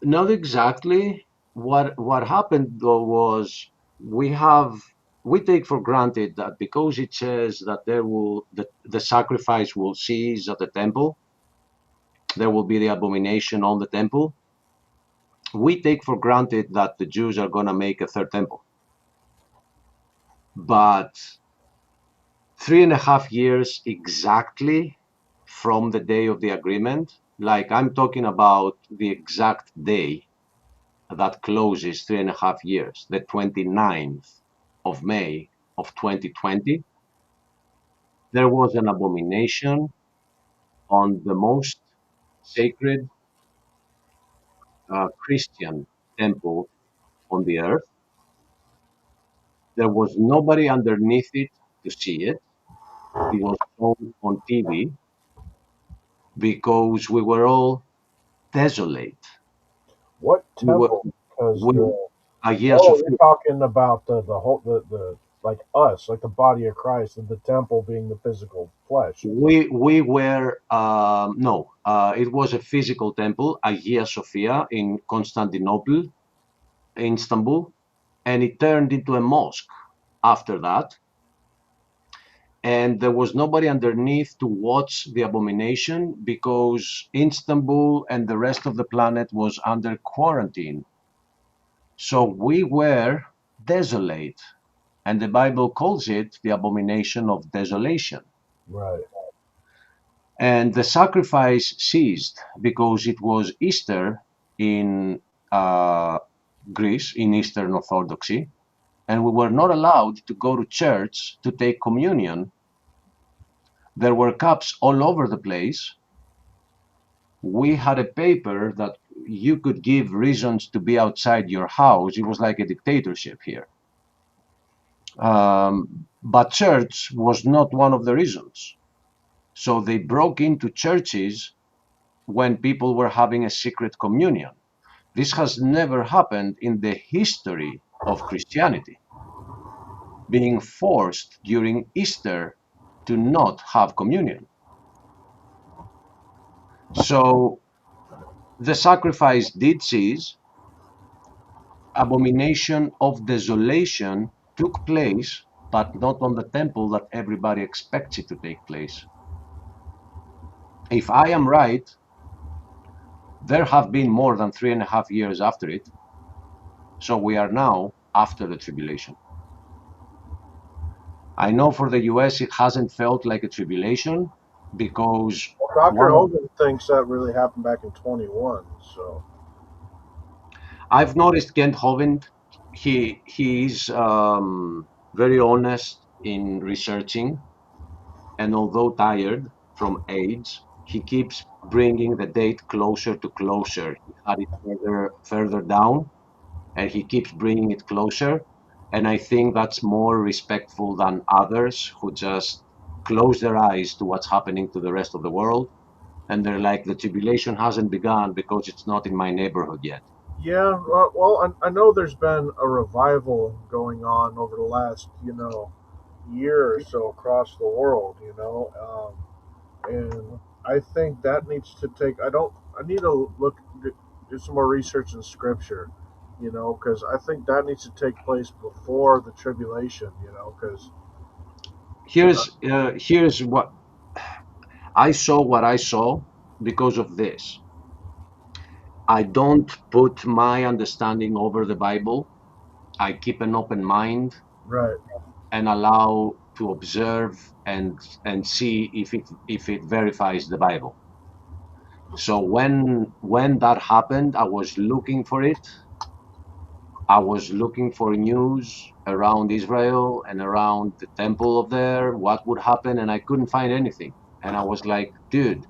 Not exactly. What happened though was we have we take for granted that because it says that the sacrifice will cease at the temple, there will be the abomination on the temple. We take for granted that the Jews are going to make a third temple. But 3.5 years exactly from the day of the agreement, like I'm talking about the exact day that closes 3.5 years, the 29th of May of 2020, there was an abomination on the most sacred Christian temple on the earth. There was nobody underneath it to see it. It was shown on TV because we were all desolate. What We were, temple? Because we, the Hagia oh, you're Sophia, talking about the whole the like us, like the body of Christ, and the temple being the physical flesh. we were, no, it was a physical temple, Hagia Sophia in Constantinople, Istanbul, and it turned into a mosque after that. And there was nobody underneath to watch the abomination because Istanbul and the rest of the planet was under quarantine. So we were desolate, and the Bible calls it the abomination of desolation. Right. And the sacrifice ceased because it was Easter in uh, Greece, in Eastern Orthodoxy, and we were not allowed to go to church to take communion. There were cups all over the place. We had a paper that you could give reasons to be outside your house. It was like a dictatorship here. But church was not one of the reasons. So they broke into churches when people were having a secret communion. This has never happened in the history of Christianity, being forced during Easter to not have communion. So the sacrifice did cease. Abomination of desolation took place, but not on the temple that everybody expects it to take place. If I am right, there have been more than 3.5 years after it. So we are now after the tribulation. I know for the US it hasn't felt like a tribulation because Well, Doctor one of Hogan thinks that really happened back in 21. So I've noticed Kent Hovind, he's very honest in researching, and although tired from age, he keeps bringing the date closer to closer. He had it further down, and he keeps bringing it closer. And I think that's more respectful than others who just close their eyes to what's happening to the rest of the world. And they're like, the tribulation hasn't begun because it's not in my neighborhood yet. yeah, well, I know there's been a revival going on over the last year or so across the world. And I think that needs to take. I need to do some more research in scripture, because I think that needs to take place before the tribulation, because Here's what I saw because of this. I don't put my understanding over the Bible. I keep an open mind right, and allow to observe and see if it verifies the Bible. So when that happened, I was looking for it. I was looking for news around Israel and around the temple of there, what would happen, and I couldn't find anything. And I was like, dude,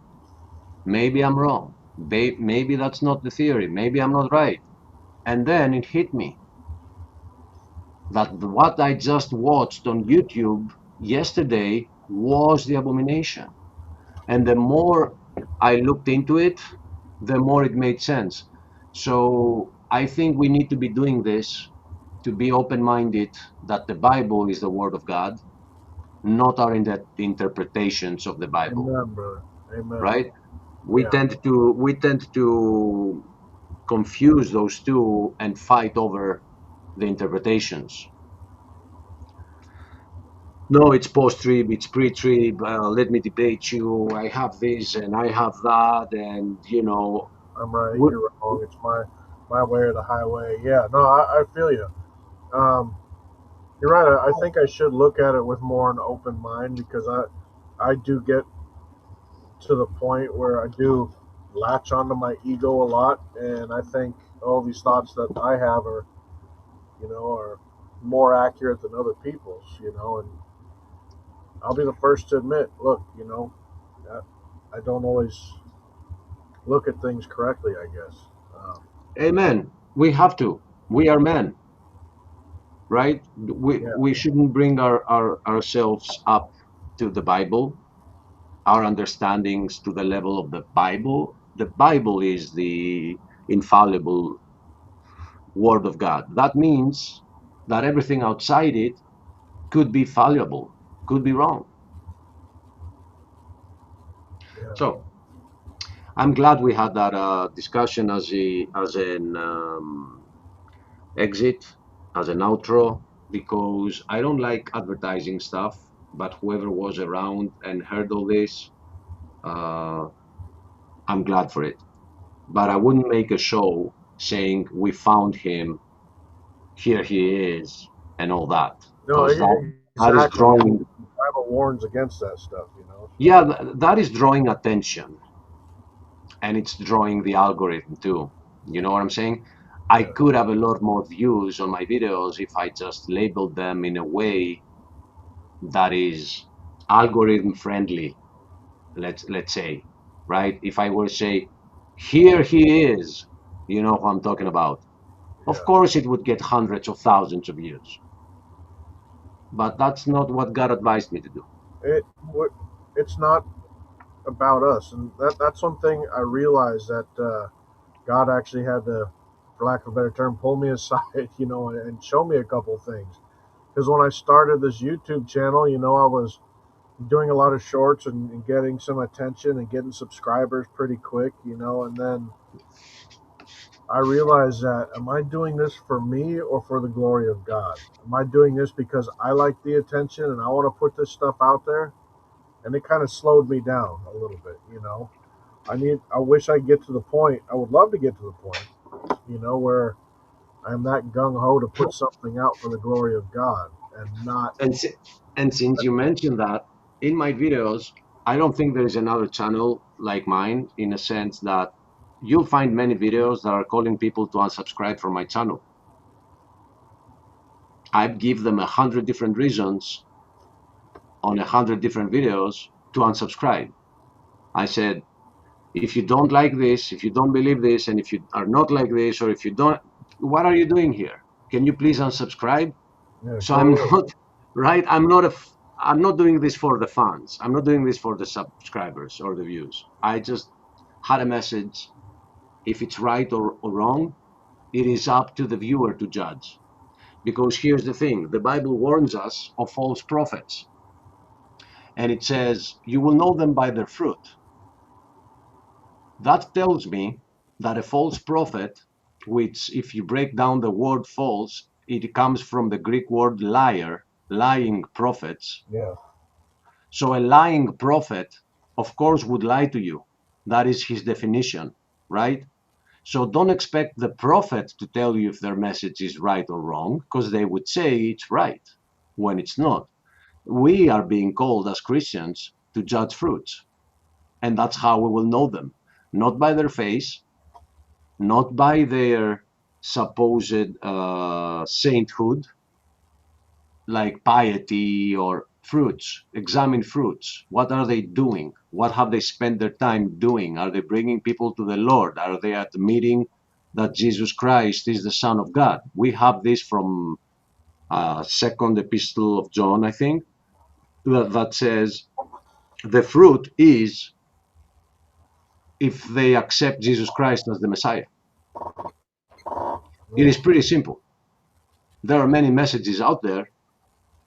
maybe I'm wrong. Maybe that's not the theory. Maybe I'm not right. And then it hit me that what I just watched on YouTube yesterday was the abomination. And the more I looked into it, the more it made sense. So I think we need to be doing this to be open minded that the Bible is the Word of God not our interpretations of the Bible, Amen, brother. Amen. right? We Yeah. tend to confuse those two and fight over the interpretations. No, it's post-trib, it's pre-trib, let me debate you, I have this and I have that, and, I'm right. we, You're wrong. It's my way or the highway. Yeah. No, I feel you. Um, you're right. I think I should look at it with more an open mind because I do get to the point where I do latch onto my ego a lot, and I think all these thoughts that I have are more accurate than other people's. And I'll be the first to admit, look, I don't always look at things correctly, I guess. amen, we have to. We are men, right? We, Yeah, we shouldn't bring ourselves up to the Bible, our understandings to the level of the Bible. The Bible is the infallible word of God. That means that everything outside it could be fallible, could be wrong. yeah, So I'm glad we had that discussion as an exit, as an outro, because I don't like advertising stuff. But whoever was around and heard all this, uh, I'm glad for it. But I wouldn't make a show saying we found him, here he is, and all that, no, because that is exactly. And drawing. the Bible warns against that stuff. So Yeah, that is drawing attention, and it's drawing the algorithm too. You know what I'm saying? I yeah, could have a lot more views on my videos if I just labeled them in a way that is algorithm friendly. Let's say, right? If I were to say, here he is, you know who I'm talking about. Of yeah. course, it would get hundreds of thousands of views, but that's not what God advised me to do. It it's not about us, and that's one thing I realized that God actually had to, for lack of a better term, pull me aside, and show me a couple things. Because when I started this YouTube channel, I was doing a lot of shorts and getting some attention and getting subscribers pretty quick, and then I realized that, am I doing this for me or for the glory of God? Am I doing this because I like the attention and I want to put this stuff out there? And it kind of slowed me down a little bit. I wish I get to the point, I would love to get to the point, where I'm that gung ho to put something out for the glory of God and not. And and since you mentioned that, in my videos, I don't think there is another channel like mine, in a sense that you'll find many videos that are calling people to unsubscribe from my channel. I give them 100 different reasons on 100 different videos to unsubscribe. I said, if you don't like this, if you don't believe this, and if you are not like this, or if you don't, what are you doing here? Can you please unsubscribe? Yeah, So go I'm away. not, right. I'm not doing this for the fans. I'm not doing this for the subscribers or the views. I just had a message. If it's right or wrong, it is up to the viewer to judge. Because here's the thing, the Bible warns us of false prophets. And it says, you will know them by their fruit. That tells me that a false prophet, which if you break down the word false, it comes from the Greek word liar, lying prophets. Yeah, So a lying prophet, of course, would lie to you. That is his definition, right? So don't expect the prophet to tell you if their message is right or wrong, because they would say it's right when it's not. We are being called as Christians to judge fruits, and that's how we will know them. Not by their face, not by their supposed sainthood, like piety or fruits. Examine fruits. What are they doing? What have they spent their time doing? Are they bringing people to the Lord? Are they admitting that Jesus Christ is the Son of God? We have this from second epistle of John, I think, that says the fruit is if they accept Jesus Christ as the Messiah. It yeah, is pretty simple. There are many messages out there,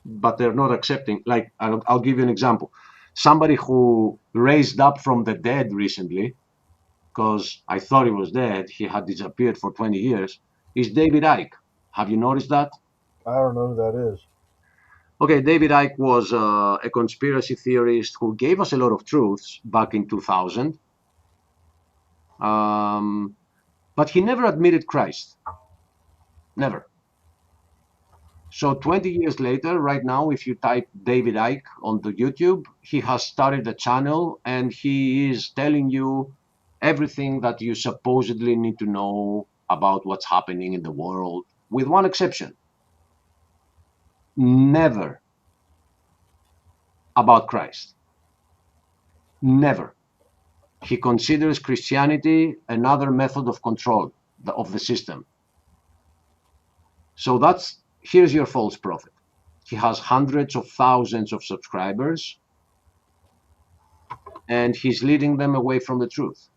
but they're not accepting. Like, I'll give you an example. Somebody who raised up from the dead recently, because I thought he was dead, he had disappeared for 20 years, is David Icke. Have you noticed that? I don't know who that is. Okay, David Icke was a conspiracy theorist who gave us a lot of truths back in 2000, but he never admitted Christ. Never. So 20 years later, right now, if you type David Icke onto YouTube, he has started a channel and he is telling you everything that you supposedly need to know about what's happening in the world, with one exception. Never about Christ. Never. He considers Christianity another method of control of the system. So here's your false prophet. He has hundreds of thousands of subscribers and he's leading them away from the truth.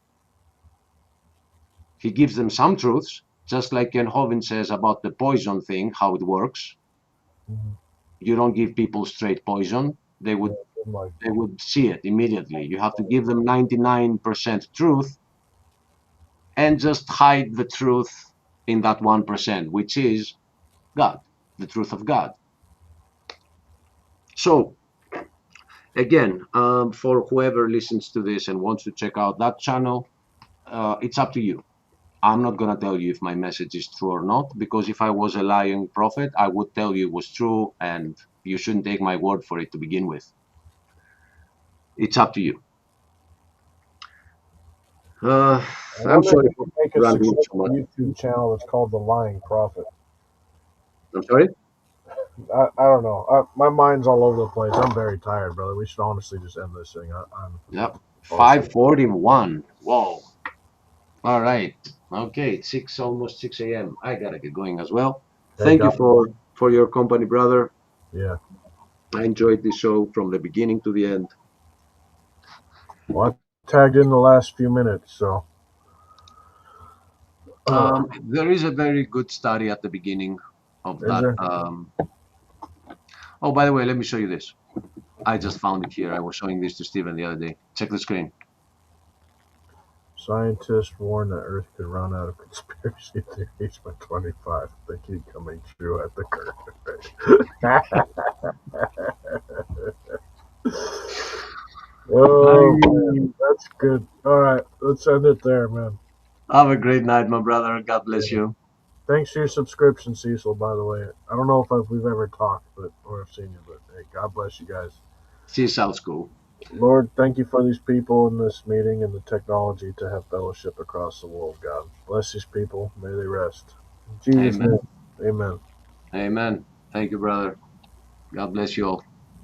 He gives them some truths, just like Ken Hovind says about the poison thing, how it works. Mm-hmm. You don't give people straight poison. They would see it immediately. You have to give them 99% truth and just hide the truth in that 1%, which is God, the truth of God. So again, for whoever listens to this and wants to check out that channel, it's up to you. I'm not going to tell you if my message is true or not, because if I was a lying prophet, I would tell you it was true, and you shouldn't take my word for it to begin with. It's up to you. I'm sorry if for you make a ranting so successful much. YouTube channel that's called The Lying Prophet. I'm sorry? I don't know. My mind's all over the place. I'm very tired, brother. We should honestly just end this thing. Yep. 5:41. Whoa. All right. Okay. It's almost 6 a.m. I gotta get going as well. Hey, Thank you God. for your company, brother. Yeah. I enjoyed this show from the beginning to the end. Well, I tagged in the last few minutes, so. There is a very good study at the beginning of Is that. there? Oh, by the way, let me show you this. I just found it here. I was showing this to Stephen the other day. Check the screen. Scientists warn that Earth could run out of conspiracy theories by 25. They keep coming true at the current rate. Oh, man. That's good. All right. Let's end it there, man. Have a great night, my brother. God bless you. Thanks for your subscription, Cecil, by the way. I don't know if we've ever talked or I've seen you, but hey, God bless you guys. See you, South School. Lord, thank you for these people in this meeting and the technology to have fellowship across the world, God. Bless these people. May they rest. In Jesus' name, amen. Amen. Thank you, brother. God bless you all.